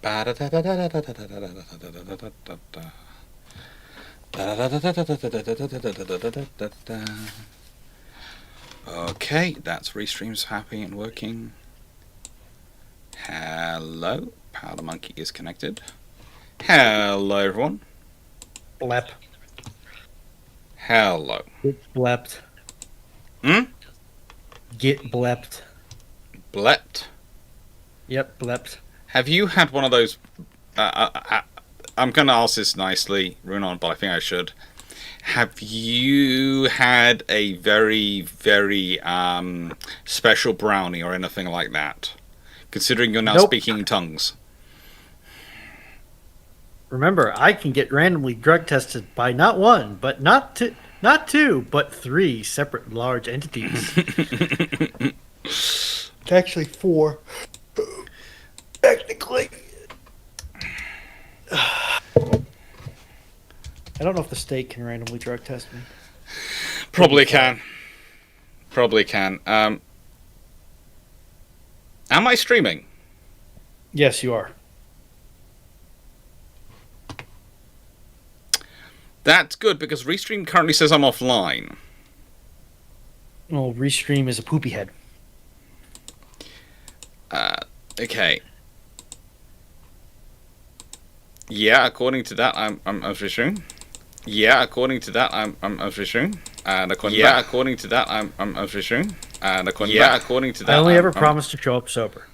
Okay, that's Restream's happy and working. Hello, Powder Monkey is connected. Hello, everyone. Blep. Hello. Get blept. Get blept. Blept. Yep, blept. Have you had one of those... I'm going to ask this nicely, Runon, but I think I should. Have you had a very, very special brownie or anything like that? Considering you're now speaking in tongues. Remember, I can get randomly drug tested by not one, but not two, but three separate large entities. Actually, four. Technically. I don't know if the state can randomly drug test me. Probably can. Probably can. Am I streaming? Yes, you are. That's good, because Restream currently says I'm offline. Well, Restream is a poopy head. Okay. Yeah, according to that, I'm Restream. Yeah, according to that, I'm Restream. And according to that, I'm Restream. And according to that, I only ever promise to show up sober.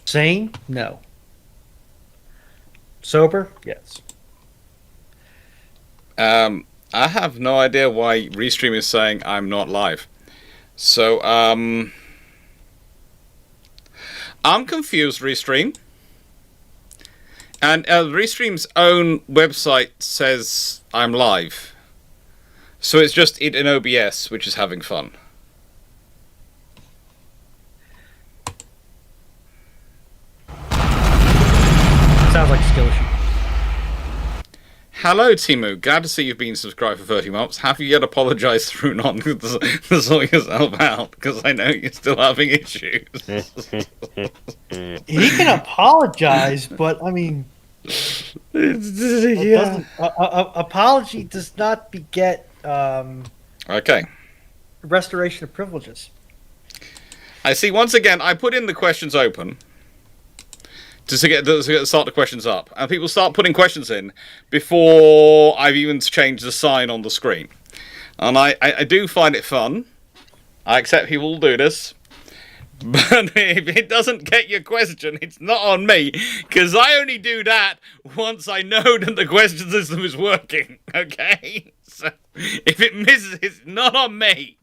Sane? No. Sober? Yes. I have no idea why Restream is saying I'm not live. So, I'm confused, Restream. And Restream's own website says I'm live. So it's just it in OBS, which is having fun. Sounds like a skill issue. Hello, Timu. Glad to see you've been subscribed for 30 months. Have you yet apologized through not to sort yourself out? Because I know you're still having issues. He can apologize, but I mean, apology does not beget okay. restoration of privileges. I see. Once again, I put in the questions open to start the questions up, and people start putting questions in before I've even changed the sign on the screen. And I do find it fun. I accept people will do this. But if it doesn't get your question, it's not on me, because I only do that once I know that the question system is working, okay? So, if it misses, it's not on me.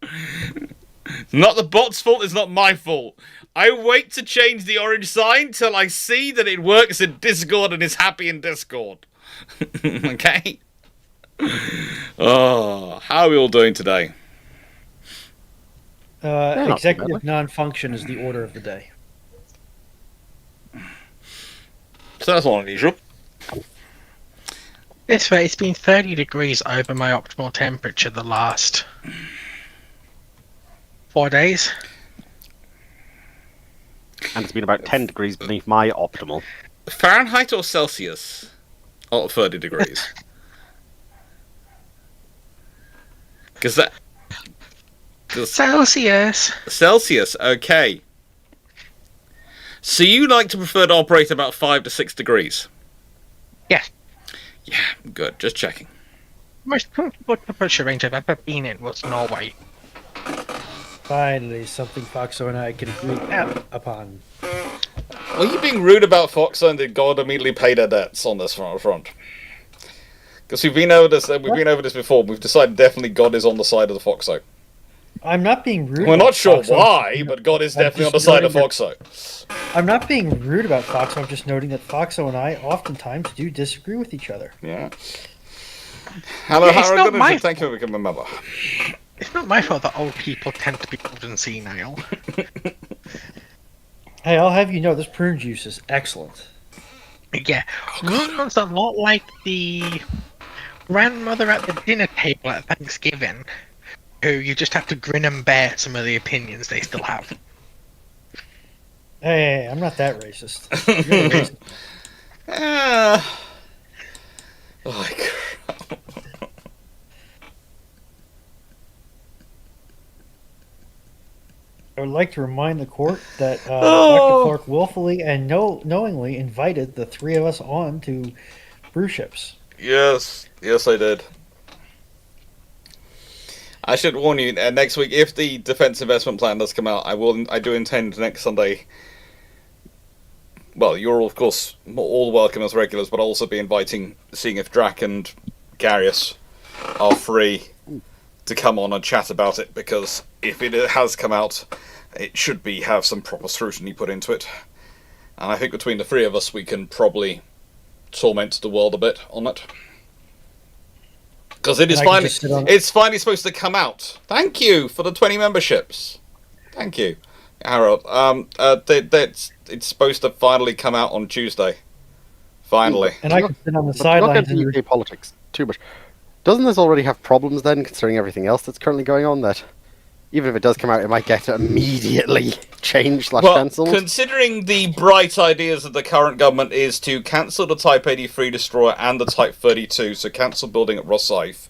It's not the bot's fault, it's not my fault. I wait to change the orange sign till I see that it works in Discord and is happy in Discord. Okay? Oh, how are we all doing today? Executive non-function is the order of the day. So that's not unusual. This way, it's been 30 degrees over my optimal temperature the last 4 days. And it's been about 10 degrees beneath my optimal. Fahrenheit or Celsius? Or 30 degrees? Because that... Celsius! Celsius, okay. So you like to prefer to operate about 5 to 6 degrees? Yeah. Yeah, good. Just checking. Most comfortable temperature range I've ever been in was Norway. Finally, something Foxo and I can agree upon. Were you being rude about Foxo and did God immediately pay their debts on this front? Because we've been over this before. We've decided definitely God is on the side of the Foxo. I'm not being rude. We're not sure Foxo. why, but God is definitely on the side of Foxo. I'm not being rude about Foxo. I'm just noting that Foxo and I oftentimes do disagree with each other. Yeah. Hello, Yeah, it's not my thank you for becoming a member. It's not my fault that old people tend to be old and senile. Hey, I'll have you know, this prune juice is excellent. Yeah, Ronon's a lot like the grandmother at the dinner table at Thanksgiving, who you just have to grin and bear some of the opinions they still have. Hey, I'm not that racist. You're the racist. Ah. Oh my God. I would like to remind the court that Dr. Oh. Clarke willfully and knowingly invited the three of us on to Bruships. Yes, I did. I should warn you, next week, if the defense investment plan does come out, I do intend next Sunday. Well, you're of course all welcome as regulars, but I'll also be seeing if Drac and Garius are free to come on and chat about it, because if it has come out, it should have some proper scrutiny put into it. And I think between the three of us, we can probably torment the world a bit on it. Because it's finally supposed to come out. Thank you for the 20 memberships. Thank you, Harold. It's supposed to finally come out on Tuesday. Finally. And I can sit on the Not sidelines. get into UK politics too much. Doesn't this already have problems then, considering everything else that's currently going on? That even if it does come out, it might get immediately changed / cancelled. Considering the bright ideas of the current government is to cancel the Type 83 destroyer and the Type 32, so cancel building at Rosyth,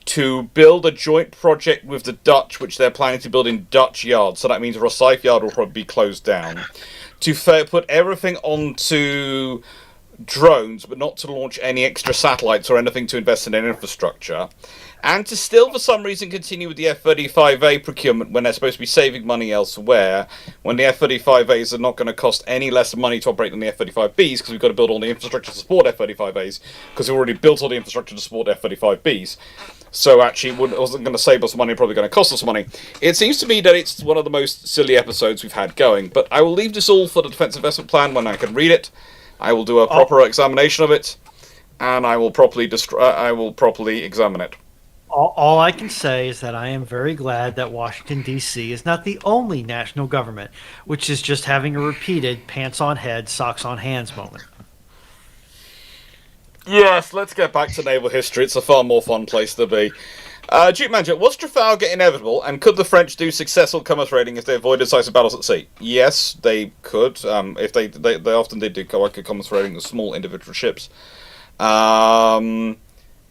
to build a joint project with the Dutch, which they're planning to build in Dutch Yard, so that means Rosyth Yard will probably be closed down, to put everything onto drones, but not to launch any extra satellites or anything to invest in infrastructure, and to still, for some reason, continue with the F-35A procurement when they're supposed to be saving money elsewhere, when the F-35As are not going to cost any less money to operate than the F-35Bs, because we've got to build all the infrastructure to support F-35As, because we've already built all the infrastructure to support F-35Bs. So actually, it wasn't going to save us money, probably going to cost us money. It seems to me that it's one of the most silly episodes we've had going, but I will leave this all for the Defence Investment Plan when I can read it. I will do a proper examination of it, and I will properly examine it. All I can say is that I am very glad that Washington, D.C. is not the only national government which is just having a repeated pants on head, socks on hands moment. Yes, let's get back to naval history. It's a far more fun place to be. Duke Manager, was Trafalgar inevitable, and could the French do successful commerce raiding if they avoided decisive battles at sea? Yes, they could. If they often did do commerce raiding with small individual ships.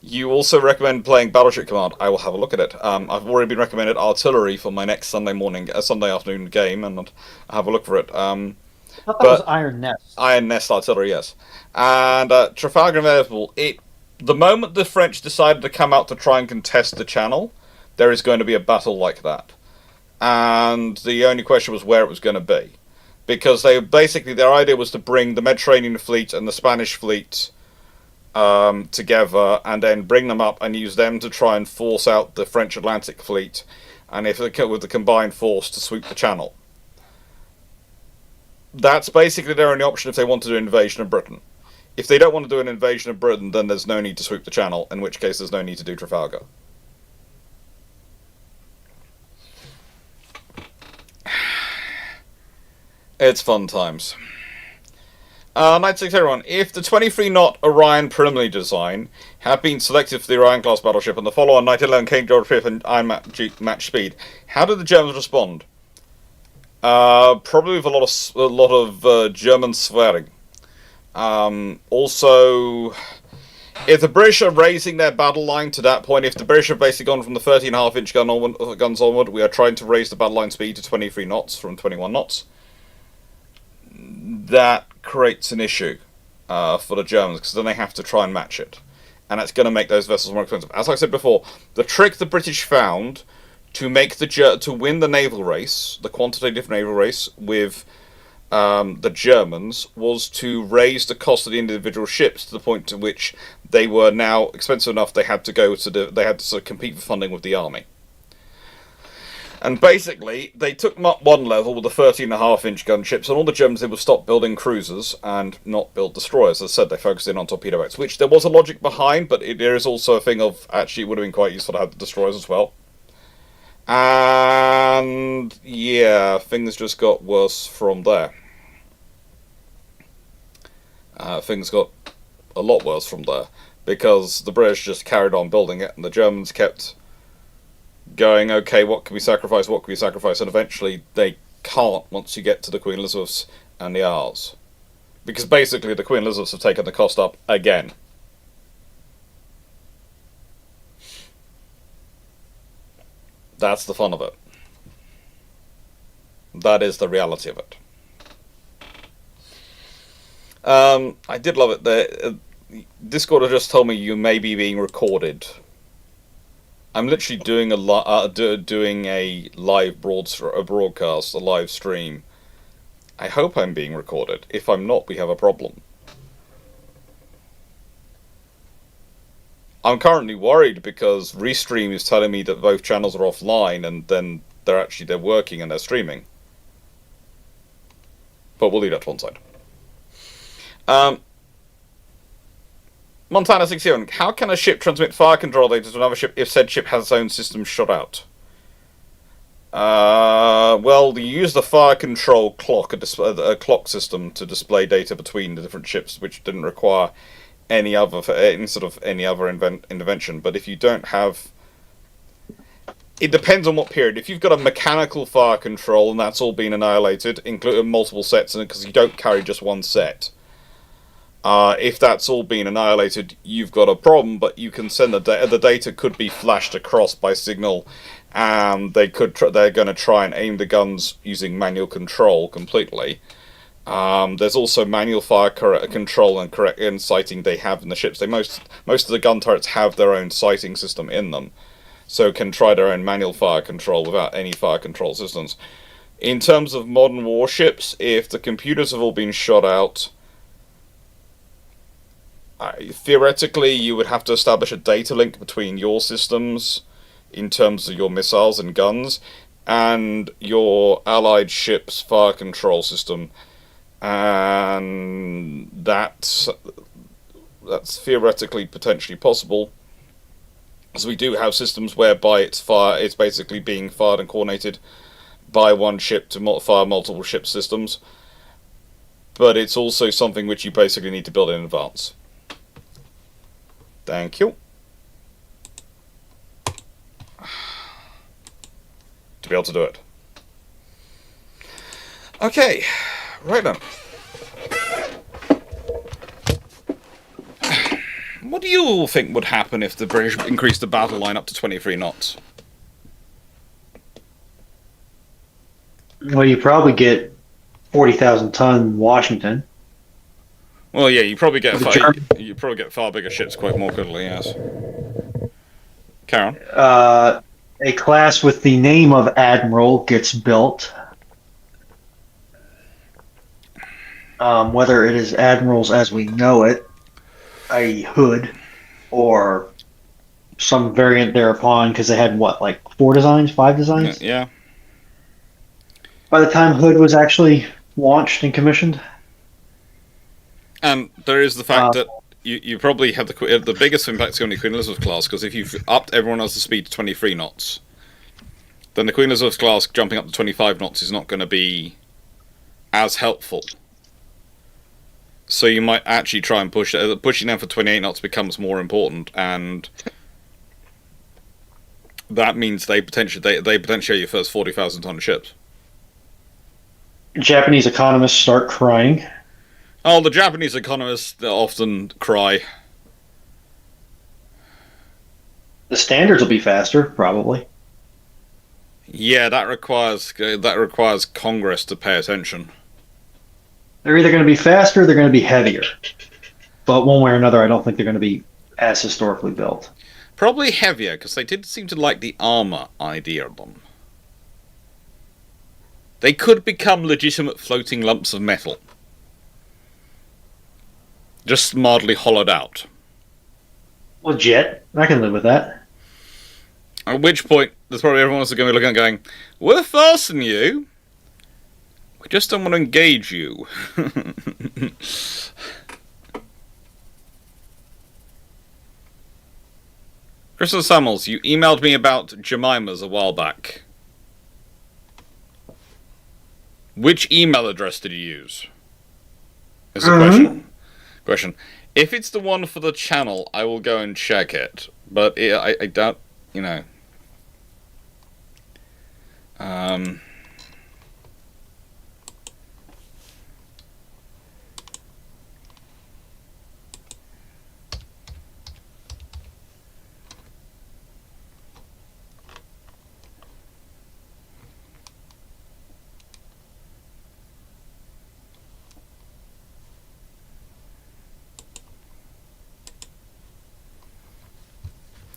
You also recommend playing Battleship Command. I will have a look at it. I've already been recommended artillery for my next Sunday afternoon game, and I'll have a look for it. I thought that was Iron Nest. Iron Nest artillery, yes. And Trafalgar inevitable. The moment the French decided to come out to try and contest the Channel, there is going to be a battle like that. And the only question was where it was going to be. Because their idea was to bring the Mediterranean fleet and the Spanish fleet together, and then bring them up and use them to try and force out the French Atlantic fleet, and with the combined force to sweep the Channel. That's basically their only option if they want to do an invasion of Britain. If they don't want to do an invasion of Britain, then there's no need to sweep the Channel, in which case there's no need to do Trafalgar. It's fun times. Knight 6 everyone. If the 23-knot Orion preliminary design had been selected for the Orion-class battleship and the follow-on Knight 11 King George V and Iron match speed, how did the Germans respond? Probably with a lot of German swearing. Also, if the British are raising their battle line to that point, if the British have basically gone from the 13.5-inch guns onward, we are trying to raise the battle line speed to 23 knots from 21 knots. That creates an issue for the Germans, because then they have to try and match it, and that's going to make those vessels more expensive. As I said before, the trick the British found to win the naval race, the quantitative naval race with the Germans, was to raise the cost of the individual ships to the point to which they were now expensive enough they had to sort of compete for funding with the army. And basically, they took them up one level with the 13.5-inch gunships, and all the Germans did was stop building cruisers and not build destroyers. As I said, they focused in on torpedo boats, which there was a logic behind, but there is also a thing of, actually, it would have been quite useful to have the destroyers as well. And, yeah, things just got worse from there. Things got a lot worse from there, because the British just carried on building it, and the Germans kept going, okay, what can we sacrifice, and eventually they can't once you get to the Queen Elizabeths and the R's. Because basically the Queen Elizabeths have taken the cost up again. That's the fun of it. That is the reality of it. I did love it. Discord has just told me you may be being recorded. I'm literally doing a live broadcast, a live stream. I hope I'm being recorded. If I'm not, we have a problem. I'm currently worried because Restream is telling me that both channels are offline, and then they're working and they're streaming. But we'll leave that to one side. Montana 67. How can a ship transmit fire control data to another ship if said ship has its own system shut out? Well, you use the fire control clock, a clock system to display data between the different ships, which didn't require any other intervention. But if you don't have, it depends on what period. If you've got a mechanical fire control and that's all been annihilated, including multiple sets, because you don't carry just one set. If that's all been annihilated, you've got a problem, but you can send the data. The data could be flashed across by signal, and they're going to try and aim the guns using manual control completely. There's also manual fire control and correct sighting they have in the ships. Most of the gun turrets have their own sighting system in them, so can try their own manual fire control without any fire control systems. In terms of modern warships, if the computers have all been shot out, theoretically you would have to establish a data link between your systems, in terms of your missiles and guns, and your allied ship's fire control system. And that's theoretically potentially possible, as we do have systems whereby it's basically being fired and coordinated by one ship to fire multiple ship systems. But it's also something which you basically need to build in advance. Thank you. To be able to do it. Okay, right then. What do you all think would happen if the British increased the battle line up to 23 knots? Well, you probably get 40,000 ton Washington. Well, yeah, you probably get far bigger ships quite more quickly. Yes. Karen. A class with the name of Admiral gets built. Whether it is Admirals as we know it, a Hood, or some variant thereupon, because they had like 5 designs? Yeah. By the time Hood was actually launched and commissioned. And there is the fact that you probably have the biggest impact on the Queen Elizabeth class, because if you've upped everyone else's speed to 23 knots, then the Queen Elizabeth class jumping up to 25 knots is not going to be as helpful. So you might actually try and pushing them for 28 knots becomes more important, and that means they potentially are your first 40,000 ton ships. Japanese economists start crying. Oh, the Japanese economists often cry. The standards will be faster, probably. Yeah, that requires Congress to pay attention. They're either going to be faster or they're going to be heavier. But one way or another, I don't think they're going to be as historically built. Probably heavier, because they did seem to like the armor idea of them. They could become legitimate floating lumps of metal. Just smartly hollowed out. Legit. I can live with that. At which point, there's probably everyone else going to be looking and going, we're faster than you. We just don't want to engage you. Crystal Samuels, you emailed me about Jemimas a while back. Which email address did you use? Is the question. If it's the one for the channel, I will go and check it. But I doubt,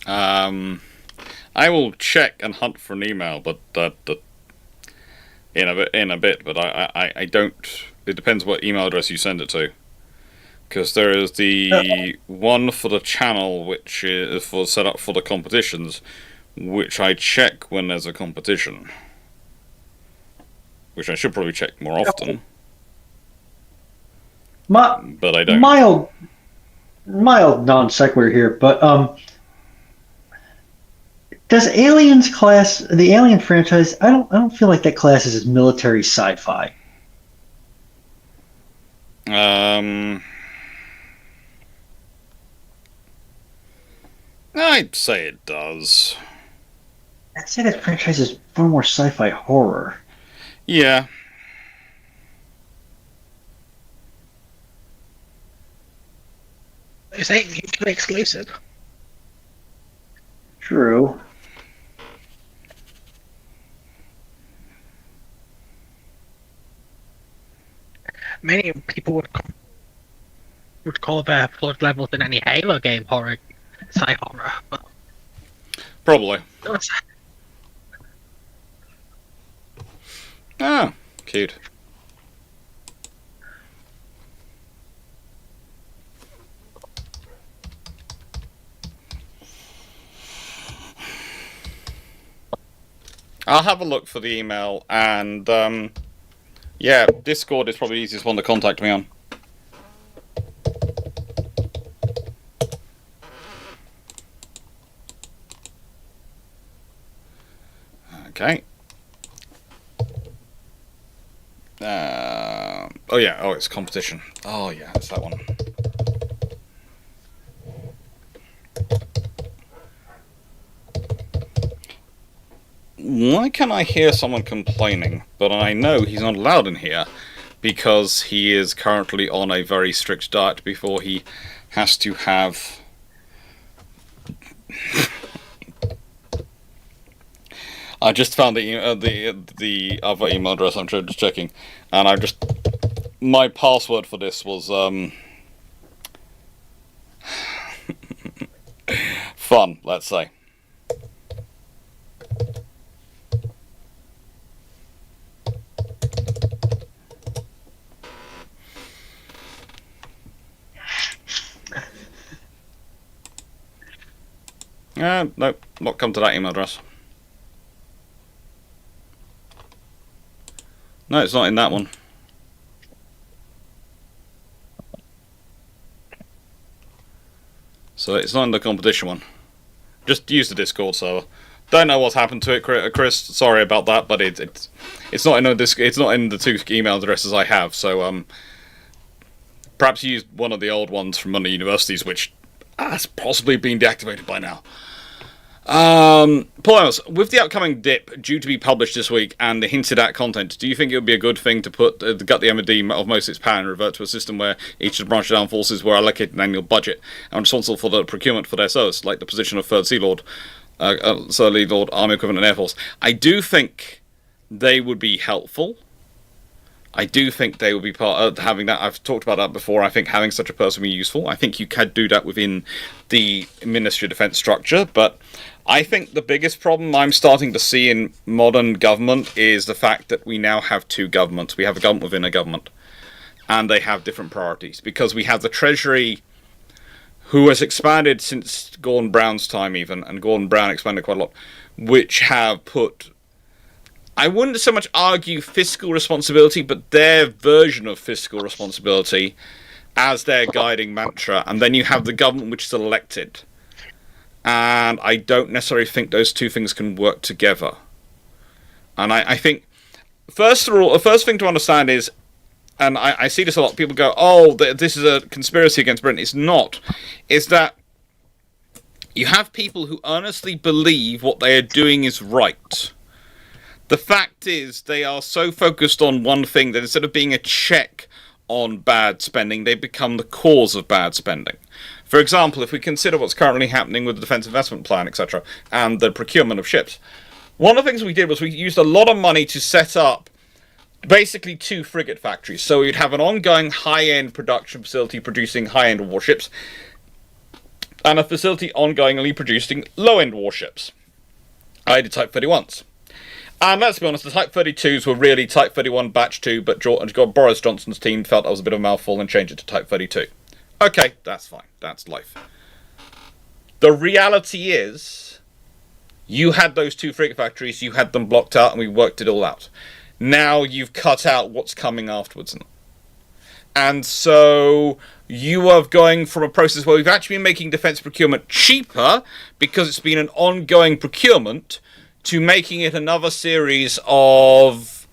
I will check and hunt for an email, but in a bit. But I don't. It depends what email address you send it to. Because there is the one for the channel, which is set up for the competitions, which I check when there's a competition. Which I should probably check more often. But I don't. Mild non sequitur here, but does Aliens class the Alien franchise? I don't feel like that class is military sci-fi. I'd say it does. I'd say that franchise is far more sci-fi horror. Yeah. This ain't mutually exclusive. True. Many people would call their flood levels in any Halo game horror, sci-horror, but Probably. that's- Ah, cute. I'll have a look for the email, and yeah, Discord is probably the easiest one to contact me on. Okay. Oh yeah, oh it's competition. Oh yeah, it's that one. Why can I hear someone complaining, but I know he's not allowed in here because he is currently on a very strict diet before he has to have... I just found the other email address. I'm just checking, and I just my password for this was fun. Let's say. Nope, not come to that email address. No, it's not in that one. So it's not in the competition one. Just use the Discord server. Don't know what's happened to it, Chris. Sorry about that, but it's not in it's not in the two email addresses I have. So perhaps use one of the old ones from one of the universities, which has possibly been deactivated by now. Poems, with the upcoming dip due to be published this week and the hinted at content, do you think it would be a good thing to put gut the MOD of most of its power and revert to a system where each of the branch down forces were allocated an annual budget and responsible for the procurement for their service, like the position of Third Sea Lord, Sir Lead Lord, Army Equivalent and Air Force? I do think they would be helpful. I do think they would be part of having that. I've talked about that before. I think having such a person would be useful. I think you could do that within the Ministry of Defence structure, but I think the biggest problem I'm starting to see in modern government is the fact that we now have two governments. We have a government within a government, and they have different priorities, because we have the Treasury, who has expanded since Gordon Brown's time even, and Gordon Brown expanded quite a lot, which have put, I wouldn't so much argue fiscal responsibility, but their version of fiscal responsibility as their guiding mantra. And then you have the government which is elected. And I don't necessarily think those two things can work together. And I think, first of all, the first thing to understand is, and I see this a lot, people go, oh, this is a conspiracy against Britain. It's not. It's that you have people who earnestly believe what they are doing is right. The fact is, they are so focused on one thing that instead of being a check on bad spending, they become the cause of bad spending. For example, if we consider what's currently happening with the Defence Investment Plan, etc., and the procurement of ships, one of the things we did was we used a lot of money to set up basically two frigate factories. So we'd have an ongoing high-end production facility producing high-end warships, and a facility ongoingly producing low-end warships, i.e. the Type 31s. And let's be honest, the Type 32s were really Type 31 Batch 2, but Boris Johnson's team felt that was a bit of a mouthful and changed it to Type 32. Okay, that's fine. That's life. The reality is, you had those 2 frigate factories, you had them blocked out, and we worked it all out. Now you've cut out what's coming afterwards. And so you are going from a process where we've actually been making defense procurement cheaper, because it's been an ongoing procurement, to making it another series of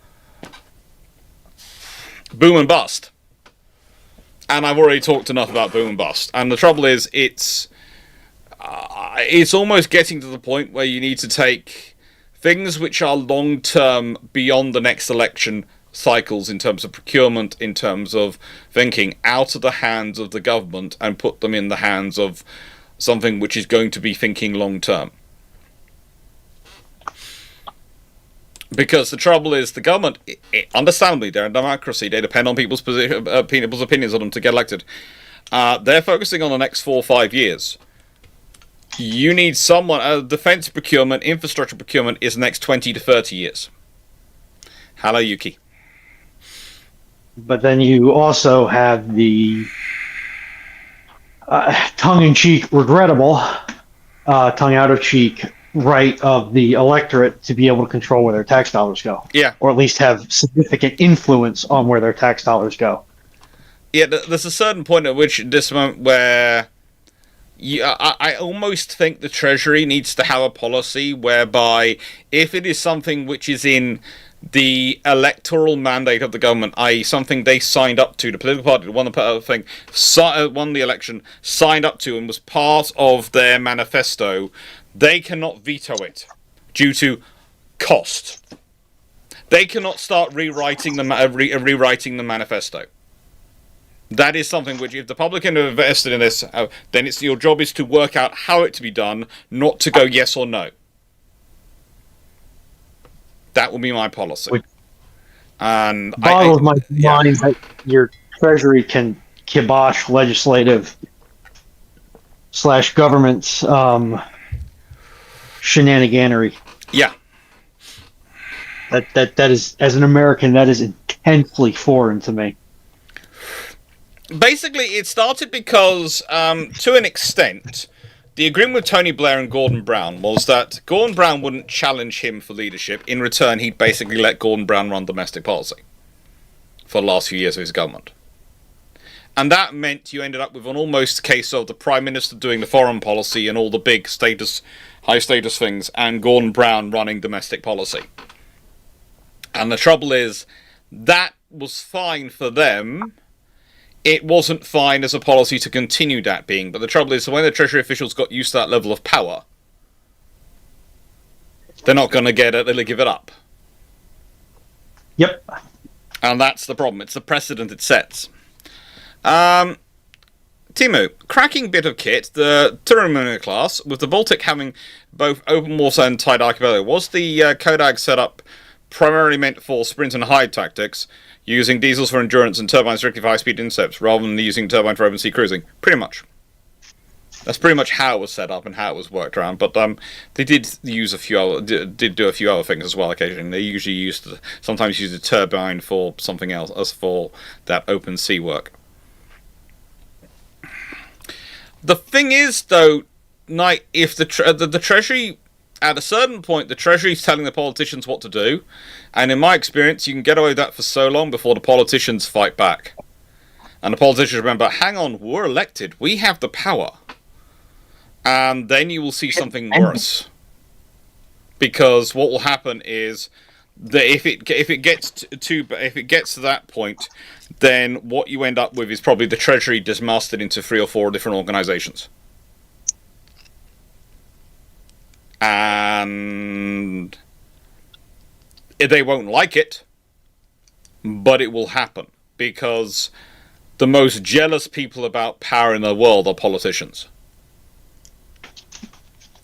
boom and bust. And I've already talked enough about boom and bust. And the trouble is, it's almost getting to the point where you need to take things which are long-term beyond the next election cycles in terms of procurement, in terms of thinking, out of the hands of the government and put them in the hands of something which is going to be thinking long-term. Because the trouble is, the government, understandably, they're a democracy, they depend on people's opinions on them to get elected. They're focusing on the next 4 or 5 years. You need someone, defense procurement, infrastructure procurement is the next 20 to 30 years. Hello, Yuki. But then you also have the tongue-in-cheek, regrettable, tongue-out-of-cheek right of the electorate to be able to control where their tax dollars go. Yeah. Or at least have significant influence on where their tax dollars go. Yeah, there's a certain point at which, at this moment, where I almost think the Treasury needs to have a policy whereby, if it is something which is in the electoral mandate of the government, i.e. something they signed up to, the political party that won the election, signed up to and was part of their manifesto, they cannot veto it due to cost. They cannot start rewriting the manifesto. That is something which, if the public have invested in this, then your job is to work out how it to be done, not to go yes or no. That will be my policy. And boggles my mind that your Treasury can kibosh legislative / government's shenaniganery. Yeah. That is, as an American, that is intensely foreign to me. Basically, it started because, to an extent, the agreement with Tony Blair and Gordon Brown was that Gordon Brown wouldn't challenge him for leadership. In return, he'd basically let Gordon Brown run domestic policy for the last few years of his government. And that meant you ended up with an almost case of the Prime Minister doing the foreign policy and all the big high status things, and Gordon Brown running domestic policy. And the trouble is, that was fine for them. It wasn't fine as a policy to continue that being. But the trouble is, when the Treasury officials got used to that level of power, they're not going to get it, they'll give it up. Yep. And that's the problem. It's the precedent it sets. Timu, cracking bit of kit, the Turumuna class, with the Baltic having both open water and tight archipelago. Was the Kodag setup primarily meant for sprint and high tactics, using diesels for endurance and turbines strictly for high-speed intercepts, rather than using turbine for open sea cruising? Pretty much. That's pretty much how it was set up and how it was worked around. But they did use did do a few other things as well occasionally. They usually sometimes use a turbine for something else, as for that open sea work. The thing is, though, if the Treasury, at a certain point, the Treasury is telling the politicians what to do, and in my experience, you can get away with that for so long before the politicians fight back. And the politicians remember, hang on, we're elected, we have the power. And then you will see something worse. Because what will happen is that if it gets to that point, then what you end up with is probably the Treasury dismasted into 3 or 4 different organizations. And they won't like it, but it will happen, because the most jealous people about power in the world are politicians.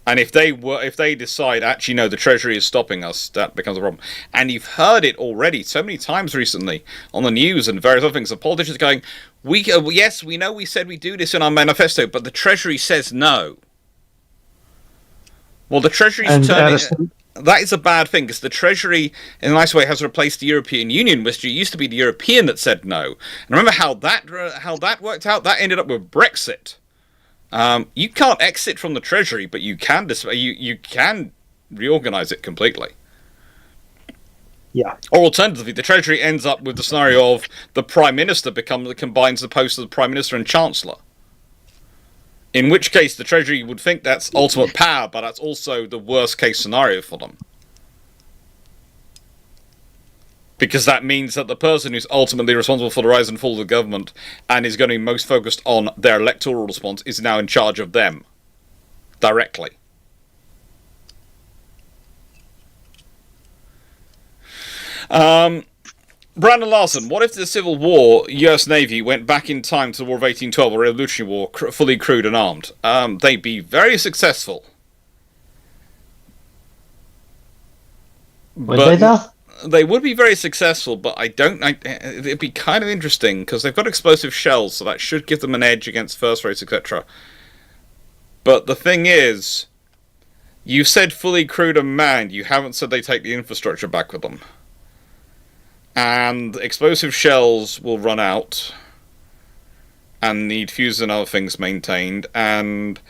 And if they decide, actually, no, the Treasury is stopping us, that becomes a problem. And you've heard it already so many times recently on the news and various other things. The politicians going, yes, we know we said we do this in our manifesto, but the Treasury says no. Well, the Treasury's turning... That is a bad thing, because the Treasury, in a nice way, has replaced the European Union, which it used to be the European that said no. And remember how that worked out? That ended up with Brexit. You can't exit from the Treasury, but you can reorganize it completely. Yeah. Or alternatively, the Treasury ends up with the scenario of the Prime Minister combines the post of the Prime Minister and Chancellor. In which case, the Treasury would think that's ultimate power, but that's also the worst case scenario for them. Because that means that the person who's ultimately responsible for the rise and fall of the government and is going to be most focused on their electoral response is now in charge of them. Directly. Brandon Larson, what if the Civil War, US Navy, went back in time to the War of 1812, or Revolutionary War, fully crewed and armed? They'd be very successful. Would they though? They would be very successful, but it'd be kind of interesting, because they've got explosive shells, so that should give them an edge against first rates, etc. But the thing is, you said fully crewed and manned, you haven't said they take the infrastructure back with them. And explosive shells will run out and need fuses and other things maintained. And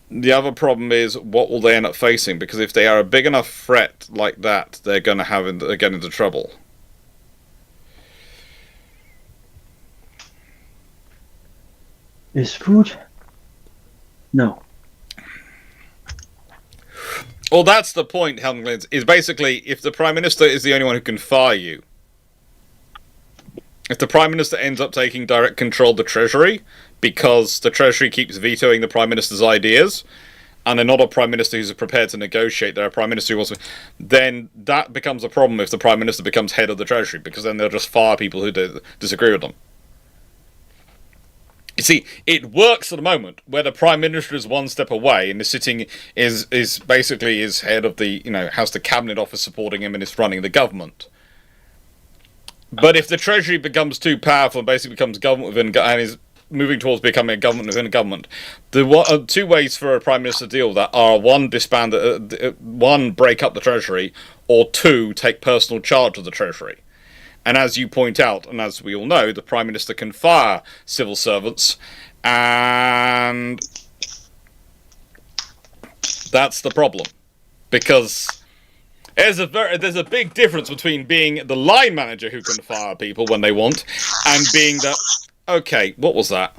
the other problem is, what will they end up facing? Because if they are a big enough threat like that, they're going to get into trouble. Is food? No. Well, that's the point, Helmut Glintz, is basically, if the Prime Minister is the only one who can fire you, if the Prime Minister ends up taking direct control of the Treasury, because the Treasury keeps vetoing the Prime Minister's ideas, and they're not a Prime Minister who's prepared to negotiate, they're a Prime Minister who wants to... Then that becomes a problem if the Prime Minister becomes head of the Treasury, because then they'll just fire people who disagree with them. You see, it works at the moment where the Prime Minister is one step away and is sitting is basically his head of the, has the cabinet office supporting him and is running the government. But if the Treasury becomes too powerful and basically becomes government within and is moving towards becoming a government within a government, the two ways for a Prime Minister to deal with that are one, break up the Treasury, or two, take personal charge of the Treasury. And as you point out, and as we all know, the Prime Minister can fire civil servants, and that's the problem. Because there's a big difference between being the line manager who can fire people when they want, and being the... Okay, what was that?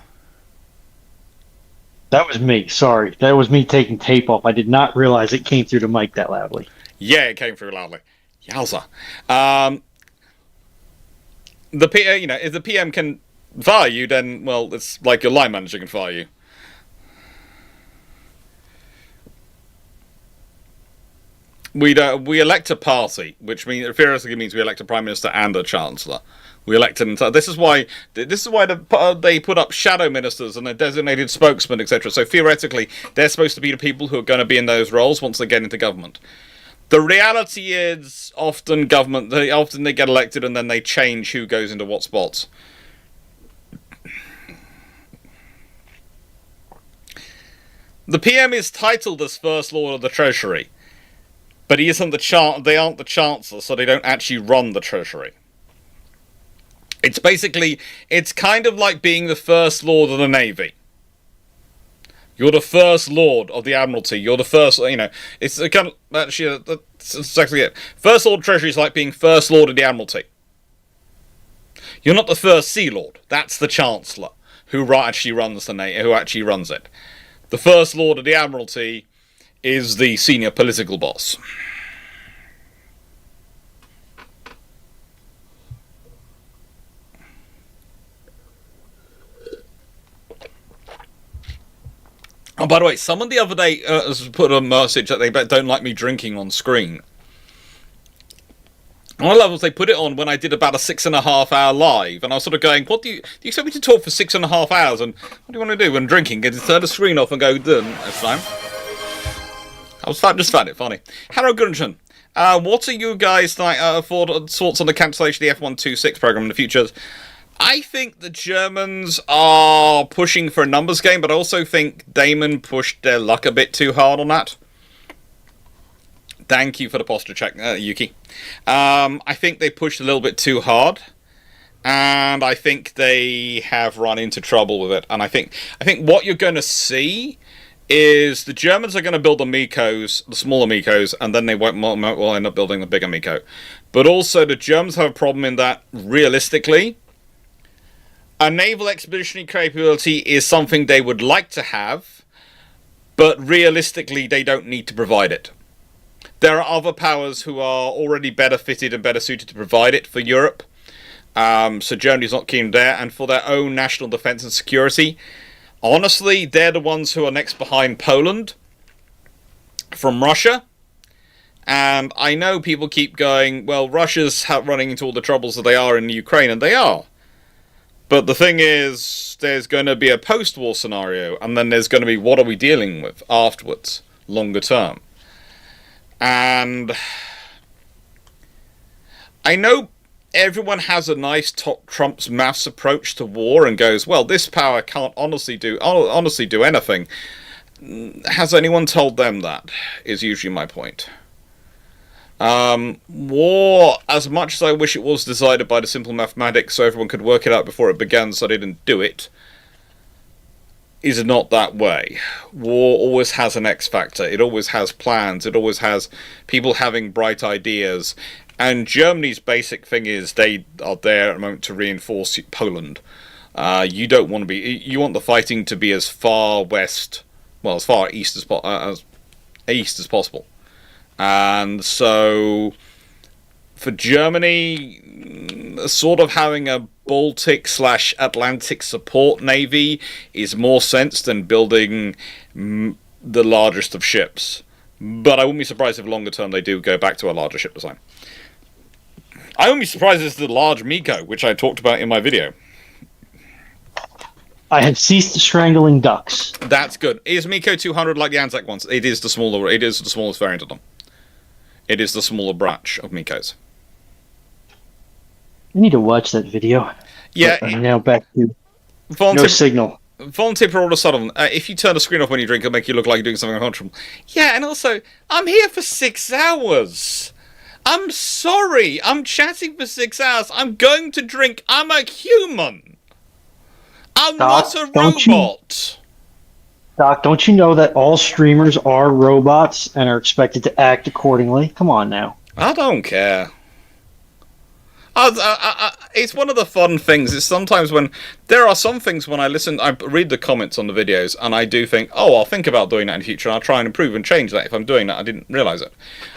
That was me, sorry. That was me taking tape off. I did not realize it came through the mic that loudly. Yeah, it came through loudly. Yowza. If the PM can fire you, then, well, it's like your line manager can fire you. We elect a party, which theoretically means we elect a Prime Minister and a Chancellor. We elect an entire... This is why they put up shadow ministers and a designated spokesman, etc. So theoretically, they're supposed to be the people who are going to be in those roles once they get into government. The reality is, often they get elected and then they change who goes into what spots. The PM is titled as First Lord of the Treasury, but he isn't they aren't the Chancellor, so they don't actually run the Treasury. It's kind of like being the First Lord of the Navy. You're the First Lord of the Admiralty. You're the first, it's kind of, actually, that's exactly it. First Lord of Treasury is like being First Lord of the Admiralty. You're not the First Sea Lord. That's the Chancellor, who actually runs it. The First Lord of the Admiralty is the senior political boss. Oh, by the way, someone the other day put a message that they don't like me drinking on screen. On one level, they put it on when I did about a 6.5 hour live, and I was sort of going, "What do you expect me to talk for 6.5 hours? And what do you want to do when drinking? Get to turn the screen off and go done." That's fine. Just found it funny. Harold Gunjan, what are you guys thoughts on the cancellation of the F126 program in the future? I think the Germans are pushing for a numbers game, but I also think Damon pushed their luck a bit too hard on that. Thank you for the posture check, Yuki. I think they pushed a little bit too hard, and I think they have run into trouble with it. And I think what you're going to see is the Germans are going to build the smaller Mikos, and then they will end up building the bigger Miko. But also, the Germans have a problem in that, realistically, a naval expeditionary capability is something they would like to have, but realistically, they don't need to provide it. There are other powers who are already better fitted and better suited to provide it for Europe. So Germany's not keen there, and for their own national defense and security, honestly, they're the ones who are next behind Poland from Russia. And I know people keep going, well, Russia's running into all the troubles that they are in Ukraine, and they are. But the thing is, there's going to be a post-war scenario, and then there's going to be what are we dealing with afterwards, longer term. And I know everyone has a nice Trump's maths approach to war and goes, well, this power can't honestly do anything. Has anyone told them that? Is usually my point. War, as much as I wish it was decided by the simple mathematics so everyone could work it out before it began so they didn't do it, is not that way. War always has an X factor. It always has plans. It always has people having bright ideas. And Germany's basic thing is they are there at the moment to reinforce Poland. You don't want to be... You want the fighting to be as far west... Well, as far east as possible. And so, for Germany, sort of having a Baltic/Atlantic support navy is more sense than building the largest of ships. But I wouldn't be surprised if longer term they do go back to a larger ship design. I wouldn't be surprised if it's the large Miko, which I talked about in my video. I have ceased strangling ducks. That's good. Is Miko 200 like the Anzac ones? It is the smallest variant of them. It is the smaller branch of Mikos. I need to watch that video. Yeah. Now back to Volunteer, no signal. Volunteer for all of a sudden, if you turn the screen off when you drink, it'll make you look like you're doing something unconscionable. Yeah, and also, I'm here for 6 hours. I'm sorry. I'm chatting for 6 hours. I'm going to drink. I'm a human. I'm not a robot. Doc, don't you know that all streamers are robots and are expected to act accordingly? Come on now. I don't care. It's one of the fun things. It's sometimes when there are some things when I read the comments on the videos, and I do think, oh, I'll think about doing that in the future, and I'll try and improve and change that if I'm doing that. I didn't realise it.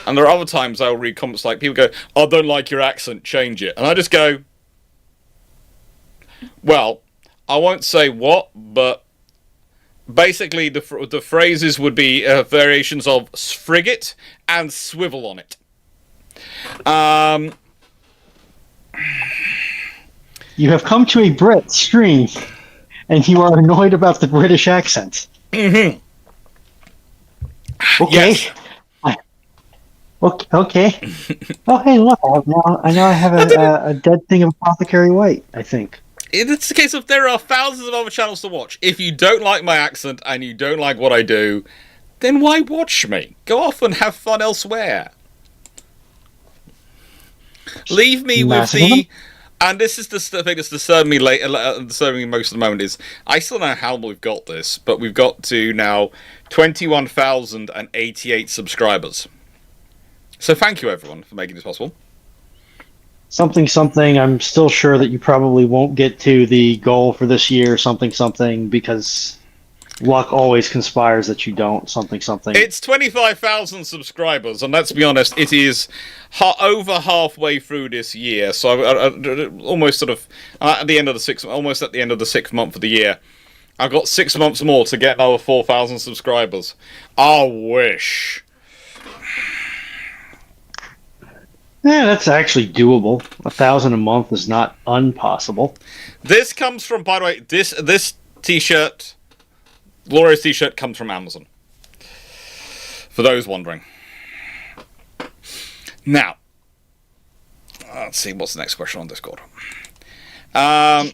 And there are other times I'll read comments like people go, I don't like your accent, change it. And I just go, well, I won't say what, but basically the phrases would be variations of frigate and swivel on it. You have come to a Brit stream, and you are annoyed about the British accent. Mm-hmm. Okay. Yes. Okay. Oh, hey, look! I now have a dead thing of Apothecary White, I think. It's the case of there are thousands of other channels to watch. If you don't like my accent and you don't like what I do, then why watch me? Go off and have fun elsewhere. Leave me with the... And this is the thing that's disturbing me most at the moment is, I still don't know how we've got this, but we've got to now 21,088 subscribers. So thank you everyone for making this possible. Something, I'm still sure that you probably won't get to the goal for this year, something, because luck always conspires that you don't, something. It's 25,000 subscribers, and let's be honest, it is over halfway through this year, so almost sort of at the end of the 6th month of the year. I've got 6 months more to get another 4,000 subscribers. I wish. Yeah, that's actually doable. 1,000 a month is not impossible. This comes from, by the way, this t-shirt, Glorious t-shirt, comes from Amazon. For those wondering. Now, let's see, what's the next question on Discord? Answered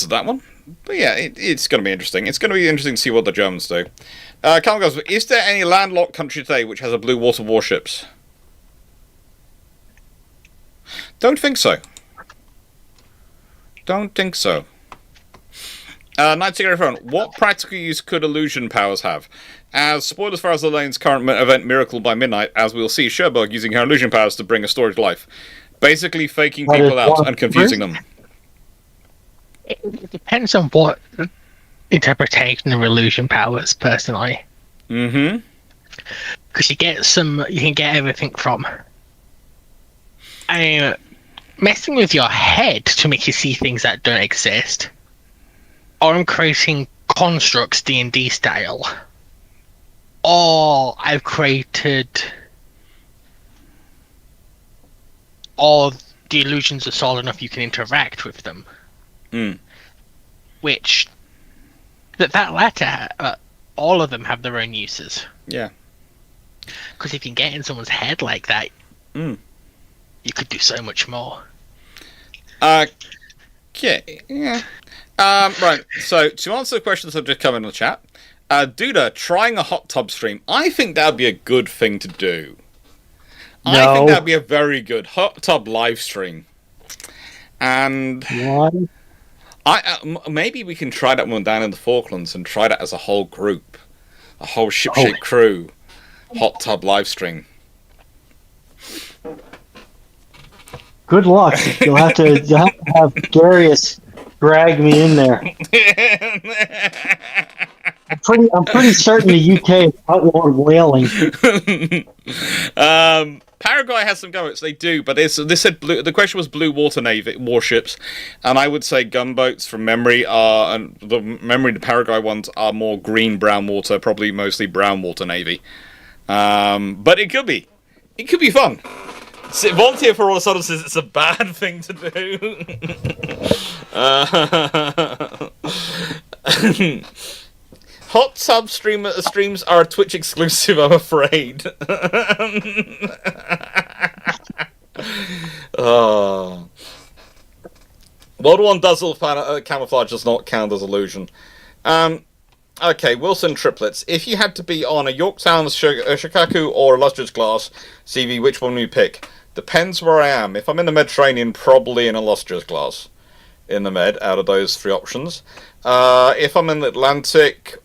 that one. But yeah, it's going to be interesting. It's going to be interesting to see what the Germans do. Calvin goes, is there any landlocked country today which has a blue water warships? Don't think so. Don't think so. Night Cigarette Phone, what practical use could illusion powers have? As spoilers for the lane's current event Miracle by Midnight, as we'll see Sherberg using her illusion powers to bring a story to life. Basically faking people out and confusing them. It depends on what interpretation of illusion powers, personally. Mm-hmm. Because you can get everything from messing with your head to make you see things that don't exist, or I'm creating constructs D&D style, or I've created, or the illusions are solid enough you can interact with them. Which that latter, all of them have their own uses. Yeah. Because if you can get in someone's head like that, you could do so much more. Okay. Yeah. Right. So to answer the questions that have just come in the chat, Duda trying a hot tub stream. I think that would be a good thing to do. No. I think that would be a very good hot tub live stream. And What? maybe we can try that one down in the Falklands and try that as a whole group, a whole ship-shape crew, hot tub live stream. Good luck. You'll have to have Darius drag me in there. I'm pretty certain the UK is outlawed whaling. Paraguay has some gunboats. They do, but this said blue. The question was blue water navy warships, and I would say gunboats from memory are, and the Paraguay ones are more green brown water, probably mostly brown water navy. But it could be fun. Volunteer for all of a sudden says it's a bad thing to do. Hot tub streams are a Twitch exclusive, I'm afraid. World War One does camouflage does not count as illusion. Okay, Wilson triplets. If you had to be on a Yorktown, Shikaku, or illustrious glass CV, which one would you pick? Depends where I am. If I'm in the Mediterranean, probably an illustrious glass in the Med, out of those three options. If I'm in the Atlantic,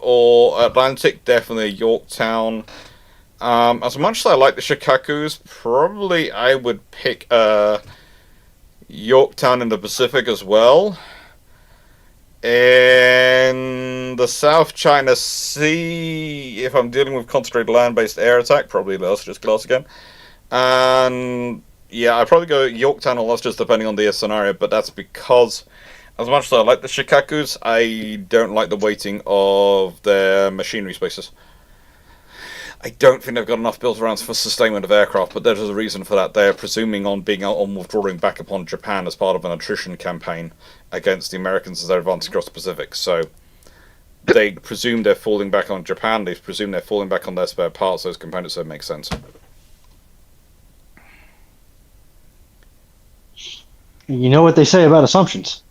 definitely Yorktown. As much as I like the Shikakus, probably I would pick Yorktown in the Pacific as well. In the South China Sea, if I'm dealing with concentrated land-based air attack, probably illustrious glass again. And yeah, I'd probably go Yorktown or illustrious depending on the scenario, but that's because as much as I like the Shikakus, I don't like the weighting of their machinery spaces. I don't think they've got enough built around for sustainment of aircraft, but there's a reason for that. They're presuming on withdrawing back upon Japan as part of an attrition campaign against the Americans as they're advancing across the Pacific. So they presume they're falling back on Japan. They presume they're falling back on their spare parts, those components, so it makes sense. You know what they say about assumptions.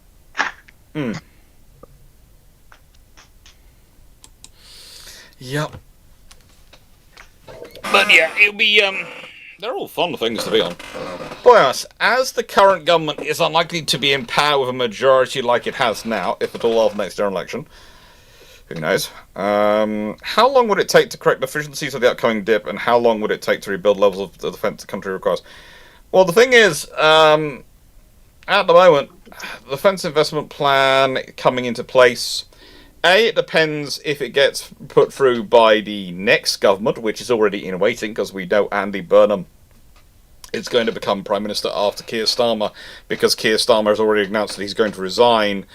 Yep. But yeah, it'll be, they're all fun things to be on. Boy, as the current government is unlikely to be in power with a majority like it has now, if at all after the next general election, who knows? How long would it take to correct the deficiencies of the upcoming dip, and how long would it take to rebuild levels of the defense the country requires? Well, the thing is, at the moment, the defense investment plan coming into place, it depends if it gets put through by the next government, which is already in waiting, because we know Andy Burnham is going to become Prime Minister after Keir Starmer, because Keir Starmer has already announced that he's going to resign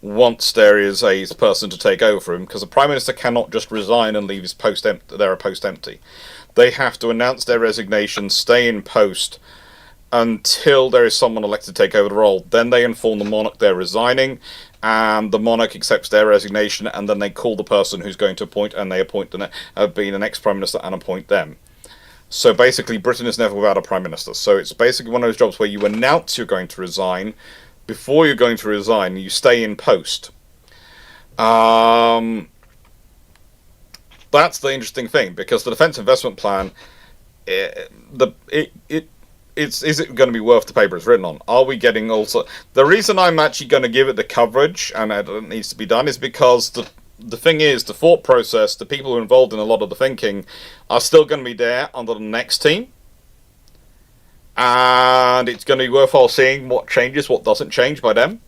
once there is a person to take over for him, because the Prime Minister cannot just resign and leave his post empty. They have to announce their resignation, stay in post, until there is someone elected to take over the role. Then they inform the monarch they're resigning, and the monarch accepts their resignation, and then they call the person who's going to appoint, and they appoint be the next prime minister and appoint them. So basically, Britain is never without a prime minister. So it's basically one of those jobs where you announce you're going to resign. Before you're going to resign, you stay in post. That's the interesting thing, because the Defence Investment Plan, is it going to be worth the paper it's written on? Are we getting also... The reason I'm actually going to give it the coverage, and it needs to be done, is because the thing is, the thought process, the people who are involved in a lot of the thinking, are still going to be there under the next team. And it's going to be worthwhile seeing what changes, what doesn't change by them,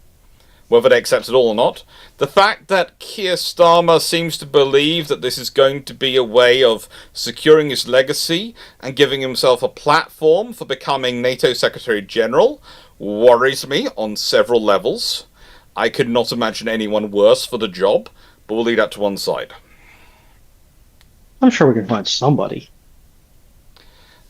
whether they accept it all or not. The fact that Keir Starmer seems to believe that this is going to be a way of securing his legacy and giving himself a platform for becoming NATO Secretary General worries me on several levels. I could not imagine anyone worse for the job, but we'll leave that to one side. I'm sure we can find somebody.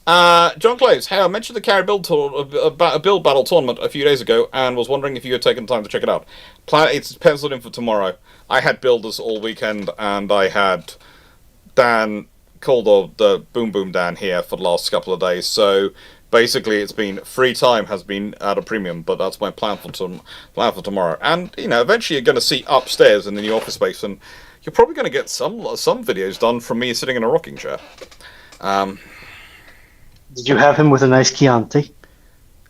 John Claves, hey, I mentioned the Carry Build Build Battle tournament a few days ago, and was wondering if you had taken time to check it out. It's penciled in for tomorrow. I had builders all weekend, and I had Dan called the Boom Boom Dan here for the last couple of days. So basically, it's been free time has been at a premium, but that's my plan for tomorrow. And eventually, you're going to see upstairs in the new office space, and you're probably going to get some videos done from me sitting in a rocking chair. Did you have him with a nice Chianti?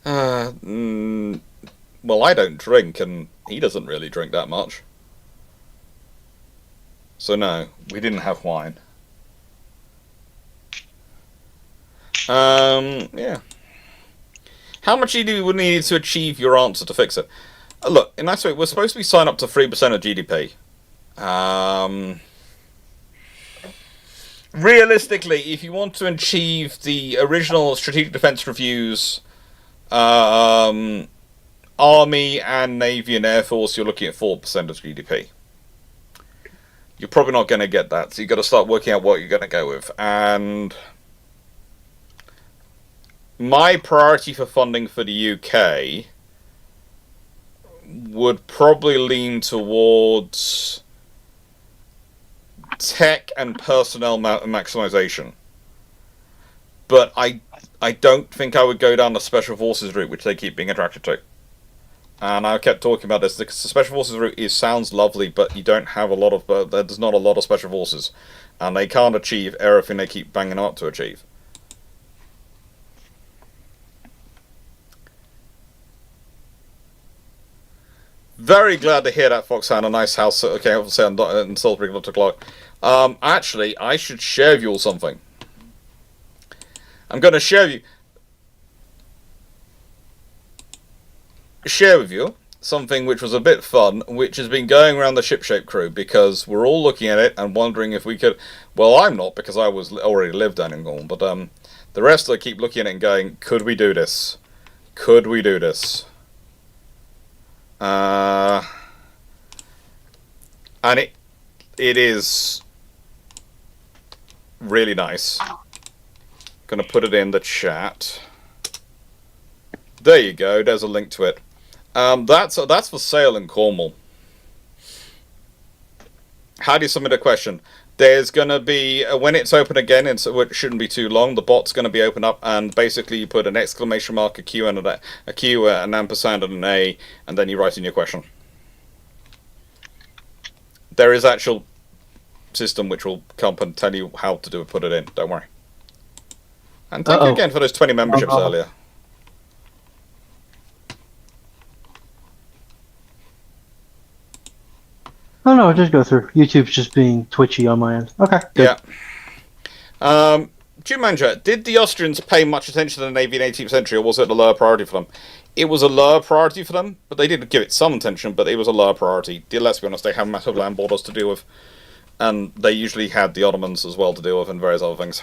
Well, I don't drink, and he doesn't really drink that much. So no, we didn't have wine. Yeah. How much do you need to achieve your answer to fix it? Look, in that way, we're supposed to be signed up to 3% of GDP. Realistically, if you want to achieve the original Strategic Defence Review's Army and Navy and Air Force, you're looking at 4% of GDP. You're probably not going to get that, so you've got to start working out what you're going to go with. And my priority for funding for the UK would probably lean towards tech and personnel maximization, but I don't think I would go down the special forces route, which they keep being attracted to. And I kept talking about this because the special forces route sounds lovely, but you don't have a lot of there's not a lot of special forces, and they can't achieve everything they keep banging up to achieve. Very glad to hear that, Foxhound. A nice house. Okay, obviously in Salisbury, not to Clarke. Actually, I should share with you all something. I'm going to share with you something which was a bit fun, which has been going around the Shipshape crew, because we're all looking at it and wondering if we could... Well, I'm not, because I already lived down in Gorm, but the rest of them keep looking at it and going, could we do this? Could we do this? And it is really nice. Gonna put it in the chat. There you go. There's a link to it. That's for sale in Cornwall. How do you submit a question? There's gonna be when it's open again, it shouldn't be too long. The bot's gonna be open up, and basically you put an exclamation mark, a Q, and a Q, an ampersand, and an A, and then you write in your question. There is actual system which will come and tell you how to put it in. Don't worry. And thank you again for those 20 memberships earlier. Oh no, just go through. YouTube's just being twitchy on my end. Okay, good. Yeah. Jumanji, did the Austrians pay much attention to the Navy in the 18th century, or was it a lower priority for them? It was a lower priority for them, but they did give it some attention, but it was a lower priority. Let's be honest, they have massive land borders to deal with, and they usually had the Ottomans as well to deal with, and various other things.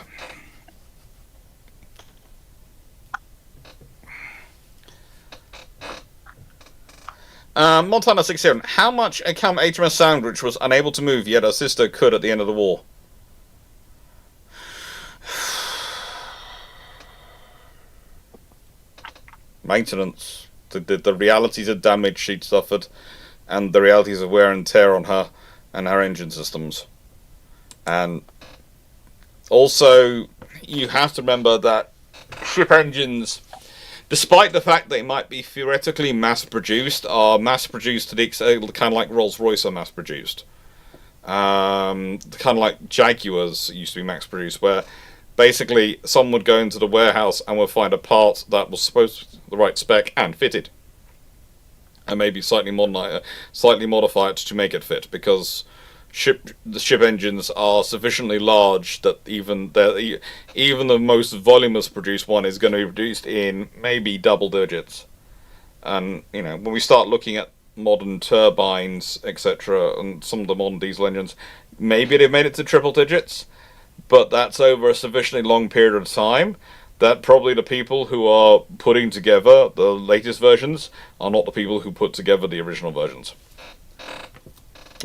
Montana 67. How much account HMS Sandwich was unable to move, yet her sister could at the end of the war? Maintenance. The realities of damage she'd suffered. and the realities of wear and tear on her and her engine systems. And also, you have to remember that ship engines, despite the fact they might be theoretically mass-produced, are mass-produced to the extent kind of like Rolls-Royce are mass-produced. Kind of like Jaguars used to be mass-produced, where basically someone would go into the warehouse and would find a part that was supposed to be the right spec and fitted, and maybe slightly modify it to make it fit, because the ship engines are sufficiently large that even the most voluminous produced one is going to be produced in maybe double digits. And when we start looking at modern turbines, etc., and some of the modern diesel engines, maybe they've made it to triple digits, but that's over a sufficiently long period of time that probably the people who are putting together the latest versions are not the people who put together the original versions.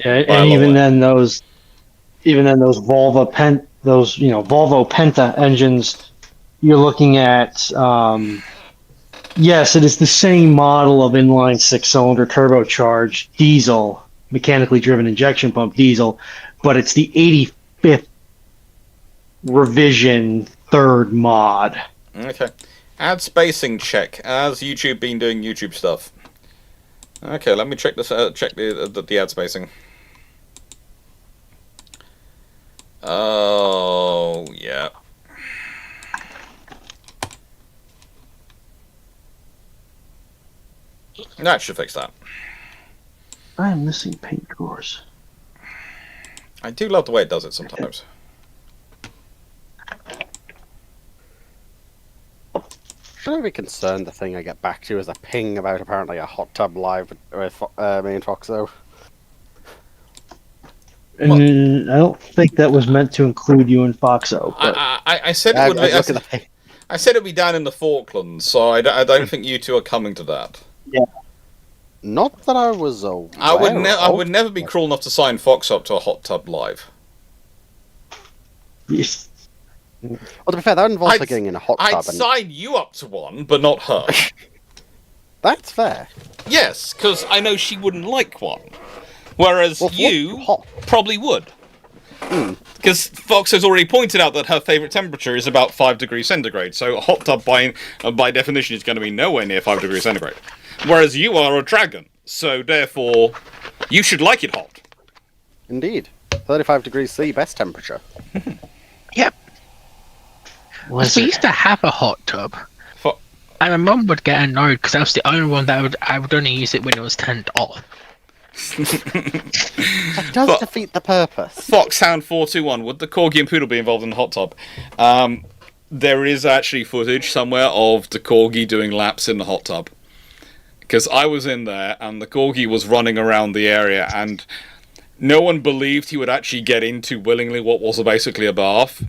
Yeah, and even then those Volvo Penta engines, you're looking at yes, it is the same model of inline 6-cylinder turbocharged diesel, mechanically driven injection pump diesel, but it's the 85th revision, third mod. Okay. Ad spacing check. Has YouTube been doing YouTube stuff? Okay, let me check this. Check the ad spacing. Oh yeah. That should fix that. I'm missing paint drawers. I do love the way it does it sometimes. Should I be concerned the thing I get back to is a ping about apparently a hot tub live with me and Foxo? And I don't think that was meant to include you and Foxo. But I said it would be. I said it'd be down in the Falklands, so I don't think you two are coming to that. Yeah. Not that I was aware I would never be cruel enough to sign Fox up to a hot tub live. Yes. Well, to be fair, that involves her getting in a hot tub. I'd sign you up to one, but not her. That's fair. Yes, because I know she wouldn't like one. Whereas you probably would. Because Fox has already pointed out that her favourite temperature is about 5 degrees centigrade, so a hot tub by definition is going to be nowhere near 5 degrees centigrade. Whereas you are a dragon, so therefore you should like it hot. Indeed. 35 degrees C, best temperature. Yep. We used to have a hot tub. And my mum would get annoyed because that was the only one that I would only use it when it was turned off. That does defeat the purpose. Foxhound 421, would the Corgi and Poodle be involved in the hot tub? There is actually footage somewhere of the Corgi doing laps in the hot tub. Because I was in there and the Corgi was running around the area and no one believed he would actually get into willingly what was basically a bath.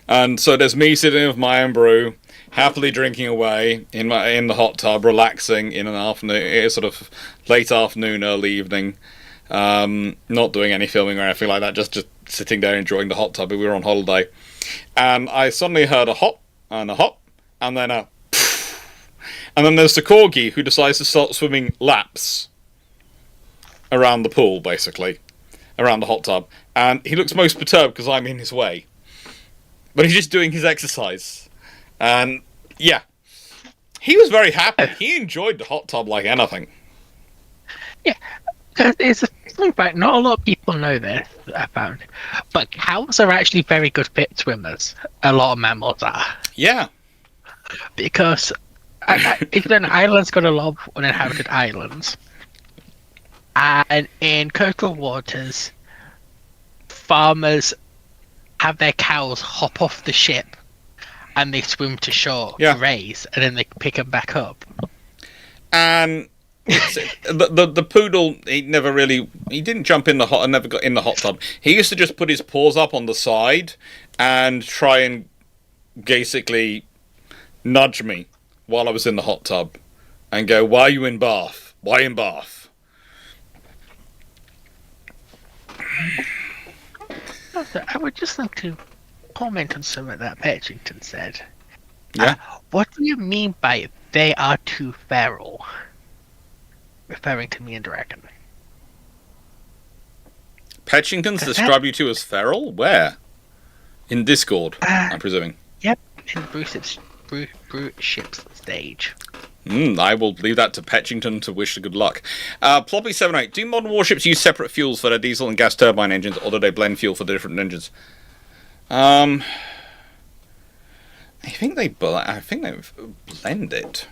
And so there's me sitting with my own brew, happily drinking away in the hot tub, relaxing in an afternoon, sort of late afternoon, early evening, not doing any filming or anything like that, just sitting there enjoying the hot tub. We were on holiday, and I suddenly heard a hop and a hop, and then a poof, and then there's the Corgi who decides to start swimming laps around the pool, basically, around the hot tub, and he looks most perturbed because I'm in his way, but he's just doing his exercise. And, yeah, he was very happy. He enjoyed the hot tub like anything. Yeah, it's a thing about not a lot of people know this, I found. But cows are actually very good fit swimmers. A lot of mammals are. Yeah. Because England Ireland's got a lot of uninhabited islands. And in coastal waters, farmers have their cows hop off the ship and they swim to shore, graze, and then they pick them back up. And the poodle, he didn't jump in the hot, never got in the hot tub. He used to just put his paws up on the side and try and basically nudge me while I was in the hot tub and go, "Why are you in Bath? Why in Bath?" I would just like to comment on something that Petchington said. Yeah. What do you mean by they are too feral? referring to me and Dragon. Petchington's described you to as feral? Where? In Discord, I'm presuming. Yep, in Bruships stage. I will leave that to Petchington to wish good luck. Ploppy78, do modern warships use separate fuels for their diesel and gas turbine engines, or do they blend fuel for the different engines? I think they've blended.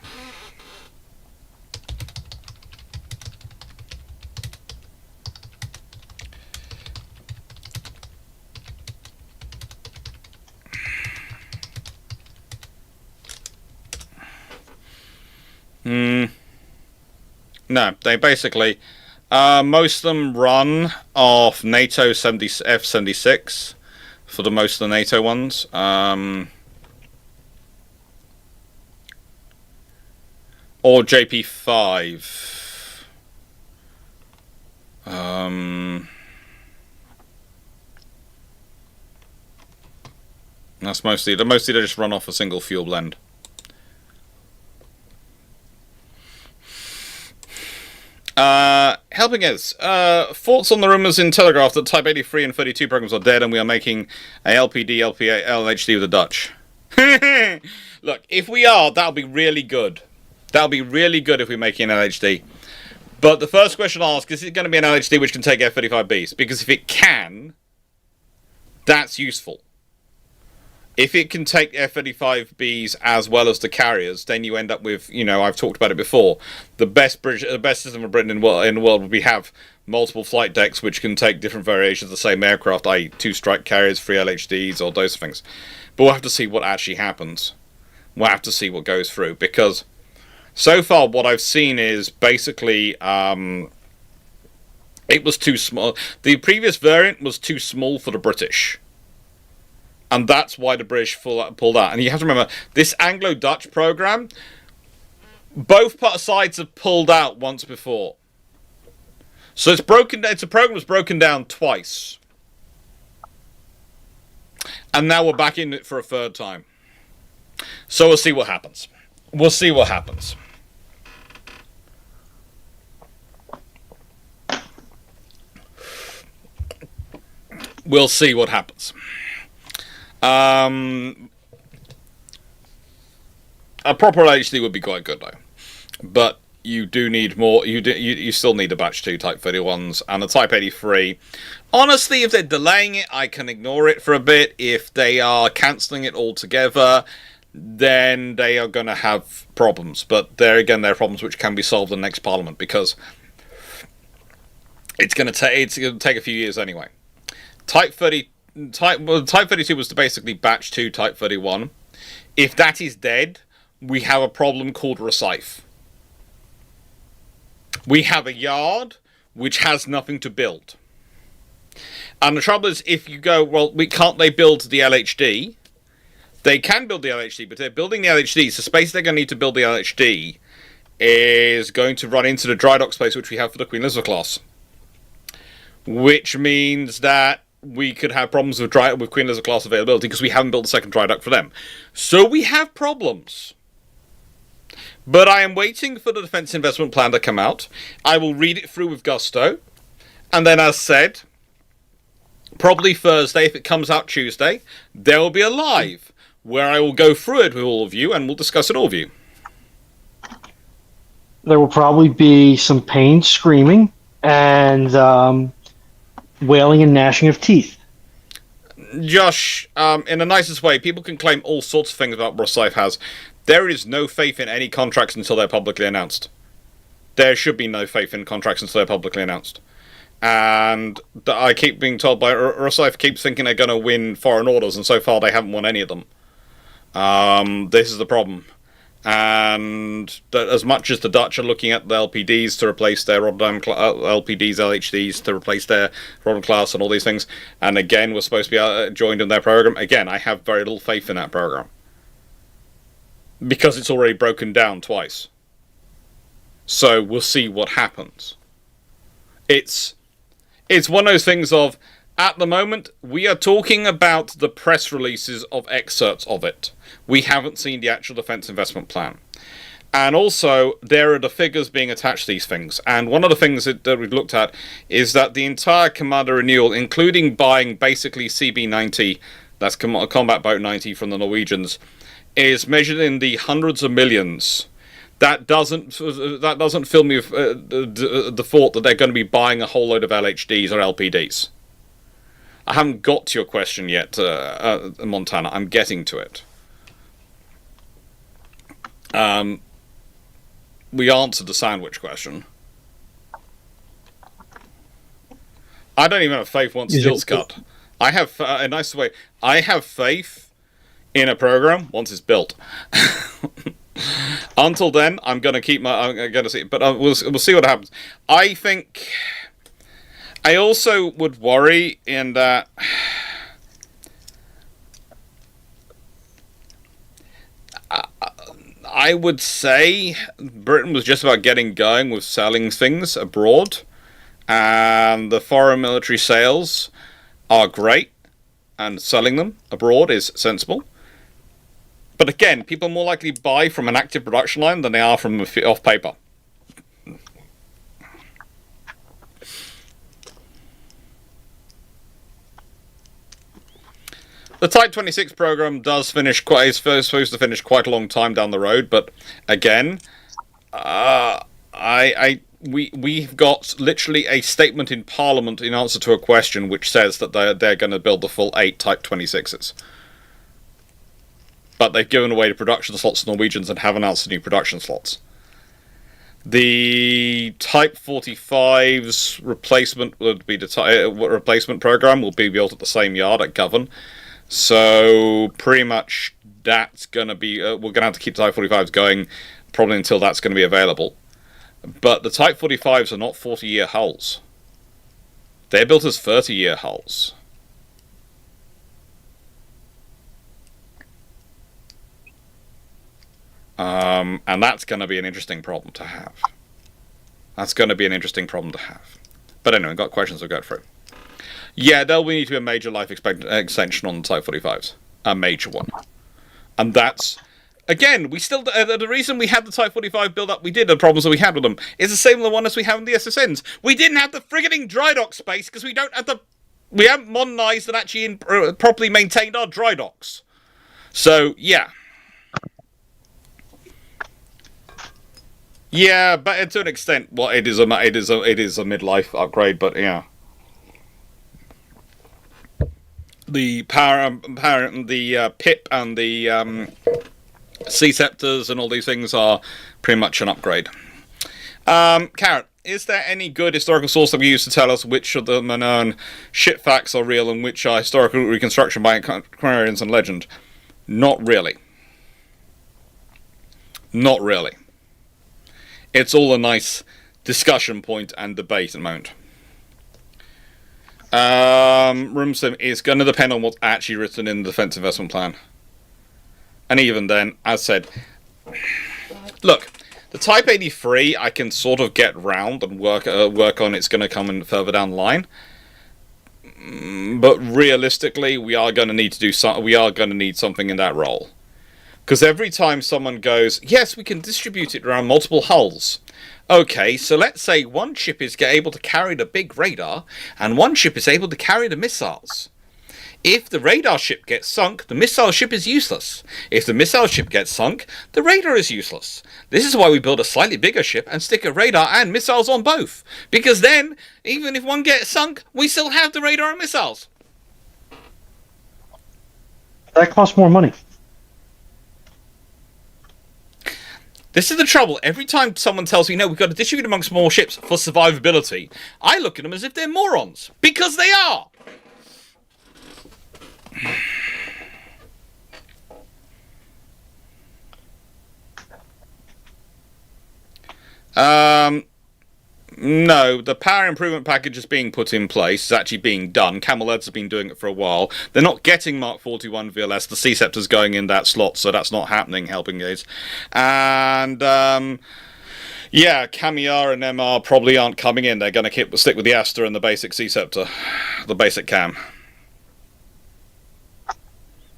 No, they basically most of them run off NATO F-76 for the most of the NATO ones. Or JP5. That's mostly they just run off a single fuel blend. Helping us. Thoughts on the rumours in Telegraph that Type 83 and 32 programs are dead and we are making a LPD, LPA, LHD with the Dutch. Look, if we are, that'll be really good. That'll be really good if we're making an LHD. But the first question I'll ask is it going to be an LHD which can take F-35Bs? Because if it can, that's useful. If it can take F-35Bs as well as the carriers, then you end up with, I've talked about it before, the best system of Britain in the world would be have multiple flight decks which can take different variations of the same aircraft, i.e. 2 strike carriers, 3 LHDs, or those things. But we'll have to see what actually happens. We'll have to see what goes through, because so far what I've seen is basically it was too small. The previous variant was too small for the British. And that's why the British pulled out. And you have to remember, this Anglo-Dutch program, both sides have pulled out once before. So it's broken. It's a program that's broken down twice. And now we're back in it for a third time. So we'll see what happens. We'll see what happens. We'll see what happens. A proper LHD would be quite good though, but you do need more. You still need a batch 2 Type 31s and a Type 83. Honestly, if they're delaying it, I can ignore it for a bit. If they are cancelling it altogether, then they are going to have problems. But there again, there are problems which can be solved in the next Parliament, because it's going to take a few years anyway. Type 32 was basically batch 2 Type 31. If that is dead, we have a problem called Rosyth. We have a yard which has nothing to build. And the trouble is, if you go, well, can't they build the LHD? They can build the LHD, but they're building the LHD, so the space they're going to need to build the LHD is going to run into the dry dock space which we have for the Queen Elizabeth class. Which means that we could have problems with Queen Elizabeth class availability because we haven't built a second dry dock for them. So we have problems. But I am waiting for the Defence Investment Plan to come out. I will read it through with gusto. And then, as said, probably Thursday, if it comes out Tuesday, there will be a live where I will go through it with all of you and we'll discuss it all of you. There will probably be some pain, screaming, and wailing and gnashing of teeth. Josh, in the nicest way, people can claim all sorts of things about what Rosyth has. There is no faith in any contracts until they're publicly announced. There should be no faith in contracts until they're publicly announced. And I keep being told by Rosyth keeps thinking they're going to win foreign orders, and so far they haven't won any of them. This is the problem. And as much as the Dutch are looking at the LPDs to replace their Rotterdam LPDs, LHDs to replace their Rotterdam class and all these things, and again we're supposed to be joined in their program, again I have very little faith in that program because it's already broken down twice. So we'll see what happens. It's one of those things of, at the moment, we are talking about the press releases of excerpts of it. We haven't seen the actual Defence Investment Plan. And also, there are the figures being attached to these things. And one of the things that we've looked at is that the entire Commander renewal, including buying basically CB-90, that's Combat Boat 90 from the Norwegians, is measured in the hundreds of millions. That doesn't fill me with the thought that they're going to be buying a whole load of LHDs or LPDs. I haven't got to your question yet, Montana. I'm getting to it. We answered the sandwich question. I don't even have faith once Steel's cut. I have a nice way. I have faith in a program once it's built. Until then, I'm going to keep my. I'm going to see, but we'll see what happens. I think. I also would worry in that. I would say Britain was just about getting going with selling things abroad, and the foreign military sales are great, and selling them abroad is sensible. But again, people are more likely to buy from an active production line than they are from off paper. The Type 26 program does finish is supposed to finish quite a long time down the road, but again, we've got literally a statement in Parliament in answer to a question which says that they're going to build the full 8 Type 26s. But they've given away the production slots to Norwegians and haven't announced the new production slots. The Type 45's replacement would be the replacement program will be built at the same yard at Govan. So pretty much that's going to be we're going to have to keep Type 45s going probably until that's going to be available. But the Type 45s are not 40-year hulls. They're built as 30-year hulls. And that's going to be an interesting problem to have. That's going to be an interesting problem to have. But anyway, got questions, we'll go through. Yeah, there'll need to be a major life extension on the Type 45s. A major one. And that's... Again, we still... the reason we had the Type 45 build up we did, the problems that we had with them, is the same one as we have in the SSNs. We didn't have the frigging dry dock space because we don't have the... We haven't modernised and actually properly maintained our dry docks. So, yeah. Yeah, but to an extent, well, it is a midlife upgrade, but yeah. The the PIP and the Sea Scepters and all these things are pretty much an upgrade. Carrot, is there any good historical source that we use to tell us which of the Minoan ship facts are real and which are historical reconstruction by Aquarians and legend? Not really. Not really. It's all a nice discussion point and debate at the moment. Room sim is going to depend on what's actually written in the defense investment plan. And even then, as said, look, the Type 83 I can sort of get round and work on. It's going to come in further down the line. But realistically, we are going to need to do we are going to need something in that role. Because every time someone goes, yes, we can distribute it around multiple hulls. Okay, so let's say one ship is able to carry the big radar, and one ship is able to carry the missiles. If the radar ship gets sunk, the missile ship is useless. If the missile ship gets sunk, the radar is useless. This is why we build a slightly bigger ship and stick a radar and missiles on both. Because then, even if one gets sunk, we still have the radar and missiles. That costs more money. This is the trouble. Every time someone tells me, no, we've got to distribute amongst more ships for survivability, I look at them as if they're morons. Because they are! No, the power improvement package is being put in place. It's actually being done. Camel Leads have been doing it for a while. They're not getting Mark 41 VLS. The Sea Scepter's going in that slot, so that's not happening, helping these. And, yeah, Camiar and MR probably aren't coming in. They're going to stick with the Aster and the basic Sea Scepter. The basic Cam.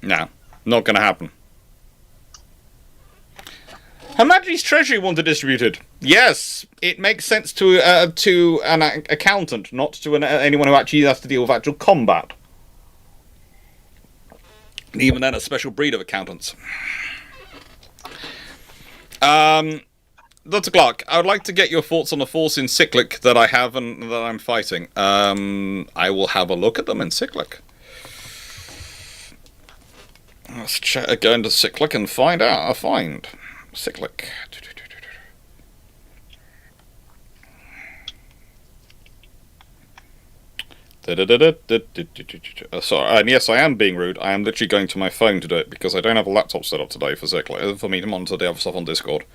No, not going to happen. Her Majesty's Treasury want it distributed. Yes, it makes sense to an accountant, not to anyone who actually has to deal with actual combat. And even then, a special breed of accountants. Dr. Clarke, I would like to get your thoughts on the force in Cyclic that I have and that I'm fighting. I will have a look at them in Cyclic. Let's go into Cyclic and find out. I'll find Cyclic. Sorry, and yes, I am being rude. I am literally going to my phone to do it because I don't have a laptop set up today for me to monitor the other stuff on Discord.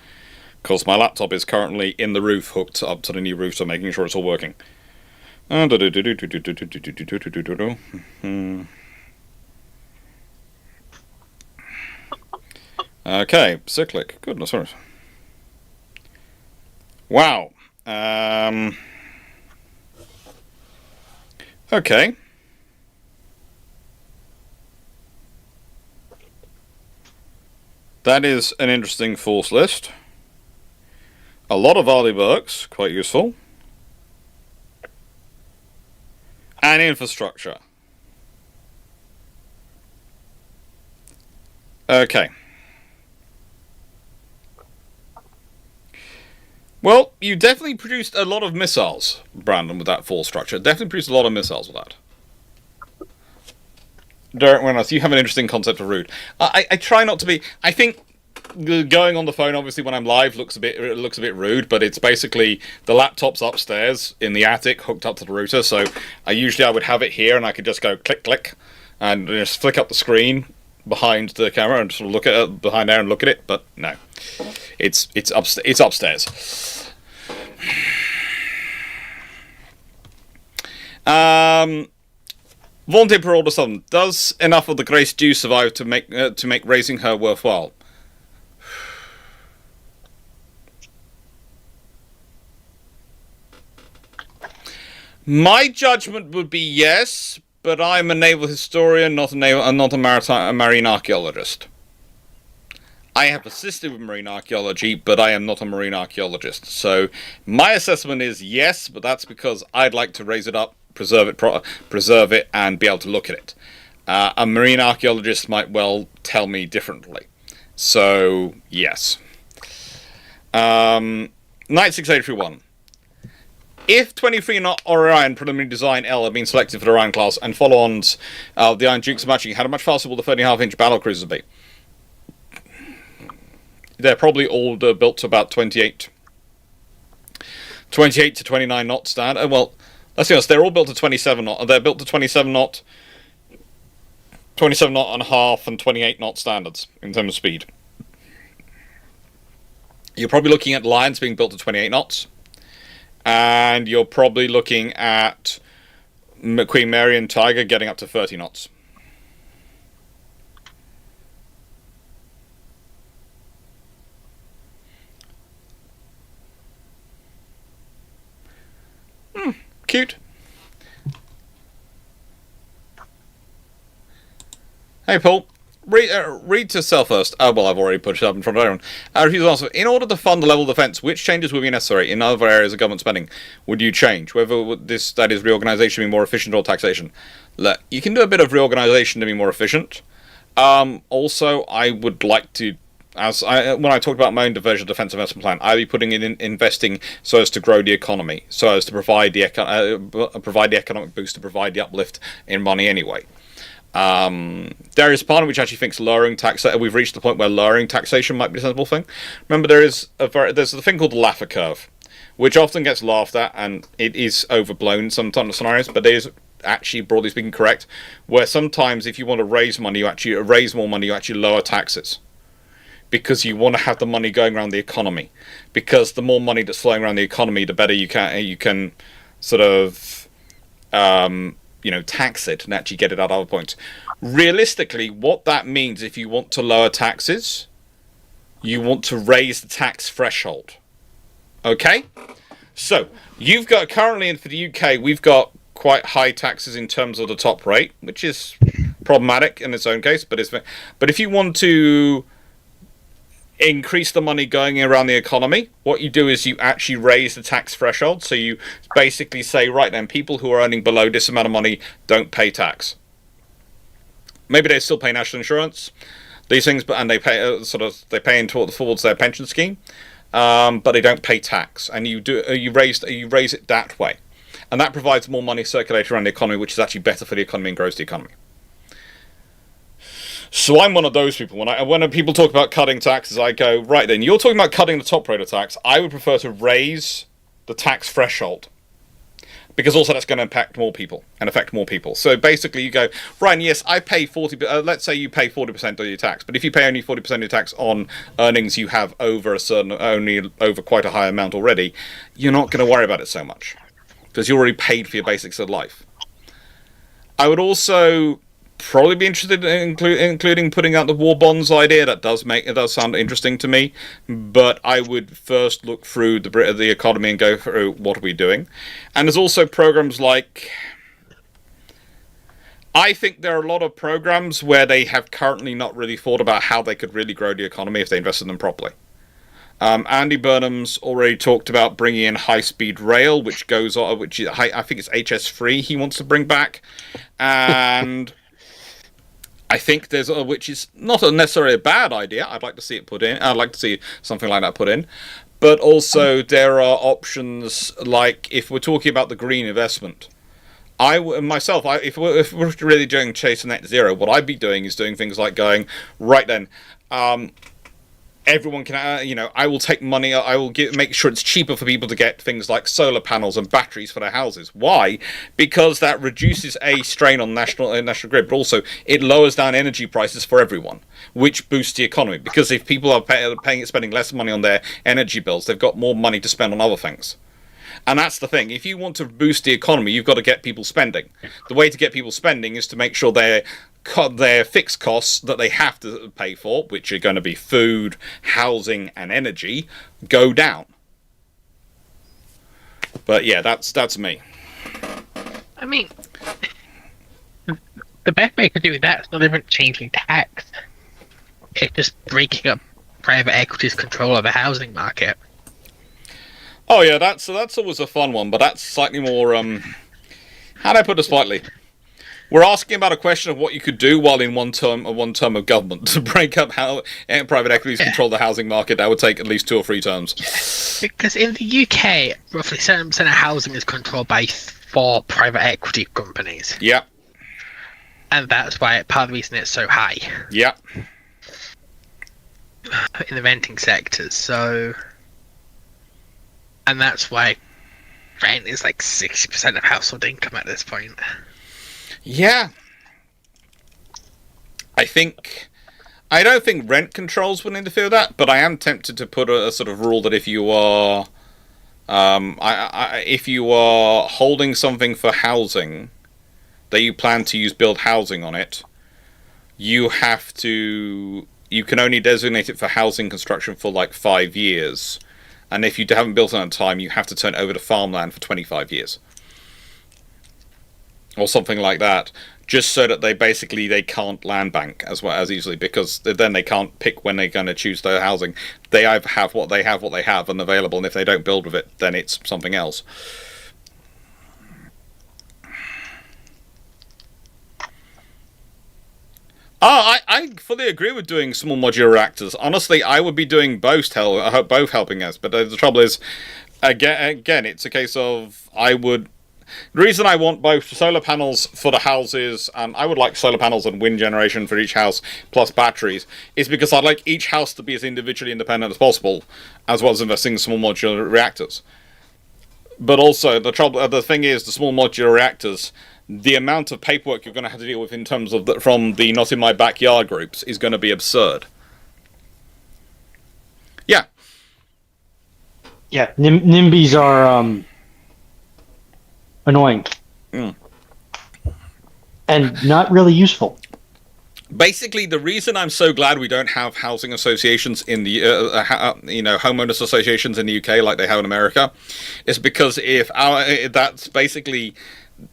Because my laptop is currently in the roof, hooked up to the new roof, so making sure it's all working. Okay, Cyclic. Goodness gracious. Wow. Okay. That is an interesting force list. A lot of Arleigh Burkes, quite useful. And infrastructure. Okay. Well, you definitely produced a lot of missiles, Brandon, with that force structure. Definitely produced a lot of missiles with that. Derek Reynolds, you have an interesting concept of rude. I try not to be. I think going on the phone, obviously, when I'm live, looks a bit rude. But it's basically the laptop's upstairs in the attic, hooked up to the router. So I would have it here, and I could just go click click, and just flick up the screen behind the camera and sort of look at it behind there and look at it. But no, it's upstairs. Volunteer per order 7. Does enough of the Grace Dew survive to make raising her worthwhile? My judgment would be yes, but I'm a naval historian, not a marine archaeologist. I have assisted with marine archaeology, but I am not a marine archaeologist. So my assessment is yes, but that's because I'd like to raise it up, preserve it, and be able to look at it. A marine archaeologist might well tell me differently. So yes. Knight 6831. If 23 Orion preliminary design L had been selected for the Orion class and follow-ons of the Iron Dukes of matching, how much faster will the 30.5-inch battle cruisers be? They're probably all built to about 28 to 29 knot standard. Well, let's be honest, they're all built to 27 knot. They're built to 27 knot and a half, and 28 knot standards in terms of speed. You're probably looking at Lions being built to 28 knots, and you're probably looking at Queen Mary and Tiger getting up to 30 knots. Cute. Hey, Paul. Read to self first. Oh, well, I've already put it up in front of everyone. Refuse to answer. In order to fund the level of defence, which changes would be necessary in other areas of government spending? Would you change? Whether that is reorganisation to be more efficient or taxation? Look, you can do a bit of reorganisation to be more efficient. Also, I would like to, when I talked about my own diversion defence investment plan, I'd be putting it in investing so as to grow the economy, so as to provide the economic boost, to provide the uplift in money anyway. There is a part of which actually thinks lowering tax. We've reached the point where lowering taxation might be a sensible thing. Remember, there's a thing called the Laffer curve, which often gets laughed at, and it is overblown in some scenarios, but it is actually, broadly speaking, correct. Where sometimes, if you want to raise money, you actually raise more money, you actually lower taxes, because you want to have the money going around the economy. Because the more money that's flowing around the economy, the better you can sort of tax it and actually get it at other points. Realistically, what that means, if you want to lower taxes, you want to raise the tax threshold. Okay? So, you've got, currently for the UK, we've got quite high taxes in terms of the top rate, which is problematic in its own case, but if you want to increase the money going around the economy, what you do is you actually raise the tax threshold. So you basically say, right then, people who are earning below this amount of money don't pay tax. Maybe they still pay national insurance, these things, and they pay they pay towards their pension scheme, but they don't pay tax. And you raise it that way, and that provides more money circulating around the economy, which is actually better for the economy and grows the economy. So I'm one of those people. When people talk about cutting taxes, I go, right then, you're talking about cutting the top rate of tax. I would prefer to raise the tax threshold, because also that's going to impact more people and affect more people. So basically you go, Ryan, yes, I pay 40, let's say you pay 40% of your tax, but if you pay only 40% of your tax on earnings you have over quite a high amount already, you're not going to worry about it so much, because you already paid for your basics of life. I would also probably be interested in including putting out the war bonds idea. It does sound interesting to me, but I would first look through the economy and go through what are we doing. And there's also programs like, I think there are a lot of programs where they have currently not really thought about how they could really grow the economy if they invested in them properly. Andy Burnham's already talked about bringing in high-speed rail, I think it's HS3 he wants to bring back, and I think there's which is not necessarily a bad idea. I'd like to see it put in. I'd like to see something like that put in. But also there are options like, if we're talking about the green investment, if we're really doing chase net zero, what I'd be doing is doing things like going, right then, everyone can, I will take money, I will make sure it's cheaper for people to get things like solar panels and batteries for their houses. Why? Because that reduces a strain on national grid, but also it lowers down energy prices for everyone, which boosts the economy. Because if people are spending less money on their energy bills, they've got more money to spend on other things. And that's the thing. If you want to boost the economy, you've got to get people spending. The way to get people spending is to make sure their fixed costs that they have to pay for, which are going to be food, housing, and energy, go down. But yeah, that's me. I mean, the best way to do that is not even changing tax. It's just breaking up private equity's control of the housing market. Oh yeah, that's always a fun one, but that's slightly more, how do I put it slightly? We're asking about a question of what you could do while in one term of government to break up how private equities control the housing market. That would take at least 2 or 3 terms. Because in the UK, roughly 7% of housing is controlled by 4 private equity companies. Yeah. And that's why part of the reason it's so high. Yeah. In the renting sectors, so... And that's why rent is like 60% of household income at this point. Yeah. I don't think rent controls would interfere with that, but I am tempted to put a sort of rule that if you are holding something for housing that you plan to build housing on it, you can only designate it for housing construction for like 5 years. And if you haven't built it on time, you have to turn it over to farmland for 25 years. Or something like that. Just so that they can't land bank as easily, because then they can't pick when they're going to choose their housing. They either have what they have and available, and if they don't build with it, then it's something else. I fully agree with doing small modular reactors. Honestly, I would be doing both helping us. But the trouble is, again, it's a case of the reason I want both solar panels for the houses, and I would like solar panels and wind generation for each house, plus batteries, is because I'd like each house to be as individually independent as possible, as well as investing in small modular reactors. But also, the thing is, the small modular reactors, the amount of paperwork you're going to have to deal with in terms of from the Not In My Backyard groups is going to be absurd. Yeah. Yeah, NIMBYs are annoying. And not really useful. Basically, the reason I'm so glad we don't have housing associations in the, homeowners associations in the UK like they have in America, is because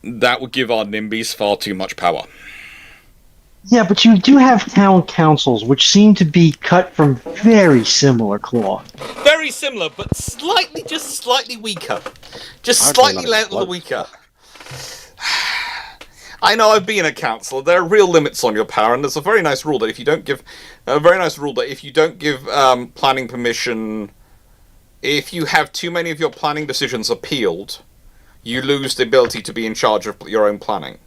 that would give our NIMBYs far too much power. Yeah, but you do have town councils, which seem to be cut from very similar cloth. Very similar, but just slightly weaker. Just I'd say slightly not even close. weaker. I know I've been a councillor. There are real limits on your power, and there's a very nice rule that if you don't give planning permission, if you have too many of your planning decisions appealed, you lose the ability to be in charge of your own planning.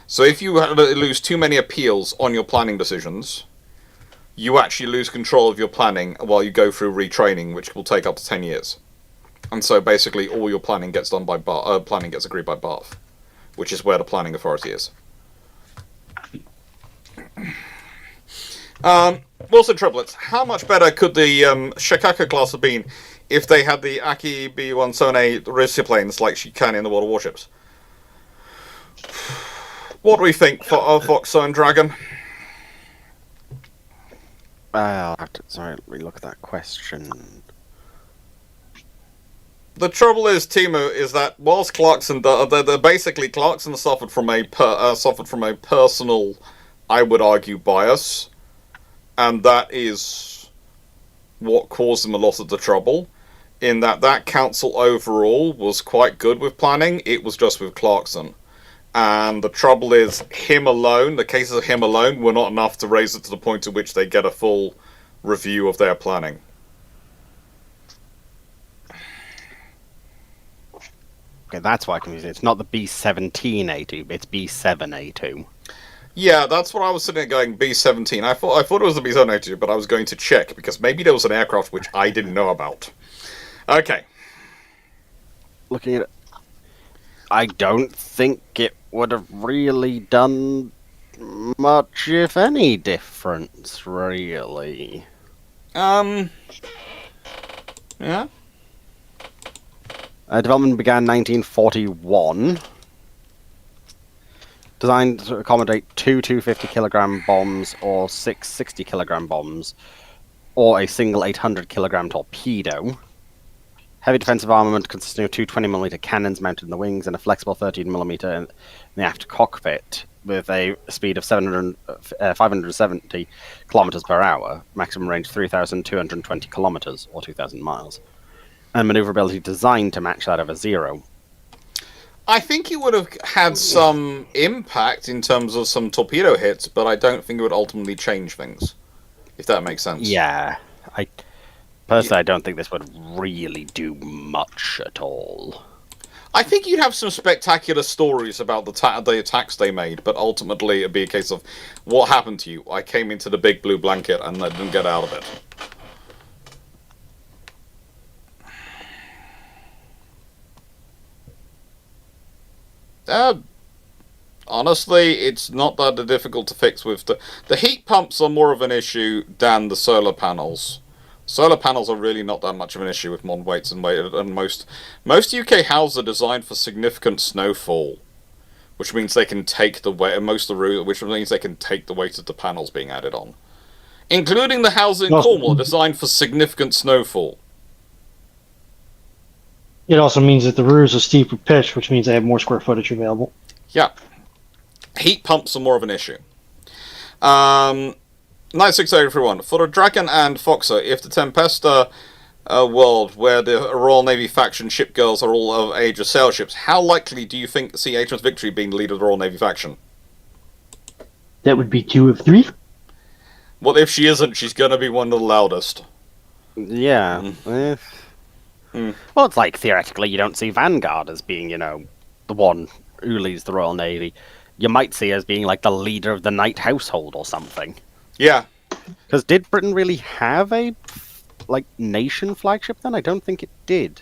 So if you lose too many appeals on your planning decisions, you actually lose control of your planning while you go through retraining, which will take up to 10 years. And so basically all your planning gets done by planning gets agreed by Bath, which is where the planning authority is. Also, triplets, how much better could the Shikaka class have been if they had the Aki B-178 Risiplanes like she can in the World of Warships? What do we think for Foxo and Dragon? I'll have to relook at that question. The trouble is, Timu, is that whilst Clarkson, basically Clarkson suffered from a personal, I would argue, bias, and that is what caused him a lot of the trouble. In that council overall was quite good with planning, it was just with Clarkson. And the trouble is, the cases of him alone were not enough to raise it to the point at which they get a full review of their planning. Okay, that's why I'm confused. It's not the B-17A2, it's B-7A2. Yeah, that's what I was sitting there going, B-17. I thought it was the B-7A2, but I was going to check, because maybe there was an aircraft which I didn't know about. Okay. Looking at it, I don't think it would have really done much, if any, difference, really. Yeah? Development began in 1941. Designed to accommodate two 250-kilogram bombs or 6 60-kilogram bombs, or a single 800-kilogram torpedo. Heavy defensive armament consisting of two 20mm cannons mounted in the wings and a flexible 13mm in the aft cockpit, with a speed of 570 kilometers per hour, maximum range 3,220 kilometers, or 2,000 miles, and maneuverability designed to match that of a Zero. I think it would have had some impact in terms of some torpedo hits, but I don't think it would ultimately change things, if that makes sense. Yeah, Personally, I don't think this would really do much at all. I think you'd have some spectacular stories about the attacks they made, but ultimately it'd be a case of, what happened to you? I came into the big blue blanket and I didn't get out of it. Honestly, it's not that difficult to fix with the heat pumps are more of an issue than the solar panels. Solar panels are really not that much of an issue with modern weights and most UK houses are designed for significant snowfall, which means they can take the weight which means they can take the weight of the panels being added on, including the houses in Cornwall designed for significant snowfall. It also means that the roofs are steeper pitch, which means they have more square footage available. Yeah, heat pumps are more of an issue. 960 everyone. For the Dragon and Foxer, if the Tempesta world where the Royal Navy faction ship girls are all of age of sail ships, how likely do you think to see HMS Victory being the leader of the Royal Navy faction? That would be 2 of 3. What if she isn't? She's going to be one of the loudest. Yeah. Well, it's like, theoretically, you don't see Vanguard as being, the one who leads the Royal Navy. You might see as being, like, the leader of the Knight household or something. Yeah. Because did Britain really have a, nation flagship then? I don't think it did.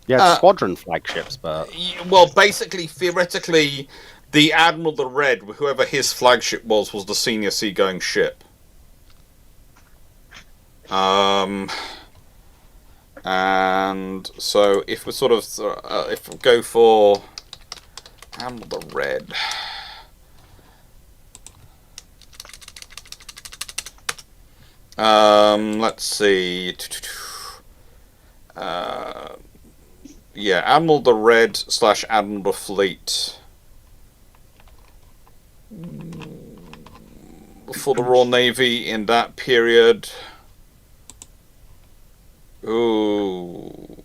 Yeah, squadron flagships, but... Well, basically, theoretically, the Admiral the Red, whoever his flagship was the senior seagoing ship. And so, if we sort of... if we go for... Admiral the Red... let's see. Yeah, Admiral the Red / Admiral the Fleet. for the Royal Navy in that period. Ooh.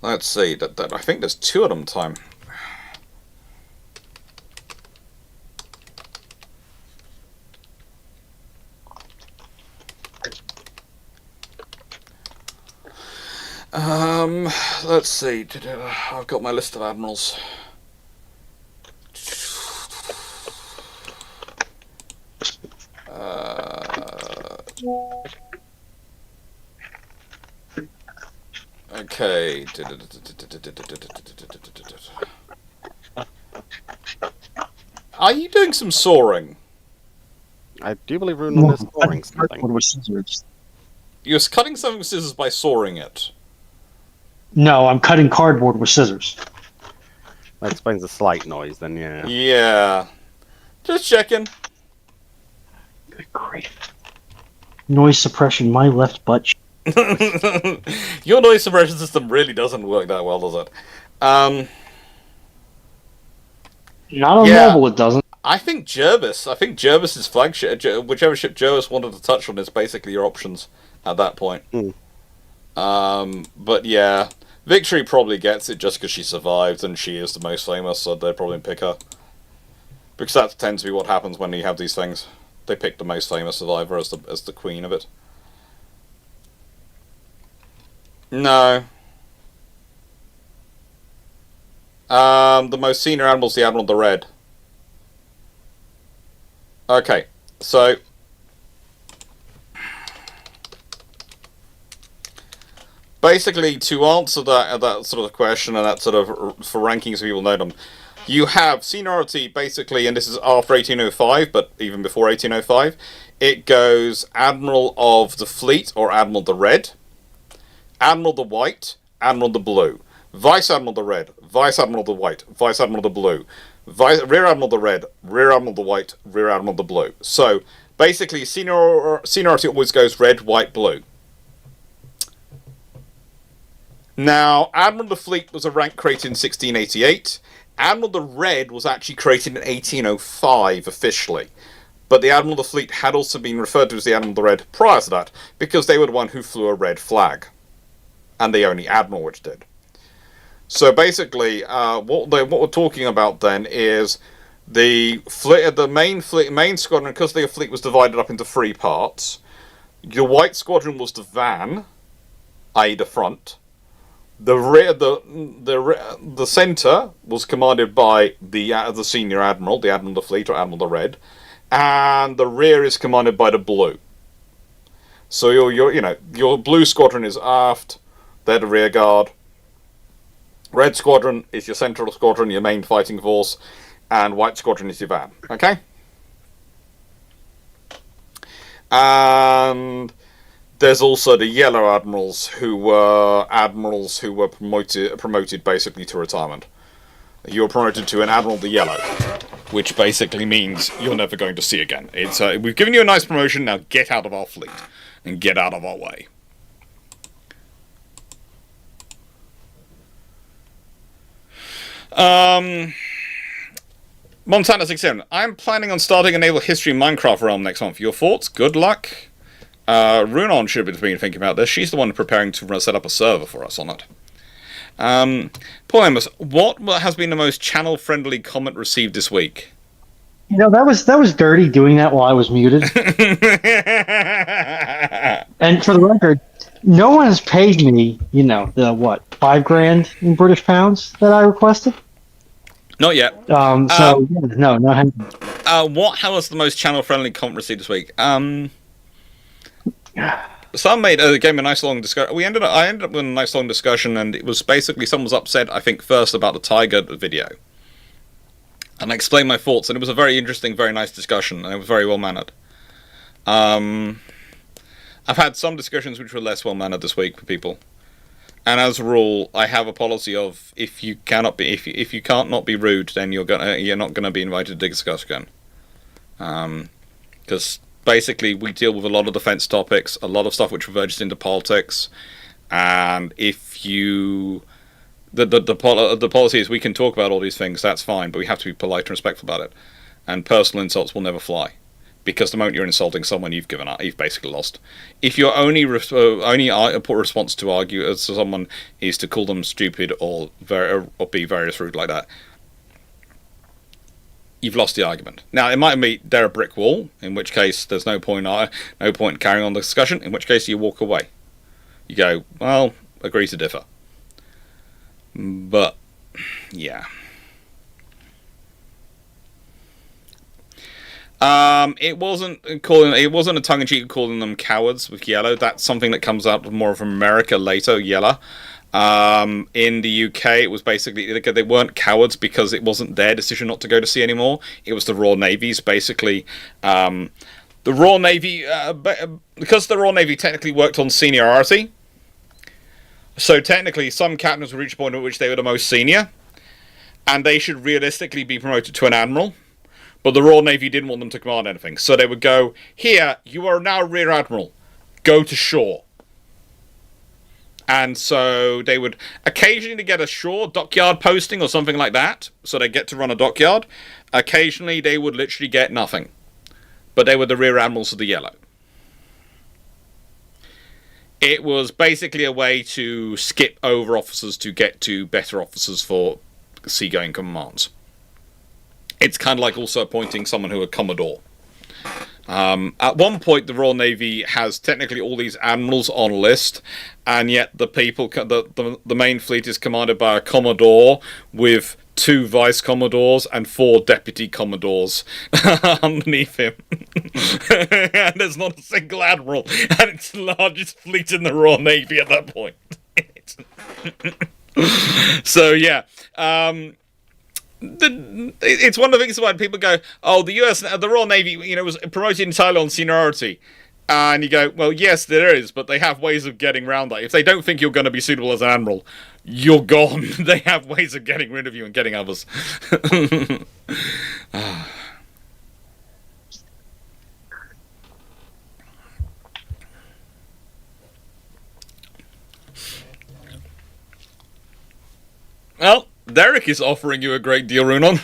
Let's see. That I think there's 2 of them time. Let's see. I've got my list of admirals. Okay. Are you doing some soaring? I do believe Runan is soaring something. With scissors. You're cutting something with scissors by soaring it. No, I'm cutting cardboard with scissors. That explains the slight noise, then, yeah. Yeah. Just checking. Good grief. Noise suppression, my left butt. Your noise suppression system really doesn't work that well, does it? Not on mobile, it doesn't. I think Jervis's flagship, whichever ship Jervis wanted to touch on, is basically your options at that point. But yeah, Victory probably gets it just because she survived and she is the most famous, so they'd probably pick her. Because that tends to be what happens when you have these things. They pick the most famous survivor as the queen of it. No. The most senior admiral's the Admiral of the Red. Okay, so basically, to answer that sort of question and that sort of for rankings, people know them. You have seniority basically, and this is after 1805, but even before 1805, it goes Admiral of the Fleet or Admiral of the Red, Admiral of the White, Admiral of the Blue, Vice Admiral of the Red, Vice Admiral of the White, Vice Admiral of the Blue, Rear Admiral of the Red, Rear Admiral of the White, Rear Admiral of the Blue. So basically, seniority always goes red, white, blue. Now, Admiral of the Fleet was a rank created in 1688. Admiral of the Red was actually created in 1805 officially. But the Admiral of the Fleet had also been referred to as the Admiral of the Red prior to that, because they were the one who flew a red flag. And the only Admiral which did. So basically, what we're talking about then is the main squadron, because the fleet was divided up into 3 parts. The White Squadron was the van, i.e. the front. The rear, the centre was commanded by the senior admiral, the Admiral of the Fleet or Admiral of the Red, and the rear is commanded by the blue. So your blue squadron is aft, they're the rear guard. Red Squadron is your central squadron, your main fighting force, and White Squadron is your van. Okay? And there's also the Yellow Admirals, who were promoted basically to retirement. You were promoted to an Admiral of the Yellow, which basically means you're never going to see again. It's we've given you a nice promotion, now get out of our fleet and get out of our way. Montana 67. I'm planning on starting a naval history Minecraft realm next month. Your thoughts? Good luck. Runon should have been thinking about this. She's the one preparing to set up a server for us on it. Paul Amos, what has been the most channel-friendly comment received this week? That was dirty doing that while I was muted. And for the record, no one has paid me, the $5,000 in British pounds that I requested. Not yet. No. What was the most channel-friendly comment received this week? Some gave me a nice long discussion. I ended up with a nice long discussion, and it was basically someone was upset, I think, first about the Tiger video. And I explained my thoughts, and it was a very interesting, very nice discussion, and it was very well-mannered. I've had some discussions which were less well-mannered this week with people. And as a rule, I have a policy of if you can't not be rude, then you're not gonna be invited to discuss again. Because basically we deal with a lot of defense topics, a lot of stuff which verges into politics, and if you The policy is we can talk about all these things, that's fine, but we have to be polite and respectful about it. And personal insults will never fly, because the moment you're insulting someone, you've given up. You've basically lost. If your only response to argue to someone is to call them stupid or be very rude like that, you've lost the argument. Now, it might be they're a brick wall, in which case there's no point in carrying on the discussion. In which case you walk away. You go, well, agree to differ. But yeah. It wasn't a tongue-in-cheek calling them cowards with yellow. That's something that comes out more from America later, yellow. In the UK, it was basically they weren't cowards because it wasn't their decision not to go to sea anymore. It was the Royal Navy's. Basically, the Royal Navy, because the Royal Navy technically worked on seniority. So technically, some captains would reach a point at which they were the most senior, and they should realistically be promoted to an admiral. But the Royal Navy didn't want them to command anything, so they would go, "Here, you are now Rear Admiral. Go to shore." And so they would occasionally get a shore dockyard posting or something like that, so they get to run a dockyard. Occasionally, they would literally get nothing, but they were the Rear Admirals of the Yellow. It was basically a way to skip over officers to get to better officers for seagoing commands. It's kind of like also appointing someone who a Commodore. At one point, the Royal Navy has technically all these admirals on a list, and yet the main fleet is commanded by a Commodore with 2 Vice Commodores and 4 Deputy Commodores underneath him. And there's not a single admiral, and it's the largest fleet in the Royal Navy at that point. So yeah, it's one of the things about people go, "Oh, the Royal Navy, was promoted entirely on seniority," and you go, "Well, yes, there is, but they have ways of getting around that. If they don't think you're going to be suitable as an admiral, you're gone. They have ways of getting rid of you and getting others." Well, Derek is offering you a great deal, Runon.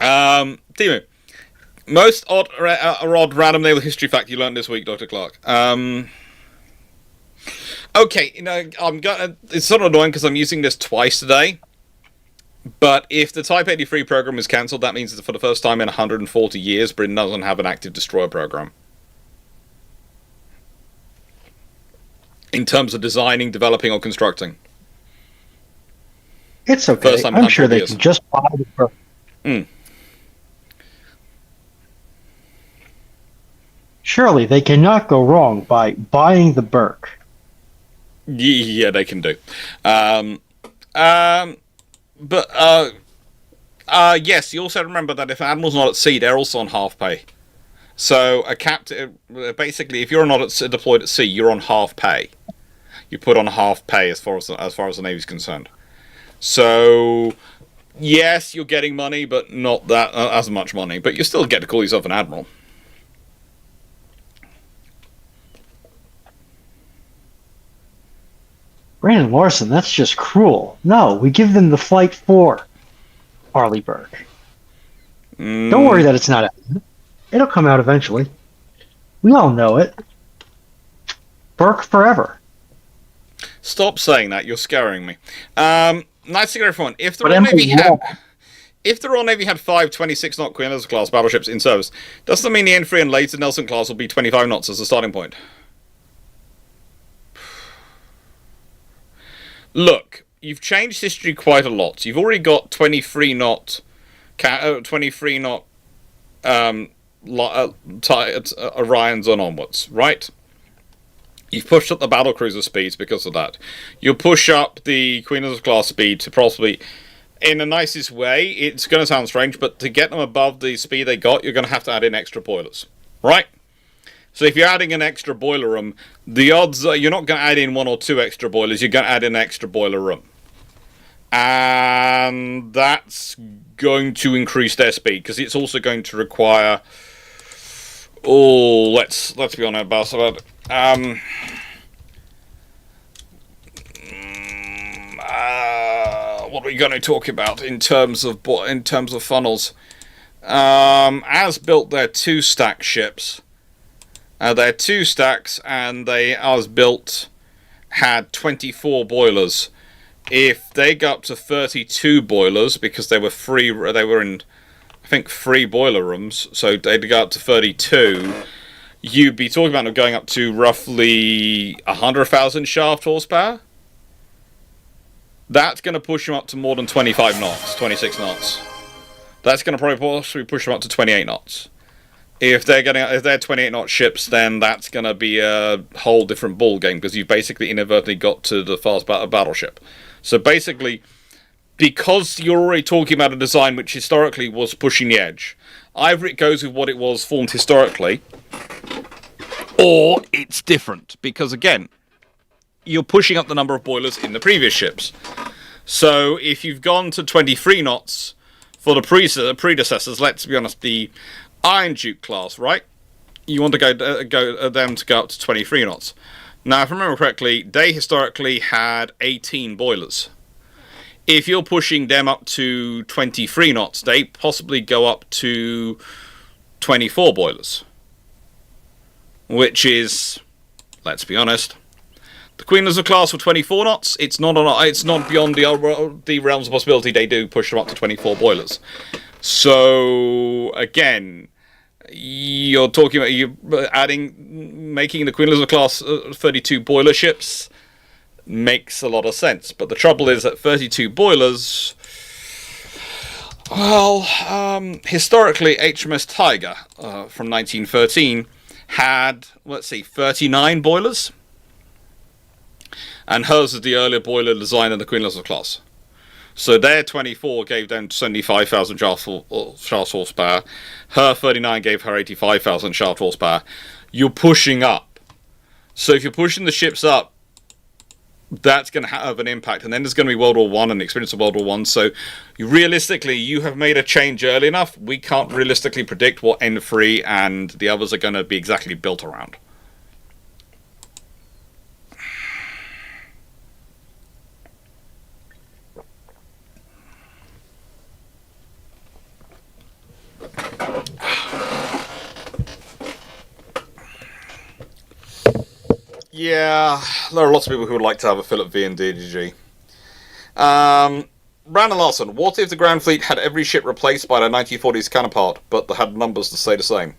Timo, most odd random naval history fact you learned this week, Dr. Clarke. Okay, it's sort of annoying because I'm using this twice today. But if the Type 83 program is cancelled, that means that for the first time in 140 years, Britain doesn't have an active destroyer program. In terms of designing, developing, or constructing. It's okay. I'm sure they can just buy the Burke. Surely they cannot go wrong by buying the Burke. Yeah, they can do. Yes, you also remember that if an admiral's not at sea, they're also on half pay. So a captain, basically, if you're not deployed at sea, you're on half pay. You put on half pay as far as the Navy's concerned. So yes, you're getting money, but not that as much money. But you still get to call yourself an admiral. Brandon Larson, that's just cruel. No, we give them the Flight 4 Arleigh Burke. Don't worry that it's not out. It'll come out eventually. We all know it. Burke forever. Stop saying that. You're scaring me. Nice to go, everyone. If the Royal Navy had 5 26-knot Queen Elizabeth class battleships in service, does that mean the N3 and later Nelson class will be 25 knots as a starting point? Look, you've changed history quite a lot. You've already got 23 knot Orions on onwards, right? You've pushed up the battlecruiser speeds because of that. You'll push up the Queen Elizabeth class speed to possibly, in the nicest way, it's going to sound strange, but to get them above the speed they got, you're going to have to add in extra boilers, right? So if you're adding an extra boiler room, the odds are you're not going to add in 1 or 2 extra boilers, you're going to add in an extra boiler room. And that's going to increase their speed, because it's also going to require... let's be honest about it. what are we going to talk about in terms of funnels? As built, they're 2-stack ships. They're 2 stacks, and they, as built, had 24 boilers. If they go up to 32 boilers, because they were in, I think, 3 boiler rooms, so they'd go up to 32, you'd be talking about them going up to roughly 100,000 shaft horsepower. That's going to push them up to more than 25 knots, 26 knots. That's going to probably possibly push them up to 28 knots. If they're 28 knot ships, then that's going to be a whole different ball game, because you've basically inadvertently got to the fast battleship. So basically, because you're already talking about a design which historically was pushing the edge, either it goes with what it was formed historically, or it's different, because again, you're pushing up the number of boilers in the previous ships. So if you've gone to 23 knots for the predecessors, let's be honest, the Iron Duke class, right? You want to go them to go up to 23 knots. Now, if I remember correctly, they historically had 18 boilers. If you're pushing them up to 23 knots, they possibly go up to 24 boilers. Which is, let's be honest, the Queen Elizabeth class for 24 knots, it's not beyond the realms of possibility they do push them up to 24 boilers. So, again, you're talking about making the Queen Elizabeth class 32 boiler ships makes a lot of sense. But the trouble is that 32 boilers, well, historically, HMS Tiger from 1913 had, 39 boilers. And hers is the earlier boiler design in the Queen Elizabeth class. So their 24 gave them 75,000 shaft horsepower. Her 39 gave her 85,000 shaft horsepower. You're pushing up. So if you're pushing the ships up, that's going to have an impact. And then there's going to be World War I and the experience of World War I. So realistically, you have made a change early enough. We can't realistically predict what N3 and the others are going to be exactly built around. Yeah, there are lots of people who would like to have a Philip V and DDG. Brandon Larson, what if the Grand Fleet had every ship replaced by their 1940s counterpart, but they had numbers to stay the same?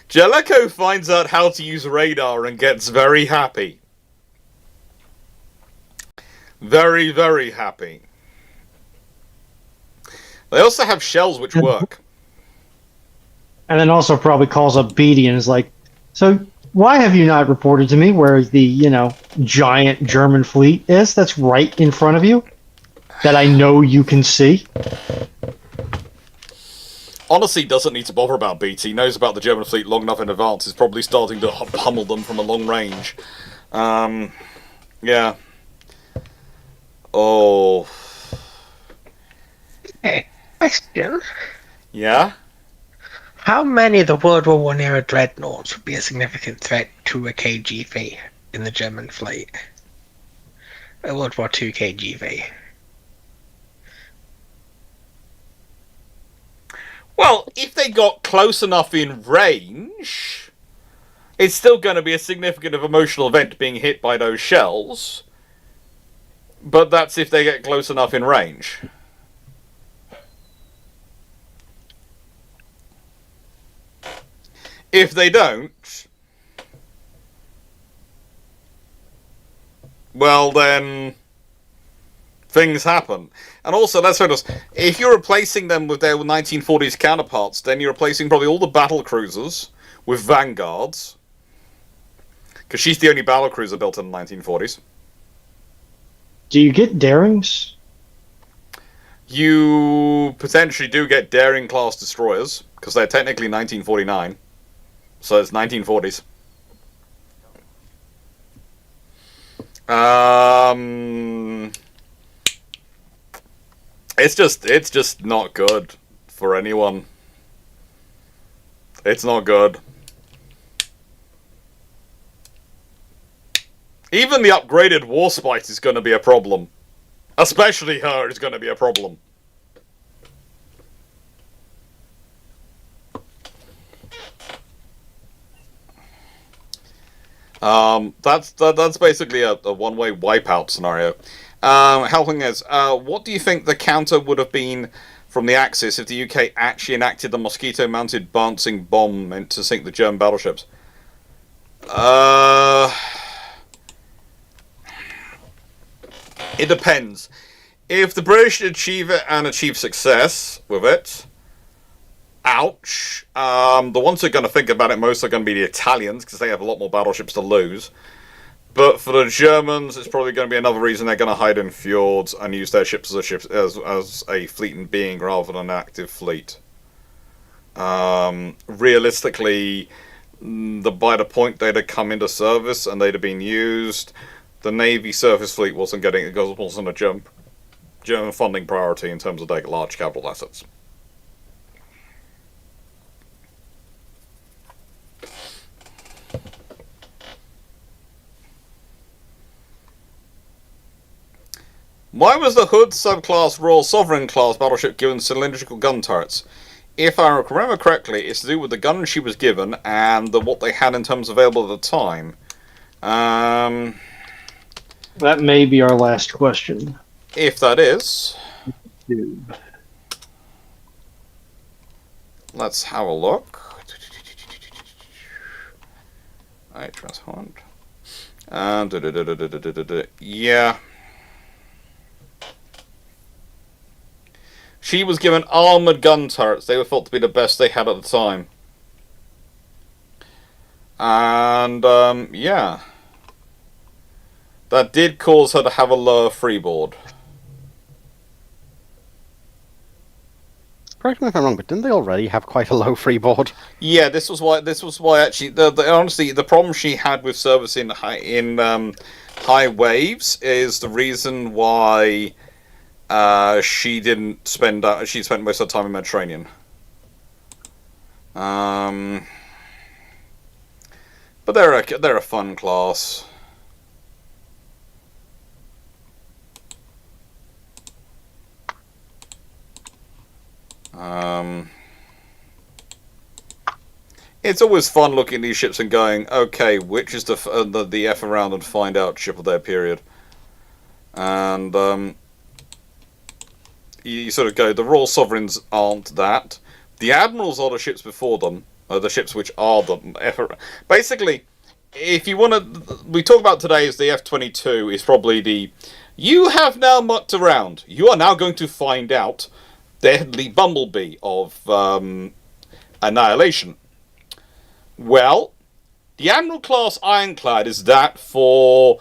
Jellicoe finds out how to use radar and gets very happy. Very, very happy. They also have shells which work. And then also probably calls up Beatty and is like, so why have you not reported to me where the, giant German fleet is that's right in front of you? That I know you can see? Honestly, doesn't need to bother about Beatty. He knows about the German fleet long enough in advance. He's probably starting to pummel them from a long range. Yeah. Oh. Hey, question. Yeah? How many of the World War I era dreadnoughts would be a significant threat to a KGV in the German fleet? A World War II KGV. Well, if they got close enough in range, it's still going to be a significant emotional event being hit by those shells. But that's if they get close enough in range. If they don't, well then, things happen. And also, let's face it, if you're replacing them with their 1940s counterparts, then you're replacing probably all the battle cruisers with Vanguards. Because she's the only battle cruiser built in the 1940s. Do you get Darings? You potentially do get Daring class destroyers, because they're technically 1949. So it's 1940s. It's just not good for anyone. It's not good. Even the upgraded Warspite is going to be a problem. Especially her is going to be a problem. That's basically a one-way wipeout scenario. Helping us, what do you think the counter would have been from the Axis if the UK actually enacted the mosquito-mounted bouncing bomb meant to sink the German battleships? It depends. If the British achieve it and achieve success with it, ouch. The ones who are going to think about it most are going to be the Italians, because they have a lot more battleships to lose. But for the Germans, it's probably going to be another reason they're going to hide in fjords and use their ships as a fleet and being rather than an active fleet. Realistically, by the point they'd have come into service and they'd have been used, the Navy surface fleet wasn't a German funding priority in terms of their large capital assets. Why was the Hood subclass Royal Sovereign class battleship given cylindrical gun turrets? If I remember correctly, it's to do with the gun she was given and what they had in terms available at the time. That may be our last question. If that is, let's have a look. Alright, transformed. Yeah. She was given armoured gun turrets. They were thought to be the best they had at the time. And, yeah. That did cause her to have a lower freeboard. Correct me if I'm wrong, but didn't they already have quite a low freeboard? Yeah, this was why actually honestly the problem she had with service in high waves is the reason why she didn't spend she spent most of her time in Mediterranean. But they're a fun class. It's always fun looking at these ships and going, okay, which is the F around and find out ship of their period. And you sort of go, the Royal Sovereigns aren't that. The Admirals are the ships before them, the ships which are the F. Basically, if you want to, we talk about today as the F-22 is probably the, you have now mucked around. You are now going to find out deadly bumblebee of annihilation. Well, the Admiral class ironclad is that for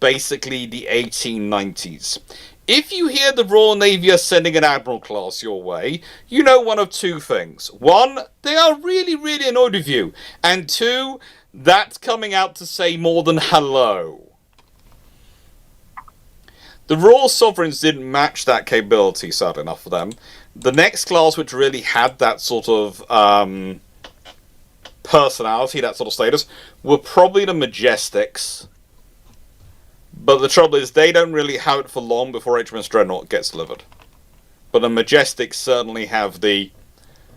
basically the 1890s. If you hear the Royal Navy are sending an Admiral class your way, you know one of two things. One, they are really, really annoyed with you. And two, that's coming out to say more than hello. The Royal Sovereigns didn't match that capability, sad enough for them. The next class which really had that sort of personality, that sort of status, were probably the Majestics. But the trouble is, they don't really have it for long before HMS Dreadnought gets delivered. But the Majestics certainly have the...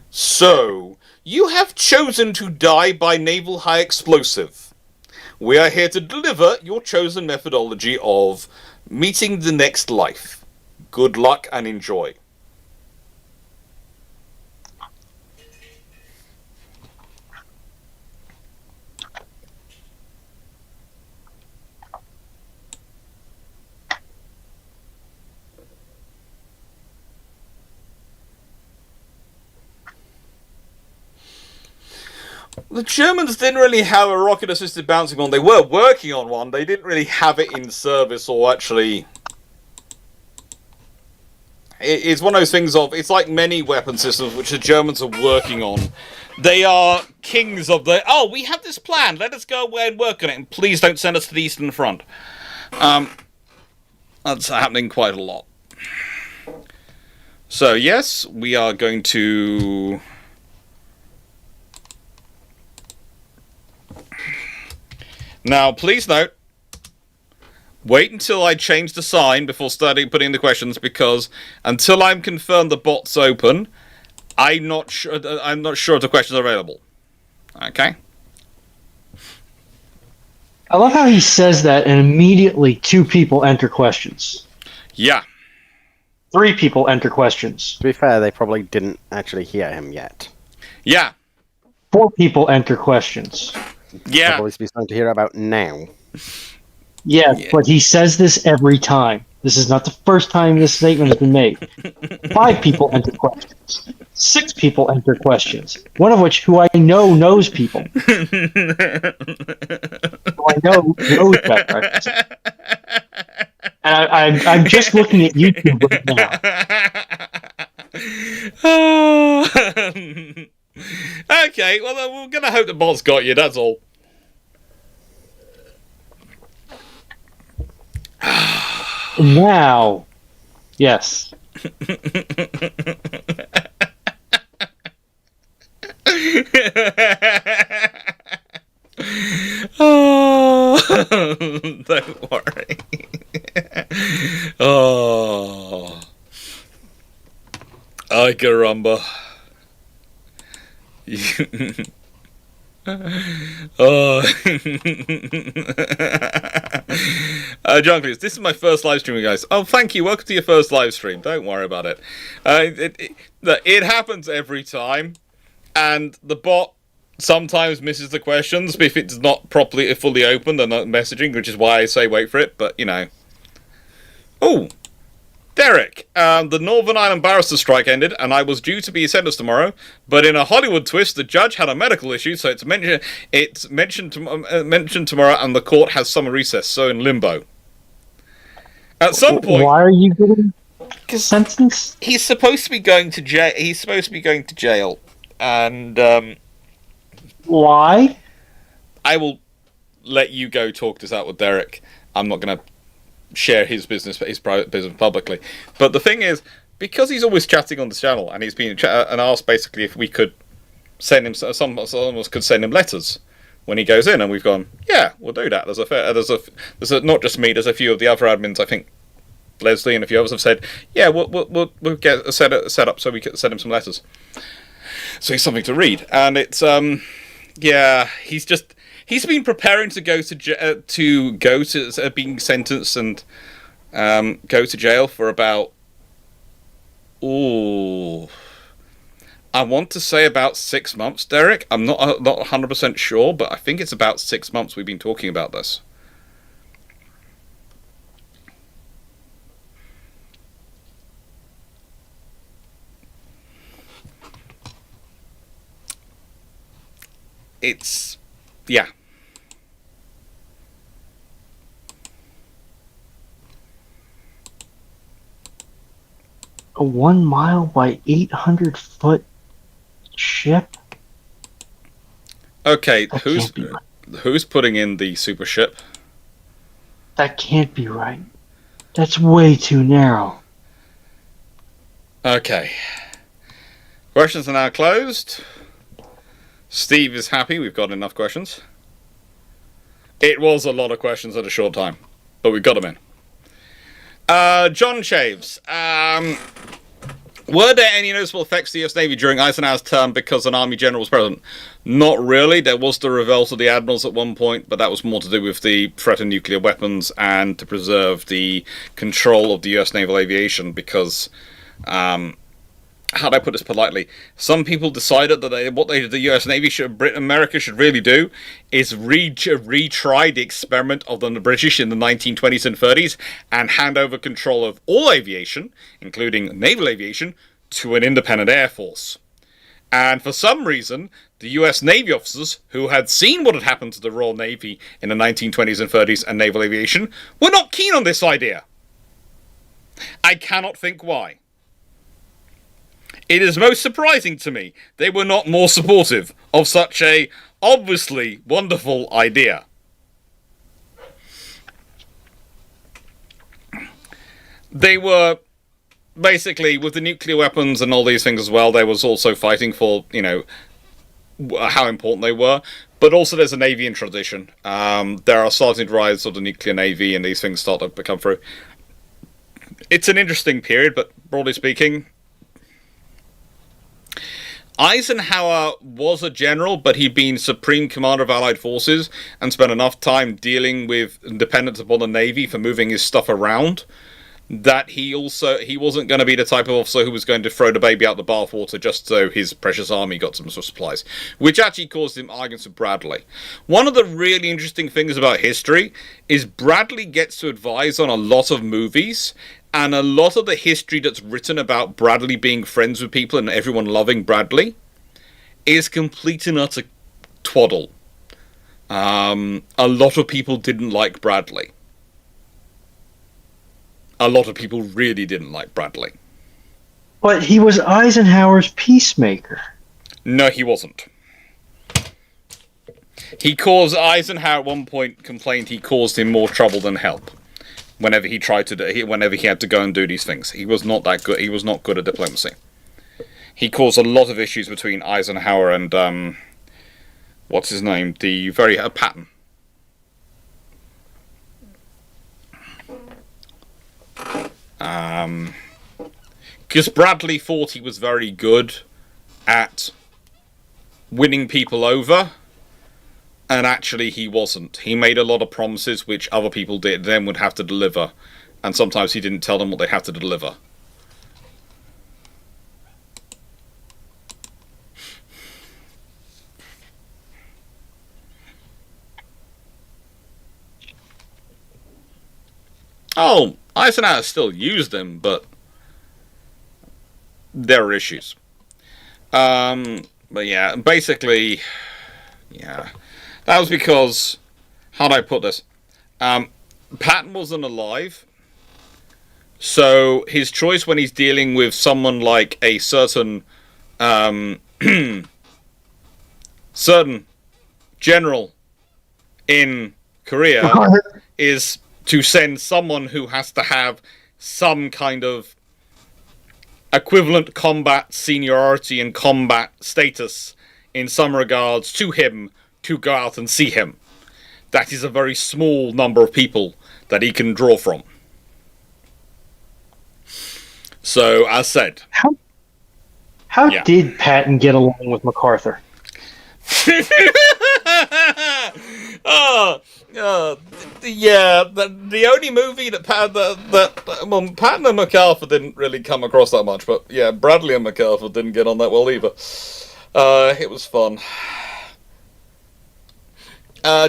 So, you have chosen to die by naval high explosive. We are here to deliver your chosen methodology of meeting the next life. Good luck and enjoy. The Germans didn't really have a rocket-assisted bouncing one. They were working on one. They didn't really have it in service or actually... It's one of those things of... It's like many weapon systems which the Germans are working on. They are kings of the... Oh, we have this plan. Let us go away and work on it. And please don't send us to the Eastern Front. That's happening quite a lot. So, yes, we are going to... Now, please note, wait until I change the sign before starting putting the questions, because until I'm confirmed the bot's open, I'm not sure if the questions are available. Okay? I love how he says that, and immediately 2 people enter questions. Yeah. 3 people enter questions. To be fair, they probably didn't actually hear him yet. Yeah. 4 people enter questions. Yeah. Probably be starting to hear about now. Yeah, but he says this every time. This is not the first time this statement has been made. 5 people enter questions. 6 people enter questions. One of which, who I know knows people. Who I know knows better. And I'm just looking at YouTube right now. Okay, well, we're going to hope the bot's got you, that's all. Now, yes. Oh, don't worry. Oh, ay caramba. Oh. John Cleese, this is my first live stream, guys. Oh, thank you. Welcome to your first live stream. Don't worry about it. It happens every time, and the bot sometimes misses the questions if it's not properly fully opened and not messaging, which is why I say wait for it. But you know. Oh, Derek, the Northern Ireland barrister strike ended, and I was due to be sentenced tomorrow. But in a Hollywood twist, the judge had a medical issue, so it's mentioned tomorrow, and the court has summer recess, so in limbo. At some point, why are you getting sentenced? He's supposed to be going to jail. He's supposed to be going to jail, and why? I will let you go talk this out with Derek. I'm not going to share his private business publicly. But the thing is, because he's always chatting on the channel, and he's been and asked basically if we could send him, some of us could send him letters when he goes in, and we've gone, yeah, we'll do that. There's not just me. There's a few of the other admins. I think Leslie and a few others have said, yeah, we'll get a set up so we can send him some letters, so he's something to read. And it's yeah, he's been preparing to go to being sentenced and go to jail for about, I want to say about 6 months, Derek. I'm not 100% sure, but I think it's about 6 months we've been talking about this. It's, yeah. A 1 mile by 800 foot ship? Okay, That who's can't be right. who's putting in the super ship? That can't be right. That's way too narrow. Okay. Questions are now closed. Steve is happy. We've got enough questions. It was a lot of questions in a short time, but we got them in. John Shaves. Were there any noticeable effects to the US Navy during Eisenhower's term because an Army general was president? Not really. There was the revolt of the admirals at one point, but that was more to do with the threat of nuclear weapons and to preserve the control of the US naval aviation because, how do I put this politely? Some people decided that the US Navy America should really do is retry the experiment of the British in the 1920s and 30s and hand over control of all aviation, including naval aviation, to an independent air force. And for some reason, the US Navy officers who had seen what had happened to the Royal Navy in the 1920s and 30s and naval aviation were not keen on this idea. I cannot think why. It is most surprising to me they were not more supportive of such a obviously wonderful idea. They were basically, with the nuclear weapons and all these things as well, they was also fighting for, how important they were. But also there's a Navy in transition. There are starting to rise sort of nuclear Navy, and these things start to come through. It's an interesting period, but broadly speaking, Eisenhower was a general, but he'd been Supreme Commander of Allied Forces and spent enough time dealing with dependence upon the Navy for moving his stuff around that he wasn't going to be the type of officer who was going to throw the baby out the bathwater just so his precious army got some supplies, which actually caused him arguments with Bradley. One of the really interesting things about history is Bradley gets to advise on a lot of movies, and a lot of the history that's written about Bradley being friends with people and everyone loving Bradley is complete and utter twaddle. A lot of people didn't like Bradley. A lot of people really didn't like Bradley. But he was Eisenhower's peacemaker. No, he wasn't. He caused Eisenhower at one point complained he caused him more trouble than help. Whenever he tried to whenever he had to go and do these things, he was not that good. He was not good at diplomacy. He caused a lot of issues between Eisenhower and what's his name, the very Patton. Because Bradley thought he was very good at winning people over, and actually he wasn't. He made a lot of promises which other people then would have to deliver, and sometimes he didn't tell them what they had to deliver. Oh, Eisenhower still used them, but there are issues. But yeah, basically, yeah. That was because, how do I put this? Patton wasn't alive, so his choice when he's dealing with someone like a certain certain general in Korea is to send someone who has to have some kind of equivalent combat seniority and combat status in some regards to him to go out and see him. That is a very small number of people that he can draw from. So, as said... How did Patton get along with MacArthur? The only movie that Patton and MacArthur didn't really come across that much, but yeah, Bradley and MacArthur didn't get on that well either. It was fun.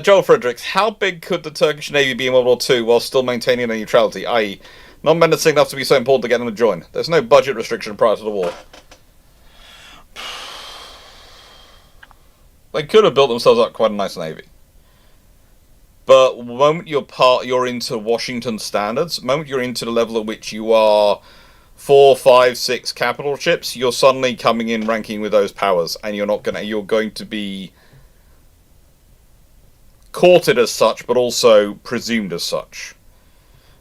Joel Fredericks, how big could the Turkish Navy be in World War II while still maintaining their neutrality, i.e., not menacing enough to be so important to get them to join? There's no budget restriction prior to the war. They could have built themselves up quite a nice navy. But the moment you're into Washington standards, the moment you're into the level at which you are 4, 5, 6 capital ships, you're suddenly coming in ranking with those powers, and you're going to be courted as such, but also presumed as such.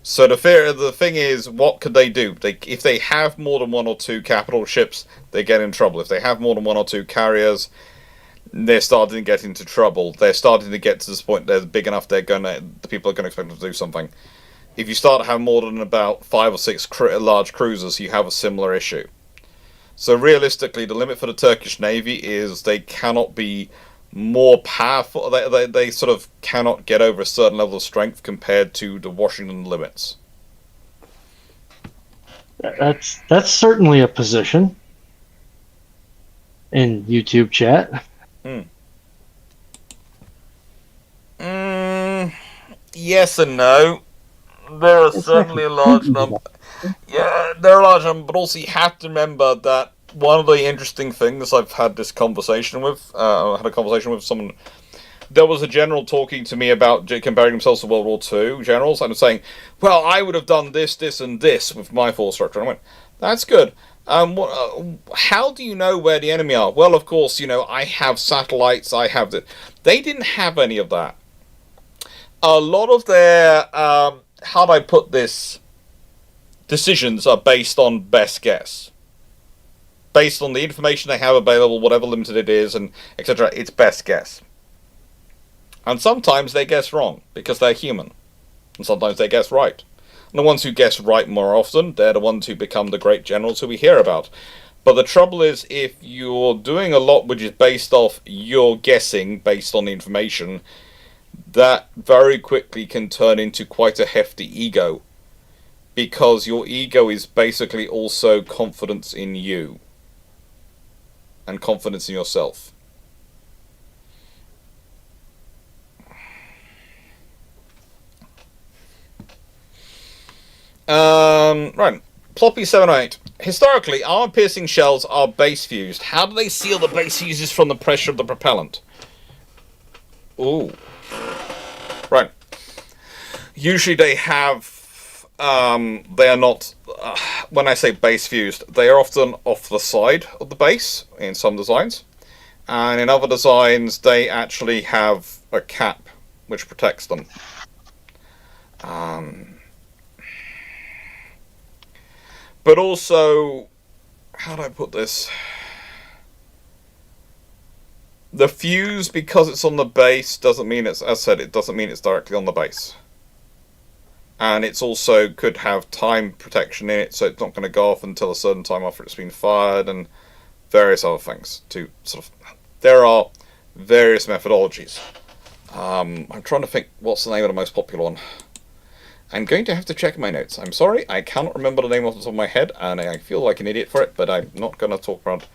So the thing is, what could they do? If they have more than 1 or 2 capital ships, they get in trouble. If they have more than 1 or 2 carriers, they're starting to get into trouble. They're starting to get to this point they're big enough the people are going to expect them to do something. If you start to have more than about 5 or 6 large cruisers, you have a similar issue. So realistically, the limit for the Turkish Navy is they cannot be more powerful. They sort of cannot get over a certain level of strength compared to the Washington limits. That's certainly a position in YouTube chat. Yes and no. There are certainly a large number. Yeah, there are a large number, but also you have to remember that one of the interesting things I've had this conversation with, I had a conversation with someone. There was a general talking to me about comparing himself to World War II generals, and saying, well, I would have done this, this, and this with my force structure. And I went, that's good. How do you know where the enemy are? Well, of course, I have satellites, I have that. They didn't have any of that. A lot of their, how do I put this, decisions are based on best guess. Based on the information they have available, whatever limited it is, and etc., it's best guess. And sometimes they guess wrong, because they're human. And sometimes they guess right. And the ones who guess right more often, they're the ones who become the great generals who we hear about. But the trouble is, if you're doing a lot which is based off your guessing, based on the information, that very quickly can turn into quite a hefty ego. Because your ego is basically also confidence in you. And confidence in yourself. Right. Ploppy708. Historically, armor-piercing shells are base-fused. How do they seal the base fuses from the pressure of the propellant? Ooh. Right. Usually they have... they are not... when I say base-fused, they are often off the side of the base in some designs. And in other designs, they actually have a cap which protects them. But also, how do I put this? The fuse, because it's on the base, doesn't mean it's, as I said, it doesn't mean it's directly on the base. And it's also could have time protection in it, so it's not going to go off until a certain time after it's been fired, and various other things. To sort of, there are various methodologies. I'm trying to think what's the name of the most popular one. I'm going to have to check my notes. I'm sorry, I cannot remember the name off the top of my head, and I feel like an idiot for it, but I'm not going to talk around.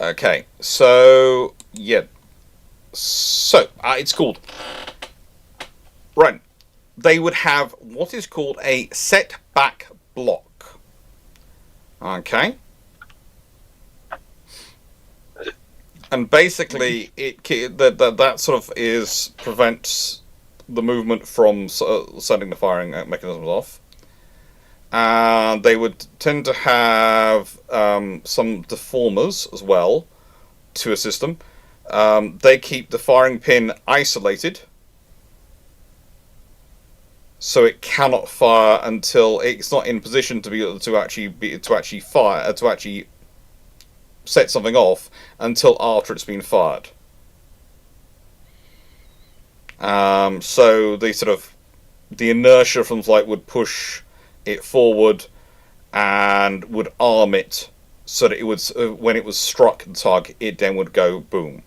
Okay, so, yeah. So, it's called... Right. They would have what is called a setback block. Okay. And basically, that sort of prevents the movement from sending the firing mechanisms off. They would tend to have some deformers as well to assist them. They keep the firing pin isolated, so it cannot fire until it's not in position to be able to actually fire to actually set something off until after it's been fired. So the inertia from flight would push it forward and would arm it so that it would, when it was struck the target, it then would go boom.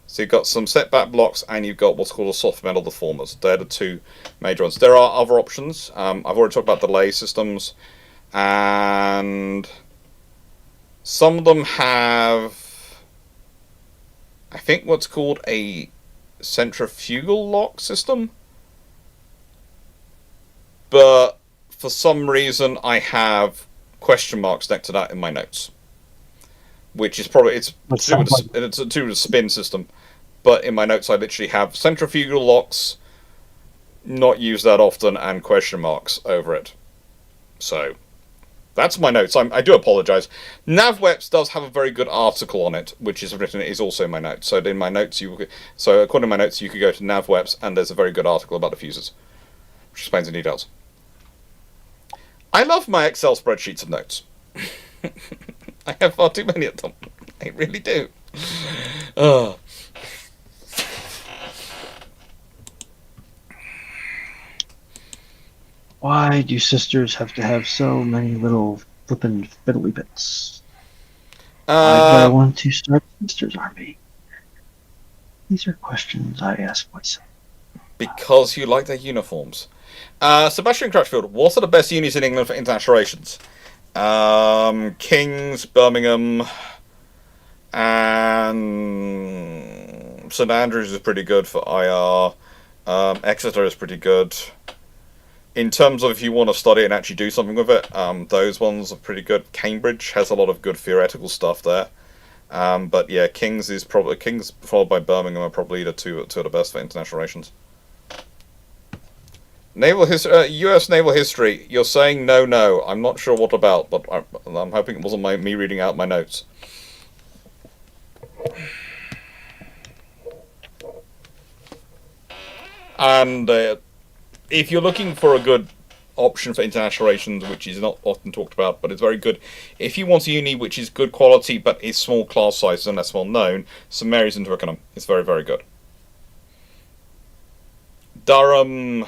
So you've got some setback blocks and you've got what's called a soft metal deformers. They're the two major ones. There are other options. I've already talked about delay systems, and some of them have, I think, what's called a centrifugal lock system, but for some reason I have question marks next to that in my notes, which is probably it's to do with a spin system, but in my notes I literally have centrifugal locks, not used that often, and question marks over it. So that's my notes. I do apologise. NavWeps does have a very good article on it, which is written. It is also in my notes. So in my notes, so according to my notes, you could go to NavWeps, and there's a very good article about the fuses, which explains the details. I love my Excel spreadsheets of notes. I have far too many of them. I really do. Why do sisters have to have so many little flippin' fiddly bits? Why do I want to start a sisters army? These are questions I ask myself. Because you like their uniforms. Sebastian Crutchfield, what are the best unis in England for international relations? King's, Birmingham, and St Andrews is pretty good for IR. Exeter is pretty good. In terms of if you want to study and actually do something with it, those ones are pretty good. Cambridge has a lot of good theoretical stuff there. But yeah, King's followed by Birmingham are probably the two of the best for international relations. U.S. naval history. You're saying no, no. I'm not sure what about, but I'm hoping it wasn't me reading out my notes. And if you're looking for a good option for international relations, which is not often talked about, but it's very good. If you want a uni which is good quality but is small class sizes and less well known, St Mary's in Twickenham is very, very good. Durham.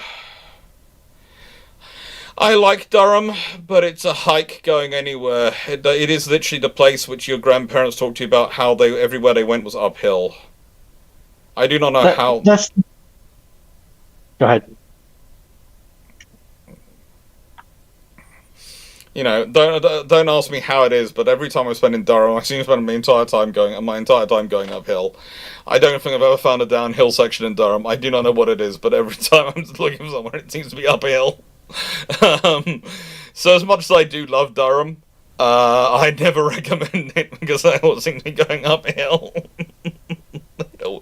I like Durham, but it's a hike going anywhere. It is literally the place which your grandparents talked to you about, how they everywhere they went was uphill. I do not know how. That's. Go ahead. You know, don't ask me how it is, but every time I spend in Durham, I seem to spend my entire time going uphill. I don't think I've ever found a downhill section in Durham. I do not know what it is, but every time I'm looking for somewhere, it seems to be uphill. So as much as I do love Durham, I never recommend it because I always seem to be going uphill. I'm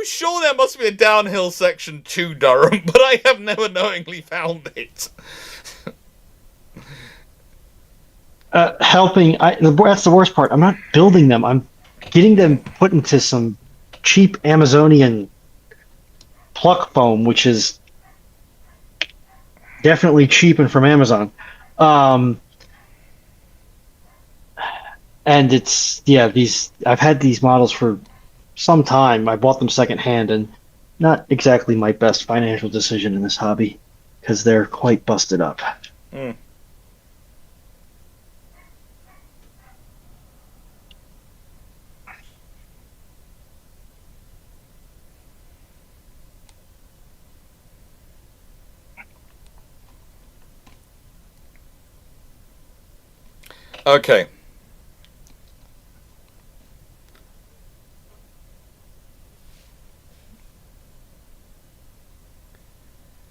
sure there must be a downhill section to Durham, but I have never knowingly found it. That's the worst part. I'm not building them. I'm getting them put into some cheap Amazonian pluck foam, which is definitely cheap and from Amazon. And I've had these models for some time. I bought them secondhand, and not exactly my best financial decision in this hobby because they're quite busted up. Mm. Okay.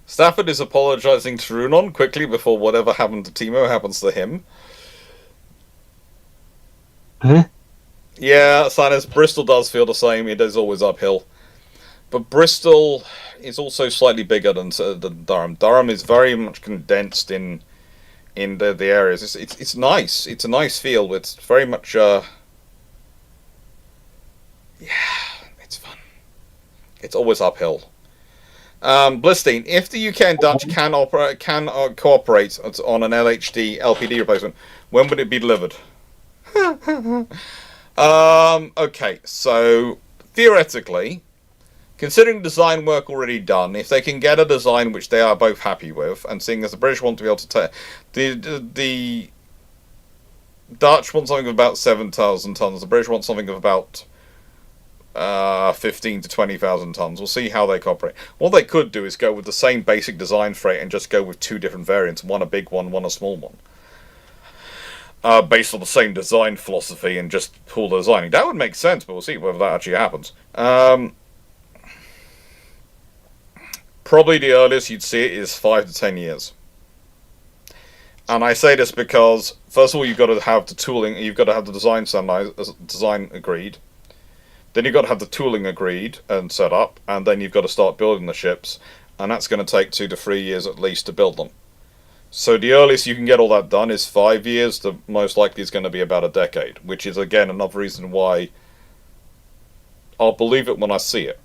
Stafford is apologising to Runon quickly before whatever happened to Timo happens to him. Huh? Yeah, Sinus, Bristol does feel the same. It is always uphill. But Bristol is also slightly bigger than Durham. Durham is very much condensed in the areas. It's nice. It's a nice feel. It's very much yeah, it's fun. It's always uphill. Blistine, if the UK and Dutch can cooperate on an LPD replacement, when would it be delivered? Okay, so theoretically, considering design work already done, if they can get a design which they are both happy with, and seeing as the British want to be able to the Dutch want something of about 7,000 tons, the British want something of about 15 to 20,000 tons. We'll see how they cooperate. What they could do is go with the same basic design for it and just go with two different variants, one a big one, one a small one. Based on the same design philosophy and just pull the designing. That would make sense, but we'll see whether that actually happens. Probably the earliest you'd see it is 5 to 10 years. And I say this because, first of all, you've got to have the tooling, you've got to have the design agreed. Then you've got to have the tooling agreed and set up, and then you've got to start building the ships, and that's going to take 2 to 3 years at least to build them. So the earliest you can get all that done is 5 years, the most likely is going to be about a decade, which is again another reason why I'll believe it when I see it.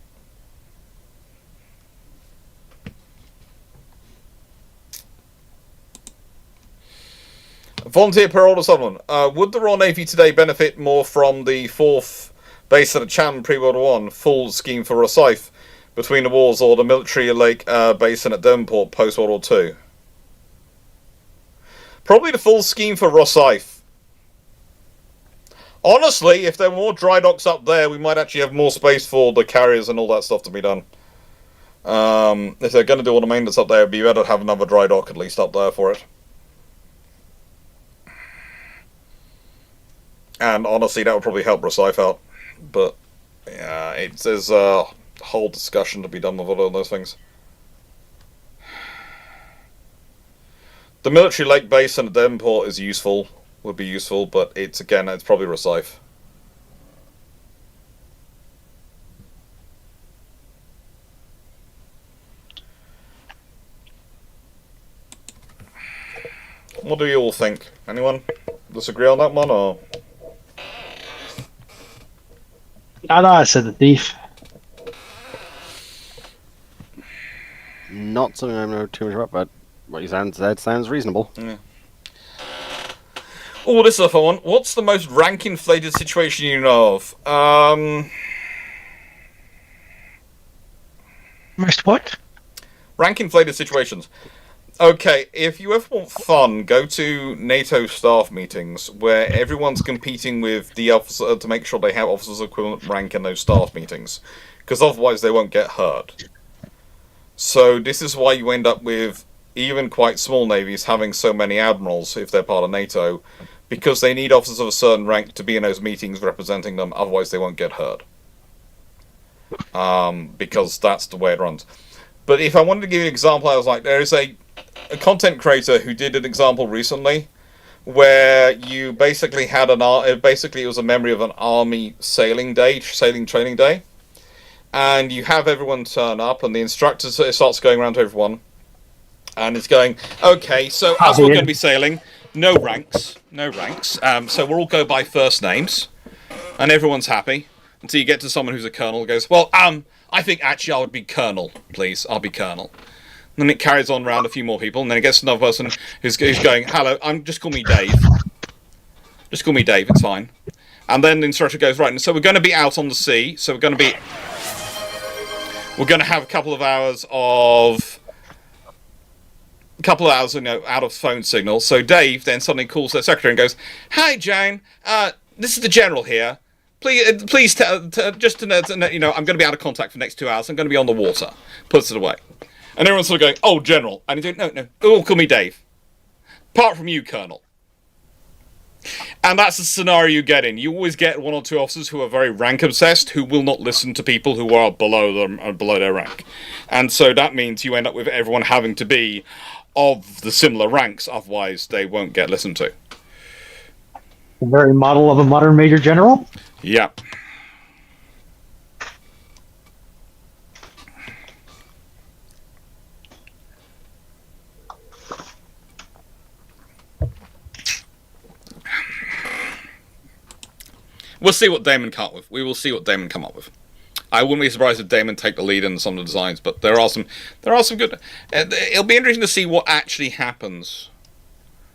Volunteer per order someone. Would the Royal Navy today benefit more from the 4th base at a Cham pre-World War I full scheme for Rosyth between the wars, or the military lake basin at Devonport post-World War II? Probably the full scheme for Rosyth. Honestly, if there were more dry docks up there, we might actually have more space for the carriers and all that stuff to be done. If they're going to do all the maintenance up there, it'd be better to have another dry dock at least up there for it. And honestly, that would probably help Rosyth out. But yeah, there's a whole discussion to be done with all of those things. The military lake basin at Devonport is useful, would be useful, but it's probably Rosyth. What do you all think? Anyone disagree on that one, or? I thought I said the thief. Not something I know too much about, but what you said sounds reasonable. Yeah. Oh, this is a fun one. What's the most rank-inflated situation you know of? Most what? Rank-inflated situations. Okay, if you ever want fun, go to NATO staff meetings where everyone's competing with the officer to make sure they have officers equivalent rank in those staff meetings, because otherwise they won't get hurt. So this is why you end up with even quite small navies having so many admirals if they're part of NATO, because they need officers of a certain rank to be in those meetings representing them, otherwise they won't get hurt. Because that's the way it runs. But if I wanted to give you an example, I was like, there is a content creator who did an example recently where you basically had basically it was a memory of an army sailing training day, and you have everyone turn up, and the instructor starts going around to everyone, and it's going, okay, so as we're going to be sailing, no ranks, so we'll all go by first names, and everyone's happy until you get to someone who's a colonel who goes, well, I think actually I would be colonel, please, I'll be colonel. And then it carries on around a few more people, and then it gets to another person who's going, hello, just call me Dave. Just call me Dave, it's fine. And then the instructor goes, right, and so we're going to be out on the sea, so we're going to have a couple of hours, out of phone signal. So Dave then suddenly calls their secretary and goes, hi, Jane, this is the general here. Please, just to know, I'm going to be out of contact for the next 2 hours. I'm going to be on the water. Puts it away. And everyone's sort of going, oh, General. And he's going, no, oh, call me Dave. Apart from you, Colonel. And that's the scenario you get in. You always get one or two officers who are very rank-obsessed, who will not listen to people who are below them or below their rank. And so that means you end up with everyone having to be of the similar ranks, otherwise they won't get listened to. The very model of a modern major general? Yeah. We'll see what Damon come up with. We will see what Damon come up with. I wouldn't be surprised if Damon take the lead in some of the designs, but there are some good. It'll be interesting to see what actually happens.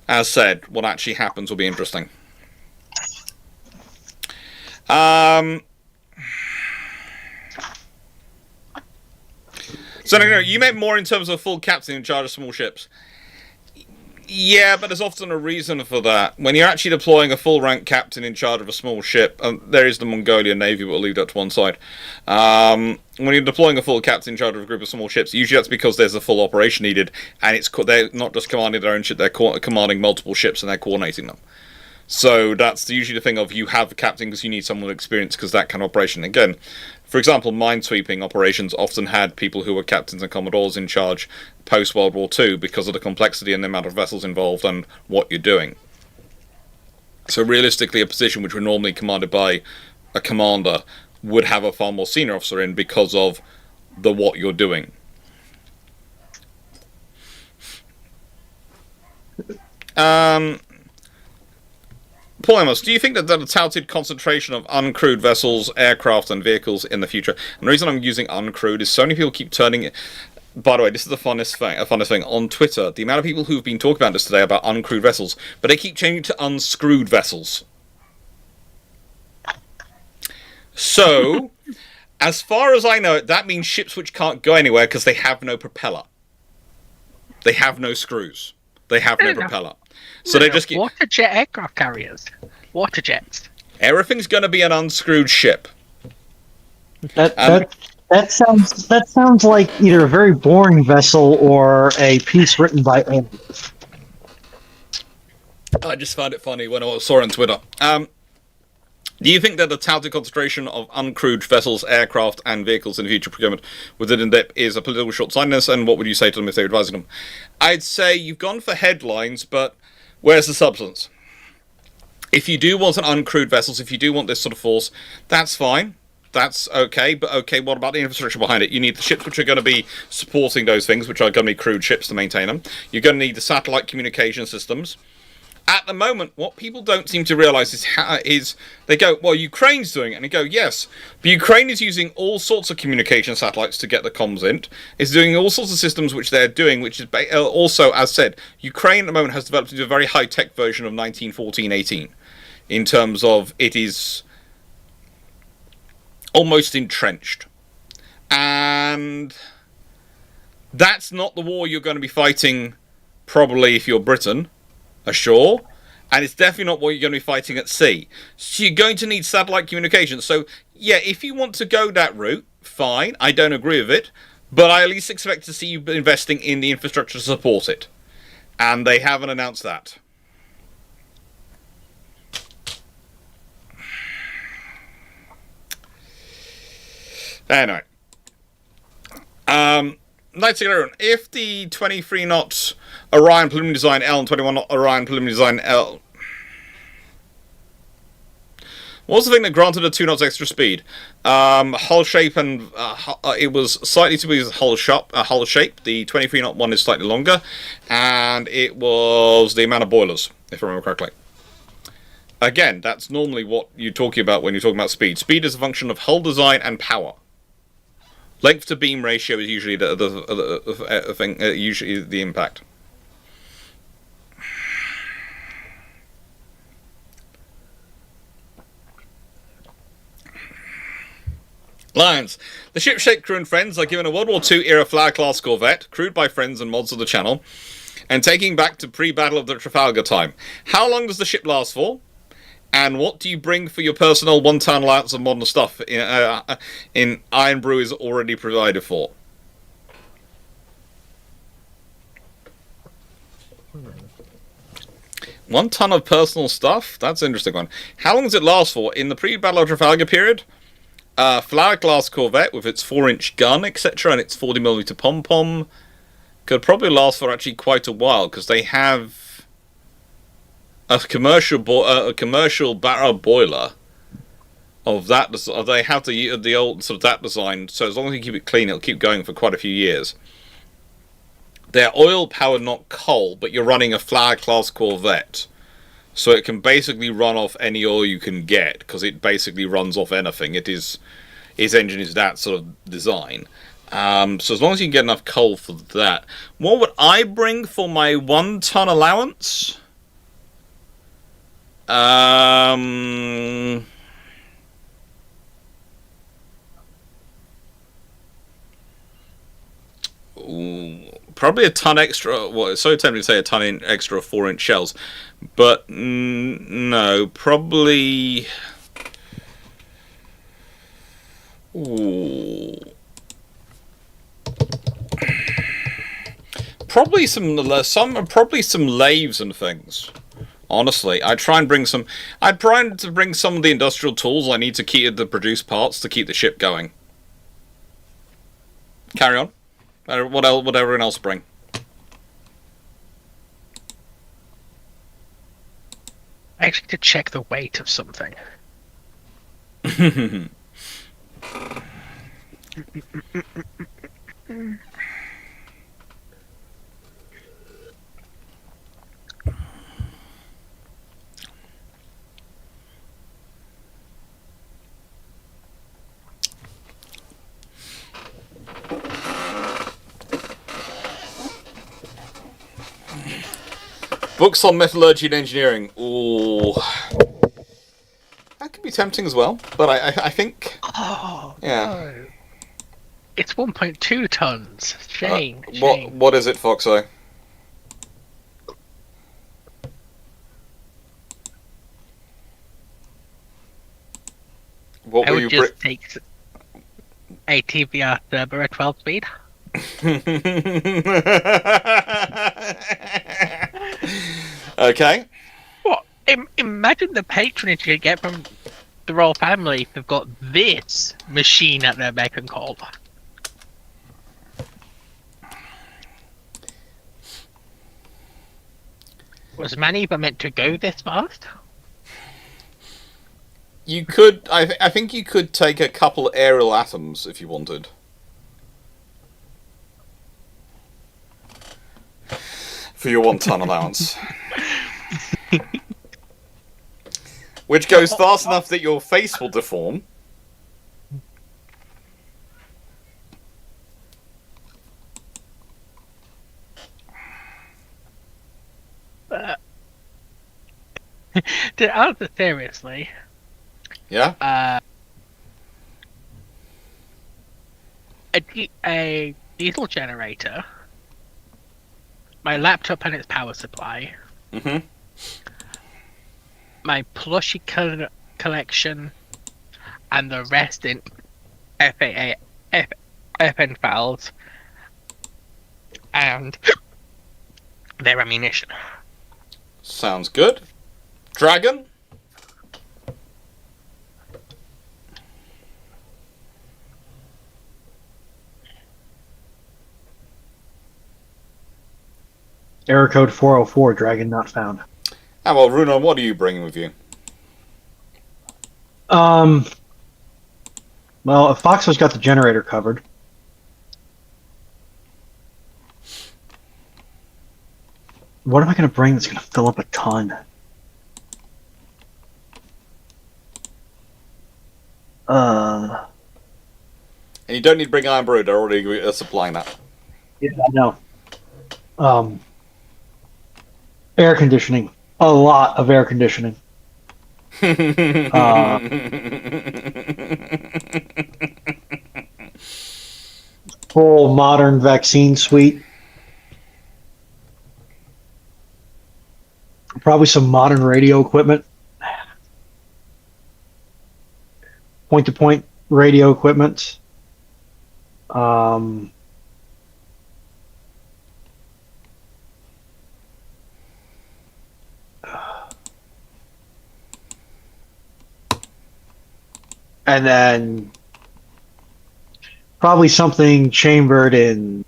As said, what actually happens will be interesting. So no, you meant more in terms of full captain in charge of small ships. Yeah, but there's often a reason for that. When you're actually deploying a full-rank captain in charge of a small ship, there is the Mongolian Navy, but we'll leave that to one side. When you're deploying a full captain in charge of a group of small ships, usually that's because there's a full operation needed, and they're not just commanding their own ship, they're commanding multiple ships, and they're coordinating them. So that's usually the thing of you have a captain because you need someone with experience because that kind of operation. Again, for example, minesweeping operations often had people who were captains and commodores in charge post-World War II because of the complexity and the amount of vessels involved and what you're doing. So realistically, a position which were normally commanded by a commander would have a far more senior officer in because of what you're doing. Poemus, do you think that the touted concentration of uncrewed vessels, aircraft, and vehicles in the future, and the reason I'm using uncrewed is so many people keep turning it. By the way, this is the funnest thing. On Twitter, the amount of people who've been talking about this today about uncrewed vessels, but they keep changing to unscrewed vessels. So, as far as I know, that means ships which can't go anywhere because they have no propeller. They have no screws. They have no propeller. So they just keep... Water jet aircraft carriers. Water jets. Everything's going to be an unscrewed ship. That sounds like either a very boring vessel or a piece written by aliens. I just found it funny when I saw it on Twitter. Do you think that the touted concentration of uncrewed vessels, aircraft, and vehicles in future procurement within DEP is a political short-sightedness, and what would you say to them if they were advising them? I'd say you've gone for headlines, but where's the substance? If you do want an uncrewed vessels, if you do want this sort of force, that's fine. That's okay, but okay, what about the infrastructure behind it? You need the ships which are going to be supporting those things, which are going to be crewed ships to maintain them. You're going to need the satellite communication systems. At the moment, what people don't seem to realise is they go, well, Ukraine's doing it, and they go, yes, but Ukraine is using all sorts of communication satellites to get the comms in. It's doing all sorts of systems which they're doing, which is also, as said, Ukraine at the moment has developed into a very high-tech version of 1914-18, in terms of it is almost entrenched. And that's not the war you're going to be fighting, probably, if you're Britain, ashore, and it's definitely not what you're going to be fighting at sea. So you're going to need satellite communication. So, yeah, if you want to go that route, fine, I don't agree with it, but I at least expect to see you investing in the infrastructure to support it. And they haven't announced that. Anyway. Nightingale, if the 23 knot Orion preliminary design L and 21 knot Orion preliminary design L. What was the thing that granted a 2 knots extra speed? Hull shape and it was slightly to be hull shape. The 23 knot one is slightly longer, and it was the amount of boilers, if I remember correctly. Again, that's normally what you're talking about when you're talking about speed. Speed is a function of hull design and power. Length to beam ratio is usually the thing. Usually the impact. Lions. The ship-shaped crew and friends are given a World War II era Flower-class corvette, crewed by friends and mods of the channel, and taking back to pre-battle of the Trafalgar time. How long does the ship last for? And what do you bring for your personal 1-ton allowance of modern stuff in Iron Brew is already provided for? One ton of personal stuff? That's an interesting one. How long does it last for? In the pre-battle of Trafalgar period, Flower-class corvette with its 4-inch gun, etc., and its 40mm pom-pom could probably last for actually quite a while, because they have a commercial barrel boiler of that. They have the old sort of that design, so as long as you keep it clean, it'll keep going for quite a few years. They're oil powered, not coal, but you're running a Flower-class corvette, so it can basically run off any oil you can get, because it basically runs off anything. Its engine is that sort of design. So as long as you can get enough coal for that. What would I bring for my 1-ton allowance? Probably a ton extra. Well, it's so tempting to say a ton extra of 4-inch shells, but no, probably. Ooh. Probably some lathes and things. Honestly, I'd try and bring some. I'd try to bring some of the industrial tools I need to produce parts to keep the ship going. Carry on. What else would everyone else bring? Actually, to check the weight of something. Books on metallurgy and engineering. Ooh. That could be tempting as well, but I think... Oh, yeah. no. It's 1.2 tons. Shame. Shame. What is it, Foxo? What I will would you just take a TBR Turbo at 12 speed. Okay. What? Imagine the patronage you get from the royal family if they've got this machine at their beck and call. Was Maniva meant to go this fast? You could. I think you could take a couple aerial atoms if you wanted. For your 1 ton allowance. Which goes fast enough that your face will deform. To answer seriously, Yeah? a diesel generator, my laptop and its power supply, Mm-hmm. my plushie collection, and the rest in FN files, and their ammunition. Sounds good. Dragon? Error code 404, dragon not found. Ah, well, Runon, what are you bringing with you? Well, Foxo's got the generator covered. What am I going to bring that's going to fill up a ton? And you don't need to bring Iron Brew, they're already supplying that. Yeah, I know. Air conditioning. A lot of air conditioning. Full modern vaccine suite. Probably some modern radio equipment. Point-to-point radio equipment. And then probably something chambered in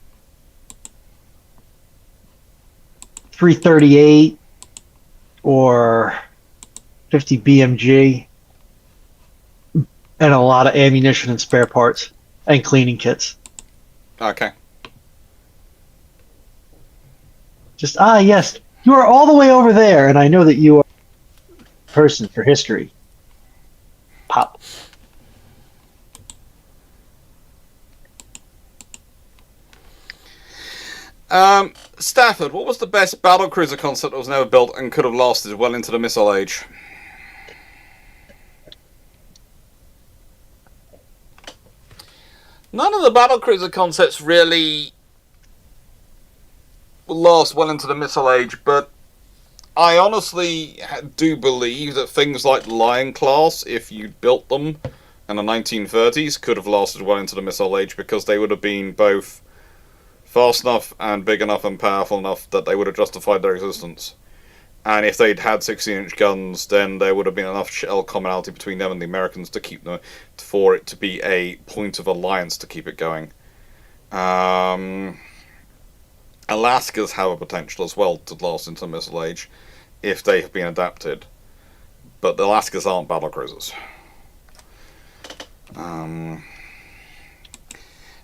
338 or 50 BMG, and a lot of ammunition and spare parts and cleaning kits. Okay. Just, yes, you are all the way over there, and I know that you are a person for history. Pop. Stafford, what was the best battlecruiser concept that was never built and could have lasted well into the missile age? None of the battlecruiser concepts really last well into the missile age, but I honestly do believe that things like the Lion class, if you built them in the 1930s, could have lasted well into the missile age because they would have been both fast enough and big enough and powerful enough that they would have justified their existence. And if they'd had 16-inch guns, then there would have been enough shell commonality between them and the Americans to keep them, for it to be a point of alliance to keep it going. Alaska's have a potential as well to last into the missile age if they have been adapted, but the Alaskas aren't battlecruisers.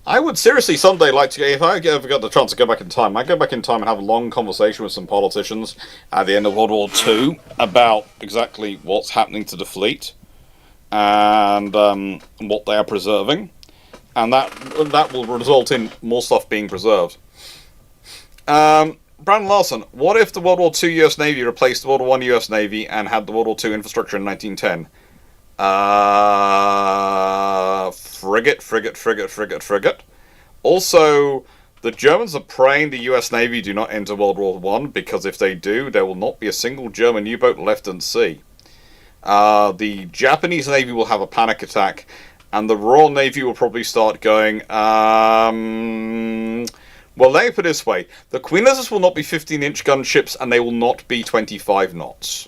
I would seriously someday like to, if I ever got the chance to go back in time, I'd go back in time and have a long conversation with some politicians at the end of World War II about exactly what's happening to the fleet and what they are preserving, and that will result in more stuff being preserved. Brandon Larson, what if the World War II US Navy replaced the World War I US Navy and had the World War II infrastructure in 1910? Frigate. Also, the Germans are praying the US Navy do not enter World War I, because if they do, there will not be a single German U-boat left in sea. The Japanese Navy will have a panic attack, and the Royal Navy will probably start going, well, let me put it this way. The Queen Elizabeth will not be 15-inch gunships, and they will not be 25 knots.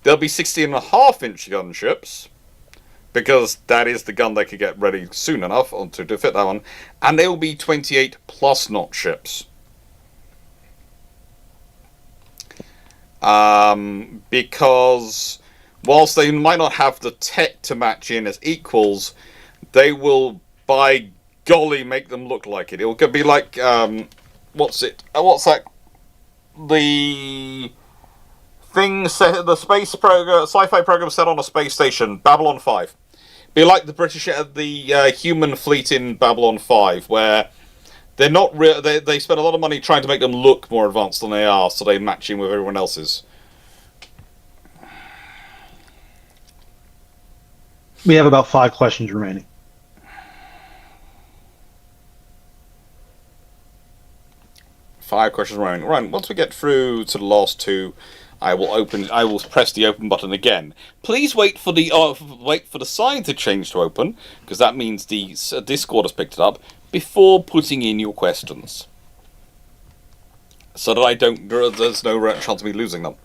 They'll be 16.5-inch gunships, because that is the gun they could get ready soon enough to fit that one, and they will be 28+ knot ships. Because whilst they might not have the tech to match in as equals, they will, by golly, make them look like it. It could be like, what's that? The thing set, the space program, sci-fi program set on a space station, Babylon 5. Be like the British, the human fleet in Babylon 5, where they're not real. They spend a lot of money trying to make them look more advanced than they are, so they match in with everyone else's. We have about 5 questions remaining. Five questions remaining. Right, once we get through to the last 2, I will press the open button again. Please wait for the sign to change to open, because that means the Discord has picked it up, before putting in your questions. So that there's no chance of me losing them.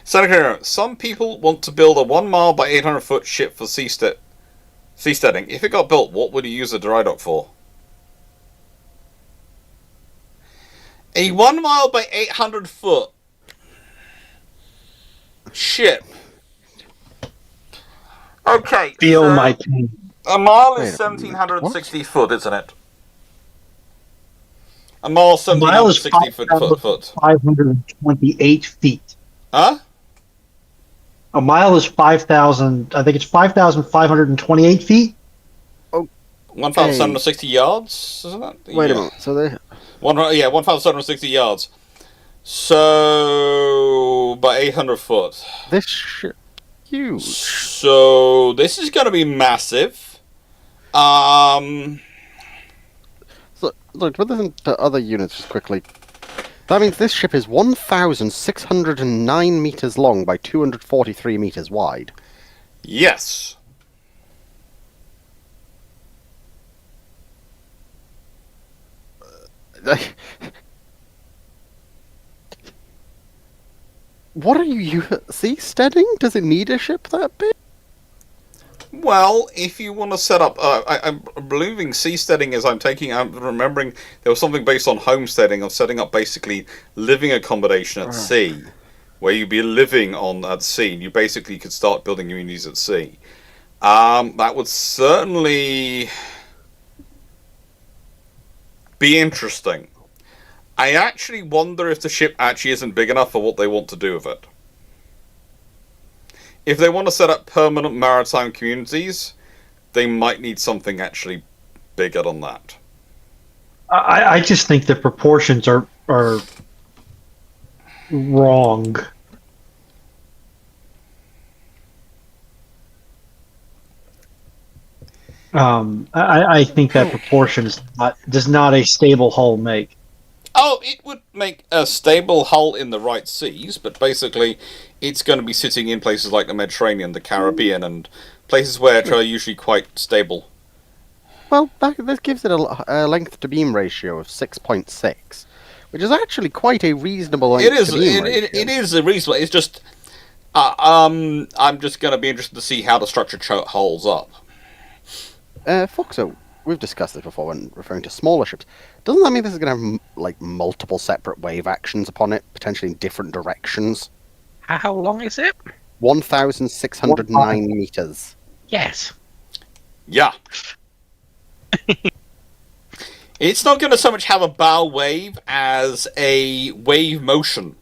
Senator, some people want to build a 1 mile by 800 foot ship for seasteading. If it got built, what would you use a dry dock for? A 1 mile by 800 foot ship. Okay. Feel so my pain. a mile is Wait a minute, 1,760 foot, isn't it? A mile is A mile is 1,760 foot. 528 feet. Huh? A mile is 5,000. I think it's 5,528 feet. 1,760 yards, isn't that? Wait a minute. So they 1,760 yards. So, by 800 foot. this ship huge. So, this is going to be massive. So, look, put this into other units just quickly. That means this ship is 1,609 meters long by 243 meters wide. Yes. What are you seasteading? Does it need a ship that big? Well, if you want to set up, I'm believing seasteading is I'm remembering there was something based on homesteading of setting up basically living accommodation at sea, where you'd be living at sea. You basically could start building communities at sea. That would certainly be interesting. I actually wonder if the ship actually isn't big enough for what they want to do with it. If they want to set up permanent maritime communities, they might need something actually bigger than that. I just think the proportions are wrong. I think that proportion does not a stable hull make. Oh, it would make a stable hull in the right seas, but basically it's going to be sitting in places like the Mediterranean, the Caribbean, and places where are usually quite stable. Well, this gives it a length to beam ratio of 6.6, which is actually quite a reasonable length to beam ratio. It is a reasonable. It's just, I'm just going to be interested to see how the structure holds up. Foxo, we've discussed this before when referring to smaller ships. Doesn't that mean this is going to have like multiple separate wave actions upon it, potentially in different directions? How long is it? 1,609 meters. Yes. Yeah. It's not going to so much have a bow wave as a wave motion.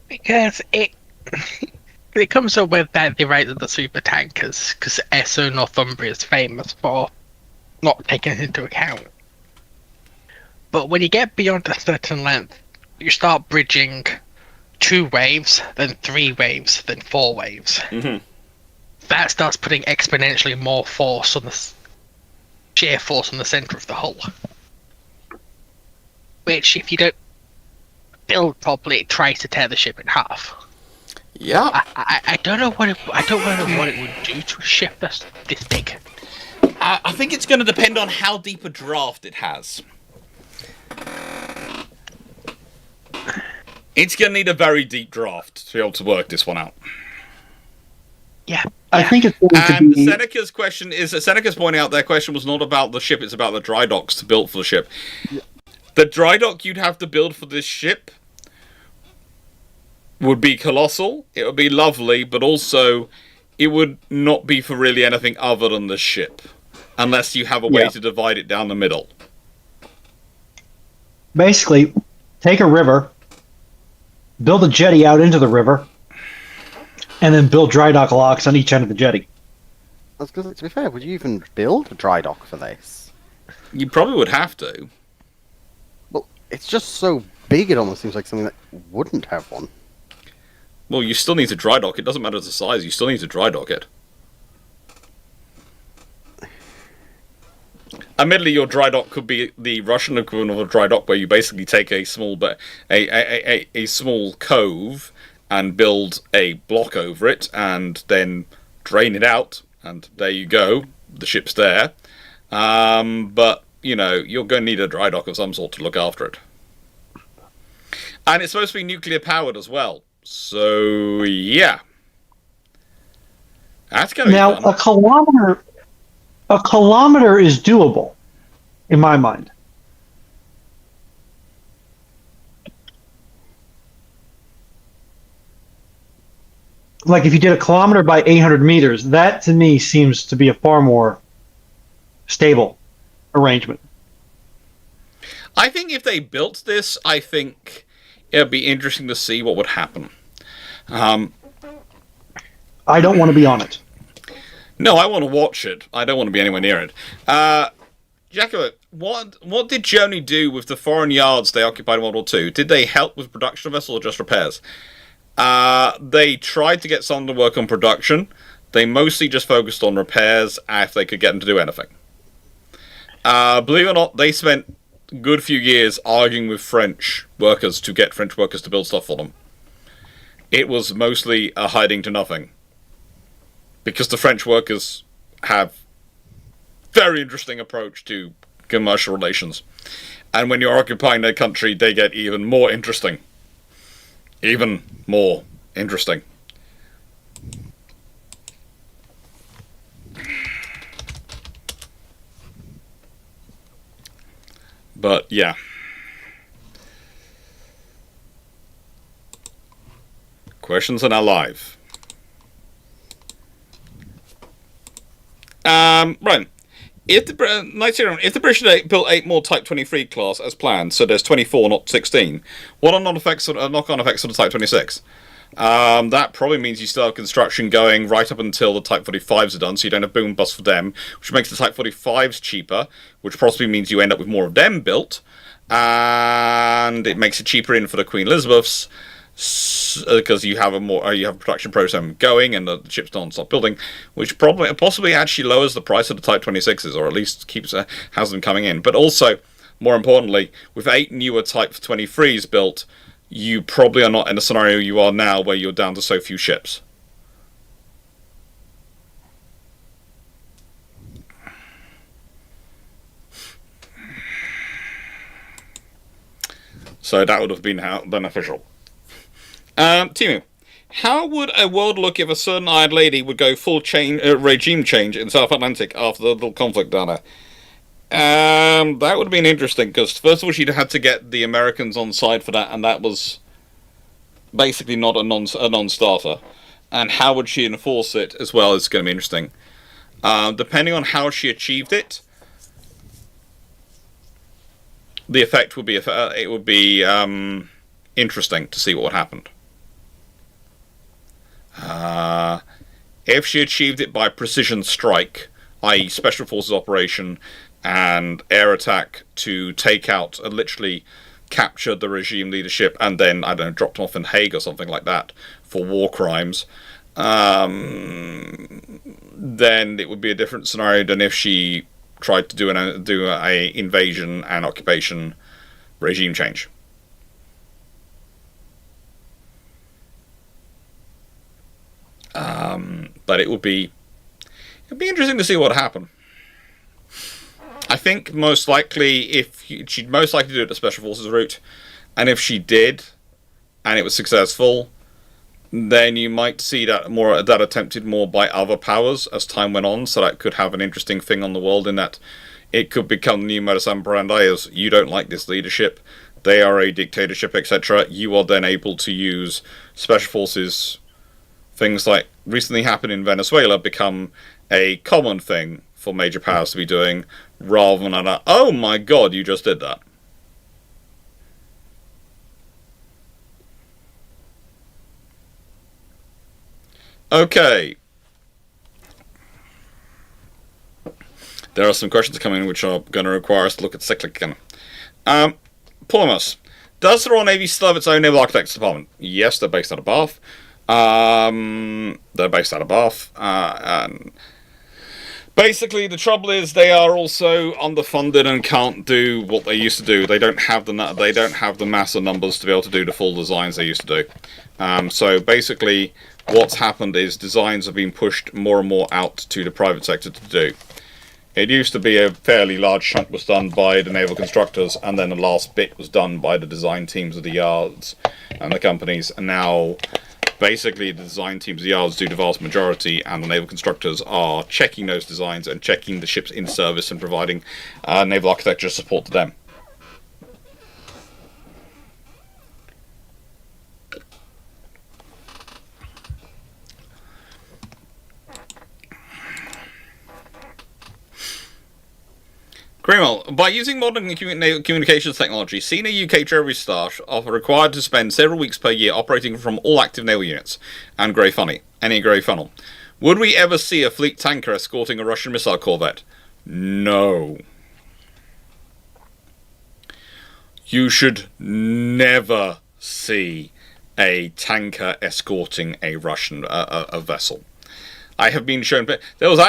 Because it comes up with the rate of the super tankers, because Esso Northumbria is famous for not taking it into account. But when you get beyond a certain length, you start bridging 2 waves, then 3 waves, then 4 waves. Mm-hmm. That starts putting exponentially more force on the shear force on the center of the hull. Which, if you don't build properly, it tries to tear the ship in half. Yeah. I don't know what it would do to a ship that's this big. I think it's going to depend on how deep a draft it has. It's going to need a very deep draft to be able to work this one out. Yeah. I think it's going to And be. Seneca's pointing out their question was not about the ship, it's about the dry docks to build for the ship. Yeah. The dry dock you'd have to build for this ship would be colossal. It would be lovely, but also it would not be for really anything other than the ship, unless you have a way to divide it down the middle. Basically, take a river, build a jetty out into the river, and then build dry dock locks on each end of the jetty. I was gonna say, to be fair, would you even build a dry dock for this? You probably would have to. Well, it's just so big, it almost seems like something that wouldn't have one. Well, you still need to dry dock. It doesn't matter the size. You still need to dry dock it. Admittedly, your dry dock could be the Russian equivalent of a dry dock, where you basically take a small a small cove and build a block over it, and then drain it out, and there you go. The ship's there. But you know, you're going to need a dry dock of some sort to look after it, and it's supposed to be nuclear powered as well. So yeah, that's going to be Now, fun. a kilometer is doable, in my mind. Like if you did a kilometer by 800 meters, that to me seems to be a far more stable arrangement. I think if they built this, I think it'd be interesting to see what would happen. I don't want to be on it. No, I want to watch it. I don't want to be anywhere near it. Jacobo, what did Germany do with the foreign yards they occupied in World War II? Did they help with production of vessels or just repairs? They tried to get some to work on production. They mostly just focused on repairs if they could get them to do anything. Believe it or not, they spent a good few years arguing with French workers to get French workers to build stuff for them. It was mostly a hiding to nothing. Because the French workers have very interesting approach to commercial relations. And when you're occupying their country, they get even more interesting. Even more interesting. But, yeah. Questions are now live. Right. If the British built 8 more Type 23 class as planned, so there's 24, not 16, what are knock-on effects on the Type 26? That probably means you still have construction going right up until the Type 45s are done, so you don't have boom bust for them, which makes the Type 45s cheaper, which possibly means you end up with more of them built, and it makes it cheaper in for the Queen Elizabeths, because you have a production program going and the ships don't stop building, which possibly actually lowers the price of the Type 26s, or at least has them coming in. But also, more importantly, with 8 newer Type 23s built, you probably are not in a scenario you are now where you're down to so few ships. So that would have been beneficial. Timu, how would a world look if a certain eyed lady would go full regime change in South Atlantic after the little conflict down there? That would have been interesting, because first of all, she'd had to get the Americans on side for that, and that was basically not a non-starter. And how would she enforce it as well is going to be interesting. Depending on how she achieved it, the effect would be interesting to see what would happen. If she achieved it by precision strike, i.e. special forces operation and air attack to take out and literally capture the regime leadership and then, I don't know, drop them off in Hague or something like that for war crimes, then it would be a different scenario than if she tried to do a invasion and occupation regime change. But it'd be interesting to see what happened. I think most likely she'd most likely do it the Special Forces route, and if she did, and it was successful, then you might see that attempted more by other powers as time went on. So that could have an interesting thing on the world in that it could become the new modus operandi as you don't like this leadership, they are a dictatorship, etc., you are then able to use special forces. Things like recently happened in Venezuela become a common thing for major powers to be doing, rather than a, oh my god, you just did that. Okay. There are some questions coming which are going to require us to look at cyclic again. Pulamus. Does the Royal Navy still have its own Naval Architects Department? Yes, they're based out of Bath. And basically, the trouble is they are also underfunded and can't do what they used to do. They don't have the mass of numbers to be able to do the full designs they used to do. So basically, what's happened is designs have been pushed more and more out to the private sector to do. It used to be a fairly large chunk was done by the naval constructors, and then the last bit was done by the design teams of the yards and the companies. And now, basically, the design teams of the yards do the vast majority, and the naval constructors are checking those designs and checking the ships in service and providing naval architecture support to them. Greenwell, by using modern communications technology, senior UK Treasury staff are required to spend several weeks per year operating from all active naval units and grey funnel. Would we ever see a fleet tanker escorting a Russian missile corvette? No. You should never see a tanker escorting a Russian a vessel. I have been shown, but there was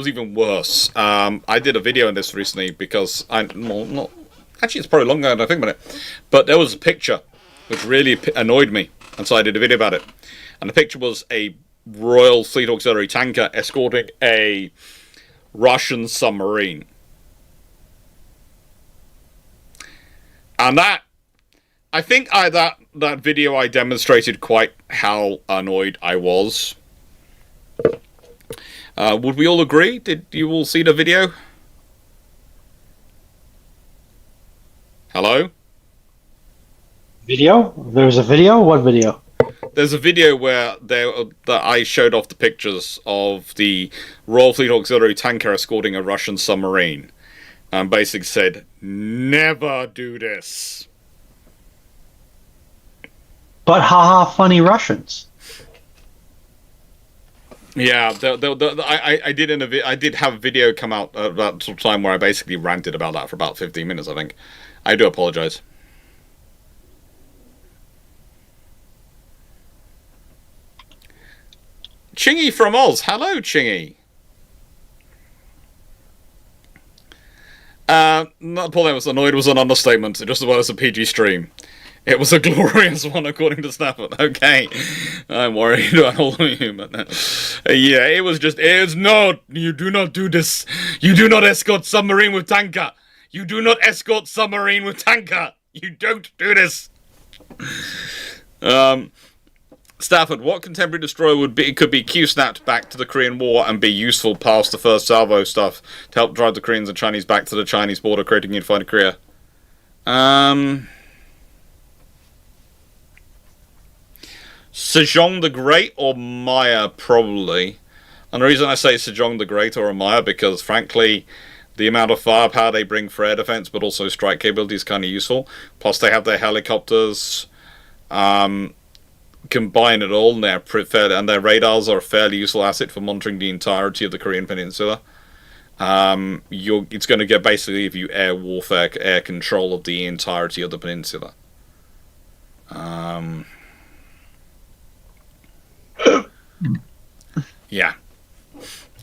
even worse. I did a video on this recently because it's probably longer than I think about it. But there was a picture which really annoyed me, and so I did a video about it. And the picture was a Royal Fleet Auxiliary tanker escorting a Russian submarine. And that video I demonstrated quite how annoyed I was. Would we all agree? Did you all see the video? Hello? Video? There's a video? What video? There's a video where that I showed off the pictures of the Royal Fleet Auxiliary tanker escorting a Russian submarine. And basically said, never do this. But haha, funny Russians. Yeah, I did have a video come out at that sort of time where I basically ranted about that for about 15 minutes, I think. I do apologise. Chingy from Oz. Hello, Chingy. Paul was annoyed was an understatement, just as well as a PG stream. It was a glorious one, according to Stafford. Okay, I'm worried about all of you, but yeah, it's not. You do not do this. You do not escort submarine with tanker. You do not escort submarine with tanker. You don't do this. Stafford, what contemporary destroyer could be Q-snapped back to the Korean War and be useful past the first salvo stuff to help drive the Koreans and Chinese back to the Chinese border, creating unified Korea? Sejong the Great or Maya, probably. And the reason I say Sejong the Great or Maya, because frankly, the amount of firepower they bring for air defense, but also strike capability is kind of useful. Plus, they have their helicopters. Combine it all, and their radars are a fairly useful asset for monitoring the entirety of the Korean Peninsula. It's going to give you air warfare, air control of the entirety of the peninsula. Yeah.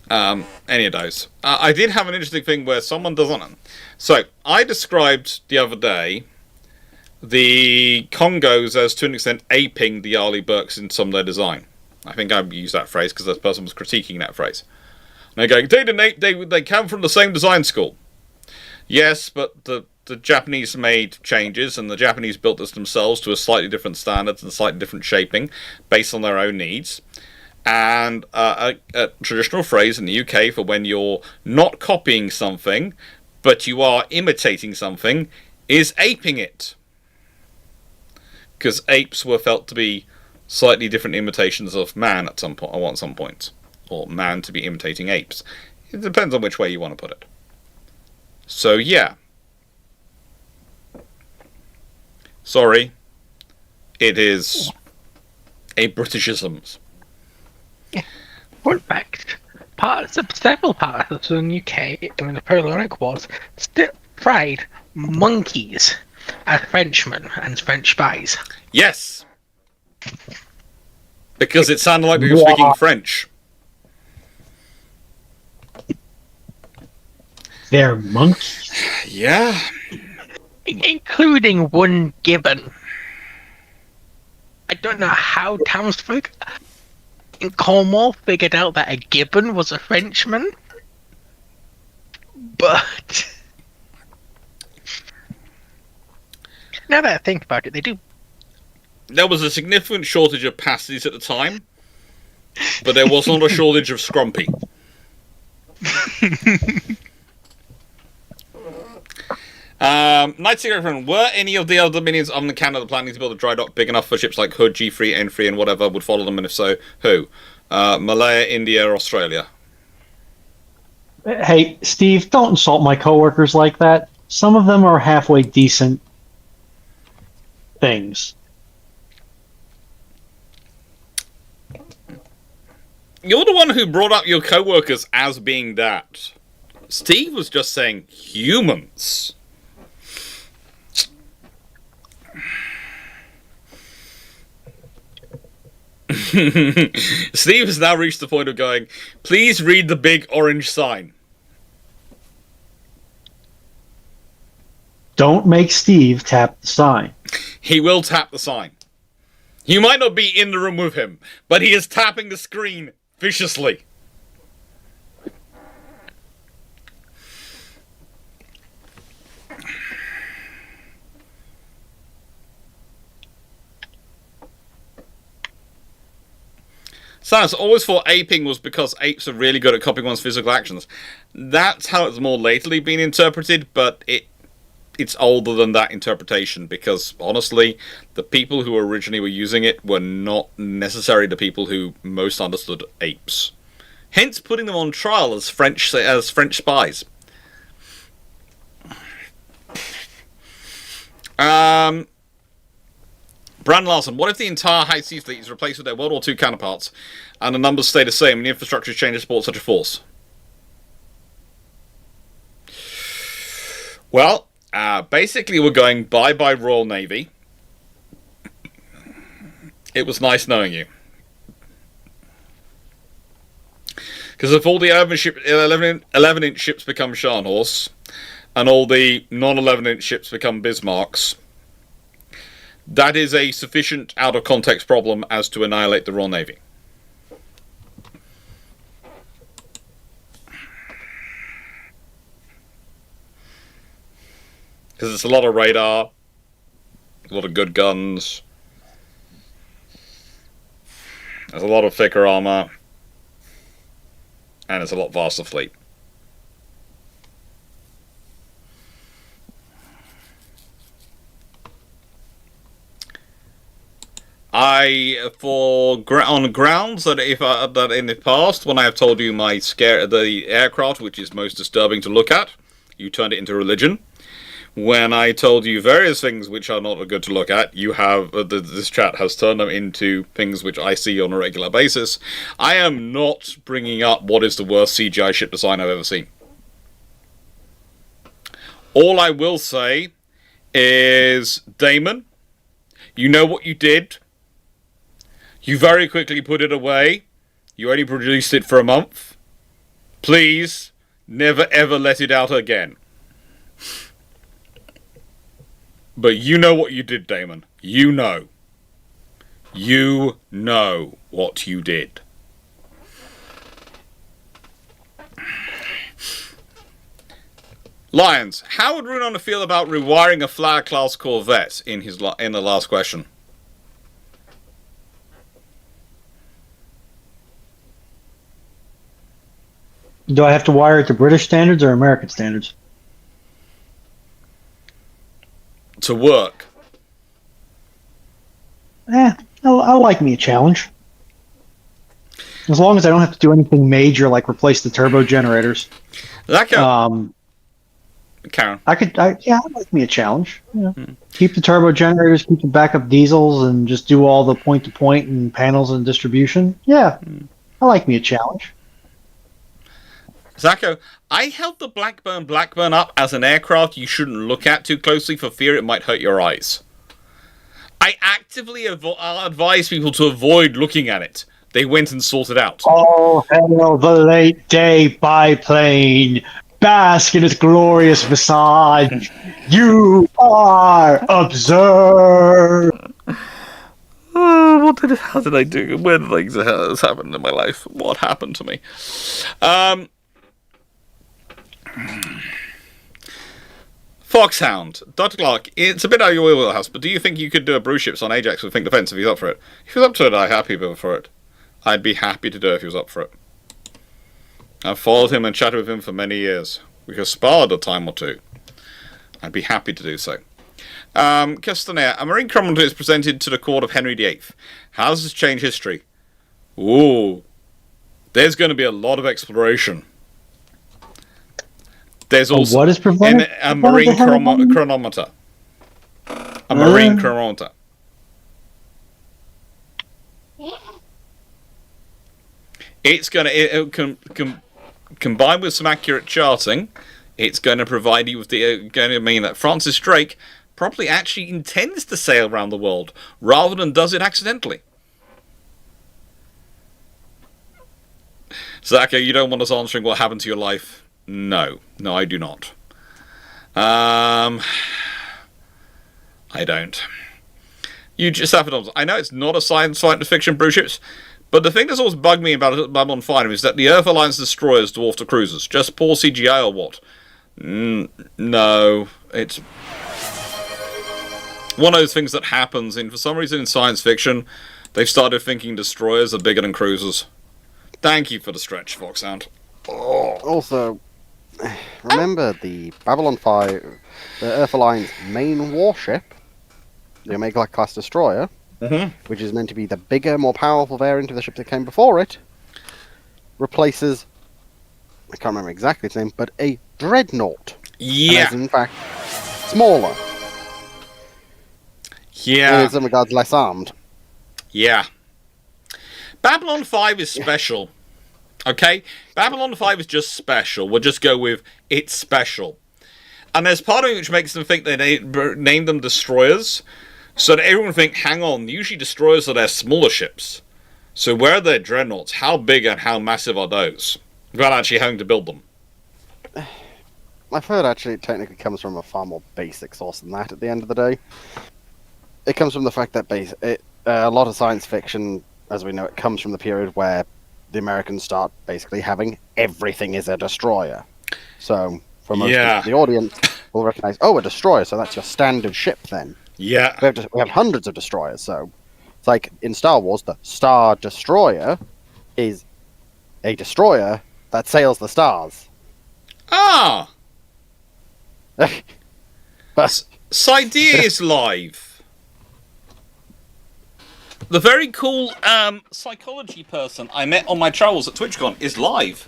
Any of those. I did have an interesting thing where someone doesn't. So I described the other day the Congos as, to an extent, aping the Arleigh Burkes in some of their design. I think I used that phrase because this person was critiquing that phrase. And they're going, they come from the same design school. Yes, but the Japanese made changes, and the Japanese built this themselves to a slightly different standards and slightly different shaping based on their own needs. And a traditional phrase in the UK for when you're not copying something, but you are imitating something, is aping it. because apes were felt to be slightly different imitations of man at some point, or man to be imitating apes. It depends on which way you want to put it. So yeah, sorry, it is a Britishisms. Fun fact: several parts of the UK during the Napoleonic Wars still tried monkeys as Frenchmen and French spies. Yes, because it sounded like they were speaking French. They're monkeys. Yeah. Including one gibbon. I don't know how townsfolk in Cornwall figured out that a gibbon was a Frenchman, but now that I think about it, they do. There was a significant shortage of pasties at the time, but there was not a shortage of scrumpy. Night Secret, were any of the other dominions on the Canada planning to build a dry dock big enough for ships like Hood, G3, N3, and whatever would follow them, and if so, who? Malaya, India, or Australia? Hey, Steve, don't insult my coworkers like that. Some of them are halfway decent things. You're the one who brought up your coworkers as being that. Steve was just saying humans. Steve has now reached the point of going, please read the big orange sign. Don't make Steve tap the sign. He will tap the sign. You might not be in the room with him, but he is tapping the screen viciously. Science always thought aping was because apes are really good at copying one's physical actions. That's how it's more lately been interpreted, but it's older than that interpretation, because honestly, the people who originally were using it were not necessarily the people who most understood apes. Hence putting them on trial as French spies. Brand Larson, what if the entire High Sea Fleet is replaced with their World War II counterparts, and the numbers stay the same, and the infrastructure changes to support such a force? Well, basically we're going bye-bye Royal Navy. It was nice knowing you. Because if all the 11-inch ships become Scharnhorst, and all the non-11-inch ships become Bismarcks, that is a sufficient out-of-context problem as to annihilate the Royal Navy. Because it's a lot of radar, a lot of good guns, there's a lot of thicker armor, and it's a lot vaster fleet. On grounds that that in the past, when I have told you the aircraft, which is most disturbing to look at, you turned it into religion. When I told you various things which are not good to look at, you have this chat has turned them into things which I see on a regular basis. I am not bringing up what is the worst CGI ship design I've ever seen. All I will say is, Damon, you know what you did. You very quickly put it away. You only produced it for a month. Please, never ever let it out again. But you know what you did, Damon. You know. You know what you did. Lions, how would Runon feel about rewiring a Flower-class corvette in the last question? Do I have to wire it to British standards or American standards? To work. I like me a challenge. As long as I don't have to do anything major like replace the turbo generators. Karen. I like me a challenge. Yeah. Keep the turbo generators, keep the backup diesels, and just do all the point-to-point and panels and distribution. Yeah, I like me a challenge. Zacko, I held the Blackburn up as an aircraft you shouldn't look at too closely for fear it might hurt your eyes. I actively advise people to avoid looking at it. They went and sorted out. Oh, hail the late day biplane! Bask in its glorious visage! You are observed! How did I do? Where did things has happened in my life? What happened to me? Foxhound, Dr. Clarke, it's a bit out of your wheelhouse, but do you think you could do a Bruships on Ajax with Think Defense if he's up for it? If he was up to it, I'd be happy to do it if he was up for it. I've followed him and chatted with him for many years. We have sparred a time or two. I'd be happy to do so. Castaner, a marine chronometer is presented to the court of Henry VIII. How does this change history? Ooh. There's going to be a lot of exploration. There's also what is prevented? a marine chronometer. A marine chronometer. It's going to combined with some accurate charting. It's going to provide you with going to mean that Francis Drake probably actually intends to sail around the world rather than does it accidentally. Zacko, you don't want us answering what happened to your life? No, I do not. I don't. You just have it. I know it's not a science fiction, Bruships, but the thing that's always bugged me about Babylon 5 is that the Earth Alliance destroyers dwarf the cruisers. Just poor CGI or what? No, it's one of those things that happens. For some reason in science fiction, they've started thinking destroyers are bigger than cruisers. Thank you for the stretch, Foxhound. Oh. Also, remember the Babylon 5, the Earth Alliance main warship, the Omega-class destroyer, which is meant to be the bigger, more powerful variant of the ship that came before it, replaces, I can't remember exactly its name, but a dreadnought. Yeah. And is in fact smaller. Yeah. And in some regards less armed. Yeah. Babylon 5 is special. Okay? Babylon 5 is just special. We'll just go with it's special. And there's part of it which makes them think they named them destroyers, so that everyone think, hang on, usually destroyers are their smaller ships. So where are their dreadnoughts? How big and how massive are those? Without actually having to build them. I've heard actually it technically comes from a far more basic source than that at the end of the day. It comes from the fact that a lot of science fiction, as we know, it comes from the period where the Americans start basically having everything is a destroyer. So, for most of the audience, will recognize, a destroyer, so that's your standard ship then. Yeah. We have hundreds of destroyers, so it's like in Star Wars, the Star Destroyer is a destroyer that sails the stars. Ah! But Sidea is live. The very cool psychology person I met on my travels at TwitchCon is live.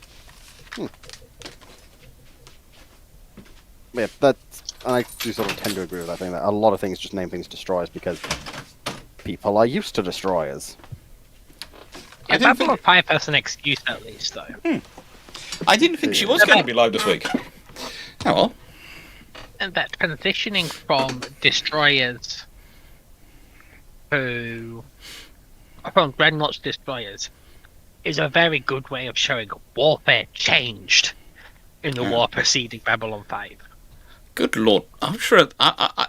Yeah, and I do sort of tend to agree with that thing, that a lot of things just name things destroyers because people are used to destroyers. Yeah, Babylon 5 has an excuse at least, though. I didn't think she was going to be live this week. Oh well. And that transitioning from destroyers from dreadnoughts to destroyers is a very good way of showing warfare changed in the war preceding Babylon 5. Good lord. I'm sure...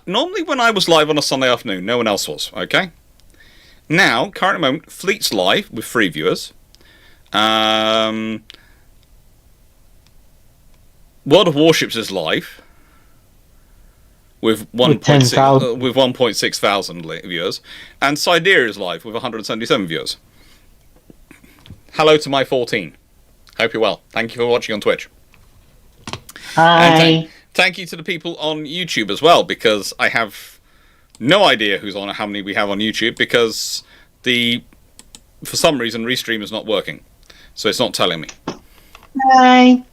normally when I was live on a Sunday afternoon, no one else was, okay? Now, current moment, Fleet's live with 3 viewers. World of Warships is live with 1.6 thousand viewers, and Sidea is live with 177 viewers. Hello to my 14. Hope you're well. Thank you for watching on Twitch. Hi. Thank you to the people on YouTube as well, because I have No idea who's on, how many we have on YouTube, because for some reason, Restream is not working. So it's not telling me. Hi.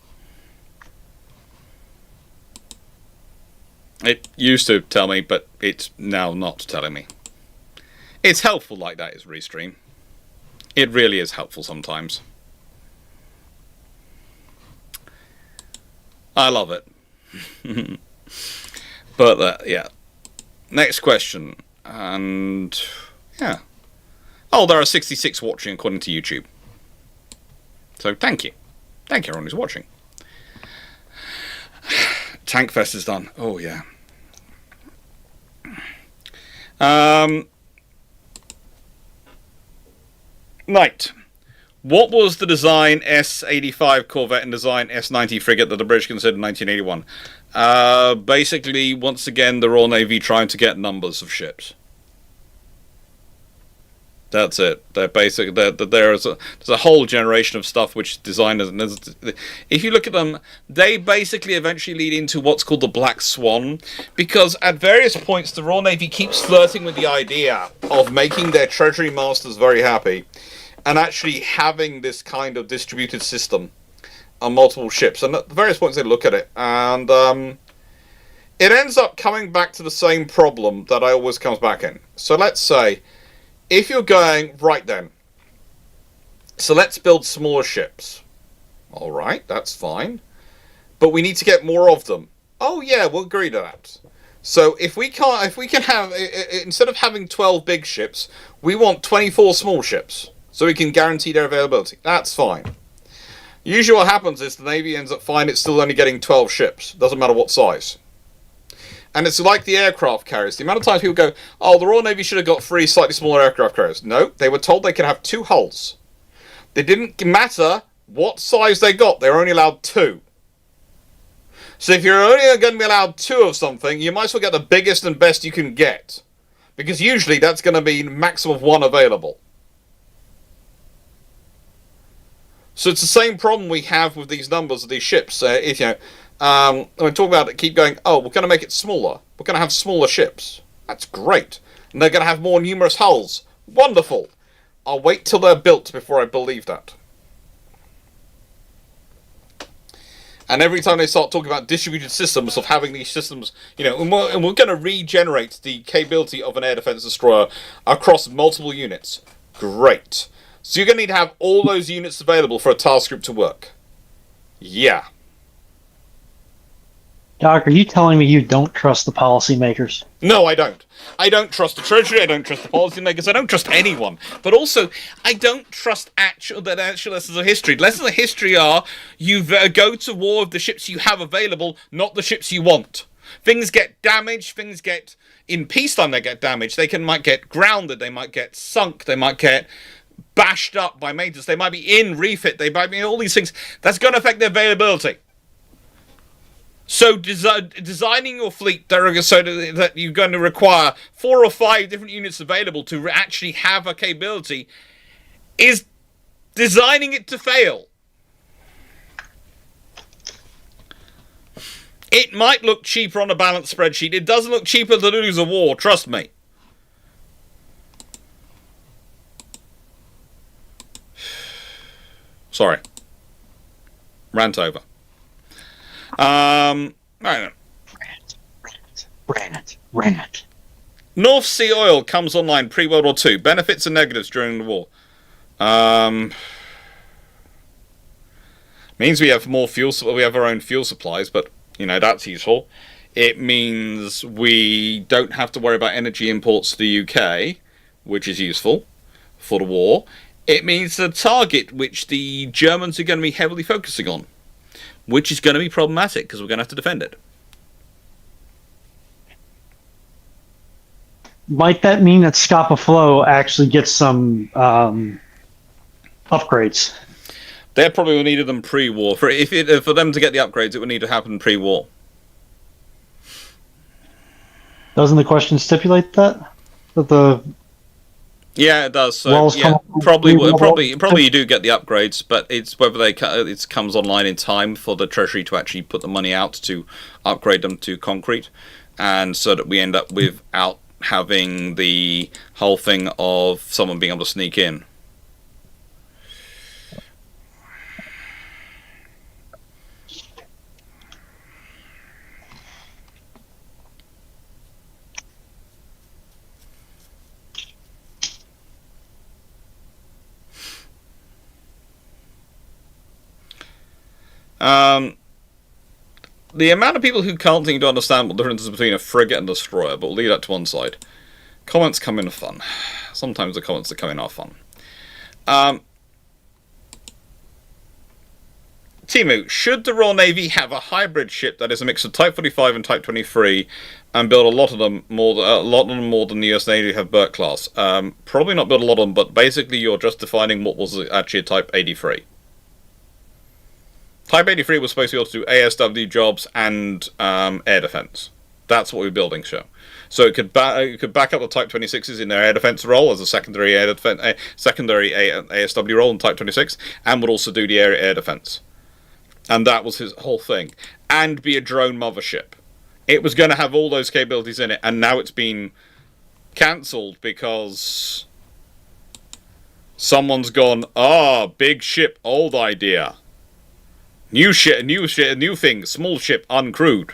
It used to tell me, but it's now not telling me. It's helpful like that, is Restream. It really is helpful sometimes. I love it. But, yeah. Next question. And, yeah. Oh, there are 66 watching according to YouTube. So, thank you. Thank you, everyone who's watching. Tankfest is done. Oh, yeah. Knight. What was the design S-85 Corvette and design S-90 frigate that the British considered in 1981? Basically, once again, the Royal Navy trying to get numbers of ships. That's it. There's a whole generation of stuff which designers, if you look at them, they basically eventually lead into what's called the Black Swan, because at various points the Royal Navy keeps flirting with the idea of making their Treasury masters very happy, and actually having this kind of distributed system on multiple ships. And at various points they look at it, and it ends up coming back to the same problem that I always comes back in. So let's say, if you're going, right then, so let's build smaller ships. Alright, that's fine. But we need to get more of them. Oh yeah, we'll agree to that. So if we can have, instead of having 12 big ships, we want 24 small ships. So we can guarantee their availability. That's fine. Usually what happens is the Navy ends up finding it's still only getting 12 ships. Doesn't matter what size. And it's like the aircraft carriers. The amount of times people go, oh, the Royal Navy should have got 3 slightly smaller aircraft carriers. No, they were told they could have 2 hulls. It didn't matter what size they got. They were only allowed 2. So if you're only going to be allowed 2 of something, you might as well get the biggest and best you can get. Because usually that's going to be maximum of 1 available. So it's the same problem we have with these numbers of these ships. If you know, when we talk about it, keep going, oh, we're going to make it smaller. We're going to have smaller ships. That's great. And they're going to have more numerous hulls. Wonderful. I'll wait till they're built before I believe that. And every time they start talking about distributed systems, of having these systems, you know, and we're going to regenerate the capability of an air defense destroyer across multiple units. Great. So you're going to need to have all those units available for a task group to work. Yeah. Doc, are you telling me you don't trust the policymakers? No, I don't. I don't trust the Treasury, I don't trust the policymakers, I don't trust anyone. But also, I don't trust actual lessons of history. Lessons of history are, you go to war with the ships you have available, not the ships you want. Things get damaged, in peacetime they get damaged, might get grounded, they might get sunk, they might get bashed up by maintenance, they might be in refit, they might be in all these things. That's going to affect their availability. So designing your fleet so that you're going to require 4 or 5 different units available to actually have a capability is designing it to fail. It might look cheaper on a balanced spreadsheet. It doesn't look cheaper to lose a war, trust me. Sorry. Rant over. Right. Rant. North Sea oil comes online pre-World War II. Benefits and negatives during the war. Means we have more fuel. We have our own fuel supplies, but you know that's useful. It means we don't have to worry about energy imports to the UK, which is useful for the war. It means the target which the Germans are going to be heavily focusing on, which is going to be problematic because we're going to have to defend it. Might that mean that Scapa Flow actually gets some upgrades? They probably would needed them pre-war. For them to get the upgrades, it would need to happen pre-war. Doesn't the question stipulate that? Yeah, it does. So Walls yeah, come- probably you do get the upgrades, but it's whether it comes online in time for the Treasury to actually put the money out to upgrade them to concrete, and so that we end up without having the whole thing of someone being able to sneak in. The amount of people who can't seem to understand what the difference is between a frigate and a destroyer, but we'll leave that to one side. Comments come in are fun. Sometimes the comments that come in are fun. Timu, should the Royal Navy have a hybrid ship that is a mix of Type 45 and Type 23, and build a lot of them more than the US Navy have Burke class? Probably not build a lot of them, but basically you're just defining what was actually a Type 83. Type 83 was supposed to be able to do ASW jobs and air defense. That's what we're building, show. So it could back up the Type 26s in their air defense role as a secondary ASW role in Type 26, and would also do the air defense. And that was his whole thing. And be a drone mothership. It was going to have all those capabilities in it, and now it's been cancelled because someone's gone, big ship, old idea. New thing, small ship, uncrewed.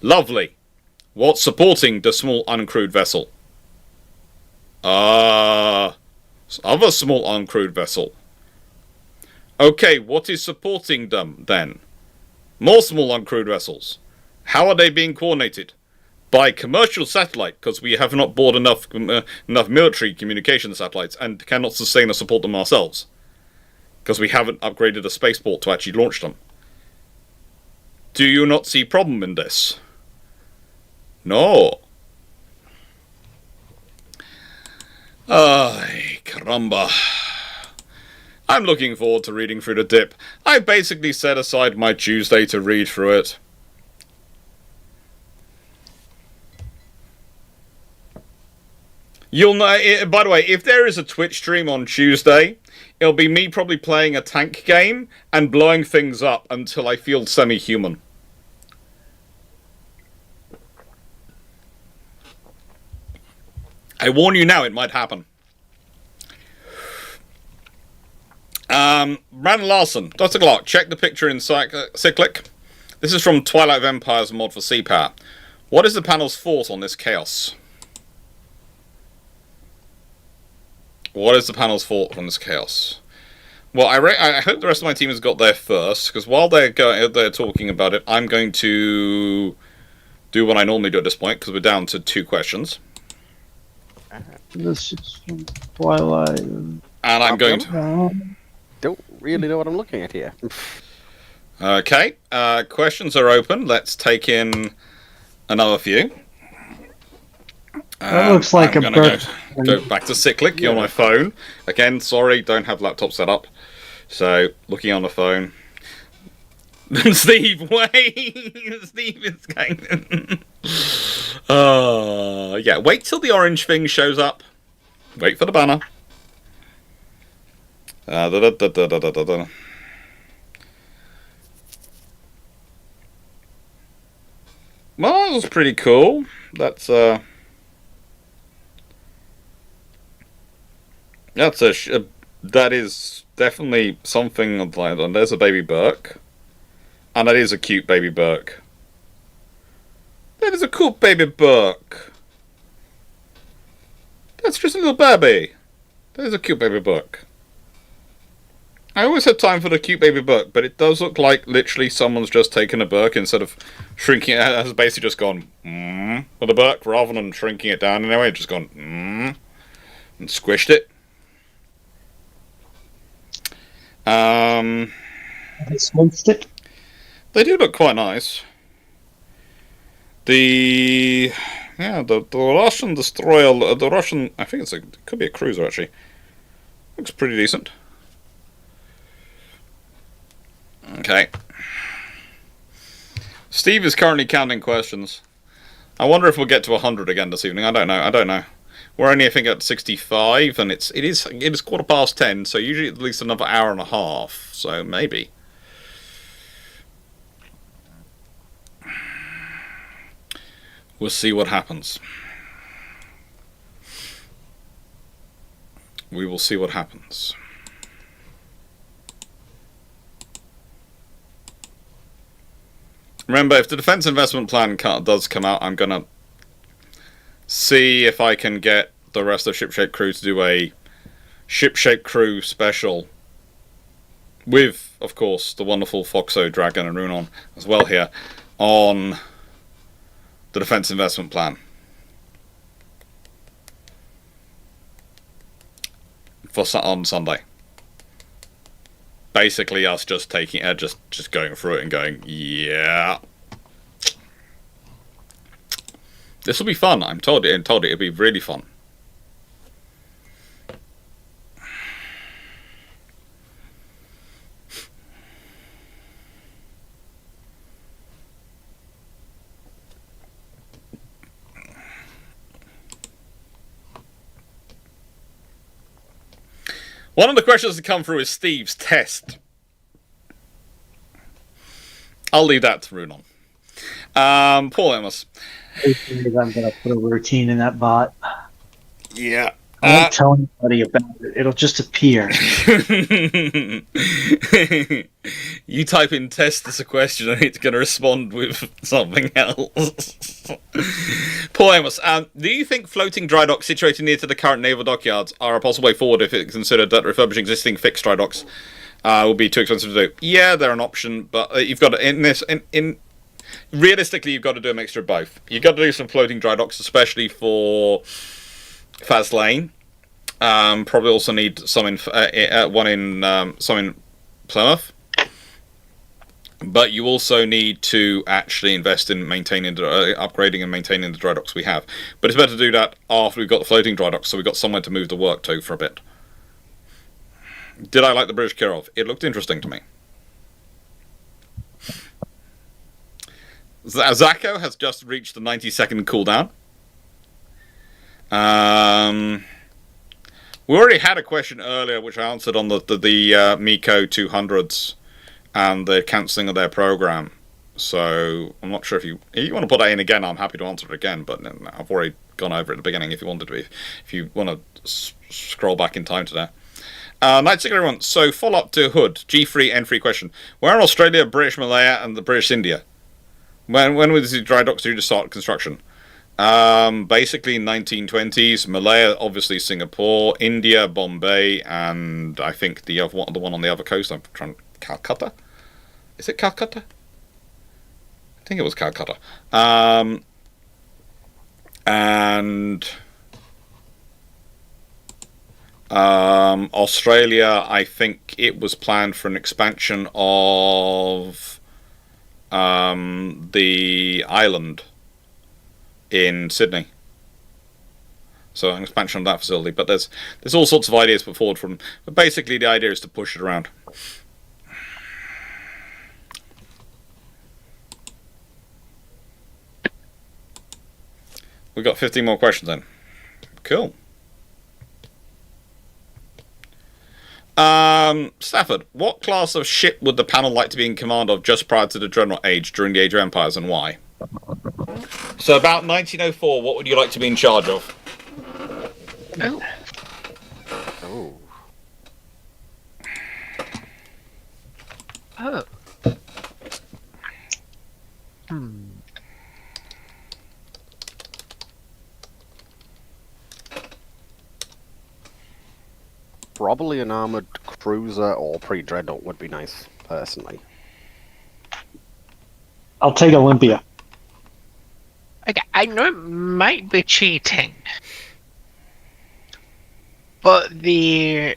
Lovely. What's supporting the small uncrewed vessel? Other small uncrewed vessel. Okay, what is supporting them then? More small uncrewed vessels. How are they being coordinated? By commercial satellite, because we have not bought enough military communication satellites and cannot sustain or support them ourselves. Because we haven't upgraded a spaceport to actually launch them. Do you not see problem in this? No. Ay, caramba. I'm looking forward to reading through the dip. I basically set aside my Tuesday to read through it. You'll know, by the way, if there is a Twitch stream on Tuesday, it'll be me probably playing a tank game and blowing things up until I feel semi-human. I warn you now, it might happen. Brandon Larson, Dr. Clarke, check the picture in Cyclic. This is from Twilight of Empires mod for Sea Power. What is the panel's thought on this chaos? What is the panel's thought on this chaos? Well, I hope the rest of my team has got there first, because while they're talking about it, I'm going to do what I normally do at this point, because we're down to 2 questions. This is from Twilight. And I'm going to... Don't really know what I'm looking at here. Okay, questions are open. Let's take in another few. That looks like I'm a gonna bird. go back to Cyclic. You're on my phone. Again, sorry, don't have laptop set up. So, looking on the phone. Steve, wait! Steve is going... yeah, wait till the orange thing shows up. Wait for the banner. Well, that was pretty cool. That is definitely something like that. And there's a baby Burke. And that is a cute baby Burke. That is a cool baby Burke. That's just a little baby. That is a cute baby Burke. I always have time for the cute baby Burke, but it does look like literally someone's just taken a Burke instead of shrinking it, has basically just gone with a Burke rather than shrinking it down anyway, it's just gone and squished it. They smunched it. They do look quite nice. The Russian destroyer, the Russian, I think it could be a cruiser actually. Looks pretty decent. Okay. Steve is currently counting questions. I wonder if we'll get to 100 again this evening. I don't know. We're only, I think, at 65, and it is 10:15, so usually at least another hour and a half. So maybe. We'll see what happens. We will see what happens. Remember, if the defense investment plan does come out, I'm gonna see if I can get the rest of Shipshape Crew to do a Shipshape Crew special with, of course, the wonderful Foxo, Dragon, and Runon as well here on the defense investment plan. On Sunday. Basically us just taking just going through it and going, yeah. This will be fun. I'm told it'll be really fun. One of the questions that come through is Steve's test. I'll leave that to Runon. Paul Amos. I'm going to put a routine in that bot. Yeah. I won't tell anybody about it. It'll just appear. You type in test as a question and it's going to respond with something else. Paul Amos, do you think floating dry docks situated near to the current naval dockyards are a possible way forward if it's considered that refurbishing existing fixed dry docks will be too expensive to do? Yeah, they're an option, but you've got to, realistically, you've got to do a mixture of both. You've got to do some floating dry docks, especially for Faz Lane. Probably also need some in some in Plymouth. But you also need to actually invest in maintaining, upgrading and maintaining the dry docks we have. But it's better to do that after we've got the floating dry docks, so we've got somewhere to move the work to for a bit. Did I like the British Kirov? It looked interesting to me. Zako has just reached the 90-second cooldown. We already had a question earlier, which I answered on the Miko 200s and the cancelling of their program. So I'm not sure if you want to put that in again. I'm happy to answer it again, but I've already gone over it at the beginning. If you wanted to, if you want to scroll back in time to that. Night Signal, everyone. So follow up to Hood G3 N3 question: where in Australia, British Malaya, and the British India? When was the dry docks due to start construction? Basically 1920s. Malaya, obviously Singapore, India, Bombay, and I think the one on the other coast. I'm trying. Calcutta? Is it Calcutta? I think it was Calcutta. And Australia, I think it was planned for an expansion of the island in Sydney. So an expansion of that facility. But there's all sorts of ideas put forward from. But basically, the idea is to push it around. We've got 15 more questions then. Cool. Stafford, what class of ship would the panel like to be in command of just prior to the Dreadnought Age, during the Age of Empires, and why? So about 1904, what would you like to be in charge of? Oh. Oh. Oh. Probably an armored cruiser or pre-dreadnought would be nice, personally. I'll take Olympia. Okay, I know it might be cheating, but the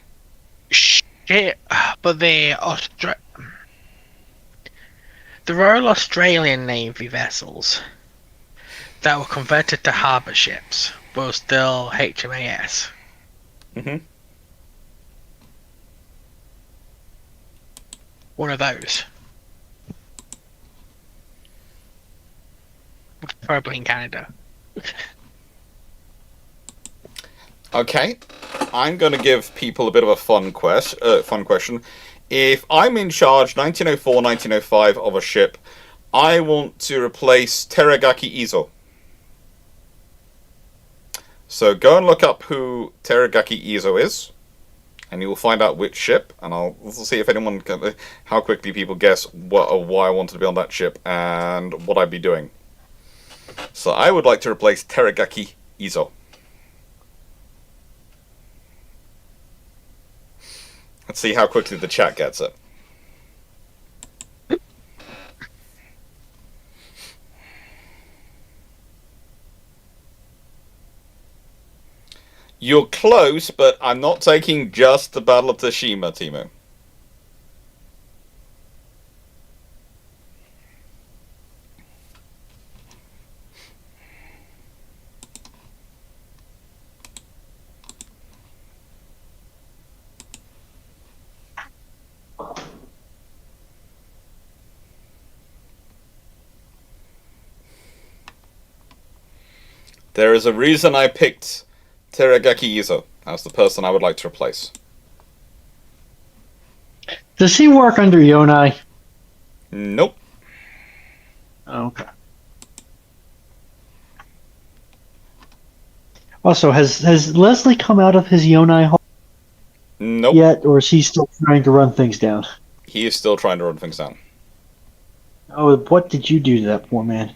Royal Australian Navy vessels that were converted to harbour ships were still HMAS. Mm-hmm. One of those. Probably in Canada. Okay, I'm going to give people a bit of a fun question. If I'm in charge 1904, 1905 of a ship, I want to replace Teragaki Izo. So go and look up who Teragaki Izo is. and you will find out which ship, and I'll see if anyone can, how quickly people guess what or why I wanted to be on that ship and what I'd be doing. So I would like to replace Teragaki Izo. Let's see how quickly the chat gets it. You're close, but I'm not taking just the Battle of Tsushima, Timo. There is a reason I picked Teragaki Izo as the person I would like to replace. Does he work under Yonai? Nope. Okay. Also, has Leslie come out of his Yonai hole Nope. yet, or is he still trying to run things down? He is still trying to run things down. Oh, what did you do to that poor man?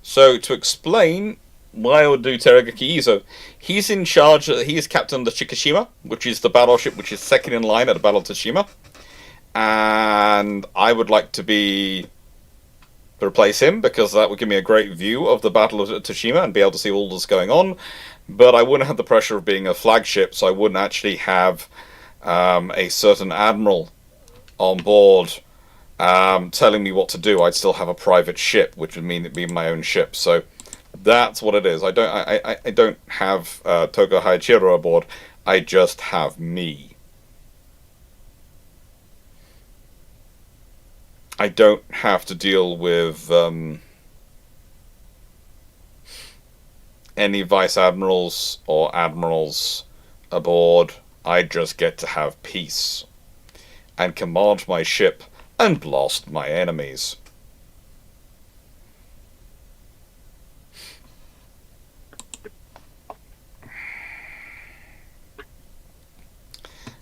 So, to explain why I would do Teragaki Izo, he's in charge, he is captain of the Shikishima, which is the battleship which is second in line at the Battle of Tsushima. And I would like to replace him, because that would give me a great view of the Battle of Tsushima and be able to see all that's going on. But I wouldn't have the pressure of being a flagship, so I wouldn't actually have a certain admiral on board telling me what to do. I'd still have a private ship, which would mean it'd be my own ship. So that's what it is. I don't have Togo Haichiro aboard. I just have me. I don't have to deal with any vice admirals or admirals aboard. I just get to have peace and command my ship and blast my enemies.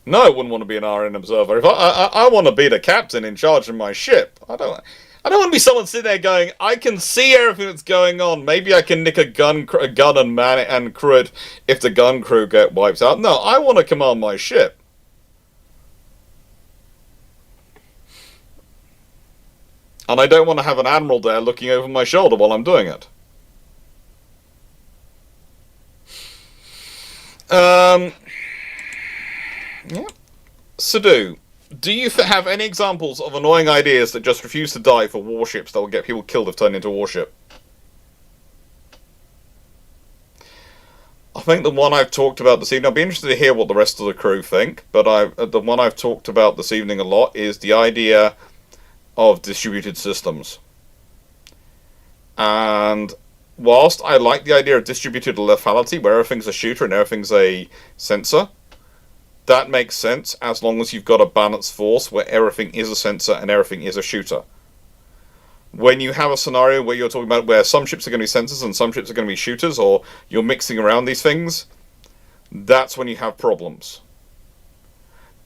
No, I wouldn't want to be an RN observer. If I want to be the captain in charge of my ship. I don't want to be someone sitting there going, I can see everything that's going on. Maybe I can nick a gun and man it and crew it if the gun crew get wiped out. No, I want to command my ship. And I don't want to have an admiral there looking over my shoulder while I'm doing it. Yeah. Sadu, do you have any examples of annoying ideas that just refuse to die for warships that will get people killed if turned into a warship? I think the one I've talked about this evening, I'll be interested to hear what the rest of the crew think, but the one I've talked about this evening a lot is the idea of distributed systems. And whilst I like the idea of distributed lethality, where everything's a shooter and everything's a sensor, that makes sense as long as you've got a balanced force where everything is a sensor and everything is a shooter. When you have a scenario where you're talking about where some ships are going to be sensors and some ships are going to be shooters, or you're mixing around these things, that's when you have problems.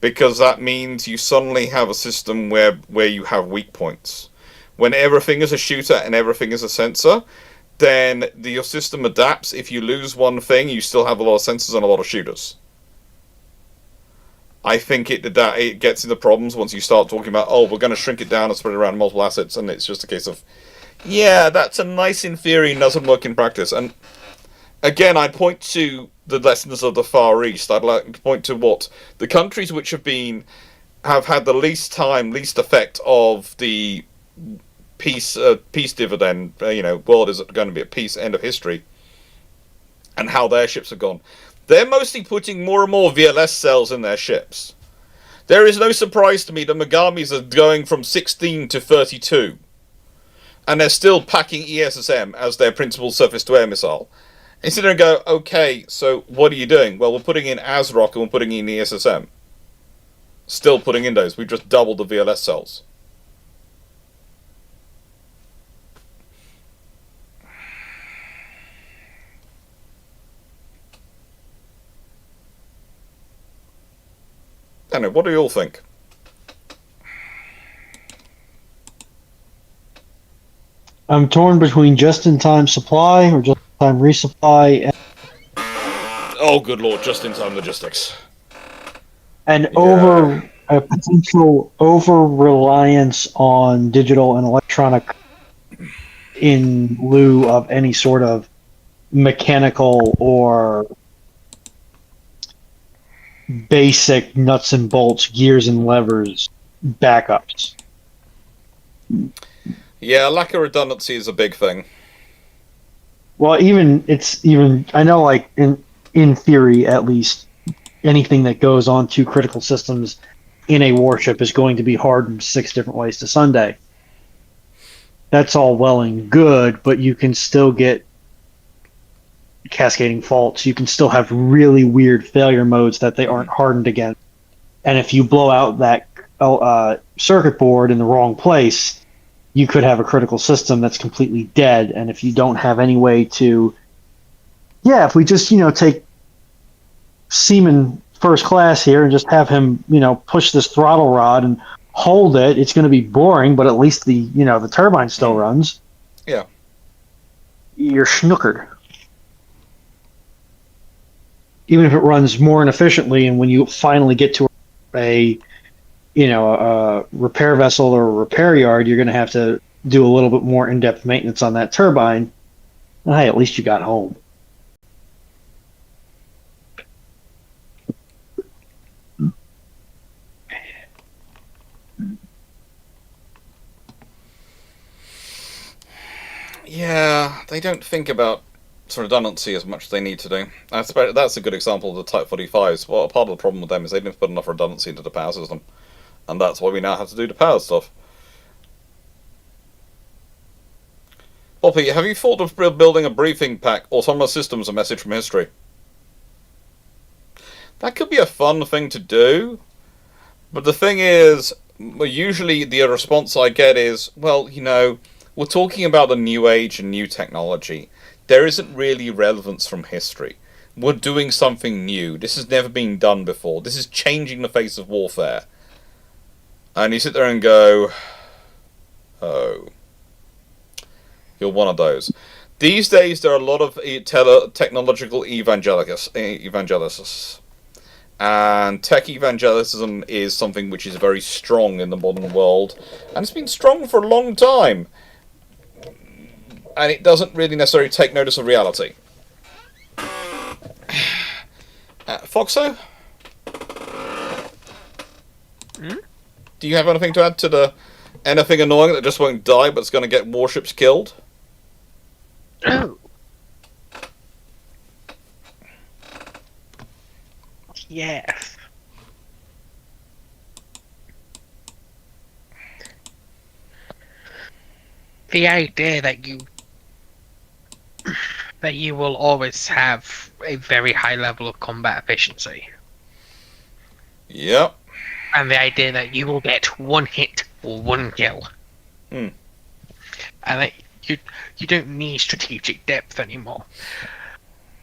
Because that means you suddenly have a system where you have weak points. When everything is a shooter and everything is a sensor, then your system adapts. If you lose one thing, you still have a lot of sensors and a lot of shooters. I think it gets into problems once you start talking about, oh, we're going to shrink it down and spread it around multiple assets, and it's just a case of, yeah, that's a nice in theory, doesn't work in practice. And again, I'd point to the lessons of the Far East. I'd like to point to what the countries which have had the least effect of the peace dividend. World is going to be at peace, end of history, and how their ships have gone. They're mostly putting more and more VLS cells in their ships. There is no surprise to me that Megamis are going from 16 to 32. And they're still packing ESSM as their principal surface-to-air missile. And sit there and go, okay, so what are you doing? Well, we're putting in ASROC and we're putting in ESSM. Still putting in those. We've just doubled the VLS cells. Anyway, what do you all think? I'm torn between just-in-time supply or just-in-time resupply Oh, good lord, just-in-time logistics. and Yeah. over a potential over-reliance on digital and electronic in lieu of any sort of mechanical or basic nuts and bolts, gears and levers backups. Yeah, lack of redundancy is a big thing. Well, I know, like in theory at least, anything that goes onto critical systems in a warship is going to be hardened 6 different ways to Sunday. That's all well and good, but you can still get cascading faults. You can still have really weird failure modes that they aren't hardened against. And if you blow out that circuit board in the wrong place, you could have a critical system that's completely dead. And if you don't have any way to, if we just take Seaman first class here and just have him push this throttle rod and hold it, it's going to be boring, but at least the turbine still runs. Yeah. You're snookered. Even if it runs more inefficiently, and when you finally get to a repair vessel or a repair yard, you're going to have to do a little bit more in-depth maintenance on that turbine. And hey, at least you got home. Yeah, they don't think about redundancy as much as they need to do. That's a good example of the Type 45s. Well, part of the problem with them is they didn't put enough redundancy into the power system. And that's why we now have to do the power stuff. Poppy, have you thought of building a briefing pack, autonomous systems, a message from history? That could be a fun thing to do. But the thing is, usually the response I get is, well, we're talking about the new age and new technology. There isn't really relevance from history. We're doing something new. This has never been done before. This is changing the face of warfare. And you sit there and go, oh. You're one of those. These days, there are a lot of technological evangelists. And tech evangelicism is something which is very strong in the modern world. And it's been strong for a long time. And it doesn't really necessarily take notice of reality. Foxo? Do you have anything to add to the anything annoying that just won't die but's going to get warships killed? Oh. Yes. The idea that you will always have a very high level of combat efficiency. Yep. And the idea that you will get one hit or one kill. Hmm. And that you don't need strategic depth anymore.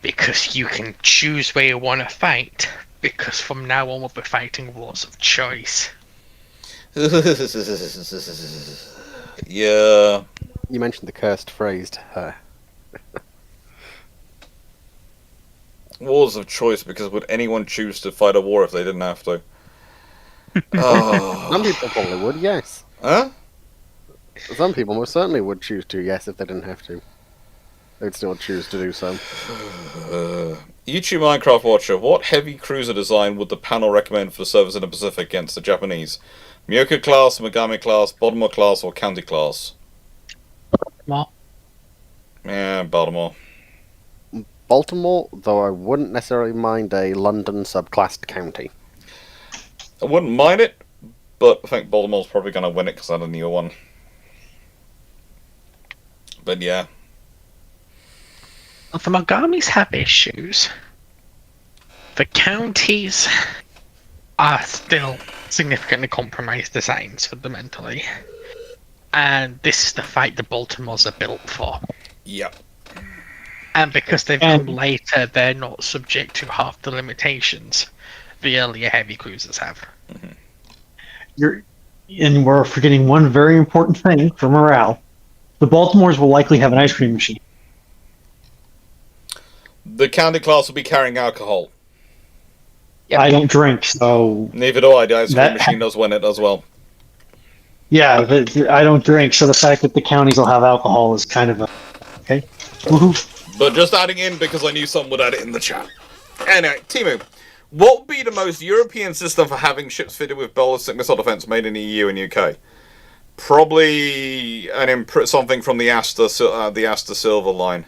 Because you can choose where you want to fight. Because from now on we'll be fighting wars of choice. Yeah. You mentioned the cursed phrase. Wars of choice, because would anyone choose to fight a war if they didn't have to? Some people probably would, yes. Huh? Some people most certainly would choose to, yes, if they didn't have to. They'd still choose to do so. YouTube Minecraft Watcher, what heavy cruiser design would the panel recommend for the service in the Pacific against the Japanese? Myoka class, Megami class, Baltimore class, or County class? What? Yeah, Baltimore. Baltimore, though I wouldn't necessarily mind a London subclassed county. I wouldn't mind it, but I think Baltimore's probably going to win it because they're the newer one. But yeah. Well, the Mogamis have issues. The counties are still significantly compromised designs fundamentally. And this is the fight the Baltimores are built for. Yep. And because they've come later, they're not subject to half the limitations the earlier heavy cruisers have. And we're forgetting one very important thing for morale. The Baltimores will likely have an ice cream machine. The county class will be carrying alcohol. Yep. I don't drink, so Neither do I. The ice cream machine does win it as well. yeah, I don't drink. So the fact that the counties will have alcohol is kind of okay. Woohoo! But just adding in because I knew someone would add it in the chat. Anyway, Timu, what would be the most European system for having ships fitted with ballistic missile defense made in the EU and UK? Probably something from the Asta Silver line,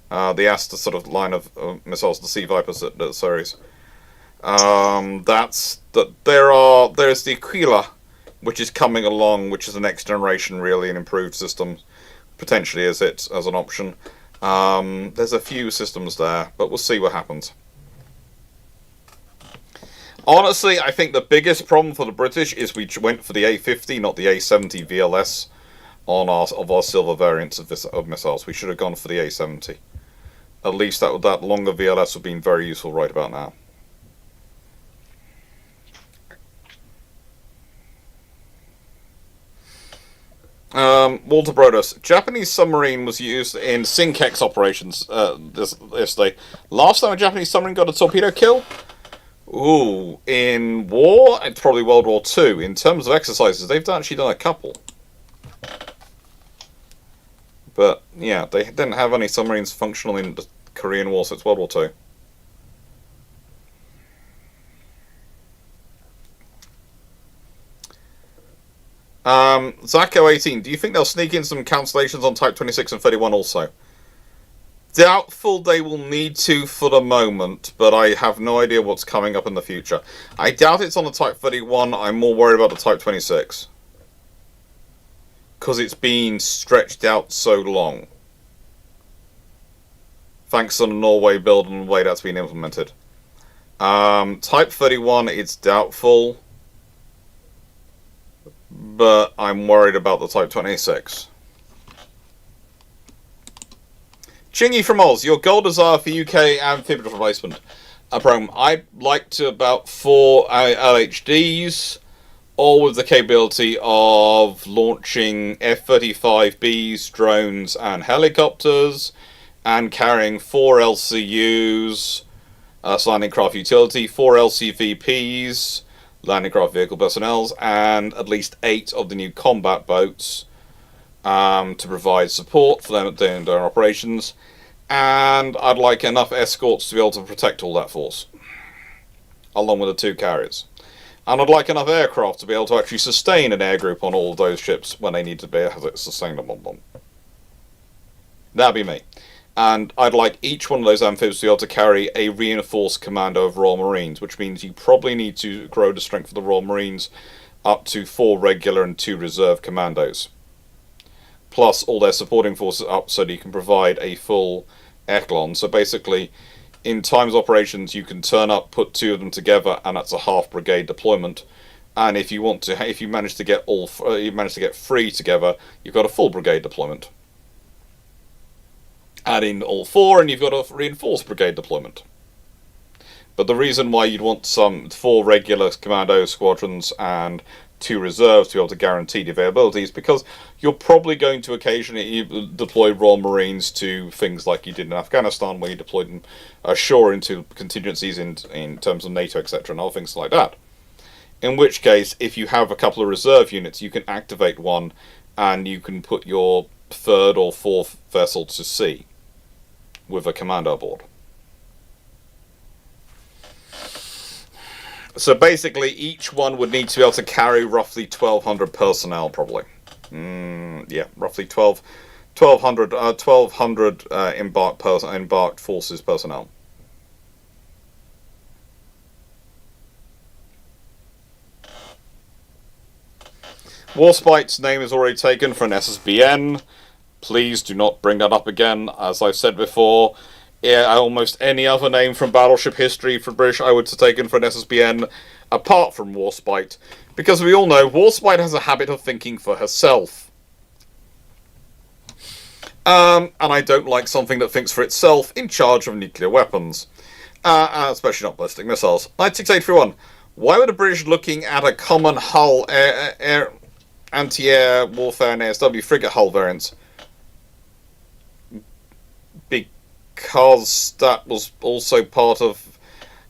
the Asta sort of line of missiles, the Sea Viper series. There's the Aquila, which is coming along, which is the next generation, really, an improved system, potentially as an option. There's a few systems there, but we'll see what happens. Honestly, I think the biggest problem for the British is we went for the A50, not the A70 VLS of our silver variants of missiles. We should have gone for the A70. At least that longer VLS would have been very useful right about now. Walter Brodus. Japanese submarine was used in Synkex operations yesterday. Last time a Japanese submarine got a torpedo kill? Ooh, in war, it's probably World War II. In terms of exercises, they've actually done a couple. But, yeah, they didn't have any submarines functional in the Korean War, so it's World War II. Zacko18, do you think they'll sneak in some cancellations on Type 26 and 31 also? Doubtful they will need to for the moment, but I have no idea what's coming up in the future. I doubt it's on the Type 31, I'm more worried about the Type 26. Because it's been stretched out so long. Thanks to the Norway build and the way that's been implemented. Type 31, it's doubtful. But I'm worried about the Type 26. Chingy from Oz, your goal desire for UK amphibious replacement. I'd like to about 4 LHDs, all with the capability of launching F-35Bs, drones and helicopters, and carrying 4 LCUs, landing craft utility, 4 LCVPs, landing craft vehicle personnel, and at least 8 of the new combat boats to provide support for them doing their operations. And I'd like enough escorts to be able to protect all that force, along with the 2 carriers. And I'd like enough aircraft to be able to actually sustain an air group on all of those ships when they need to be sustainable on them. That'd be me. And I'd like each one of those amphibians to be able to carry a reinforced commando of Royal Marines, which means you probably need to grow the strength of the Royal Marines up to 4 regular and 2 reserve commandos. Plus all their supporting forces up so that you can provide a full echelon. So basically, in times of operations, you can turn up, put 2 of them together, and that's a half brigade deployment. And if you manage to get 3 together, you've got a full brigade deployment. Add in all 4, and you've got a reinforced brigade deployment. But the reason why you'd want some 4 regular commando squadrons and 2 reserves to be able to guarantee the availability is because you're probably going to occasionally deploy Royal Marines to things like you did in Afghanistan, where you deployed them ashore into contingencies in terms of NATO, etc., and all things like that. In which case, if you have a couple of reserve units, you can activate one, and you can put your 3rd or 4th vessel to sea with a commander aboard. So basically, each one would need to be able to carry roughly 1,200 personnel, probably. Yeah, roughly 1,200 embarked forces personnel. Warspite's name is already taken for an SSBN. Please do not bring that up again. As I've said before, almost any other name from Battleship history for British I would have taken for an SSBN, apart from Warspite, because we all know Warspite has a habit of thinking for herself. And I don't like something that thinks for itself in charge of nuclear weapons. Especially not ballistic missiles. 96831. Why were the British looking at a common hull anti-air warfare and ASW frigate hull variants? Because that was also part of...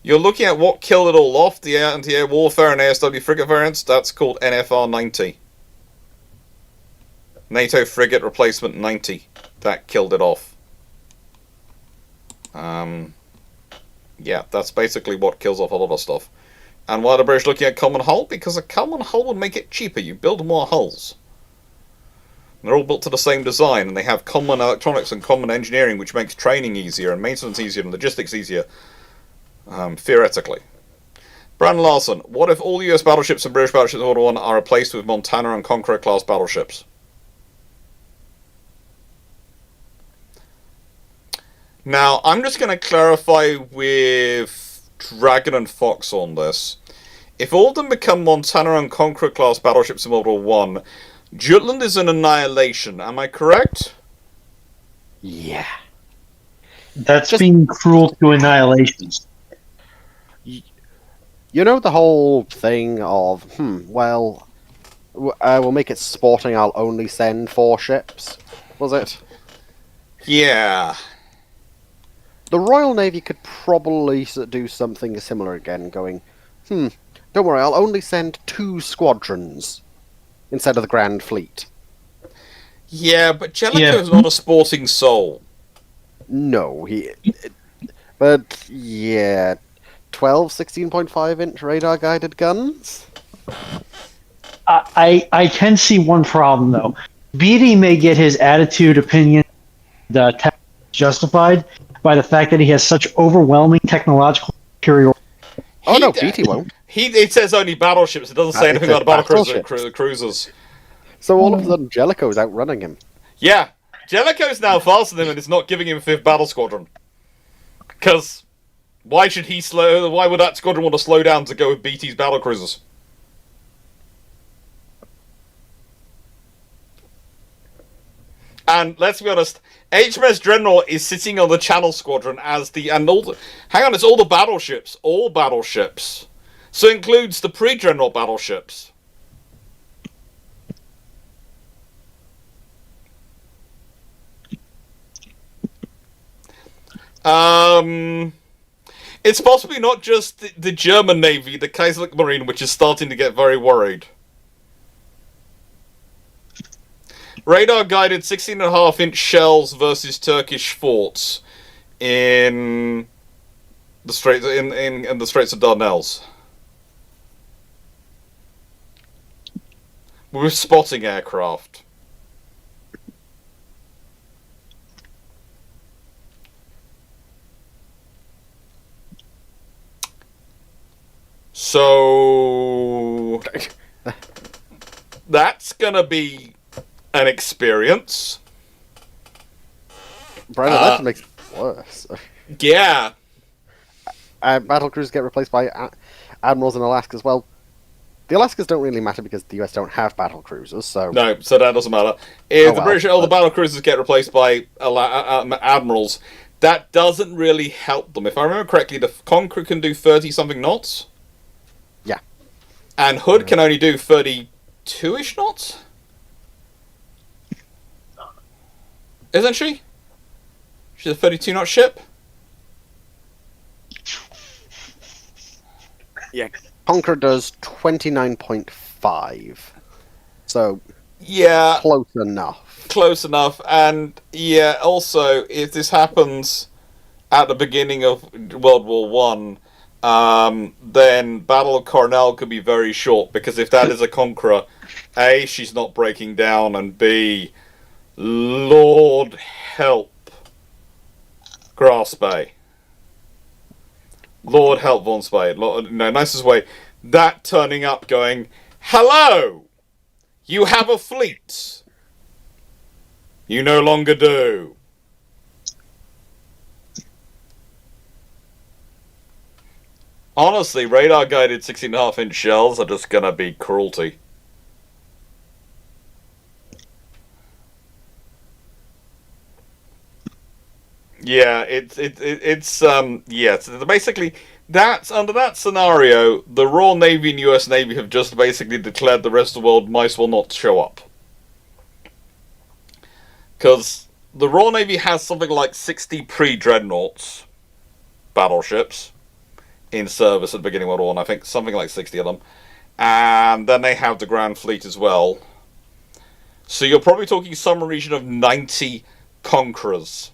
You're looking at what killed it all off, the anti-air warfare and ASW frigate variants. That's called NFR 90. NATO frigate replacement 90. That killed it off. Yeah, that's basically what kills off a lot of stuff. And why are the British looking at common hull? Because a common hull would make it cheaper. You build more hulls. They're all built to the same design, and they have common electronics and common engineering, which makes training easier, and maintenance easier, and logistics easier, theoretically. Brandon Larson, what if all US battleships and British battleships in World War I are replaced with Montana and Conqueror class battleships? Now, I'm just going to clarify with Dragon and Fox on this. If all of them become Montana and Conqueror class battleships in World War I, Jutland is an annihilation, am I correct? Yeah. That's being cruel to annihilation. You know the whole thing of, we'll make it sporting, I'll only send 4 ships, was it? Yeah. The Royal Navy could probably do something similar again, going, don't worry, I'll only send 2 squadrons instead of the Grand Fleet. Yeah, but Jellicoe's not a sporting soul. No, but yeah, 12 16.5-inch radar-guided guns? I can see one problem, though. Beatty may get his attitude, opinion, justified by the fact that he has such overwhelming technological superiority. Oh no, Beatty won't. It says only battleships. It doesn't say anything about battle cruisers. So all of a sudden, Jellicoe's outrunning him. Yeah, Jellicoe's now faster than him, and it's not giving him 5th Battle Squadron. Because why should he slow? Why would that squadron want to slow down to go with Beatty's battle cruisers? And let's be honest, HMS Dreadnought is sitting on the Channel Squadron as the hang on, it's all the battleships, so it includes the pre-Dreadnought battleships. It's possibly not just the German Navy, the Kaiserlich Marine, which is starting to get very worried. Radar-guided 16.5-inch shells versus Turkish forts in the Straits in the Straits of Dardanelles. With spotting aircraft. So that's gonna be an experience. Brandon, that makes it worse. Yeah. Battle cruisers get replaced by admirals in Alaska as well. The Alaskas don't really matter because the US don't have battle cruisers, so... No, so that doesn't matter. If the battle cruisers get replaced by admirals, that doesn't really help them. If I remember correctly, the Conqueror can do 30-something knots. Yeah. And Hood can only do 32-ish knots? Isn't she? She's a 32-knot ship? Yeah. Conqueror does 29.5. So... Yeah. Close enough. Close enough. And, yeah, also, if this happens at the beginning of World War One, then Battle of Cornell could be very short, because if that is a Conqueror, A, she's not breaking down, and B... Lord help Grass Bay. Lord help Von Spade. Nicest way. That turning up going, hello! You have a fleet. You no longer do. Honestly, radar-guided 16.5-inch shells are just gonna be cruelty. Yeah, yes. Basically, that's under that scenario, the Royal Navy and US Navy have just basically declared the rest of the world might as well not show up. Because the Royal Navy has something like 60 pre-dreadnoughts battleships in service at the beginning of World War One. I think something like 60 of them. And then they have the Grand Fleet as well. So you're probably talking some region of 90 Conquerors.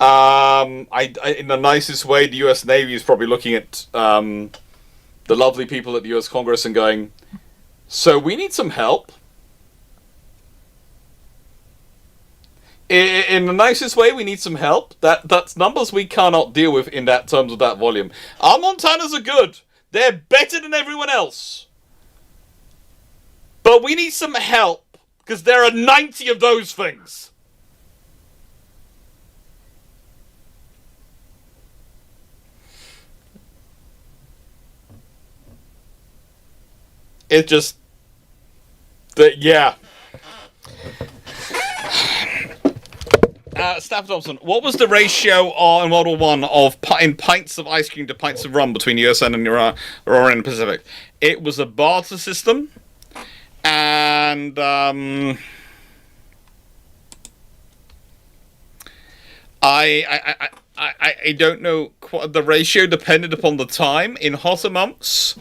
In the nicest way, the US Navy is probably looking at the lovely people at the US Congress and going, so we need some help. In the nicest way, we need some help. That's numbers we cannot deal with in that terms of that volume. Our Montanas are good. They're better than everyone else. But we need some help, because there are 90 of those things. It just... yeah. Staff Thompson, what was the ratio in World War One of in pints of ice cream to pints of rum between USN and Iran and Pacific? It was a barter system, and I don't know. The ratio depended upon the time. In hotter months,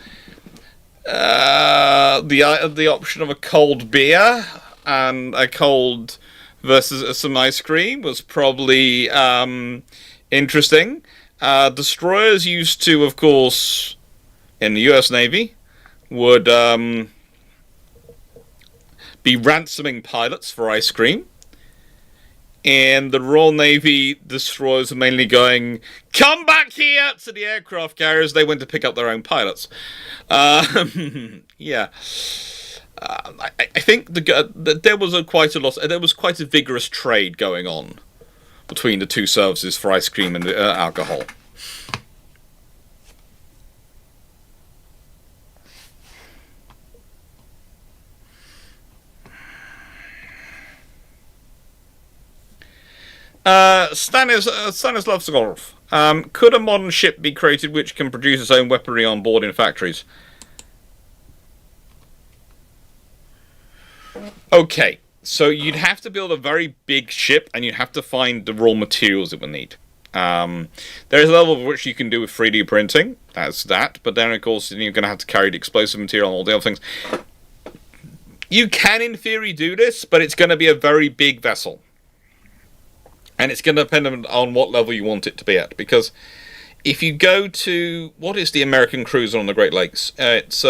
the option of a cold beer and a cold versus some ice cream was probably interesting. Destroyers used to, of course, in the US Navy, would be ransoming pilots for ice cream. In the Royal Navy, destroyers are mainly going, come back here to the aircraft carriers. They went to pick up their own pilots. Yeah. I think there was quite a vigorous trade going on between the two services for ice cream and alcohol. Stanislav Sogorov. Could a modern ship be created which can produce its own weaponry on board in factories? Okay, so you'd have to build a very big ship, and you'd have to find the raw materials it would need. There's a level of which you can do with 3D printing, that's that, but then of course you're going to have to carry the explosive material and all the other things. You can in theory do this, but it's going to be a very big vessel. And it's going to depend on what level you want it to be at, because if you go to... what is the American cruiser on the Great Lakes? It's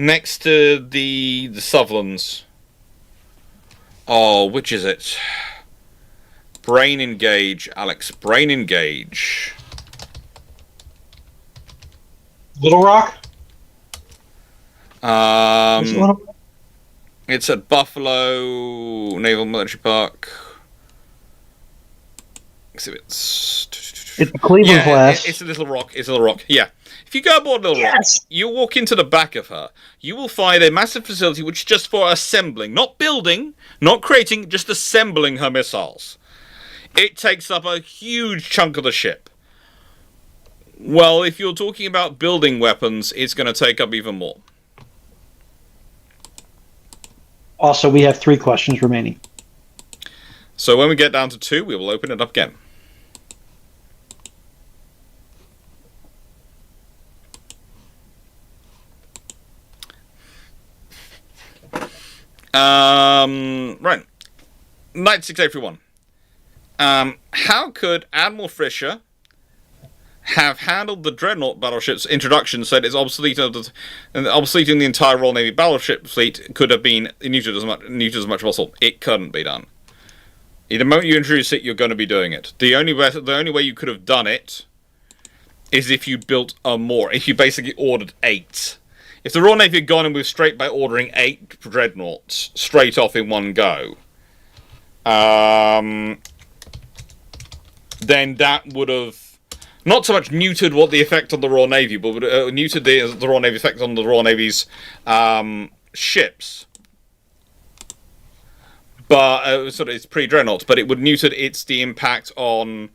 next to the Sutherlands. Oh, which is it? Brain Engage, Alex. Brain Engage. Little Rock? It's at Buffalo Naval Military Park. Exhibits. It's the Cleveland class. It's a Little Rock. It's a Little Rock. Yeah. If you go aboard Little Rock, you walk into the back of her, you will find a massive facility which is just for assembling, not building, not creating, just assembling her missiles. It takes up a huge chunk of the ship. Well, if you're talking about building weapons, it's going to take up even more. Also, we have 3 questions remaining. So when we get down to 2, we will open it up again. Right. Knight 681. How could Admiral Fisher have handled the Dreadnought battleship's introduction so that it's obsoleting the entire Royal Navy battleship fleet could have been neutered as much as possible? It couldn't be done. The moment you introduce it, you're going to be doing it. The only way you could have done it is if you built more. If you basically ordered 8. If the Royal Navy had gone in with straight by ordering 8 Dreadnoughts straight off in one go, then that would have not so much neutered what the effect on the Royal Navy, but neutered the Royal Navy effect on the Royal Navy's ships. But sort of it's pre-dreadnoughts, but it would neuter the impact on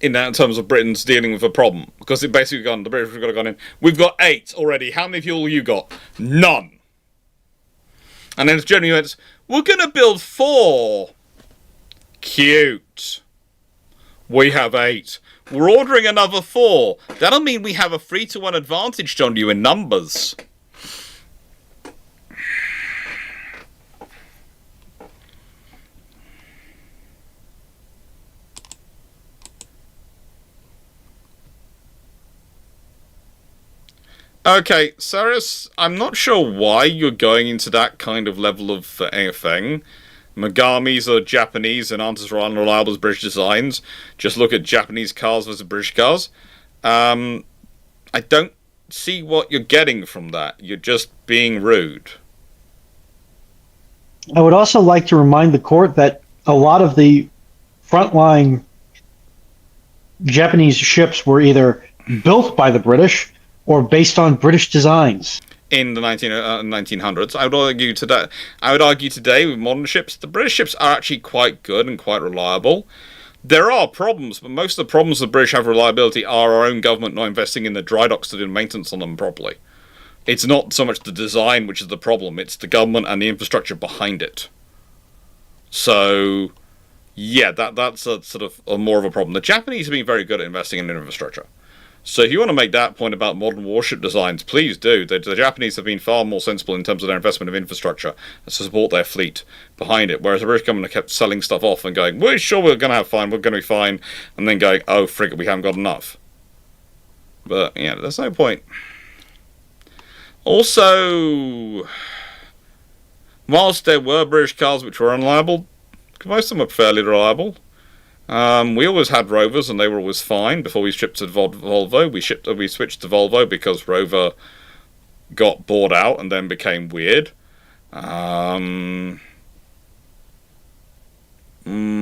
in terms of Britain's dealing with a problem, because it basically the British have gone in. We've got 8 already. How many fuel you got? None. And then it's Germany went, we're going to build 4. Cute. We have 8. We're ordering another 4. That'll mean we have a 3-to-1 advantage on you in numbers. Okay, Cyrus, I'm not sure why you're going into that kind of level of thing. Megamis are Japanese and aren't as unreliable as British designs. Just look at Japanese cars versus British cars. I don't see what you're getting from that. You're just being rude. I would also like to remind the court that a lot of the frontline Japanese ships were either built by the British or based on British designs. In the 1900s, I would argue today with modern ships, the British ships are actually quite good and quite reliable. There are problems, but most of the problems the British have reliability are our own government not investing in the dry docks to do maintenance on them properly. It's not so much the design which is the problem, it's the government and the infrastructure behind it. So, yeah, that's a sort of more of a problem. The Japanese have been very good at investing in infrastructure. So if you want to make that point about modern warship designs, please do. The Japanese have been far more sensible in terms of their investment of infrastructure to support their fleet behind it, whereas the British government kept selling stuff off and going, we're sure we're going to have fine, we're going to be fine, and then going, oh, frigate, we haven't got enough. But, yeah, there's no point. Also, whilst there were British cars which were unreliable, most of them were fairly reliable. We always had Rovers, and they were always fine. Before we shipped to Volvo, we switched to Volvo because Rover got bought out and then became weird. Quite a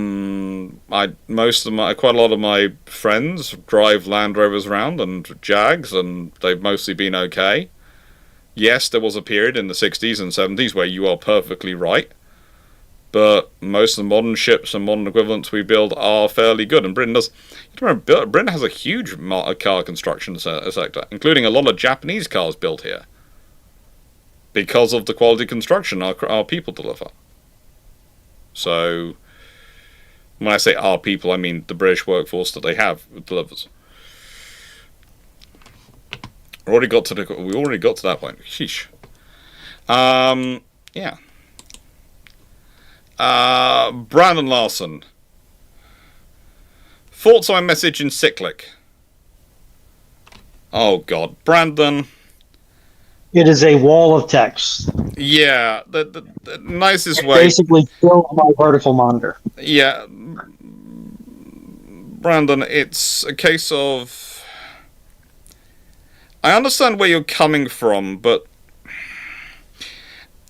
lot of my friends drive Land Rovers around and Jags, and they've mostly been okay. Yes, there was a period in the 60s and 70s where you are perfectly right. But most of the modern ships and modern equivalents we build are fairly good. And Britain Britain has a huge car construction sector, including a lot of Japanese cars built here, because of the quality construction our people deliver. So, when I say our people, I mean the British workforce that they have delivers. We already got to that point. Sheesh. Yeah. Brandon Larson. Thoughts on my message in cyclic? Oh god, Brandon. It is a wall of text. Yeah, the nicest way. Basically, fill my vertical monitor. Yeah, Brandon, it's a case of. I understand where you're coming from, but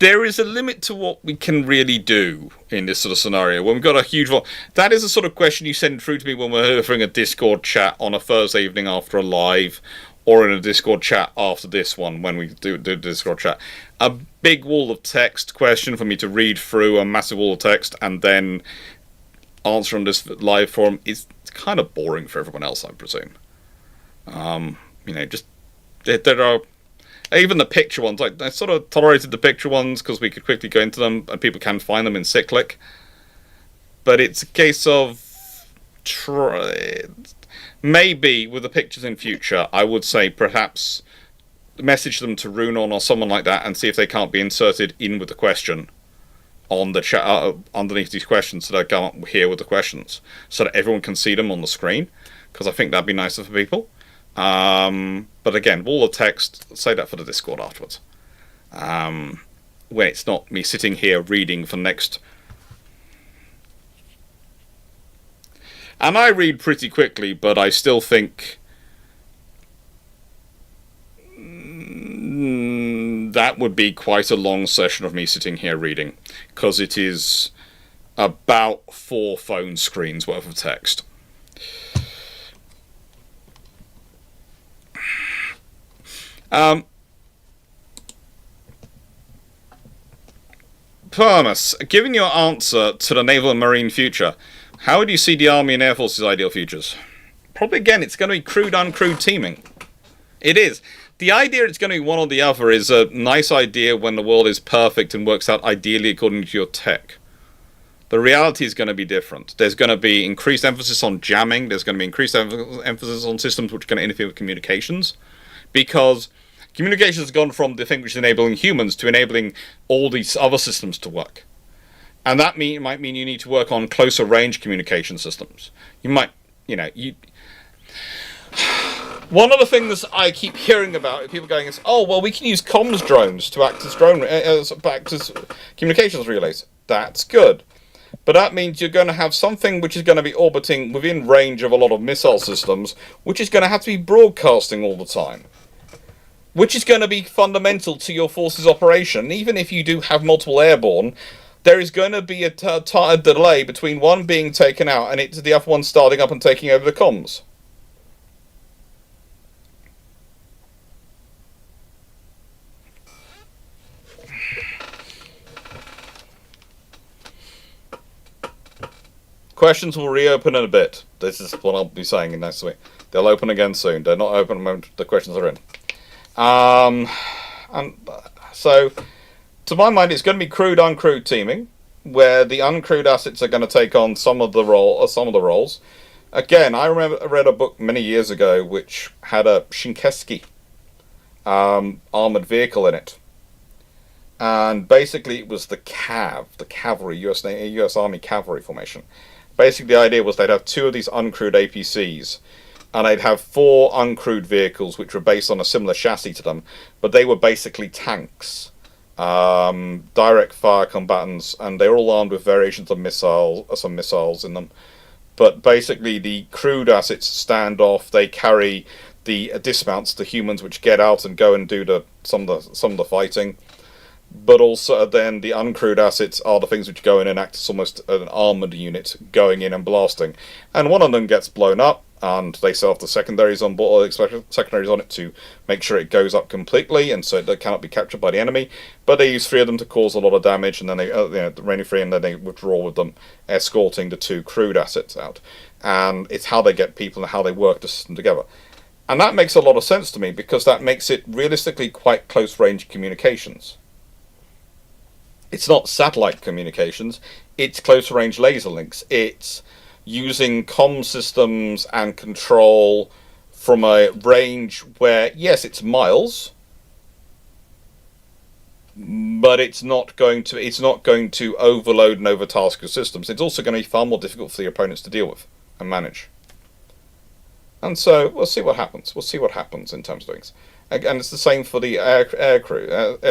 there is a limit to what we can really do in this sort of scenario. When we've got a huge that is the sort of question you send through to me when we're having a Discord chat on a Thursday evening after a live, or in a Discord chat after this one when we do Discord chat. A big wall of text question for me to read through, a massive wall of text, and then answer on this live forum is kind of boring for everyone else, I presume. Just there are. Even the picture ones, I sort of tolerated the picture ones because we could quickly go into them and people can find them in cyclic. But it's a case of maybe with the pictures in future, I would say perhaps message them to Runon or someone like that and see if they can't be inserted in with the question on the chat underneath these questions, so they come up here with the questions so that everyone can see them on the screen, because I think that'd be nicer for people. But again, wall of text, say that for the Discord afterwards. When it's not me sitting here reading for the next. And I read pretty quickly, but I still think that would be quite a long session of me sitting here reading, because it is about 4 phone screens worth of text. Permus, given your answer to the naval and marine future, how would you see the Army and Air Force's ideal futures? Probably, again, it's going to be crewed-uncrewed teaming. It is. The idea it's going to be one or the other is a nice idea when the world is perfect and works out ideally according to your tech. The reality is going to be different. There's going to be increased emphasis on jamming. There's going to be increased emphasis on systems which are going to interfere with communications. Because communications has gone from the thing which is enabling humans to enabling all these other systems to work. And that might mean you need to work on closer range communication systems. You might, one of the things I keep hearing about, people going is, oh, well, we can use comms drones to act as communications relays. That's good. But that means you're going to have something which is going to be orbiting within range of a lot of missile systems, which is going to have to be broadcasting all the time. Which is going to be fundamental to your force's operation. Even if you do have multiple airborne, there is going to be a delay between one being taken out and the other one starting up and taking over the comms. Questions will reopen in a bit. This is what I'll be saying in next week. They'll open again soon. They're not open at the moment the questions are in. And so, to my mind, it's going to be crewed-uncrewed teaming, where the uncrewed assets are going to take on some of the roles. Again, I read a book many years ago which had a Shinkeski armored vehicle in it. And basically it was the cavalry, US Army cavalry formation. Basically the idea was they'd have 2 of these uncrewed APCs, and they'd have 4 uncrewed vehicles which were based on a similar chassis to them, but they were basically tanks, direct fire combatants, and they were all armed with variations of some missiles in them. But basically the crewed assets stand off, they carry the dismounts, the humans which get out and go and do some of the fighting. But also then the uncrewed assets are the things which go in and act as almost an armoured unit going in and blasting. And one of them gets blown up, and they set off the secondaries on board, secondaries on it to make sure it goes up completely, and so it cannot be captured by the enemy. But they use 3 of them to cause a lot of damage, and then they remaining 3, and then they withdraw with them, escorting the 2 crewed assets out. And it's how they get people and how they work the system together. And that makes a lot of sense to me, because that makes it realistically quite close-range communications. It's not satellite communications, it's close-range laser links. It's using comm systems and control from a range where, yes, it's miles, but it's not going to overload and overtask your systems. It's also going to be far more difficult for the opponents to deal with and manage. And so we'll see what happens. We'll see what happens in terms of things. And it's the same for the air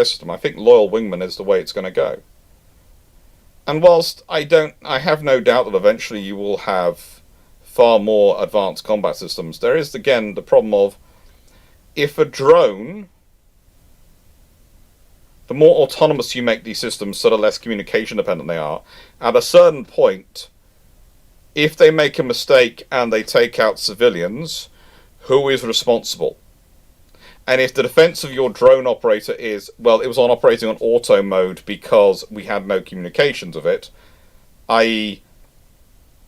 system. I think loyal wingman is the way it's going to go. And whilst I have no doubt that eventually you will have far more advanced combat systems, there is again the problem of, if a drone, the more autonomous you make these systems, so the less communication dependent they are. At a certain point, if they make a mistake and they take out civilians, who is responsible? And if the defense of your drone operator is, well, it was operating on auto mode because we had no communications of it, i.e.,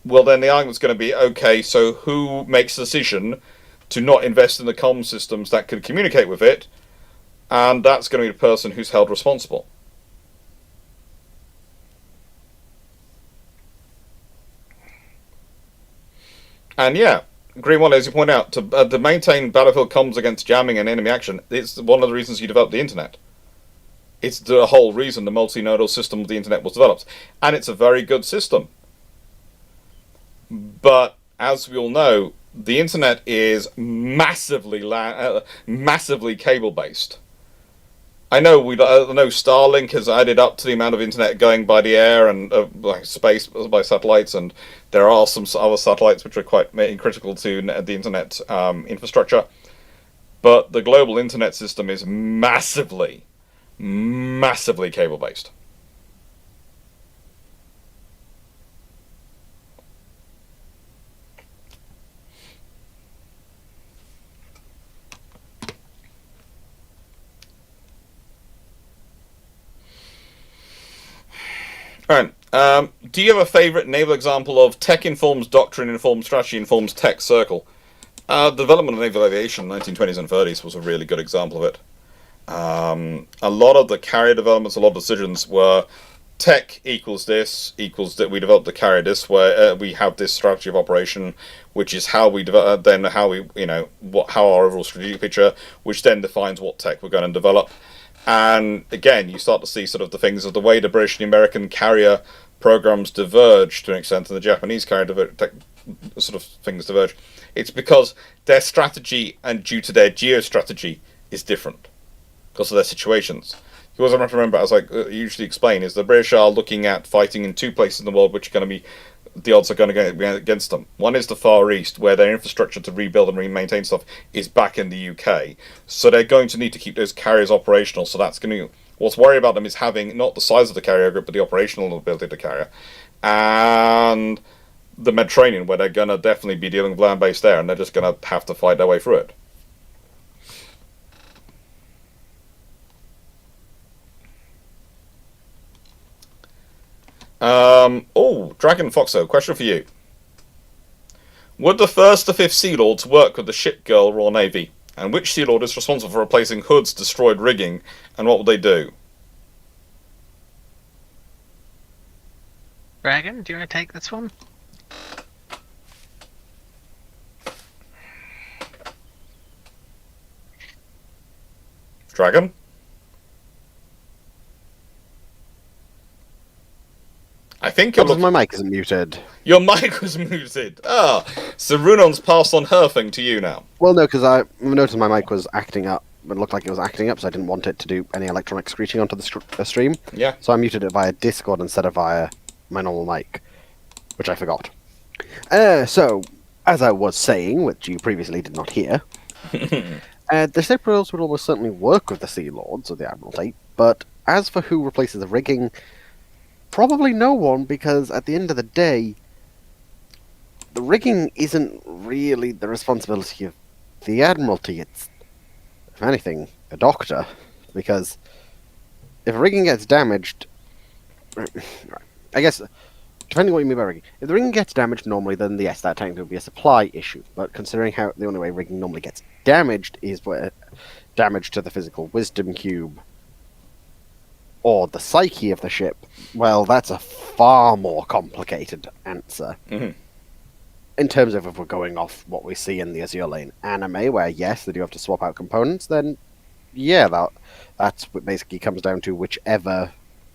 well, then the argument's going to be, okay, so who makes the decision to not invest in the comm systems that can communicate with it? And that's going to be the person who's held responsible. And yeah, Greenwald, as you point out, to maintain battlefield comms against jamming and enemy action, it's one of the reasons you developed the internet. It's the whole reason the multinodal system of the internet was developed. And it's a very good system. But, as we all know, the internet is massively cable-based. I know Starlink has added up to the amount of internet going by the air and by space by satellites, and there are some other satellites which are quite critical to the internet infrastructure. But the global internet system is massively cable-based. Alright, do you have a favourite naval example of tech informs doctrine, informs strategy, informs tech circle? The development of naval aviation in the 1920s and 30s was a really good example of it. A lot of the carrier developments, a lot of decisions were tech equals this, equals that we develop the carrier this way, we have this strategy of operation, which is how we develop, then how we, how our overall strategic picture, which then defines what tech we're going to develop. And again, you start to see sort of the things of the way the British and the American carrier programs diverge to an extent, and the Japanese carrier sort of things diverge. It's because their strategy and due to their geostrategy is different because of their situations. You also have to remember, as I usually explain, is the British are looking at fighting in two places in the world which are going to be, the odds are going to be against them. One is the Far East, where their infrastructure to rebuild and maintain stuff is back in the UK. So they're going to need to keep those carriers operational. So that's going to, what's worry about them is having not the size of the carrier group, but the operational ability of the carrier. And the Mediterranean, where they're going to definitely be dealing with land-based there, and they're just going to have to fight their way through it. Dragon Foxo, question for you. Would the 1st to 5th Sea Lords work with the Ship Girl Royal Navy? And which Sea Lord is responsible for replacing Hood's destroyed rigging, and what would they do? Dragon, do you want to take this one? Dragon? I think my mic isn't muted. Your mic was muted. So Runon's passed on her thing to you now. Well, no, because I noticed my mic was acting up. It looked like it was acting up, so I didn't want it to do any electronic screeching onto the stream. Yeah. So I muted it via Discord instead of via my normal mic, which I forgot. So, as I was saying, which you previously did not hear, the Ship Girls would almost certainly work with the Sea Lords or the Admiralty, but as for who replaces the rigging, probably no one, because at the end of the day, the rigging isn't really the responsibility of the Admiralty. It's, if anything, a doctor. Because if rigging gets damaged, I guess, depending on what you mean by rigging, if the rigging gets damaged normally, then yes, that technically would be a supply issue. But considering how the only way rigging normally gets damaged is where damage to the physical wisdom cube or the psyche of the ship, well, that's a far more complicated answer. Mm-hmm. In terms of if we're going off what we see in the Azure Lane anime, where yes, they do have to swap out components, then yeah, that's what basically comes down to whichever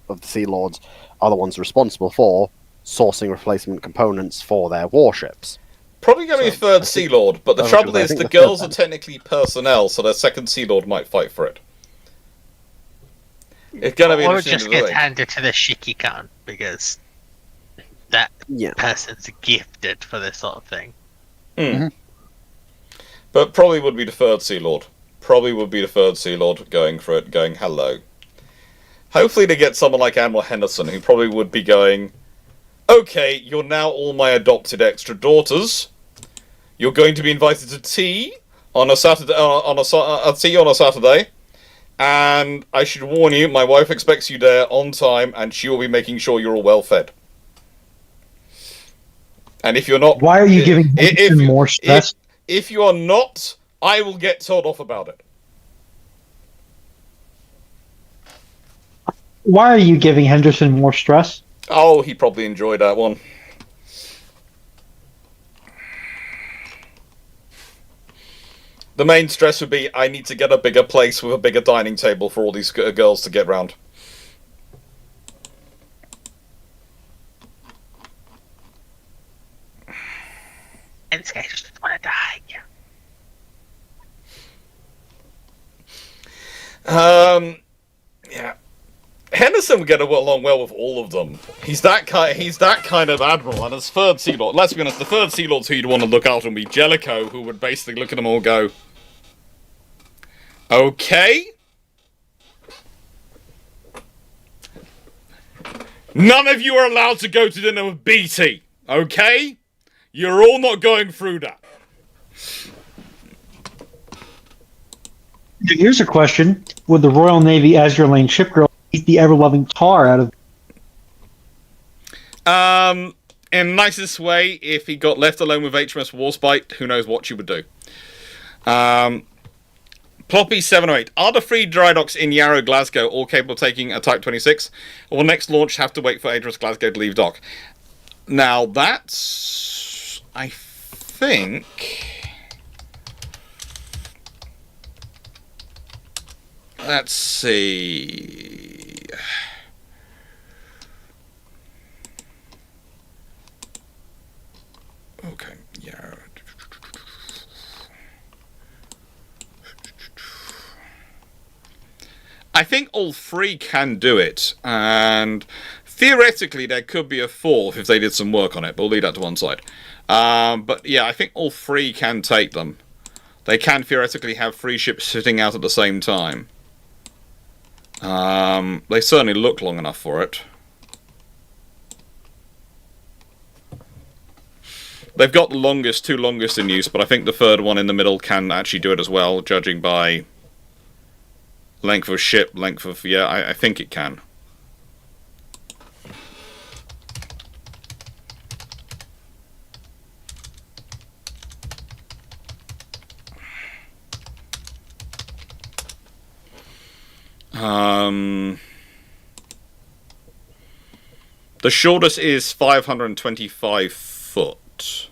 of the Sea Lords are the ones responsible for sourcing replacement components for their warships. Probably going to be 3rd Sea Lord, but the trouble is the girls are technically personnel, so their 2nd Sea Lord might fight for it. It's going to be or interesting. Or just get handed to the Shikikan, because that person's gifted for this sort of thing. Mm-hmm. But probably would be the 3rd Sea Lord. Probably would be the 3rd Sea Lord going for it, going, hello. Hopefully they get someone like Admiral Henderson, who probably would be going, okay, you're now all my adopted extra daughters. You're going to be invited to tea on a Saturday, on a Saturday. And I should warn you, my wife expects you there on time, and she will be making sure you're all well fed. And if you're not, why are you giving him more stress? If you are not, I will get told off about it. Why are you giving Henderson more stress? Oh, he probably enjoyed that one. The main stress would be, I need to get a bigger place with a bigger dining table for all these girls to get round. And this guy just want to die. Yeah. Henderson would get along well with all of them. He's that kind of admiral, and as 3rd Sea Lord, let's be honest, the 3rd Sea Lords who you'd want to look after would be Jellicoe, who would basically look at them all and go, okay? None of you are allowed to go to dinner with BT, okay? You're all not going through that. Here's a question. Would the Royal Navy Azure Lane ship girl eat the ever-loving tar out of... In nicest way, if he got left alone with HMS Warspite, who knows what she would do. Ploppy708. Are the 3 dry docks in Yarrow, Glasgow all capable of taking a Type 26? Or will next launch have to wait for HMS Glasgow to leave dock? Now, that's... I think... Let's see... Okay, yeah. I think all 3 can do it, and theoretically there could be a 4th if they did some work on it, but we'll leave that to one side. But yeah, I think all 3 can take them. They can theoretically have 3 ships sitting out at the same time. They certainly look long enough for it. They've got the longest, 2 longest in use, but I think the 3rd one in the middle can actually do it as well, judging by length of ship, length of... Yeah, I think it can. The shortest is 525 foot.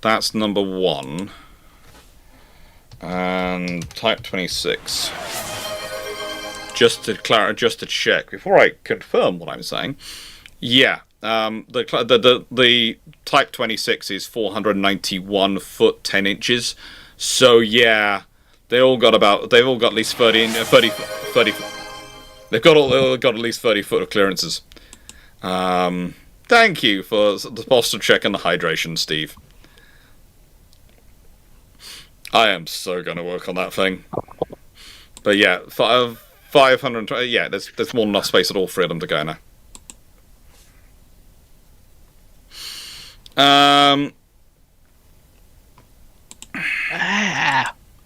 That's number 1. And Type 26. Just to check before I confirm what I'm saying. Yeah, the Type 26 is 491 foot 10 inches. So yeah, they've all got at least 30. They've all got at least 30 foot of clearances. Thank you for the posture check and the hydration, Steve. I am so going to work on that thing. But yeah, 520. Yeah, there's more than enough space at all 3 of them to go now.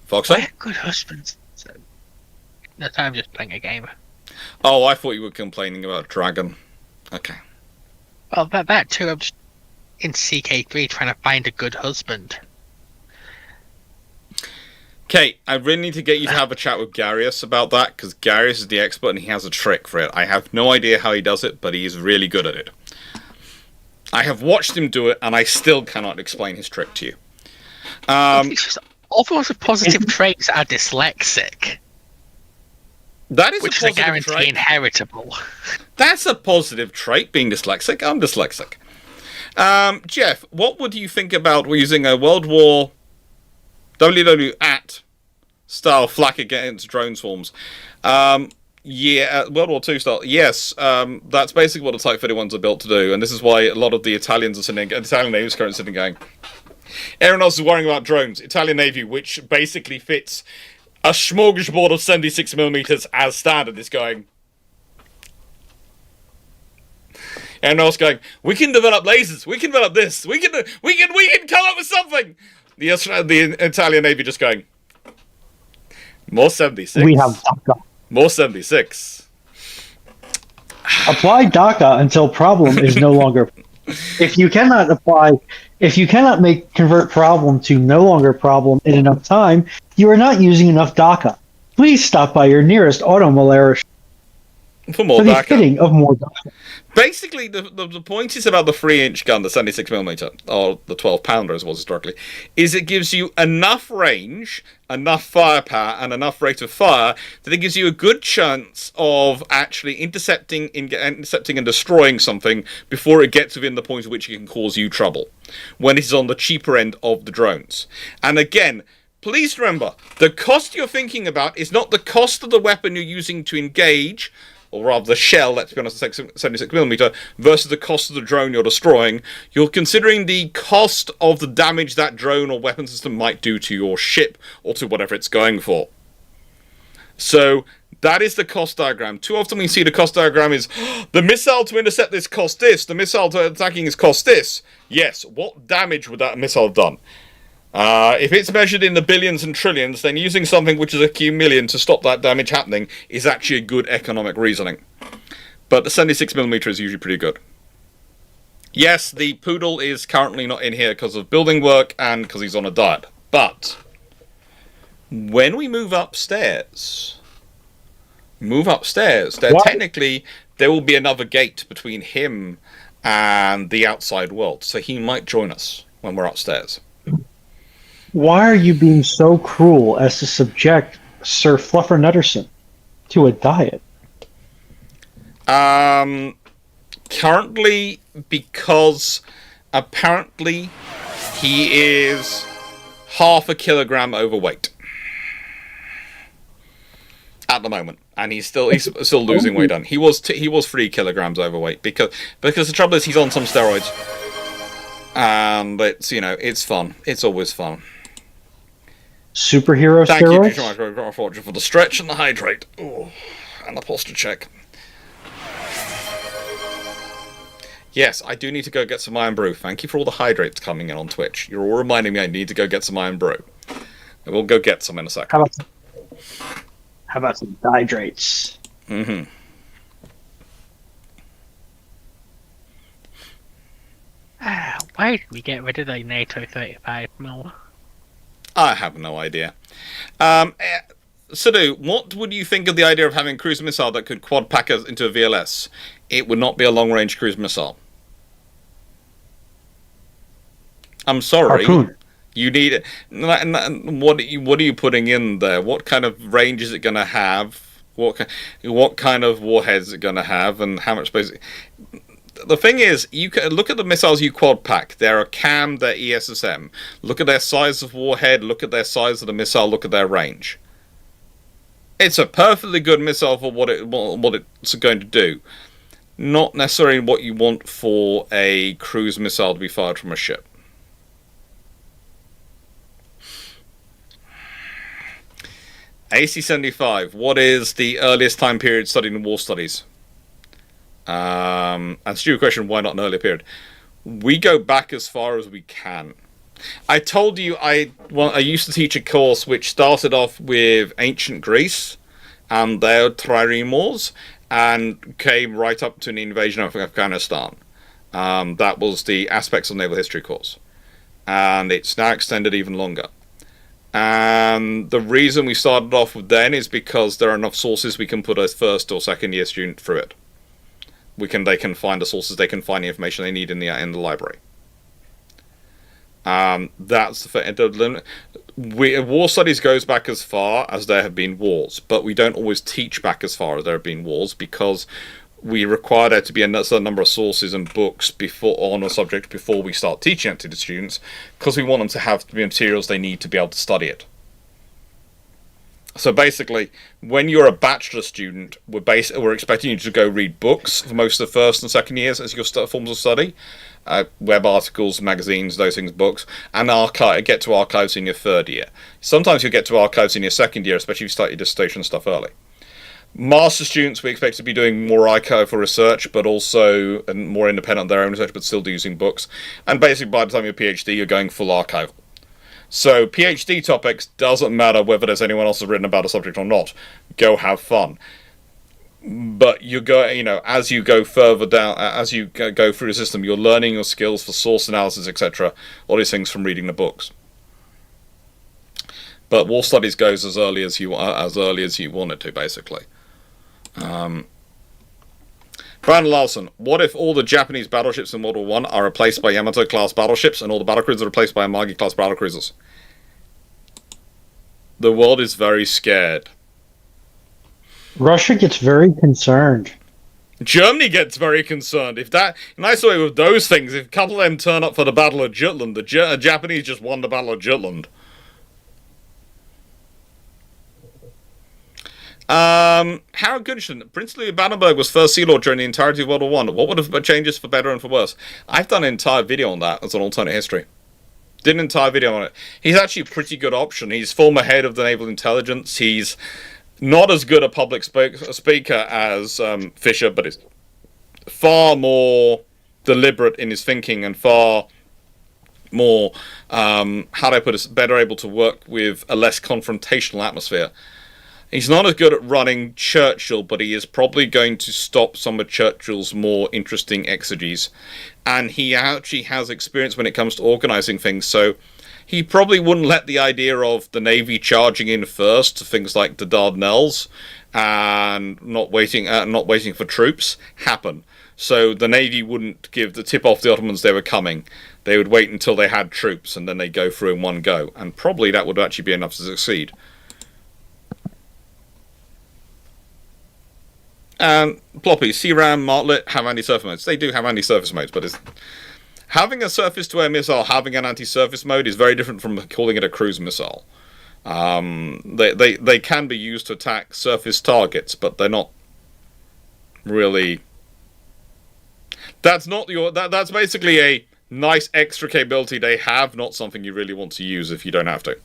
Foxy? We're good husbands. No, I'm just playing a game. Oh, I thought you were complaining about Dragon. Okay. Well, that too. I'm just in CK3 trying to find a good husband. Okay, I really need to get you to have a chat with Garius about that, because Garius is the expert and he has a trick for it. I have no idea how he does it, but he is really good at it. I have watched him do it, and I still cannot explain his trick to you. It's just all those positive traits are dyslexic. That is which a is a positive guarantee trait. inheritable. That's a positive trait, being dyslexic. I'm dyslexic. Jeff, what would you think about using a World War WW@ style flak against drone swarms? Yeah, World War II style. Yes, that's basically what the Type 31s are built to do, and this is why a lot of the Italians are sitting. The Italian Navy is currently sitting going. Everyone else is worrying about drones. Italian Navy, which basically fits a smorgasbord of 76mm as standard, is going. Everyone else going. We can develop lasers. We can develop this. We can come up with something. The Italian Navy just going. More 76. We have DACA. More 76. Apply DACA until problem is no longer. If you cannot convert problem to no longer problem in enough time, you are not using enough DACA. Please stop by your nearest automolaire for more for the DACA. fitting of more DACA. Basically, the point is about the 3-inch gun, the 76mm, or the 12-pounder as it was historically, is it gives you enough range, enough firepower, and enough rate of fire that it gives you a good chance of actually intercepting and destroying something before it gets within the point at which it can cause you trouble, when it is on the cheaper end of the drones. And again, please remember, the cost you're thinking about is not the cost of the weapon you're using to engage, or rather the shell, let's be honest, 76mm, versus the cost of the drone you're destroying. You're considering the cost of the damage that drone or weapon system might do to your ship, or to whatever it's going for. So, that is the cost diagram. Too often we see the cost diagram is, the missile to intercept this cost this, the missile to attacking is cost this. Yes, what damage would that missile have done? If it's measured in the billions and trillions, then using something which is a few million to stop that damage happening is actually a good economic reasoning. But the 76mm is usually pretty good. Yes, the Poodle is currently not in here because of building work and because he's on a diet. But when we move upstairs, there What? technically there will be another gate between him and the outside world. So he might join us when we're upstairs. Why are you being so cruel as to subject Sir Fluffer Nutterson to a diet? Currently, because apparently he is half a kilogram overweight at the moment, and he's still losing weight. On he was 3 kilograms overweight because the trouble is he's on some steroids, and it's fun. It's always fun. Superhero Thank you steroids? so much for the stretch and the hydrate. Ooh, and the posture check. Yes, I do need to go get some Iron Brew. Thank you for all the hydrates coming in on Twitch. You're all reminding me I need to go get some Iron Brew. I will go get some in a second. How about some hydrates? Mm-hmm. Why did we get rid of the NATO 35mm? I have no idea. Sadu, what would you think of the idea of having a cruise missile that could quad pack us into a VLS? It would not be a long-range cruise missile. I'm sorry. Harpoon. You need it. What are you putting in there? What kind of range is it going to have? What kind of warheads is it going to have? And how much space? The thing is, you can look at the missiles you quad pack. They're a CAM, they're ESSM. Look at their size of warhead. Look at their size of the missile. Look at their range. It's a perfectly good missile for what it's going to do. Not necessarily what you want for a cruise missile to be fired from a ship. AC-75, what is the earliest time period studied in war studies? And stupid question, why not an earlier period? We go back as far as we can. I told you I used to teach a course which started off with ancient Greece and their trireme wars and came right up to an invasion of Afghanistan. That was the aspects of naval history course. And it's now extended even longer. And the reason we started off with then is because there are enough sources we can put a first or second year student through it. They can find the sources, they can find the information they need in the library. That's the war studies goes back as far as there have been wars, but we don't always teach back as far as there have been wars because we require there to be a certain number of sources and books on a subject before we start teaching it to the students, because we want them to have the materials they need to be able to study it. So basically, when you're a bachelor student, we're expecting you to go read books for most of the first and second years as your forms of study, web articles, magazines, those things, books, and get to archives in your third year. Sometimes you'll get to archives in your second year, especially if you start your dissertation stuff early. Master students, we expect to be doing more archival research, but also more independent of their own research, but still using books. And basically, by the time you're PhD, you're going full archival. So PhD topics, doesn't matter whether there's anyone else who's written about a subject or not. Go have fun. But as you go further down, as you go through the system, you're learning your skills for source analysis, etc. All these things from reading the books. But war studies goes as early as you want it to, basically. Brandon Larson, what if all the Japanese battleships in World War I are replaced by Yamato-class battleships and all the battlecruisers are replaced by Amagi-class battlecruisers? The world is very scared. Russia gets very concerned. Germany gets very concerned. Nice way with those things, if a couple of them turn up for the Battle of Jutland, the Japanese just won the Battle of Jutland. Harold Goodison, Prince Louis Battenberg was first Sea Lord during the entirety of World War I. What would have been changes for better and for worse? I've done an entire video on that as an alternate history. Did an entire video on it. He's actually a pretty good option. He's former head of the Naval Intelligence. He's not as good a public speaker as Fisher, but is far more deliberate in his thinking and far more, better able to work with a less confrontational atmosphere. He's not as good at running Churchill, but he is probably going to stop some of Churchill's more interesting exegies. And he actually has experience when it comes to organising things, so he probably wouldn't let the idea of the Navy charging in first to things like the Dardanelles and not waiting for troops happen. So the Navy wouldn't give the tip off the Ottomans they were coming. They would wait until they had troops, and then they'd go through in one go. And probably that would actually be enough to succeed. And Ploppy, CRAM, Martlet have anti-surface modes. They do have anti-surface modes, but having a surface-to-air missile having an anti-surface mode is very different from calling it a cruise missile. They can be used to attack surface targets, but they're not really. That's basically a nice extra capability they have, not something you really want to use if you don't have to.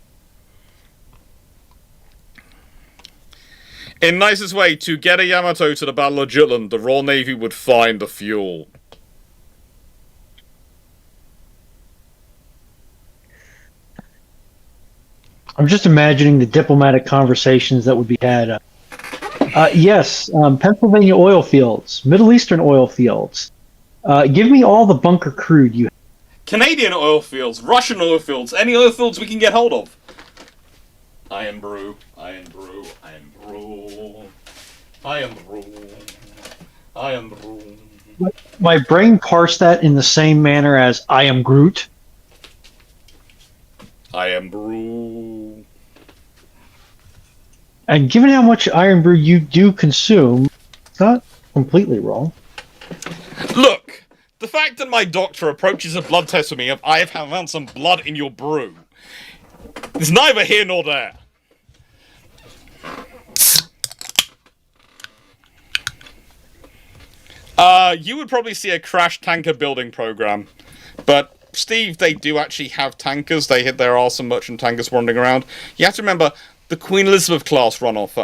In nicest way, to get a Yamato to the Battle of Jutland, the Royal Navy would find the fuel. I'm just imagining the diplomatic conversations that would be had. Yes, Pennsylvania oil fields, Middle Eastern oil fields. Give me all the bunker crude you have. Canadian oil fields, Russian oil fields, any oil fields we can get hold of. Iron brew, iron brew, iron brew, iron brew, iron brew. My brain parsed that in the same manner as I am Groot. Iron brew. And given how much iron brew you do consume, it's not completely wrong. Look, the fact that my doctor approaches a blood test with me of I have found some blood in your brew is neither here nor there. You would probably see a crash tanker building program, but Steve, they do actually have tankers. There are some merchant tankers wandering around. You have to remember the Queen Elizabeth class run off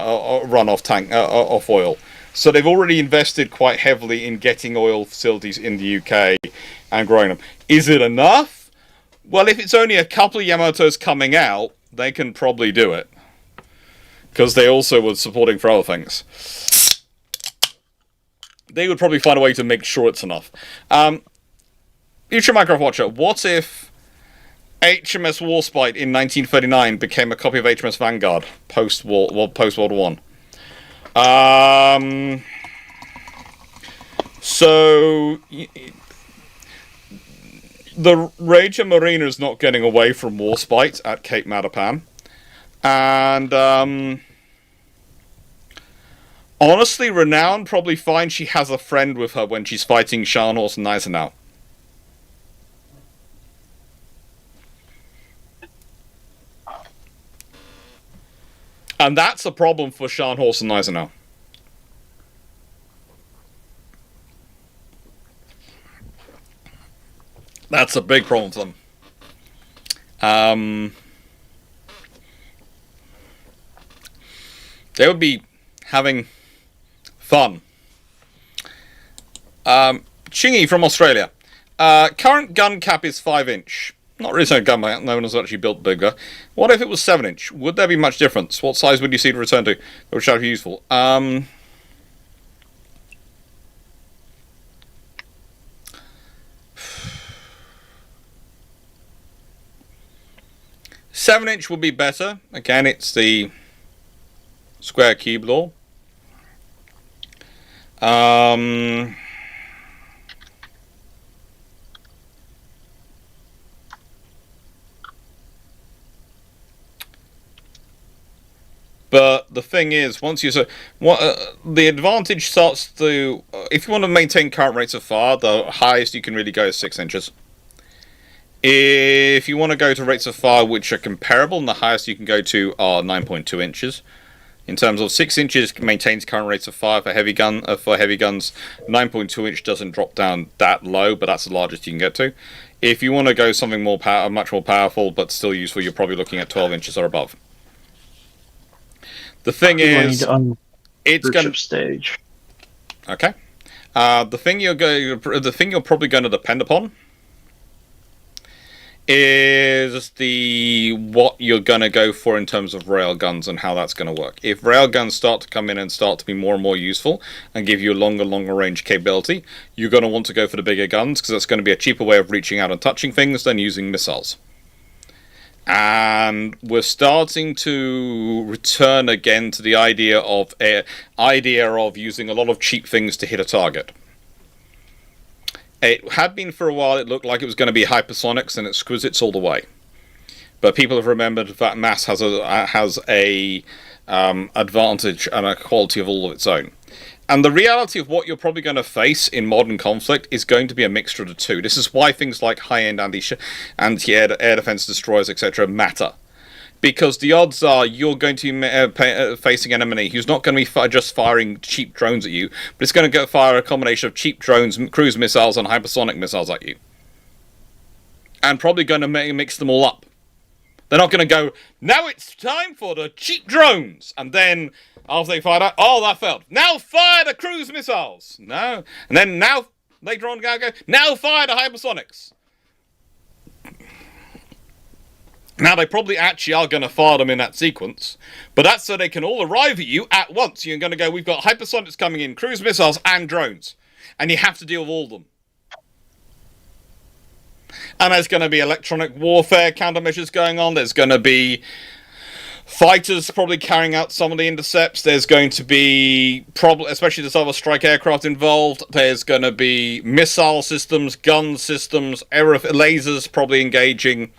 oil. So they've already invested quite heavily in getting oil facilities in the UK and growing them. Is it enough? Well, if it's only a couple of Yamatos coming out, they can probably do it. Because they also were supporting for other things. They would probably find a way to make sure it's enough. Future Minecraft Watcher, what if HMS Warspite in 1939 became a copy of HMS Vanguard post-World War I? So the Ranger Marina is not getting away from Warspite at Cape Matapan, and honestly, Renown probably finds she has a friend with her when she's fighting Scharnhorst and Gneisenau. And that's a problem for Scharnhorst and Gneisenau. That's a big problem for them. They would be having fun. Chingy from Australia. Current gun cap is 5-inch. Not really so gun, no one has actually built bigger. What if it was 7-inch? Would there be much difference? What size would you see to return to? That would be useful. 7-inch would be better. Again, it's the square cube law. But the thing is, once you the advantage starts to if you want to maintain current rates of fire, the highest you can really go is 6 inches. If you want to go to rates of fire which are comparable, and the highest you can go to are 9.2 inches. In terms of 6 inches maintains current rates of fire for heavy guns. 9.2 inch doesn't drop down that low, but that's the largest you can get to. If you want to go something much more powerful but still useful, you're probably looking at 12 inches or above. The thing is, it's going to stage. Okay. The thing you're probably going to depend upon is the what you're going to go for in terms of railguns and how that's going to work. If railguns start to come in and start to be more and more useful and give you a longer range capability, you're going to want to go for the bigger guns because that's going to be a cheaper way of reaching out and touching things than using missiles. And we're starting to return again to the idea of using a lot of cheap things to hit a target. It had been for a while. It looked like it was going to be hypersonics and exquisites all the way, but people have remembered that mass has a advantage and a quality of all of its own. And the reality of what you're probably going to face in modern conflict is going to be a mixture of the two. This is why things like high-end anti-air defense destroyers, etc., matter. Because the odds are you're going to be facing an enemy who's not going to be just firing cheap drones at you, but it's going to fire a combination of cheap drones, cruise missiles, and hypersonic missiles at you. And probably going to mix them all up. They're not going to go, now it's time for the cheap drones, and then after they fire that, oh, that failed. Now fire the cruise missiles. No. And then now, later on, go, now fire the hypersonics. Now, they probably actually are going to fire them in that sequence, but that's so they can all arrive at you at once. You're going to go, we've got hypersonics coming in, cruise missiles, and drones. And you have to deal with all of them. And there's going to be electronic warfare countermeasures going on. There's going to be fighters probably carrying out some of the intercepts. There's going to be, especially there's other strike aircraft involved. There's going to be missile systems, gun systems, lasers probably engaging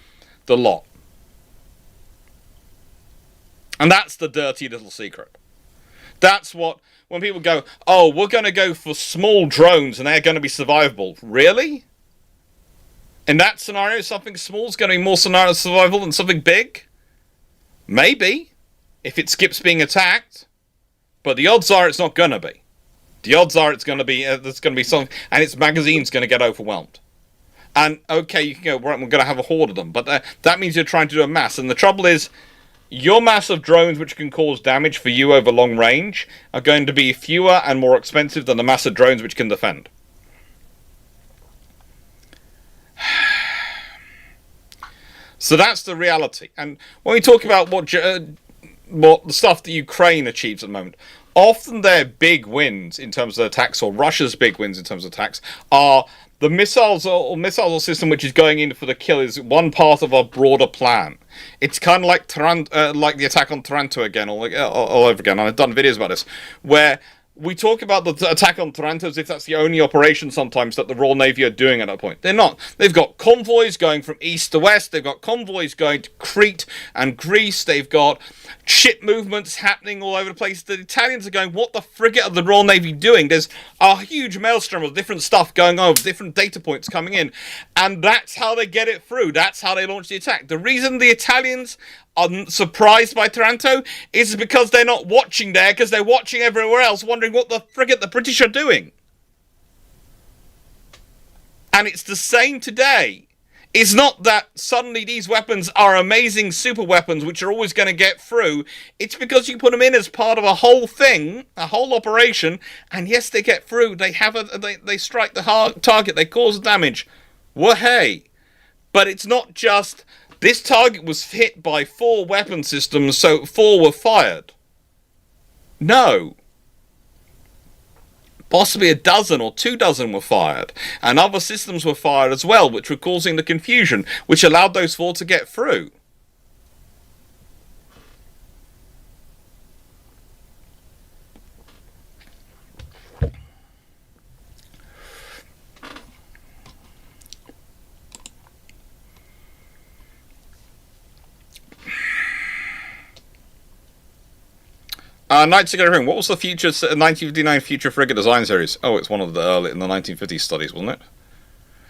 the lot. And that's the dirty little secret. That's what, when people go, oh, we're going to go for small drones and they're going to be survivable. Really? In that scenario, something small is going to be more survivable than something big? Maybe. If it skips being attacked. But the odds are it's not going to be. The odds are it's going to be, there's going to be something, and its magazine's going to get overwhelmed. And, okay, you can go, right, we're going to have a horde of them. But that means you're trying to do a mass. And the trouble is, your mass of drones which can cause damage for you over long range are going to be fewer and more expensive than the mass of drones which can defend. So that's the reality. And when we talk about what the stuff that Ukraine achieves at the moment, often their big wins in terms of attacks, or Russia's big wins in terms of attacks, are the missiles or missile system which is going in for the kill is one part of a broader plan. It's kind of like the attack on Taranto again, all over again. And I've done videos about this, where we talk about the attack on Taranto as if that's the only operation sometimes that the Royal Navy are doing at that point. They're not. They've got convoys going from east to west. They've got convoys going to Crete and Greece. They've got ship movements happening all over the place. The Italians are going, what the frigate are the Royal Navy doing? There's a huge maelstrom of different stuff going on, different data points coming in. And that's how they get it through. That's how they launch the attack. The reason the Italians are surprised by Taranto is because they're not watching there, because they're watching everywhere else, wondering what the frigate the British are doing. And it's the same today. It's not that suddenly these weapons are amazing super weapons which are always going to get through. It's because you put them in as part of a whole thing, a whole operation, and yes, they get through. They have they strike the target, they cause damage. Well, hey, but it's not just this target was hit by 4 weapon systems, so 4 were fired. No. Possibly a dozen or 2 dozen were fired, and other systems were fired as well, which were causing the confusion, which allowed those 4 to get through. Knights to go ring. What was the 1959 Future Frigate Design Series? Oh, it's one of the early in the 1950s studies, wasn't it?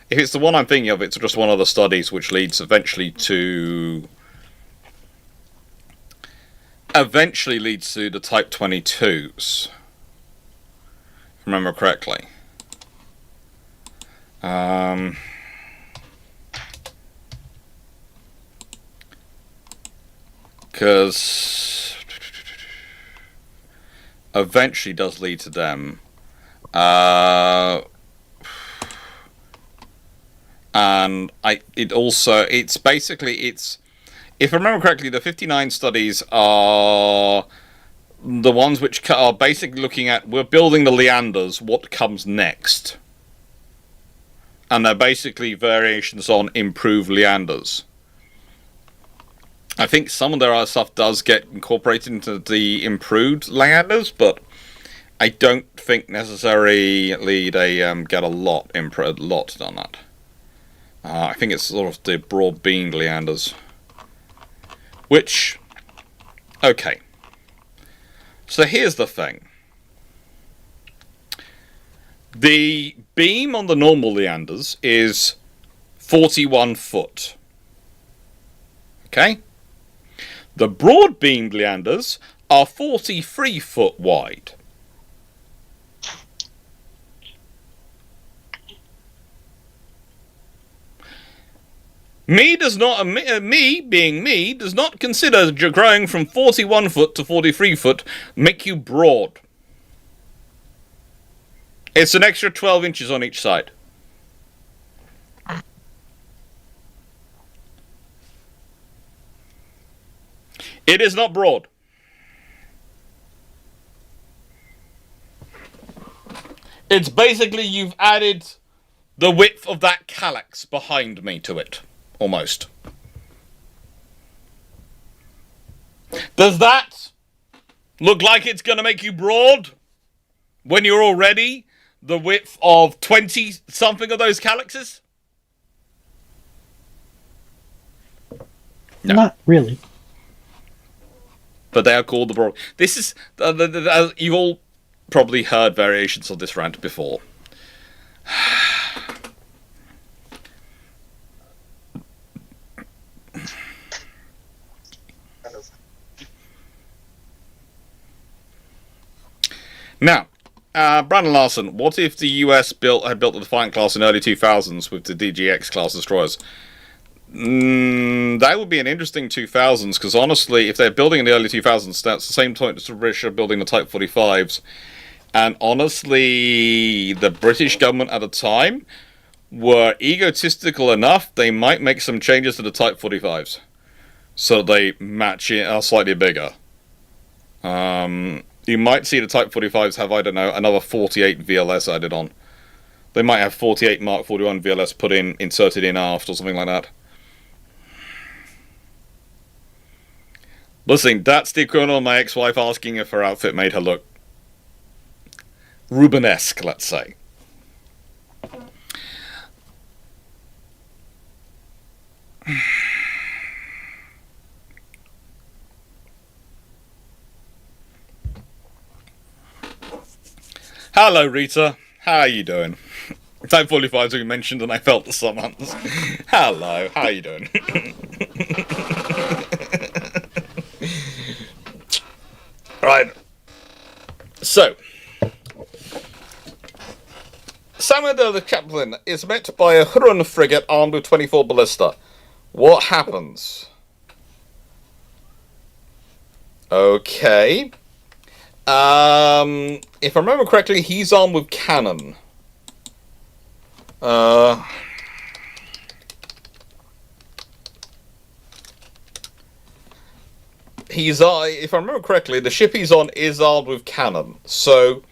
If it's the one I'm thinking of, it's just one of the studies which leads eventually to the Type 22s. If I remember correctly. Because eventually does lead to them. And it's basically, if I remember correctly, the 59 studies are the ones which are basically looking at, we're building the Leanders, what comes next? And they're basically variations on improved Leanders. I think some of their other stuff does get incorporated into the improved Leanders, but I don't think necessarily they get a lot on that. I think it's sort of the broad-beamed Leanders. Which, okay. So here's the thing. The beam on the normal Leanders is 41 foot. Okay? The broad-beamed Leanders are 43 foot wide. Me, being me, does not consider growing from 41 foot to 43 foot make you broad. It's an extra 12 inches on each side. It is not broad. It's basically you've added the width of that calyx behind me to it. Almost. Does that look like it's going to make you broad when you're already the width of 20 something of those calyxes? No. Not really. But they are called the broad. This is you've all probably heard variations of this rant before. Now, Brandon Larson, what if the US had built the Defiant class in early 2000s with the DGX class destroyers? That would be an interesting 2000s, because honestly, if they're building in the early 2000s, that's the same time as the British are building the Type 45s. And honestly, the British government at the time were egotistical enough, they might make some changes to the Type 45s. So they match it, are slightly bigger. You might see the Type 45s have, I don't know, another 48 VLS added on. They might have 48 Mark 41 VLS inserted in aft or something like that. Listen, that's the equivalent of my ex-wife asking if her outfit made her look Rubenesque, let's say. Hello, Rita. How are you doing? Type 45s we mentioned and I felt the summons. Hello, how are you doing? Right. So, Samuel the Chaplain is met by a Huron frigate armed with 24 ballista. What happens? Okay. If I remember correctly, he's armed with cannon. If I remember correctly, the ship he's on is armed with cannon. So,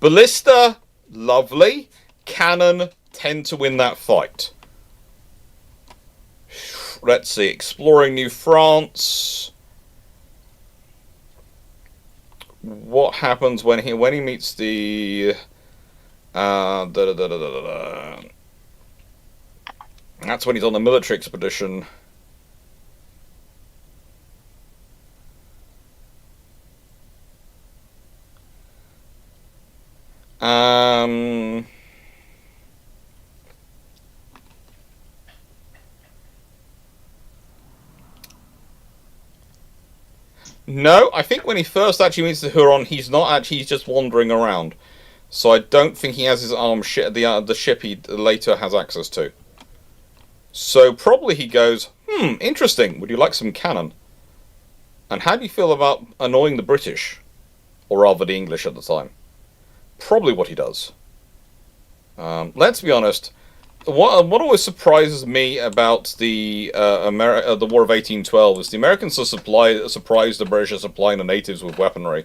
ballista, lovely. Cannon tend to win that fight. Let's see, exploring New France. What happens when he meets the that's when he's on the military expedition. No, I think when he first actually meets the Huron, he's not actually, he's just wandering around. So I don't think he has his arm the ship he later has access to. So probably he goes, interesting, would you like some cannon? And how do you feel about annoying the British? Or rather the English at the time. Probably what he does. Let's be honest, what always surprises me about the the War of 1812 is the Americans are surprised the British are supplying the natives with weaponry,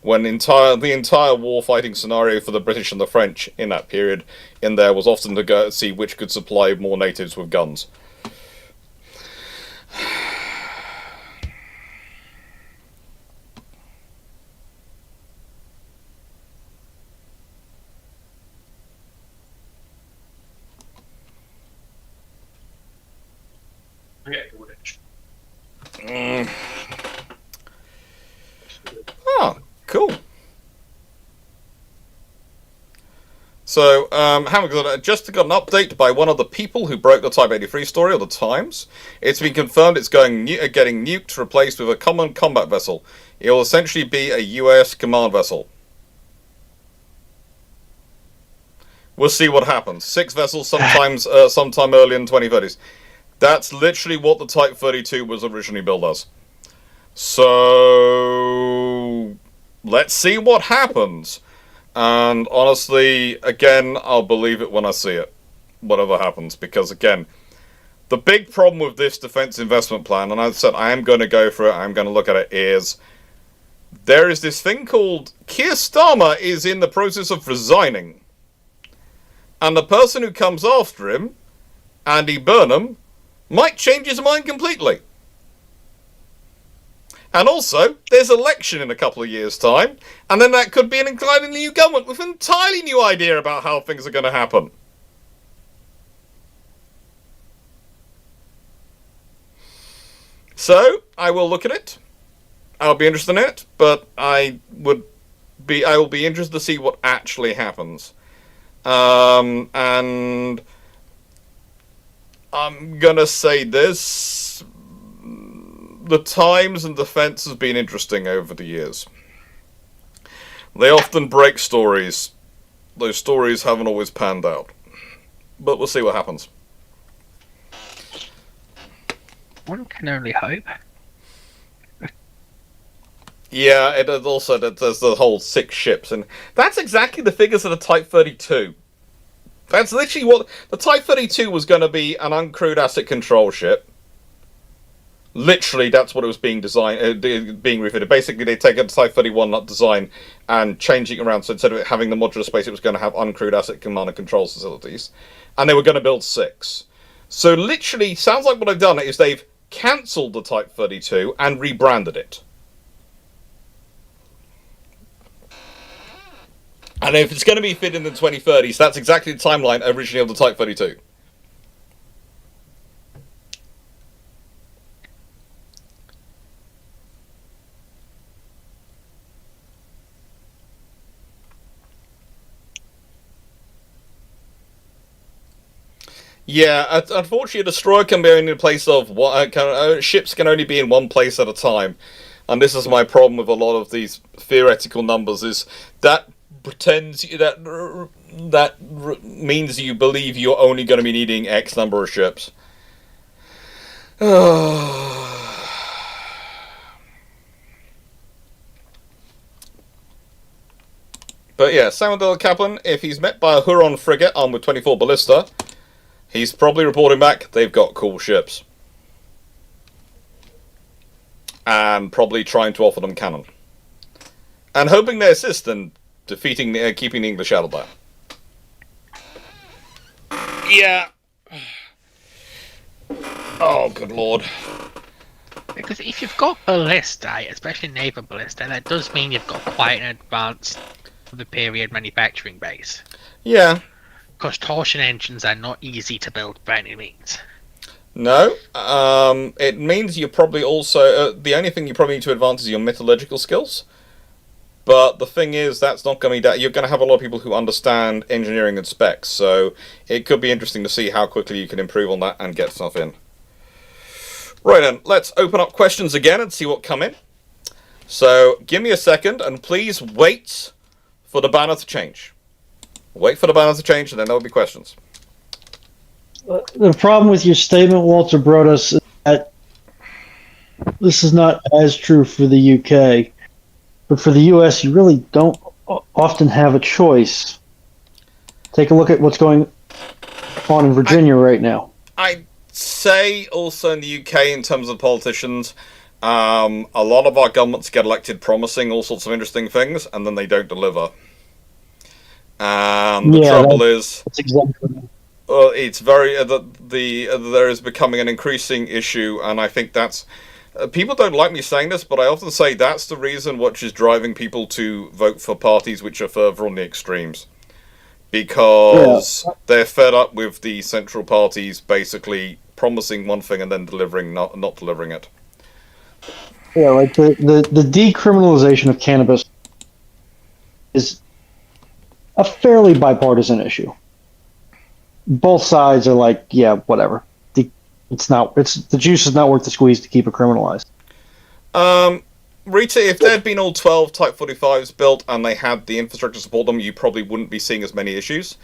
when the entire war fighting scenario for the British and the French in that period in there was often to go see which could supply more natives with guns. Oh, cool. So, just got an update by one of the people who broke the Type 83 story of the Times. It's been confirmed it's getting nuked, replaced with a common combat vessel. It will essentially be a US command vessel. We'll see what happens. 6 vessels, sometime early in the 2030s. That's literally what the Type 32 was originally built as. So, let's see what happens. And honestly, again, I'll believe it when I see it. Whatever happens. Because, again, the big problem with this defense investment plan, and I said I am going to go for it, I'm going to look at it, is there is this thing called Keir Starmer is in the process of resigning. And the person who comes after him, Andy Burnham, might change his mind completely. And also, there's election in a couple of years' time, and then that could be an entirely new government with an entirely new idea about how things are going to happen. So, I will look at it. I'll be interested in it, but I will be interested to see what actually happens. And I'm gonna say this. The Times and defense has been interesting over the years. They often break stories. Those stories haven't always panned out. But we'll see what happens. One can only hope. Yeah, it is also that there's the whole 6 ships, and that's exactly the figures of the Type 32. That's literally what the Type 32 was going to be, an uncrewed asset control ship. Literally, that's what it was being designed, being refitted. Basically, they take a Type 31 design and changing it around. So instead of it having the modular space, it was going to have uncrewed asset command and control facilities, and they were going to build 6. So literally, sounds like what they've done is they've cancelled the Type 32 and rebranded it. And if it's going to be fit in the 2030s, that's exactly the timeline originally of the Type 32. Yeah, unfortunately, a destroyer can be in a place of ships can only be in one place at a time, and this is my problem with a lot of these theoretical numbers. Is that pretends that means you believe you're only going to be needing X number of ships. But yeah, Samuel Kaplan, if he's met by a Huron frigate armed with 24 ballista, he's probably reporting back they've got cool ships. And probably trying to offer them cannon. And hoping they assist in defeating keeping the English out of there. Yeah. Oh, good lord. Because if you've got ballista, especially naval ballista, that does mean you've got quite an advanced of the period manufacturing base. Yeah. Because torsion engines are not easy to build by any means. No. It means you probably also... the only thing you probably need to advance is your metallurgical skills. But the thing is, that's not going to be that. You're going to have a lot of people who understand engineering and specs, so it could be interesting to see how quickly you can improve on that and get stuff in. Right then, let's open up questions again and see what come in. So, give me a second, and please wait for the banner to change. Wait for the banner to change, and then there'll be questions. The problem with your statement, Walter Broadus, is that this is not as true for the UK. But for the US, you really don't often have a choice. Take a look at what's going on in Virginia right now. I'd say also in the UK, in terms of politicians, a lot of our governments get elected promising all sorts of interesting things, and then they don't deliver. And the trouble is, that's exactly. it's very there is becoming an increasing issue, and I think that's people don't like me saying this, but I often say that's the reason which is driving people to vote for parties which are further on the extremes, because they're fed up with the central parties basically promising one thing and then not delivering it. Yeah, like the decriminalization of cannabis is a fairly bipartisan issue. Both sides are like, yeah, whatever. The juice is not worth the squeeze to keep it criminalized. Rita, if there had been all 12 Type 45s built and they had the infrastructure to support them, you probably wouldn't be seeing as many issues.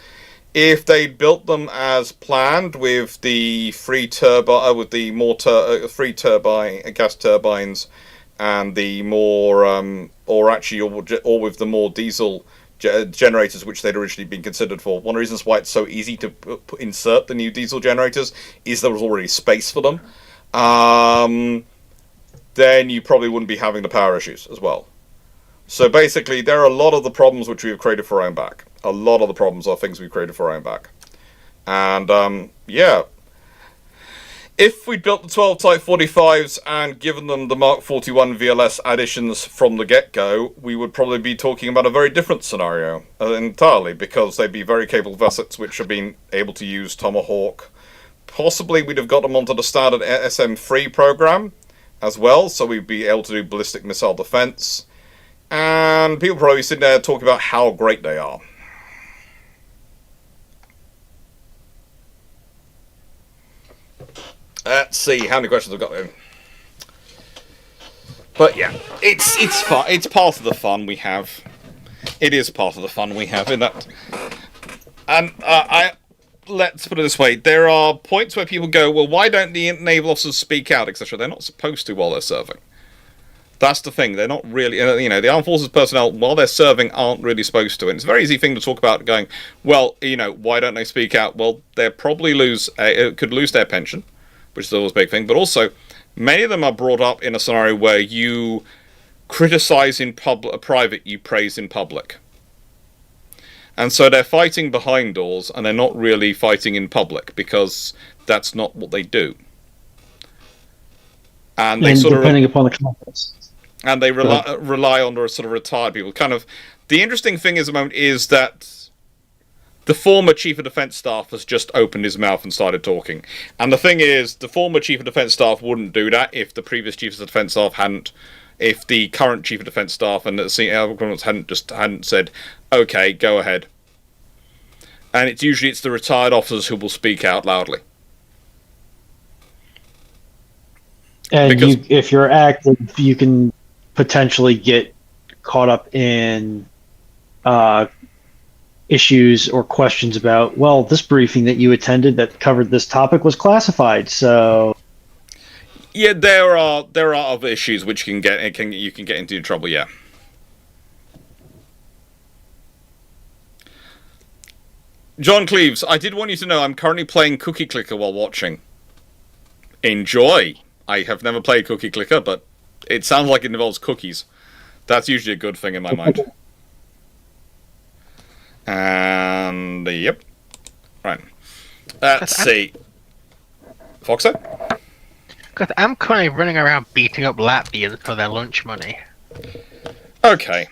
If they built them as planned with the free turbine, with the more free turbine gas turbines, and the more, or with the more diesel generators which they'd originally been considered for. One of the reasons why it's so easy to insert the new diesel generators is there was already space for them. Then you probably wouldn't be having the power issues as well. So basically, there are a lot of the problems which we have created for our own back. A lot of the problems are things we've created for our own back. And, yeah. If we'd built the 12 Type 45s and given them the Mark 41 VLS additions from the get-go, we would probably be talking about a very different scenario entirely, because they'd be very capable vessels which have been able to use Tomahawk. Possibly we'd have got them onto the standard SM-3 program as well, so we'd be able to do ballistic missile defense. And people probably sitting there talking about how great they are. Let's see how many questions I've got in. But yeah, it's fun. It's part of the fun we have. It is part of the fun we have in that. And let's put it this way: there are points where people go, "Well, why don't the naval officers speak out, etc.?" They're not supposed to while they're serving. That's the thing. They're not really, the armed forces personnel, while they're serving, aren't really supposed to. And it's a very easy thing to talk about going, well, why don't they speak out? Well, they'll probably could lose their pension, which is always a big thing. But also, many of them are brought up in a scenario where you criticize in private, you praise in public. And so they're fighting behind doors, and they're not really fighting in public, because that's not what they do. And they depending upon the context. And they rely on the sort of retired people. Kind of, the interesting thing is, at the moment, is that the former Chief of Defence Staff has just opened his mouth and started talking. And the thing is, the former Chief of Defence Staff wouldn't do that if the previous Chief of Defence Staff hadn't, if the current Chief of Defence Staff and the senior criminals hadn't said, okay, go ahead. And it's usually the retired officers who will speak out loudly. And if you're active, you can potentially get caught up in issues or questions about, well, this briefing that you attended that covered this topic was classified, so... Yeah, there are other issues which you can get into trouble, yeah. John Cleves, I did want you to know I'm currently playing Cookie Clicker while watching. Enjoy! I have never played Cookie Clicker, but it sounds like it involves cookies. That's usually a good thing in my mind. And, yep. Right. Let's see. Foxer? Because I'm currently running around beating up Latvians for their lunch money. Okay.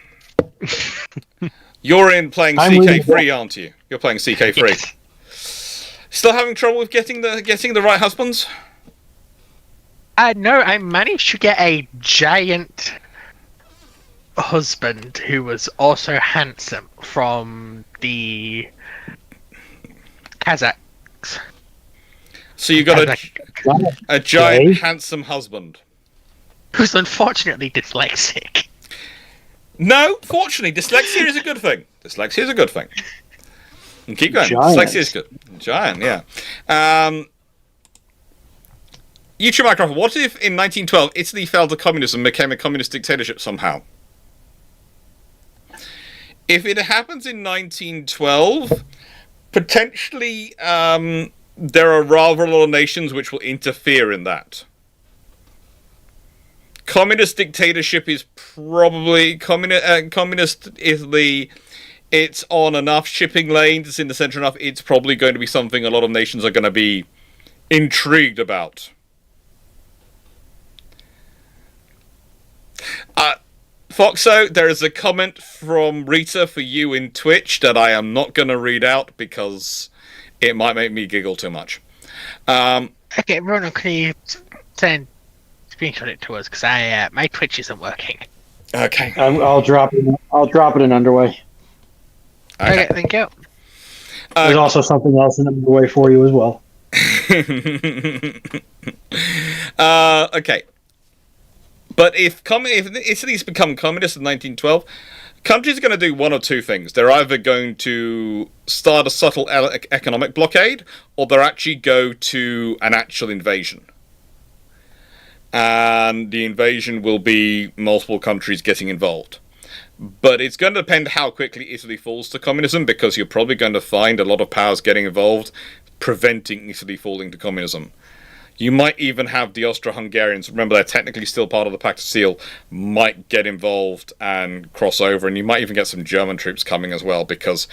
You're in playing CK3, aren't you? You're playing CK3. Yes. Still having trouble with getting the right husbands? No, I managed to get a giant husband who was also handsome from the Kazakhs. So you got a giant handsome husband. Who's unfortunately dyslexic. No, fortunately, dyslexia is a good thing. Dyslexia is a good thing. And keep going. Giant. Dyslexia is good. Giant, yeah. YouTube Minecraft, what if in 1912 Italy fell to communism and became a communist dictatorship somehow? If it happens in 1912, Potentially, there are rather a lot of nations which will interfere in that. Communist dictatorship is probably communist Italy. It's on enough shipping lanes. It's in the center enough. It's probably going to be something a lot of nations are going to be intrigued about. Foxo, there is a comment from Rita for you in Twitch that I am not going to read out because it might make me giggle too much. Okay, Ronald, can you screenshot it to us? Because my Twitch isn't working. Okay. I'll drop it. I'll drop it in underway. Okay, thank you. There's also something else in underway for you as well. Okay. But if Italy's become communist in 1912, countries are going to do one or two things. They're either going to start a subtle economic blockade, or they'll actually go to an actual invasion. And the invasion will be multiple countries getting involved. But it's going to depend how quickly Italy falls to communism, because you're probably going to find a lot of powers getting involved, preventing Italy falling to communism. You might even have the Austro-Hungarians, remember they're technically still part of the Pact of Steel, might get involved and cross over, and you might even get some German troops coming as well, because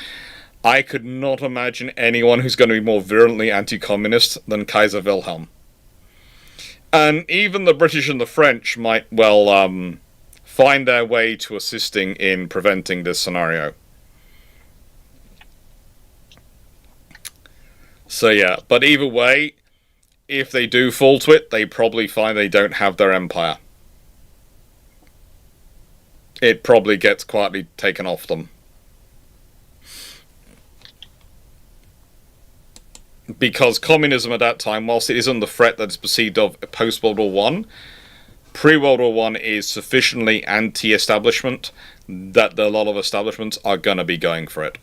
I could not imagine anyone who's going to be more virulently anti-communist than Kaiser Wilhelm. And even the British and the French might, well, find their way to assisting in preventing this scenario. So yeah, but either way, if they do fall to it, they probably find they don't have their empire. It probably gets quietly taken off them. Because communism at that time, whilst it isn't the threat that is perceived of post-World War One, pre-World War One is sufficiently anti-establishment that a lot of establishments are going to be going for it.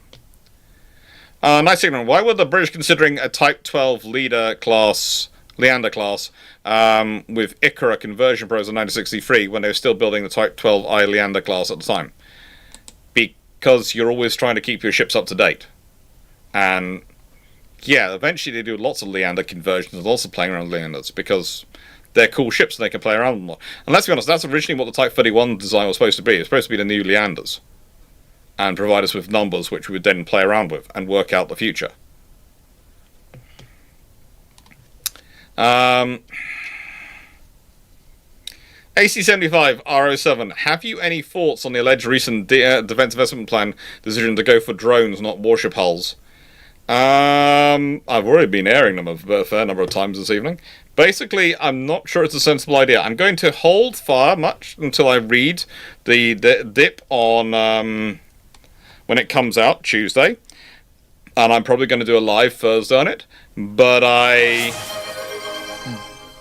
Nice ignorant. Why were the British considering a Type 12 Leander class, Leander class, with Ikra conversion probes in 1963 when they were still building the Type 12I Leander class at the time? Because you're always trying to keep your ships up to date. And yeah, eventually they do lots of Leander conversions and lots of playing around with Leanders because they're cool ships and they can play around with them. And let's be honest, that's originally what the Type 31 design was supposed to be. It was supposed to be the new Leanders and provide us with numbers which we would then play around with and work out the future. AC75 R07, have you any thoughts on the alleged recent defense investment plan decision to go for drones, not warship hulls? I've already been airing them a fair number of times this evening. Basically, I'm not sure it's a sensible idea. I'm going to hold fire much until I read the dip on when it comes out Tuesday, and I'm probably going to do a live Thursday on it, but I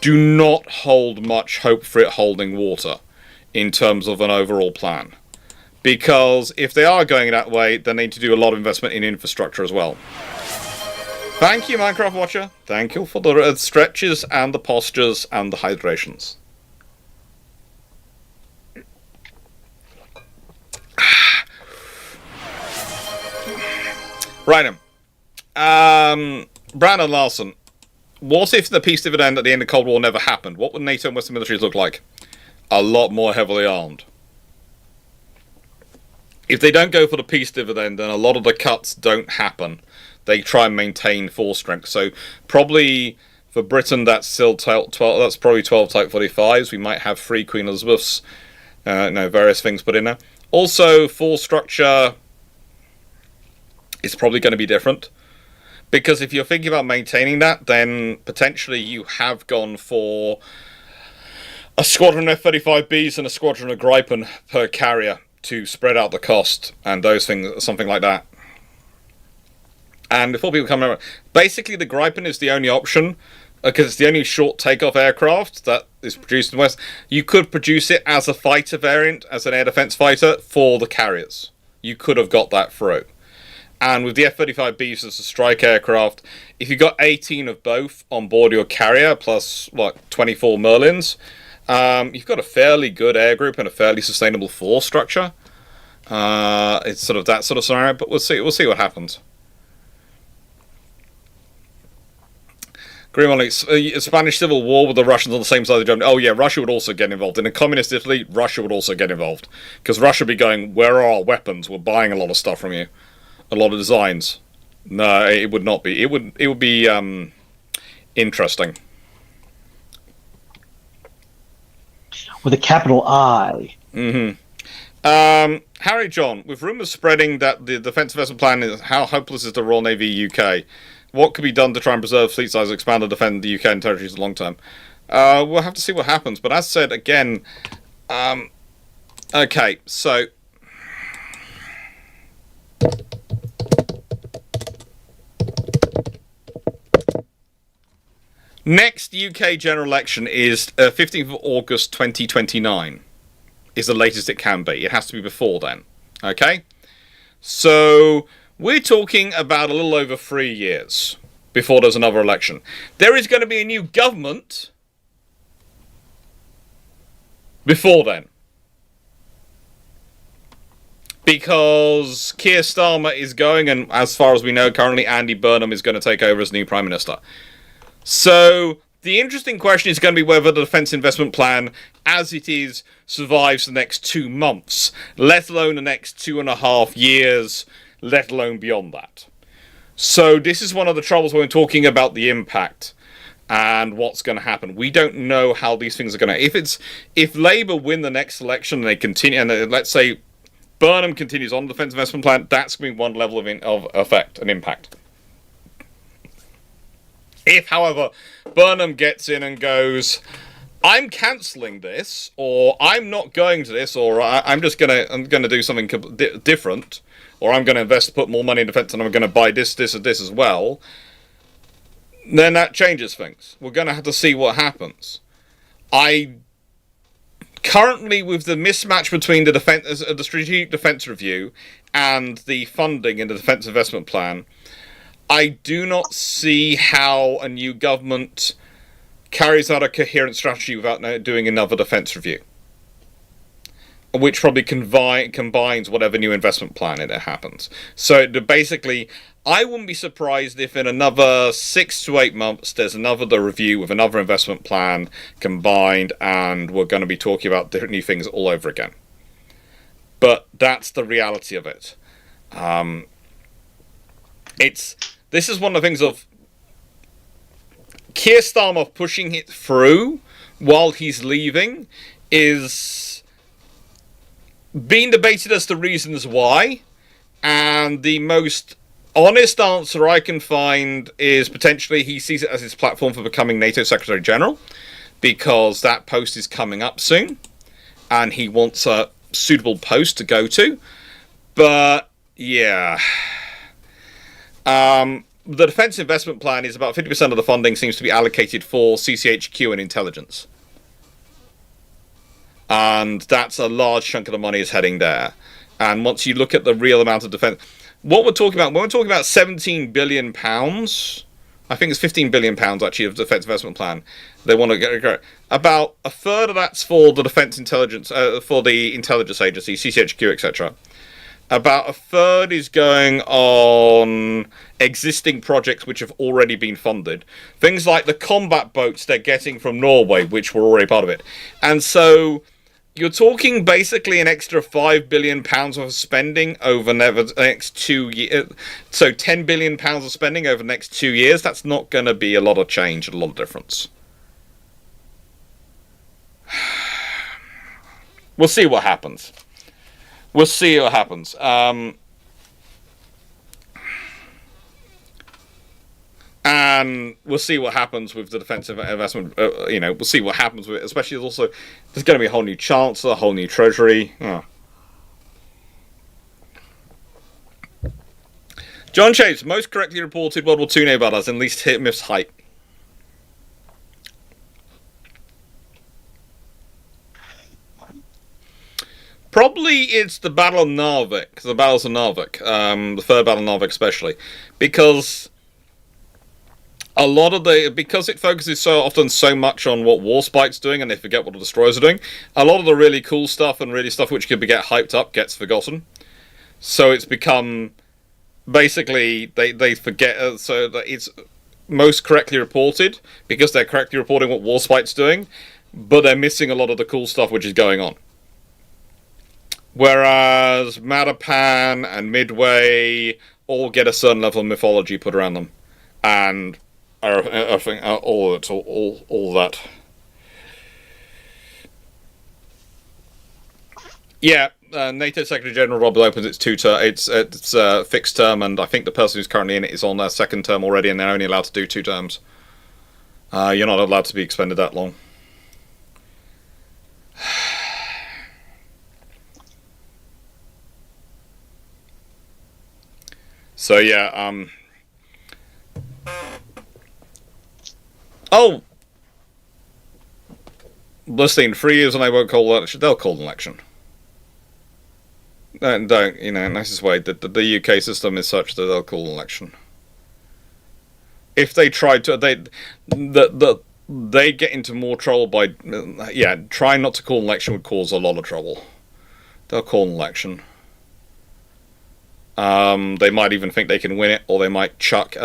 do not hold much hope for it holding water in terms of an overall plan. Because if they are going that way, they need to do a lot of investment in infrastructure as well. Thank you, Minecraft Watcher. Thank you for the stretches and the postures and the hydrations. Right, Brandon Larson. What if the peace dividend at the end of the Cold War never happened? What would NATO and Western militaries look like? A lot more heavily armed. If they don't go for the peace dividend, then a lot of the cuts don't happen. They try and maintain force strength. So probably for Britain, that's still 12. That's probably 12 Type 45s. We might have 3 Queen Elizabeths. Various things put in there. Also, force structure is probably going to be different. Because if you're thinking about maintaining that, then potentially you have gone for a squadron of F-35Bs and a squadron of Gripen per carrier to spread out the cost and those things, something like that. And before people come around, basically the Gripen is the only option because it's the only short takeoff aircraft that is produced in the West. You could produce it as a fighter variant, as an air defense fighter for the carriers. You could have got that through. And with the F-35Bs as a strike aircraft, if you got 18 of both on board your carrier, plus, 24 Merlins, you've got a fairly good air group and a fairly sustainable force structure. It's sort of that sort of scenario, but we'll see what happens. Spanish Civil War with the Russians on the same side of Germany. Oh yeah, Russia would also get involved. In a communist Italy, Russia would also get involved. Because Russia would be going, where are our weapons? We're buying a lot of stuff from you. A lot of designs. No, it would not be. It would be interesting. With a capital I. Harry John, with rumours spreading that the Defence Investment Plan is how hopeless is the Royal Navy UK, what could be done to try and preserve fleet size, expand and defend the UK and territories in the long term? We'll have to see what happens. But as said, again, okay, so... Next UK general election is 15th of August 2029. Is the latest it can be. It has to be before then. Okay? So, we're talking about a little over 3 years before there's another election. There is going to be a new government before then. Because Keir Starmer is going, and as far as we know, currently Andy Burnham is going to take over as new Prime Minister. So, the interesting question is going to be whether the Defence Investment Plan, as it is, survives the next 2 months, let alone the next 2.5 years, let alone beyond that. So, this is one of the troubles when we're talking about the impact and what's going to happen. We don't know how these things are going to... If Labour win the next election and they continue, and let's say Burnham continues on the Defence Investment Plan, that's going to be one level of effect and impact. If, however, Burnham gets in and goes, I'm cancelling this, or I'm not going to this, or I'm gonna do something different, or I'm going to put more money in defence, and I'm going to buy this, and this as well, then that changes things. We're going to have to see what happens. Currently, with the mismatch between the Strategic Defence Review and the funding in the Defence Investment Plan, I do not see how a new government carries out a coherent strategy without doing another defence review, which probably combines whatever new investment plan it happens. So basically, I wouldn't be surprised if in another 6 to 8 months there's another review with another investment plan combined, and we're going to be talking about different new things all over again. But that's the reality of it. This is one of the things of Keir Starmer pushing it through while he's leaving is being debated as to reasons why, and the most honest answer I can find is potentially he sees it as his platform for becoming NATO Secretary General, because that post is coming up soon and he wants a suitable post to go to. But yeah, the Defence Investment Plan is about 50% of the funding seems to be allocated for CCHQ and intelligence. And that's a large chunk of the money is heading there. And once you look at the real amount of defence... What we're talking about, when we're talking about £17 billion, I think it's £15 billion actually of the Defence Investment Plan, they want to get... About a third of that's for the Defence Intelligence, for the Intelligence Agency, CCHQ, etc. About a third is going on existing projects which have already been funded. Things like the combat boats they're getting from Norway, which were already part of it. And so you're talking basically an extra £5 billion of spending over the next 2 years. So £10 billion of spending over the next 2 years. That's not going to be a lot of change and a lot of difference. We'll see what happens. We'll see what happens. And we'll see what happens with the defensive investment. We'll see what happens with it. Especially also, there's going to be a whole new chancellor, a whole new treasury. Oh. John Chapes, most correctly reported World War II naval battles, and least hit miss height. Probably it's the Battle of Narvik, the battles of Narvik, the third Battle of Narvik especially, because a lot of because it focuses so often so much on what Warspite's doing and they forget what the destroyers are doing, a lot of the really cool stuff and really stuff which could get hyped up gets forgotten. So it's become basically they forget. So that most correctly reported because they're correctly reporting what Warspite's doing, but they're missing a lot of the cool stuff which is going on. Whereas Matapan and Midway all get a certain level of mythology put around them, and I think all that. Yeah, NATO Secretary General Rob opens its it's fixed term, and I think the person who's currently in it is on their second term already, and they're only allowed to do 2 terms. You're not allowed to be expended that long. So yeah, oh, listening, 3 years and they won't call an election. They'll call an election. Don't nicest way. The UK system is such that they'll call an election. If they try to, they get into more trouble by, trying not to call an election would cause a lot of trouble. They'll call an election. They might even think they can win it, or they might chuck.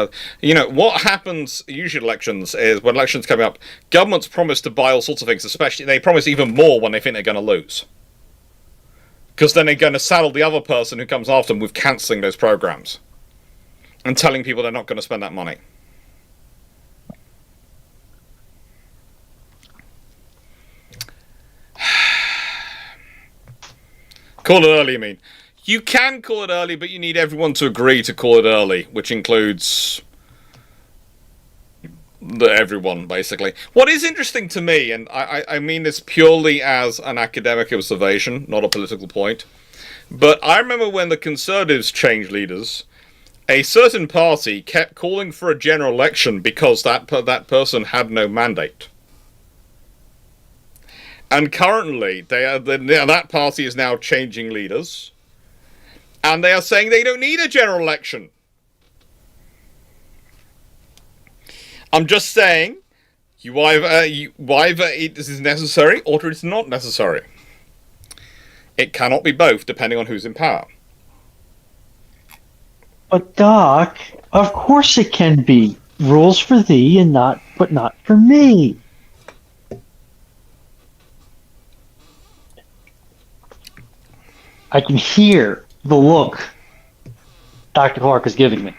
What happens usually at elections is when elections come up, governments promise to buy all sorts of things, especially they promise even more when they think they're going to lose. Because then they're going to saddle the other person who comes after them with cancelling those programs and telling people they're not going to spend that money. Call it early, I mean. You can call it early, but you need everyone to agree to call it early, which includes everyone, basically. What is interesting to me, and I mean this purely as an academic observation, not a political point, but I remember when the Conservatives changed leaders, a certain party kept calling for a general election because that person had no mandate. And currently, that party is now changing leaders, and they are saying they don't need a general election. I'm just saying, either it is necessary or it is not necessary. It cannot be both, depending on who's in power. But Doc, of course it can be. Rules for thee, but not for me. I can hear the look Dr. Clarke is giving me.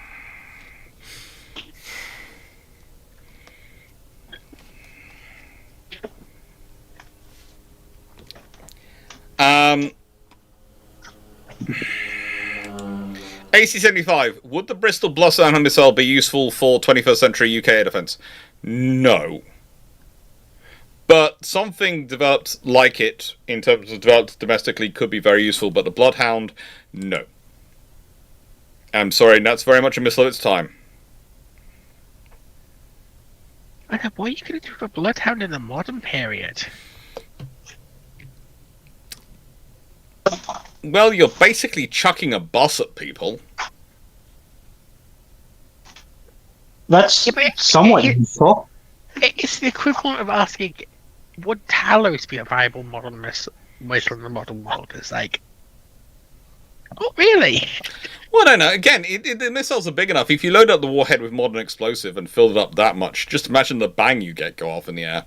AC-75, would the Bristol Bloodhound missile be useful for 21st century UK air defence? No. But something developed like it, in terms of developed domestically, could be very useful, but the Bloodhound, no. I'm sorry, that's very much a missile of its time. What are you going to do with a Bloodhound in the modern period? Well, you're basically chucking a bus at people. That's somewhat useful. It's the equivalent of asking, would Talos be a viable modern missile in the modern world? It's like, oh, really? Well, I don't know. Again, the missiles are big enough. If you load up the warhead with modern explosive and fill it up that much, just imagine the bang you get go off in the air.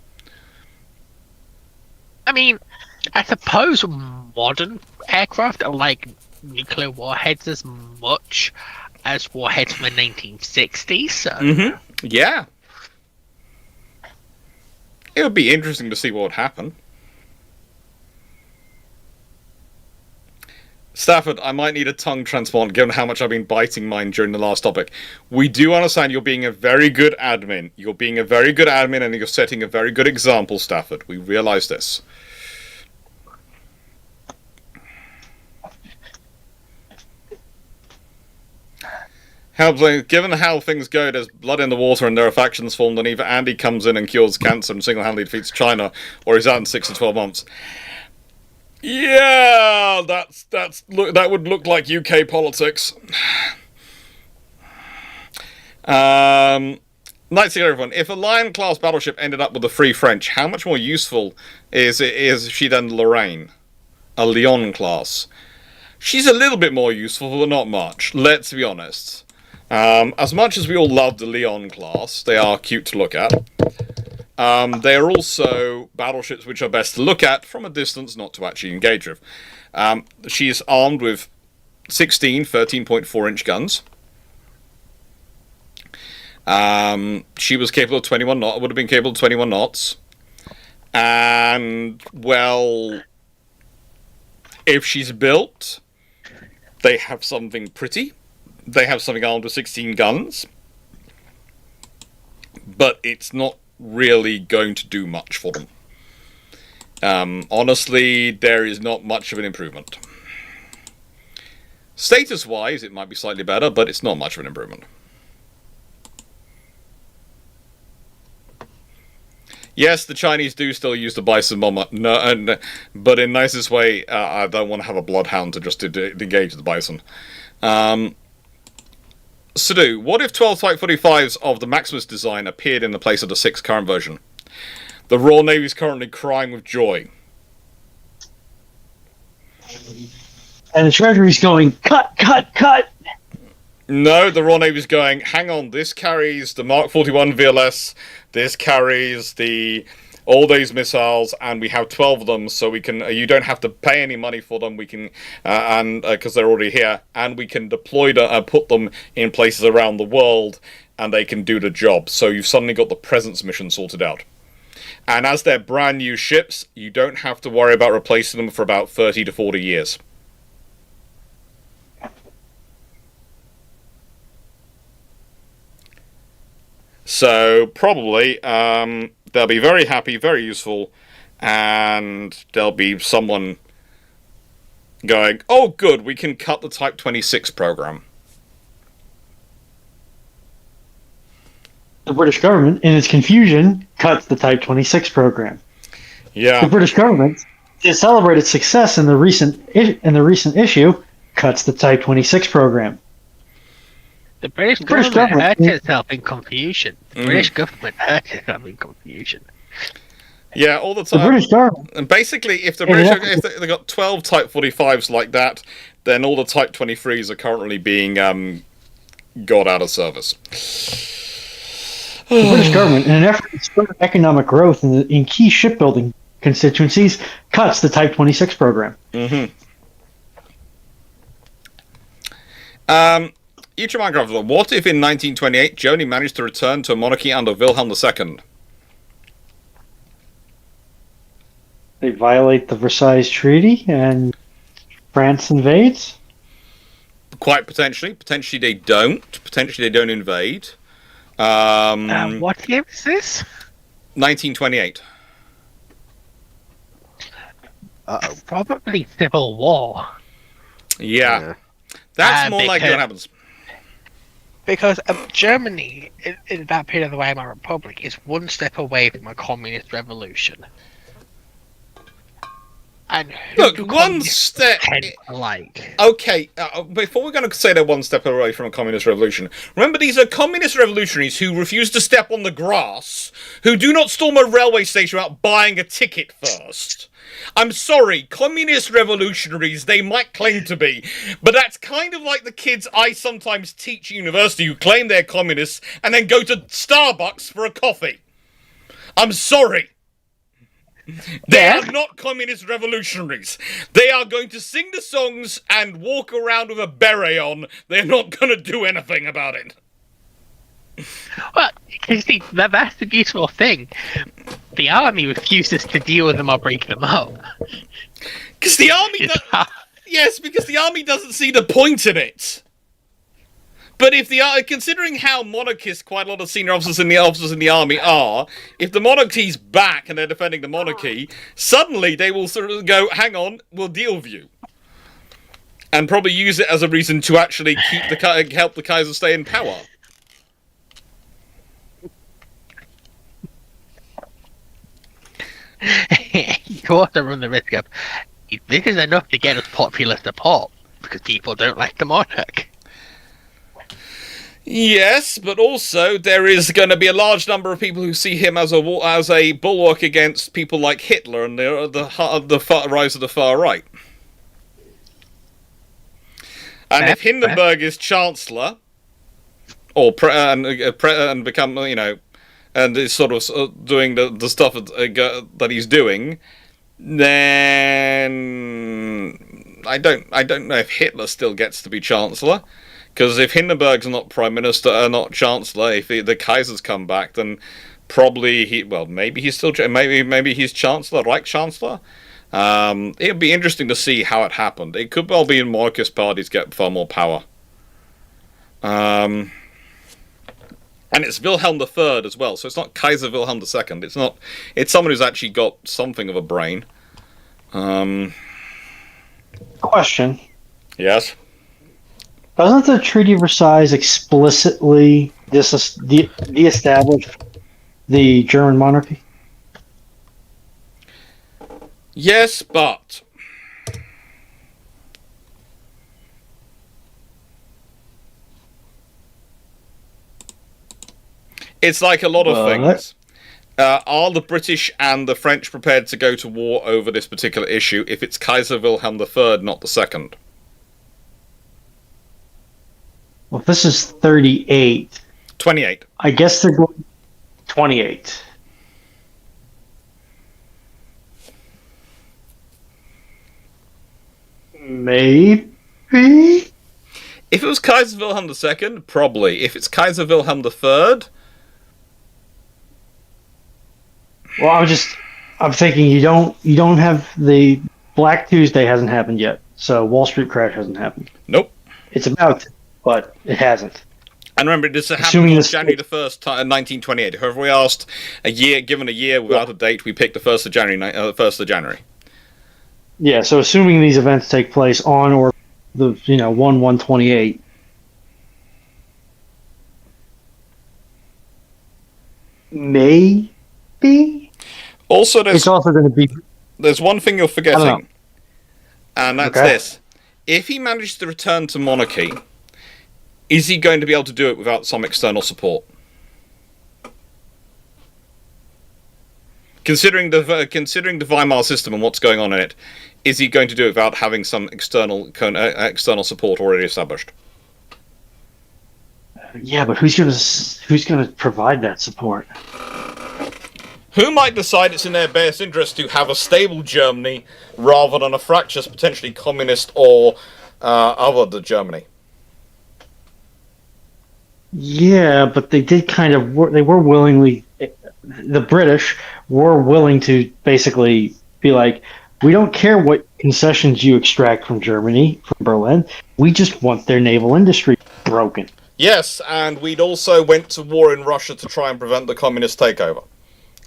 I mean, I suppose modern aircraft are like nuclear warheads as much as warheads from the 1960s. So. Mm-hmm. Yeah. It would be interesting to see what would happen. Stafford, I might need a tongue transplant given how much I've been biting mine during the last topic. We do understand you're being a very good admin. You're being a very good admin and you're setting a very good example, Stafford. We realise this. Given how things go, there's blood in the water and there are factions formed, and either Andy comes in and cures cancer and single-handedly defeats China, or he's out in 6 to 12 months. Yeah, that would look like UK politics. Nice to hear everyone. If a Lion-class battleship ended up with the Free French, how much more useful is she than Lorraine? A Lyon class. She's a little bit more useful, but not much. Let's be honest. As much as we all love the Leon class, they are cute to look at. They are also battleships which are best to look at from a distance, not to actually engage with. She is armed with 16 13.4-inch guns. She was capable of 21 knots, would have been capable of 21 knots. And, well, if she's built, they have something pretty. They have something armed with 16 guns. But it's not really going to do much for them. Honestly, there is not much of an improvement. Status-wise, it might be slightly better, but it's not much of an improvement. Yes, the Chinese do still use the Bison bomber, no, but in nicest way, I don't want to have a bloodhound to just engage the Bison. Sadu, what if 12 Type 45s of the Maximus design appeared in the place of the 6th current version? The Royal Navy is currently crying with joy. And the Treasury's going, cut, cut, cut! No, the Royal Navy's going, hang on, this carries the Mark 41 VLS, this carries all these missiles, and we have 12 of them, so we can, you don't have to pay any money for them, we can, because they're already here, and we can deploy them, put them in places around the world, and they can do the job. So you've suddenly got the presence mission sorted out. And as they're brand new ships, you don't have to worry about replacing them for about 30 to 40 years. So, probably, they'll be very happy, very useful, and there'll be someone going, oh good, we can cut the Type 26 program. The British government, in its confusion, cuts the Type 26 program. Yeah. The British government, to celebrate its success in the recent issue, cuts the Type 26 program. The British government hurt itself in confusion. The British government hurt itself in confusion. Yeah, all the time. The British government. And basically, if the British, if they got 12 Type 45s like that, then all the Type 23s are currently being got out of service. The British government, in an effort to spur economic growth in key shipbuilding constituencies, cuts the Type 26 program. Mm-hmm. Minecraft, what if in 1928 Germany managed to return to a monarchy under Wilhelm II? They violate the Versailles Treaty and France invades? Quite potentially. Potentially they don't. Potentially they don't invade. What year is this? 1928. Probably Civil War. Yeah. That's more likely what happens. Because Germany, in that period of the Weimar Republic, is one step away from a communist revolution. And look, one step. Okay, before we're going to say they're one step away from a communist revolution, remember these are communist revolutionaries who refuse to step on the grass, who do not storm a railway station without buying a ticket first. I'm sorry, communist revolutionaries, they might claim to be, but that's kind of like the kids I sometimes teach at university who claim they're communists and then go to Starbucks for a coffee. I'm sorry. They are not communist revolutionaries. They are going to sing the songs and walk around with a beret on. They're not going to do anything about it. Well, you see, that's the beautiful thing. The army refuses to deal with them or break them up. Because the army yes, because the army doesn't see the point in it. But if considering how monarchists quite a lot of senior officers in the army are, if the monarchy's back and they're defending the monarchy, suddenly they will sort of go, hang on, we'll deal with you. And probably use it as a reason to actually help the Kaiser stay in power. You also run the risk of, this is enough to get us popular support, because people don't like the monarch. Yes, but also there is going to be a large number of people who see him as a bulwark against people like Hitler and the rise of the far right. And if Hindenburg is Chancellor, or and become, and is sort of doing the stuff that he's doing, then I don't know if Hitler still gets to be Chancellor. Because if Hindenburg's not Prime Minister, not Chancellor, if the Kaiser's come back, then probably maybe he's still, maybe he's Chancellor, Reich Chancellor. It'd be interesting to see how it happened. It could well be in monarchist parties get far more power. And it's Wilhelm III as well, so it's not Kaiser Wilhelm II. It's someone who's actually got something of a brain. Question. Yes? Doesn't the Treaty of Versailles explicitly de-establish the German monarchy? Yes, but it's like a lot of things. Are the British and the French prepared to go to war over this particular issue if it's Kaiser Wilhelm III, not the second? Well, if this is 38. 28. I guess they're going 28. Maybe? If it was Kaiser Wilhelm II, probably. If it's Kaiser Wilhelm III... Well, I'm thinking you don't have the Black Tuesday hasn't happened yet, so Wall Street crash hasn't happened. Nope. It's about to, but it hasn't. And remember, this happened on January the 1st, 1928. However, we asked given a year without a date, we picked the 1st of January. 1st of January. Yeah, so assuming these events take place on or the 1/1/28. Maybe. Also, it's also going to be. There's one thing you're forgetting, and that's this: if he manages to return to monarchy, is he going to be able to do it without some external support? Considering the Weimar system and what's going on in it, is he going to do it without having some external support already established? Yeah, but who's gonna provide that support? Who might decide it's in their best interest to have a stable Germany rather than a fractious, potentially communist or other Germany? Yeah, but they did they were willingly. The British were willing to basically be like, we don't care what concessions you extract from Germany, from Berlin. We just want their naval industry broken. Yes, and we'd also went to war in Russia to try and prevent the communist takeover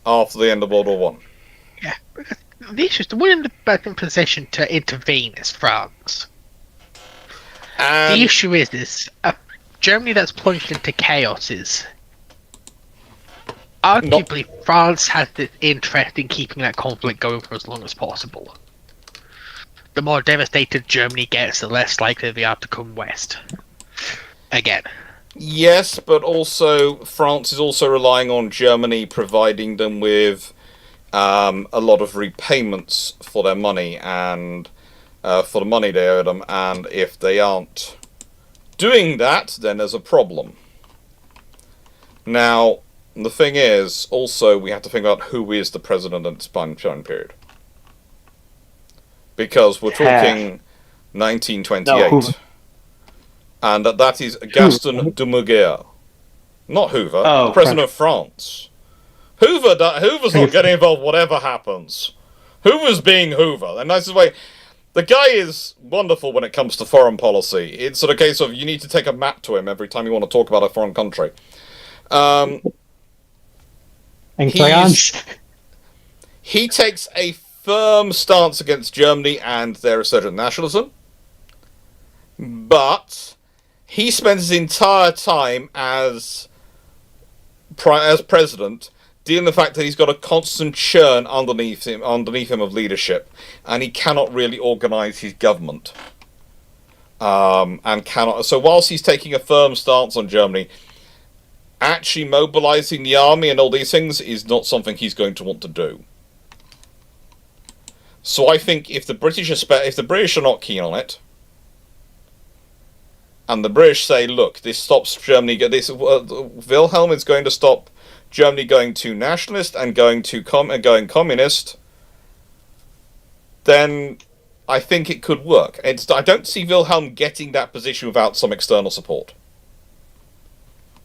after the end of World War One. Yeah, the issue is the one in the best position to intervene is France. The issue is Germany that's plunged into chaos is arguably France has the interest in keeping that conflict going for as long as possible. The more devastated Germany gets, the less likely they are to come west. Again. Yes, but also France is also relying on Germany providing them with a lot of repayments for their money and for the money they owe them, and if they aren't doing that, then there's a problem. Now, the thing is, also, we have to think about who is the president at this time period. Because we're talking 1928. And that is Gaston Dumouriez. Not Hoover, president of France. Hoover's not getting involved whatever happens. Hoover's being Hoover. And that's the way... The guy is wonderful when it comes to foreign policy. It's sort of a case of you need to take a map to him every time you want to talk about a foreign country. He takes a firm stance against Germany and their resurgent nationalism, but he spends his entire time as president dealing with the fact that he's got a constant churn underneath him of leadership, and he cannot really organise his government. So whilst he's taking a firm stance on Germany, actually mobilising the army and all these things is not something he's going to want to do. So I think if the British are not keen on it, and the British say, look, this stops Germany. Wilhelm is going to stop Germany going to nationalist and going communist. Then I think it could work. I don't see Wilhelm getting that position without some external support.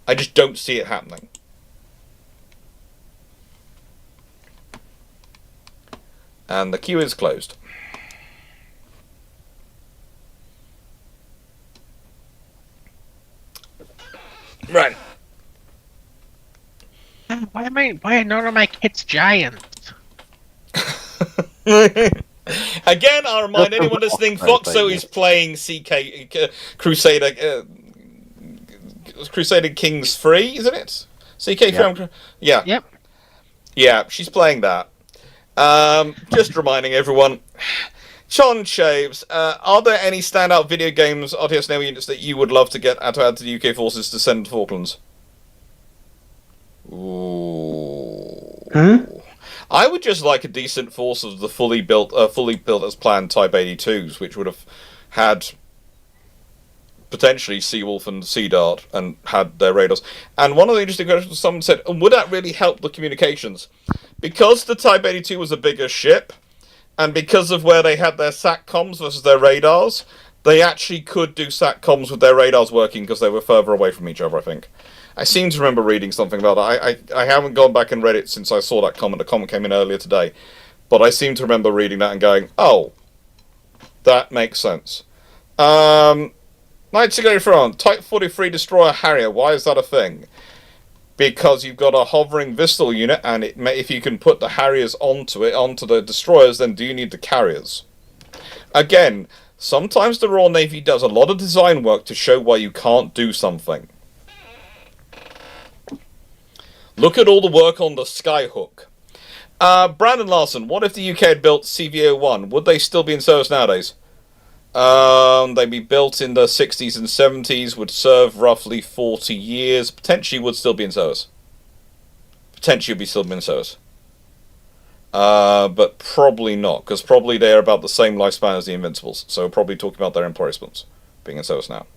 I just don't see it happening. And the queue is closed. Right. Why are none of my kids giants? Again, I'll remind anyone listening, Foxo is playing Crusader Kings 3, isn't it? CK3? Yeah. Yep. Yeah, she's playing that. Just reminding everyone, Sean Shaves, are there any standout video games, RTS Naval units that you would love to add to the UK forces to send to Falklands? Ooh. Huh? I would just like a decent force of the fully built as planned Type 82s, which would have had potentially Seawolf and Sea Dart and had their radars. And one of the interesting questions someone said, would that really help the communications? Because the Type 82 was a bigger ship, and because of where they had their SATCOMs versus their radars, they actually could do SATCOMs with their radars working because they were further away from each other, I think. I seem to remember reading something about that. I haven't gone back and read it since I saw that comment. The comment came in earlier today. But I seem to remember reading that and going, oh, that makes sense. Knights Go Front, Type 43 Destroyer Harrier. Why is that a thing? Because you've got a hovering Vistal unit, and if you can put the Harriers onto the destroyers, then do you need the carriers? Again, sometimes the Royal Navy does a lot of design work to show why you can't do something. Look at all the work on the Skyhook. Brandon Larson, what if the UK had built CVO-1? Would they still be in service nowadays? They'd be built in the 60s and 70s, would serve roughly 40 years, potentially would still be in service. Potentially would be still in service. But probably not, because probably they're about the same lifespan as the Invincibles, so we're probably talking about their emplacements being in service now.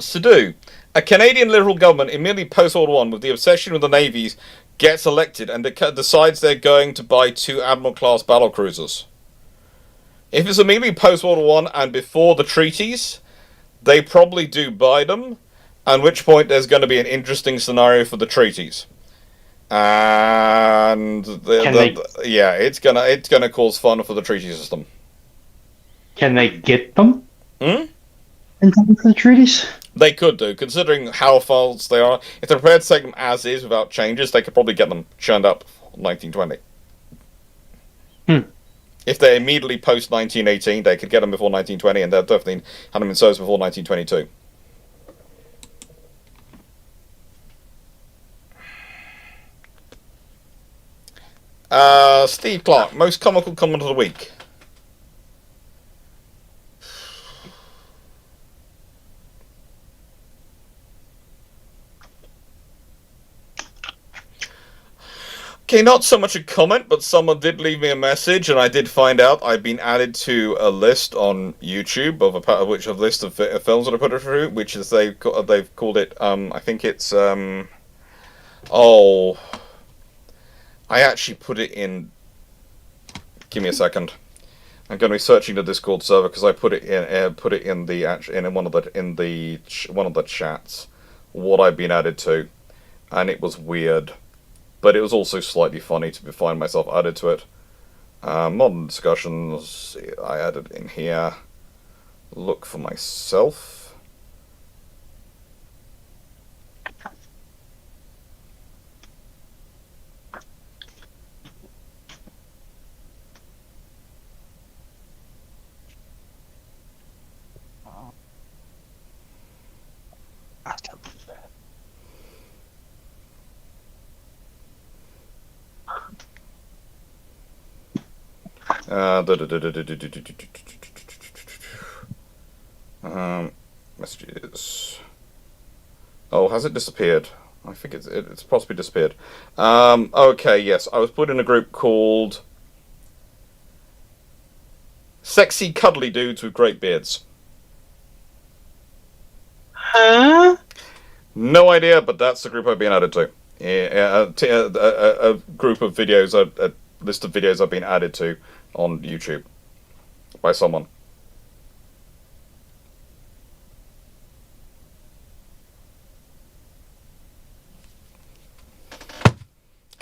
Sadu, a Canadian Liberal government immediately post-World War I with the obsession with the navies gets elected and decides they're going to buy 2 Admiral-class battlecruisers. If it's immediately post-World War I and before the treaties, they probably do buy them, at which point there's going to be an interesting scenario for the treaties. And it's gonna cause fun for the treaty system. Can they get them? Hmm? In time for the treaties? They could do, considering how false they are. If they're prepared to take them as is without changes, they could probably get them churned up 1920. If they're immediately post 1918, they could get them before 1920, and they'll definitely have them in service before 1922. Steve Clarke, most comical comment of the week. Okay, not so much a comment, but someone did leave me a message, and I did find out I've been added to a list on YouTube of a list of films that I put through, which is they've called it. I think it's I actually put it in. Give me a second. I'm going to be searching the Discord server because I put it in one of the chats. What I've been added to, and it was weird. But it was also slightly funny to find myself added to it. Modern discussions, I added in here. Look for myself. Messages. Oh, has it disappeared? I think it's possibly disappeared. Okay, yes. I was put in a group called Sexy, cuddly dudes with great beards. Huh? No idea, but that's the group I've been added to. Yeah, a group of videos, a list of videos I've been added to on YouTube by someone.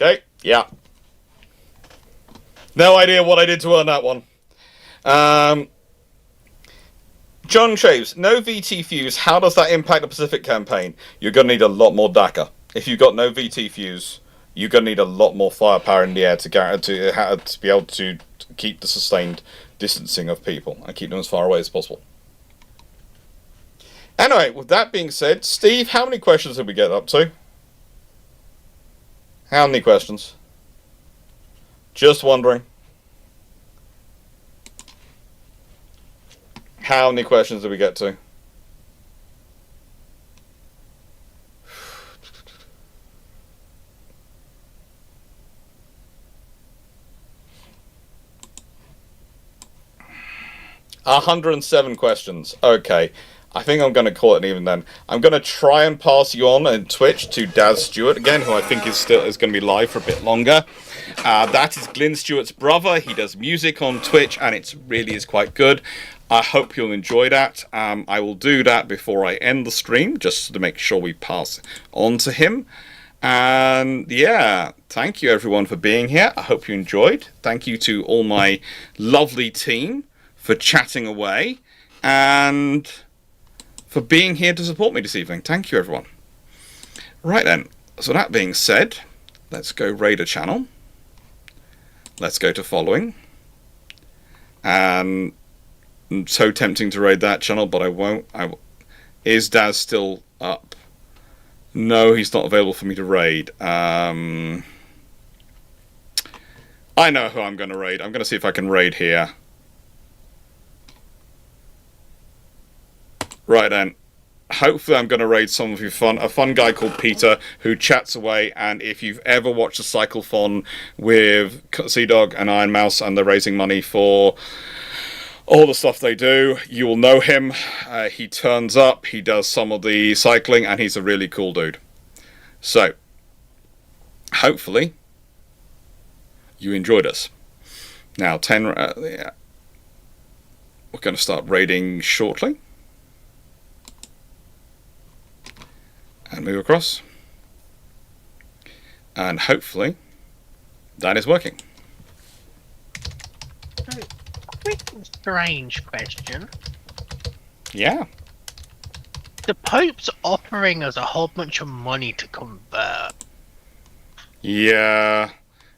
Okay, yeah. No idea what I did to earn that one. John Shaves, no VT fuse. How does that impact the Pacific campaign? You're going to need a lot more DACA. If you've got no VT fuse, you're going to need a lot more firepower in the air to be able to keep the sustained distancing of people and keep them as far away as possible. Anyway, with that being said, Steve, how many questions did we get up to? How many questions? Just wondering. How many questions did we get to? A 107 questions. Okay. I think I'm going to call it an even then. I'm going to try and pass you on Twitch to Daz Stewart again, who I think is going to be live for a bit longer. That is Glyn Stewart's brother. He does music on Twitch, and it really is quite good. I hope you'll enjoy that. I will do that before I end the stream, just to make sure we pass on to him. And yeah, thank you everyone for being here. I hope you enjoyed. Thank you to all my lovely team for chatting away and for being here to support me this evening. Thank you everyone. Right then, so that being said, let's go raid a channel. Let's go to following. And I'm so tempting to raid that channel, but I won't. Is Daz still up? No, he's not available for me to raid. I know who I'm going to raid. I'm going to see if I can raid here. Right then. Hopefully I'm going to raid some of you a fun guy called Peter who chats away, and if you've ever watched a Cyclothon with Sea Dog and Iron Mouse and they're raising money for all the stuff they do, you will know him. He turns up, he does some of the cycling, and he's a really cool dude. So, hopefully you enjoyed us. Now, we're going to start raiding shortly. And move across. And hopefully that is working. Quick strange question. Yeah. The Pope's offering us a whole bunch of money to convert. Yeah.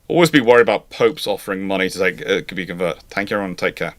Always be worried about popes offering money to be converted. Thank you everyone. Take care.